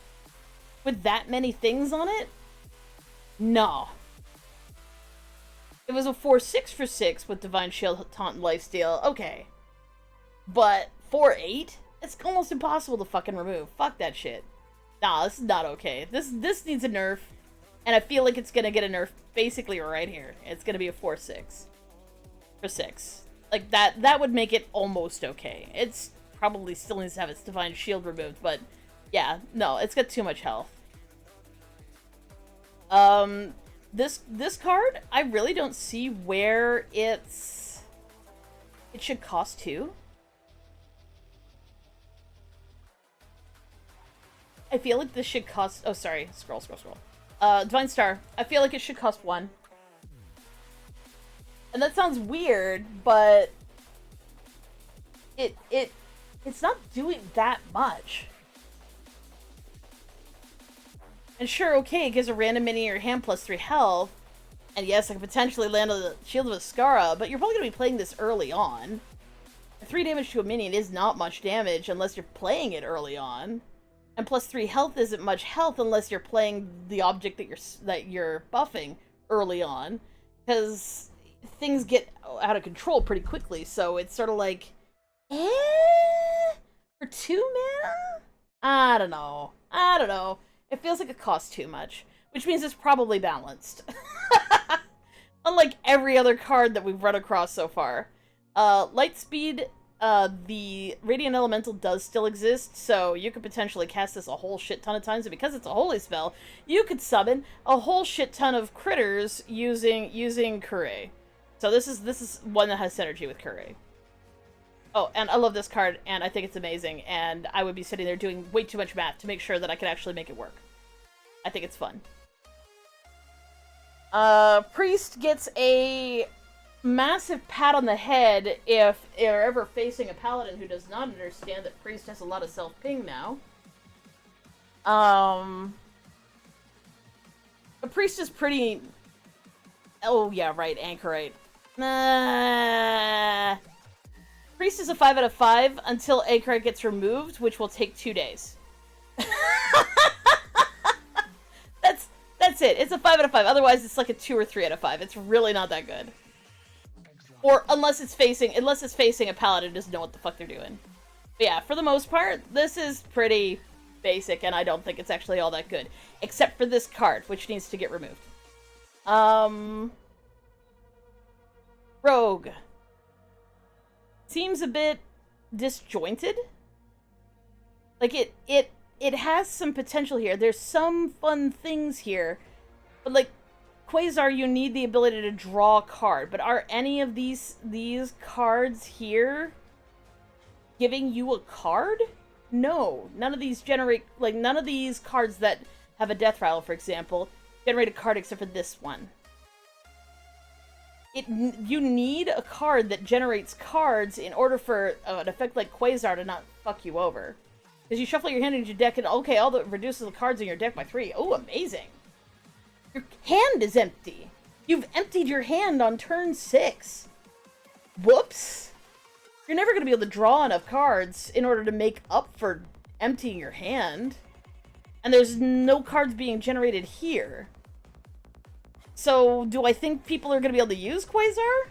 With that many things on it? No. It was a 4-6 for 6 with Divine Shield, Taunt, and Lifesteal. Okay. But 4-8? It's almost impossible to fucking remove. Fuck that shit. Nah, this is not okay. This needs a nerf. And I feel like it's gonna get a nerf basically right here. It's gonna be a 4-6. For 6. Like, that would make it almost okay. It's probably still needs to have its Divine Shield removed, but yeah, no, it's got too much health. This card, I really don't see where it should cost 2. I feel like this should cost, oh sorry, scroll. Divine Star, I feel like it should cost 1. And that sounds weird, but it's not doing that much. And sure, okay, it gives a random minion in your hand plus 3 health. And yes, I could potentially land on the Shield of Ascara, but you're probably going to be playing this early on. 3 damage to a minion is not much damage unless you're playing it early on. And plus 3 health isn't much health unless you're playing the object that you're buffing early on. Because things get out of control pretty quickly, so it's sort of like, for 2 mana? I don't know. It feels like it costs too much, which means it's probably balanced. Unlike every other card that we've run across so far. Lightspeed, the Radiant Elemental does still exist, so you could potentially cast this a whole shit ton of times, and because it's a holy spell, you could summon a whole shit ton of critters using Kure. So this is one that has synergy with Kure. Oh, and I love this card, and I think it's amazing, and I would be sitting there doing way too much math to make sure that I could actually make it work. I think it's fun. Priest gets a massive pat on the head if they're ever facing a Paladin who does not understand that Priest has a lot of self-ping now. The Priest is pretty... Oh, yeah, right, Anchorite. Priest is a 5 out of 5 until Anchorite gets removed, which will take 2 days. That's it. It's a 5 out of 5. Otherwise, it's like a 2 or 3 out of 5. It's really not that good. Or unless it's facing a Paladin who doesn't know what the fuck they're doing. But yeah, for the most part, this is pretty basic, and I don't think it's actually all that good. Except for this card, which needs to get removed. Rogue. Seems a bit disjointed. Like, it has some potential here. There's some fun things here. But, like, Quasar, you need the ability to draw a card. But are any of these cards here giving you a card? No. None of these generate... Like, none of these cards that have a death rattle, for example, generate a card except for this one. You need a card that generates cards in order for an effect like Quasar to not fuck you over. Because you shuffle your hand into your deck and, okay, all that reduces the cards in your deck by 3. Oh, amazing. Your hand is empty. You've emptied your hand on turn 6. Whoops. You're never going to be able to draw enough cards in order to make up for emptying your hand. And there's no cards being generated here. So, do I think people are going to be able to use Quasar? I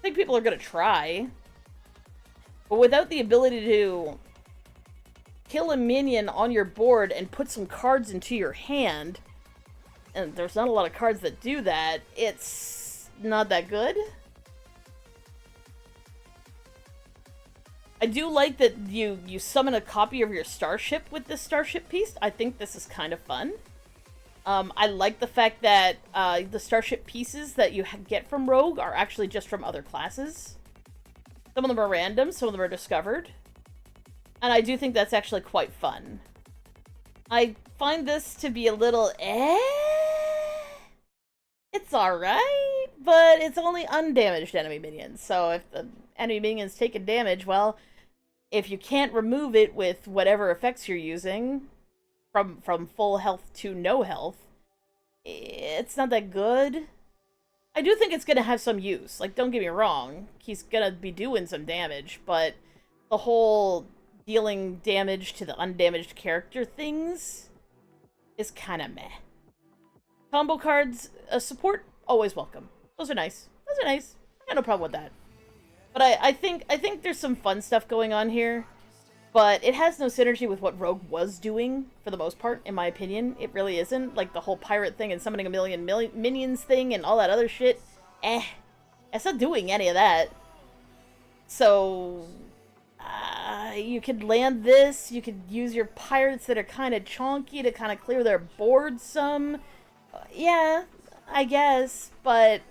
think people are going to try. But without the ability to kill a minion on your board and put some cards into your hand, and there's not a lot of cards that do that, it's not that good. I do like that you summon a copy of your starship with this starship piece. I think this is kind of fun. I like the fact that the starship pieces that you get from Rogue are actually just from other classes. Some of them are random, some of them are discovered. And I do think that's actually quite fun. I find this to be a little it's alright, but it's only undamaged enemy minions. So if the enemy minions taking damage, well, if you can't remove it with whatever effects you're using, from full health to no health, it's not that good. I do think it's gonna have some use. Like, don't get me wrong, he's gonna be doing some damage, but the whole dealing damage to the undamaged character things is kind of meh. Combo cards, support, always welcome. Those are nice. Those are nice. I got no problem with that. But I think there's some fun stuff going on here. But it has no synergy with what Rogue was doing, for the most part, in my opinion. It really isn't. Like, the whole pirate thing and summoning a million minions thing and all that other shit. It's not doing any of that. So, you could land this. You could use your pirates that are kind of chonky to kind of clear their board some. Yeah, I guess. But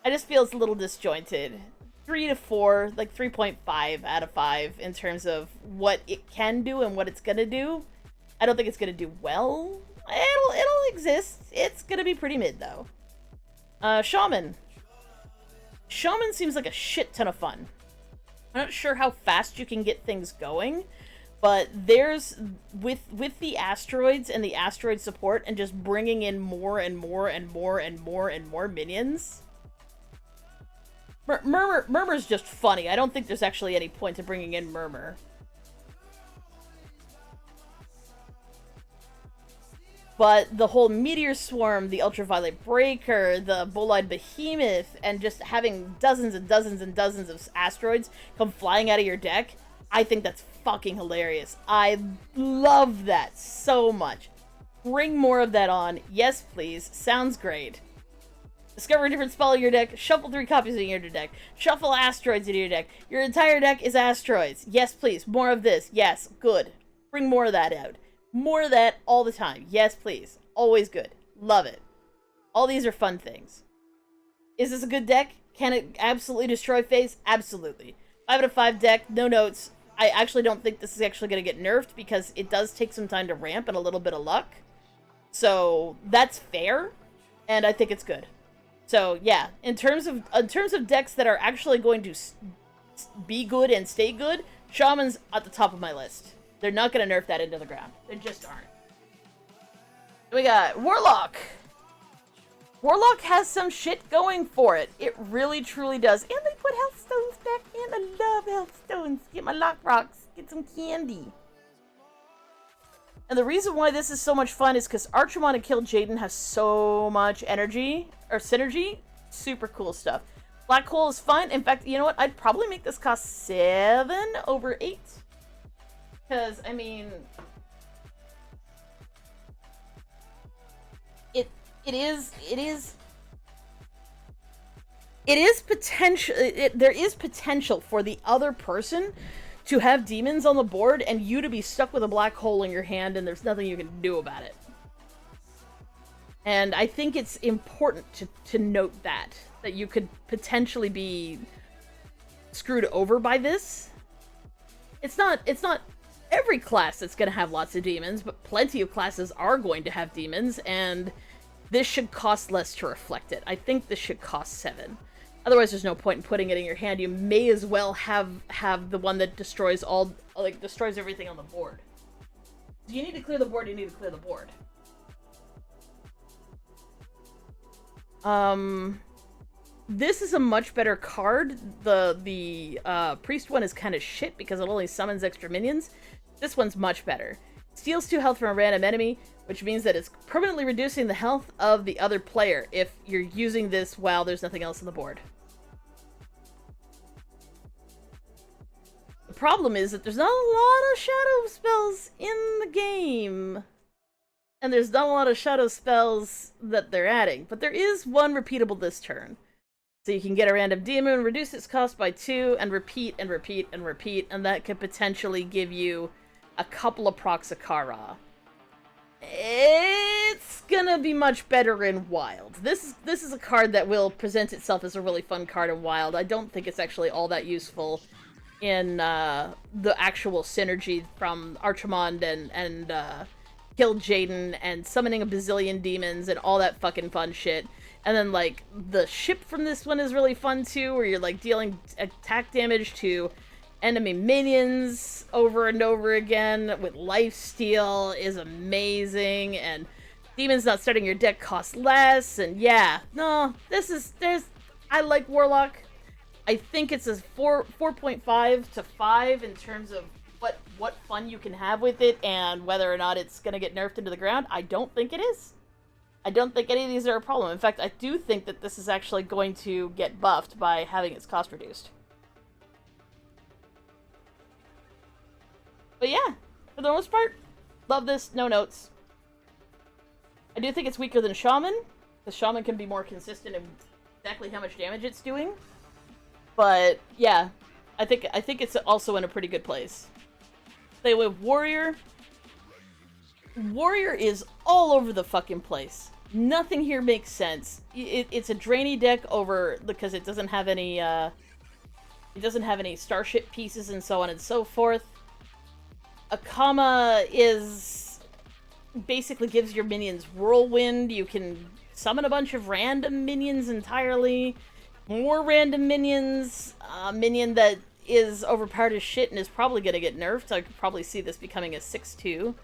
I just feel it's a little disjointed. 3 to 4, like 3.5 out of 5 in terms of what it can do and what it's gonna do. I don't think it's gonna do well. It'll exist. It's gonna be pretty mid though. Shaman. Shaman seems like a shit ton of fun. I'm not sure how fast you can get things going, but there's with the asteroids and the asteroid support and just bringing in more and more and more and more and more minions. Murmur's just funny. I don't think there's actually any point to bringing in Murmur. But the whole Meteor Swarm, the Ultraviolet Breaker, the Bull-Eyed Behemoth, and just having dozens and dozens and dozens of asteroids come flying out of your deck, I think that's fucking hilarious. I love that so much. Bring more of that on. Yes, please. Sounds great. Discover a different spell in your deck, shuffle 3 copies in your deck, shuffle asteroids into your deck. Your entire deck is asteroids. Yes, please. More of this. Yes, good. Bring more of that out. More of that all the time. Yes, please. Always good. Love it. All these are fun things. Is this a good deck? Can it absolutely destroy face? Absolutely. 5 out of 5 deck, no notes. I actually don't think this is actually going to get nerfed because it does take some time to ramp and a little bit of luck. So that's fair, and I think it's good. So yeah, in terms of decks that are actually going to be good and stay good, Shaman's at the top of my list. They're not going to nerf that into the ground. They just aren't. We got Warlock. Warlock has some shit going for it. It really, truly does. And they put Hearthstones back in. I love Hearthstones. Get my lock rocks. Get some candy. And the reason why this is so much fun is because Archimon and Kill Jaden have so much energy, or synergy. Super cool stuff. Black Hole is fun. In fact, you know what? I'd probably make this cost 7 over 8. Because, I mean... There is potential for the other person to have demons on the board and you to be stuck with a black hole in your hand and there's nothing you can do about it. And I think it's important to note that you could potentially be screwed over by this. It's not every class that's going to have lots of demons, but plenty of classes are going to have demons, and this should cost less to reflect it. I think this should cost 7. Otherwise, there's no point in putting it in your hand. You may as well have the one that destroys everything on the board. You need to clear the board, you need to clear the board. This is a much better card. The Priest one is kind of shit because it only summons extra minions. This one's much better. Steals 2 health from a random enemy, which means that it's permanently reducing the health of the other player if you're using this while there's nothing else on the board. The problem is that there's not a lot of shadow spells in the game. And there's not a lot of shadow spells that they're adding. But there is one repeatable this turn. So you can get a random demon, reduce its cost by 2, and repeat and repeat and repeat. And that could potentially give you a couple of procs of Kara. It's gonna be much better in Wild. This is a card that will present itself as a really fun card in Wild. I don't think it's actually all that useful in the actual synergy from Archimond and Kill Jaden and summoning a bazillion demons and all that fucking fun shit. And then, like, the ship from this one is really fun, too, where you're, like, dealing attack damage to enemy minions over and over again with lifesteal is amazing, and demons not starting your deck cost less, and yeah. No, I like Warlock. I think it's a 4.5 to 5 in terms of what fun you can have with it, and whether or not it's gonna get nerfed into the ground. I don't think it is. I don't think any of these are a problem. In fact, I do think that this is actually going to get buffed by having its cost reduced. But yeah, for the most part, love this, no notes. I do think it's weaker than Shaman, because Shaman can be more consistent in exactly how much damage it's doing. But yeah, I think it's also in a pretty good place. Same with Warrior. Warrior is all over the fucking place. Nothing here makes sense. It's a Draenei deck because it doesn't have any starship pieces and so on and so forth. Akama basically gives your minions Whirlwind. You can summon a bunch of random minions entirely. More random minions. Minion that is overpowered as shit and is probably gonna get nerfed. I could probably see this becoming a 6/2.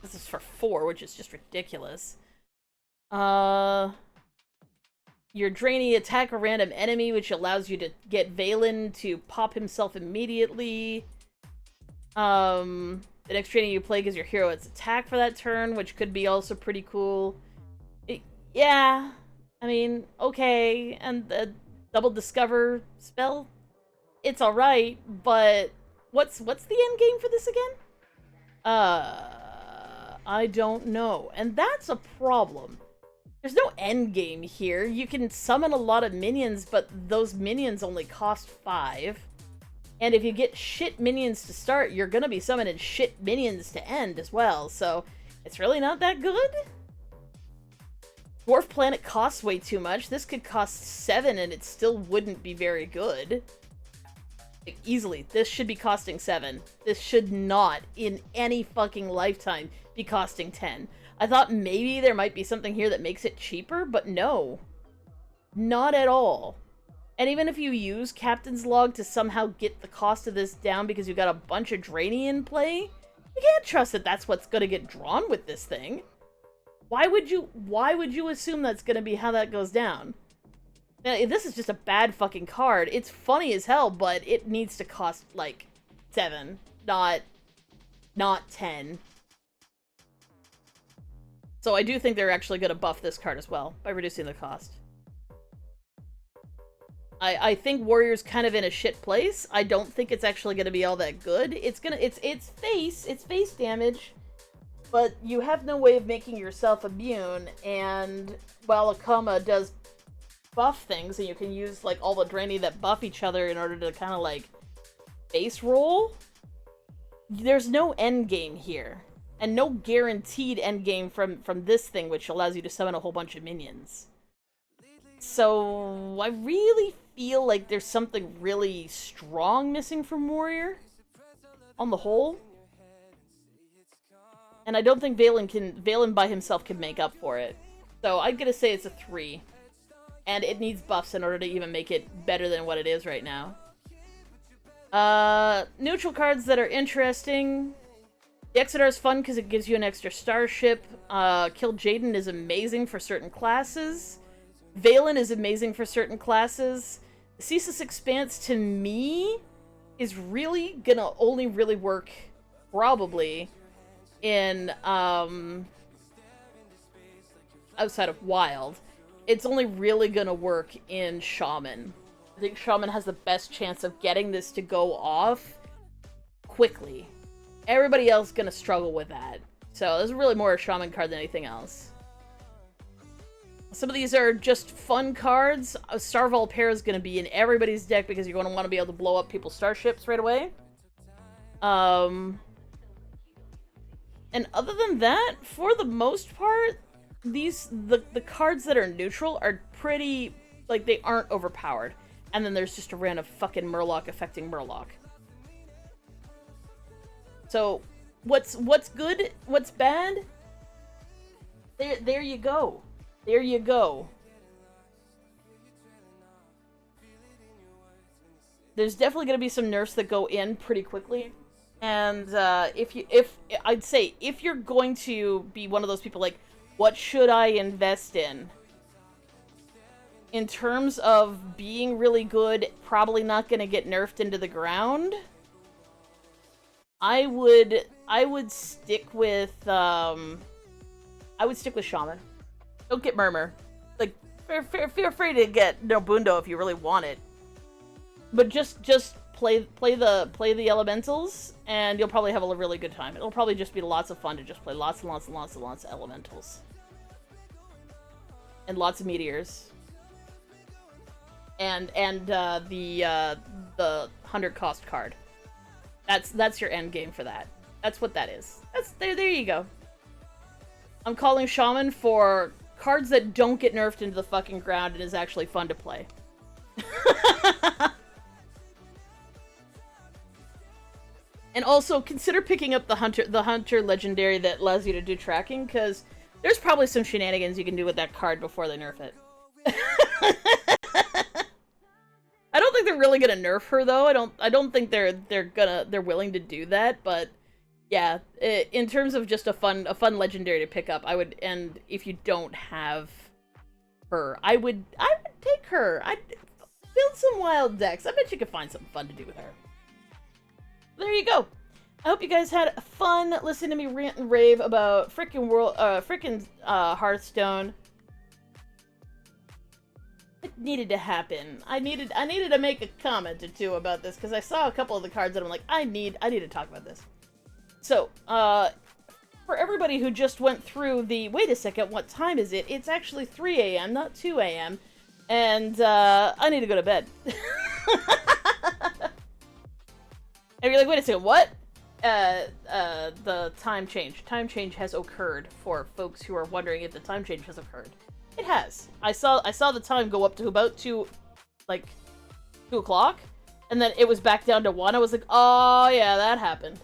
This is for 4, which is just ridiculous. Your Draenei attack a random enemy, which allows you to get Valen to pop himself immediately. The next Draenei you play gives your hero its attack for that turn, which could be also pretty cool. Yeah, I mean, okay, and the double discover spell, it's alright, but what's the end game for this again? I don't know, and that's a problem. There's no end game here. You can summon a lot of minions, but those minions only cost 5. And if you get shit minions to start, you're gonna be summoning shit minions to end as well, so it's really not that good. Dwarf Planet costs way too much. This could cost 7 and it still wouldn't be very good. Like, easily. This should be costing 7. This should not, in any fucking lifetime, be costing 10. I thought maybe there might be something here that makes it cheaper, but no. Not at all. And even if you use Captain's Log to somehow get the cost of this down because you got a bunch of Draenei in play, you can't trust that that's what's gonna get drawn with this thing. Why would you assume that's gonna be how that goes down? This is just a bad fucking card. It's funny as hell, but it needs to cost, like, 7, not 10. So I do think they're actually going to buff this card as well, by reducing the cost. I think Warrior's kind of in a shit place. I don't think it's actually going to be all that good. It's face damage, but you have no way of making yourself immune, and while Akama does buff things, and you can use, like, all the Draenei that buff each other in order to kind of, like, base roll, there's no end game here. And no guaranteed endgame from this thing, which allows you to summon a whole bunch of minions. So I really feel like there's something really strong missing from Warrior, on the whole. And I don't think Valen by himself can make up for it. So I'm gonna say it's a 3. And it needs buffs in order to even make it better than what it is right now. Neutral cards that are interesting. The Exeter is fun because it gives you an extra starship. Kill Jaden is amazing for certain classes. Valen is amazing for certain classes. Ceaseless Expanse, to me, is really gonna only really work, probably, in, outside of Wild. It's only really gonna work in Shaman. I think Shaman has the best chance of getting this to go off quickly. Everybody else is gonna struggle with that. So this is really more a Shaman card than anything else. Some of these are just fun cards. Starval Pair is gonna be in everybody's deck because you're gonna want to be able to blow up people's starships right away. And And other than that, for the most part, the cards that are neutral are pretty, like, they aren't overpowered. And then there's just a random fucking Murloc affecting Murloc. So, what's good, what's bad? There you go. There you go. There's definitely going to be some nerfs that go in pretty quickly. And I'd say if you're going to be one of those people like, what should I invest in? In terms of being really good, probably not going to get nerfed into the ground. I would stick with Shaman. Don't get Murmur. Like, feel free to get Nobundo if you really want it. But just play the elementals, and you'll probably have a really good time. It'll probably just be lots of fun to just play lots and lots and lots and lots of elementals. And lots of meteors. And the 100 cost card. That's your end game for that. That's what that is. There you go. I'm calling Shaman for cards that don't get nerfed into the fucking ground and is actually fun to play. And also consider picking up the hunter legendary that allows you to do tracking, because there's probably some shenanigans you can do with that card before they nerf it. I don't think they're really gonna nerf her though. I don't think they're willing to do that, but yeah, in terms of just a fun legendary to pick up, I would, and if you don't have her, I would take her. I'd build some wild decks. I bet you could find something fun to do with her. There you go. I hope you guys had fun listening to me rant and rave about frickin' Hearthstone. It needed to happen. I needed to make a comment or two about this because I saw a couple of the cards that I'm like, I need to talk about this. So, for everybody who just went through the, wait a second, what time is it? It's actually 3 a.m., not 2 a.m. And, I need to go to bed. And you're like, wait a second, what? The time change. Time change has occurred for folks who are wondering if the time change has occurred. It has. I saw the time go up to about 2 o'clock, and then it was back down to 1. I was like, oh yeah, that happened.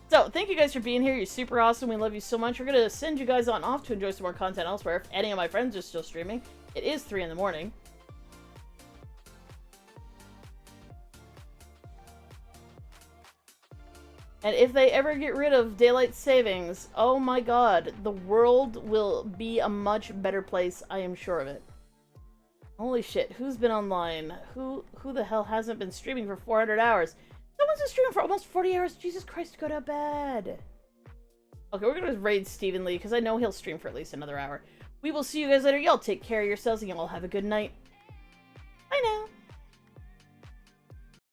So, thank you guys for being here. You're super awesome. We love you so much. We're gonna send you guys on off to enjoy some more content elsewhere. If any of my friends are still streaming, it is 3 in the morning. And if they ever get rid of daylight savings, oh my god, the world will be a much better place, I am sure of it. Holy shit, who's been online? Who the hell hasn't been streaming for 400 hours? Someone's been streaming for almost 40 hours. Jesus Christ, go to bed. Okay, we're gonna raid Stephen Lee, because I know he'll stream for at least another hour. We will see you guys later. Y'all take care of yourselves, and y'all have a good night. Bye now.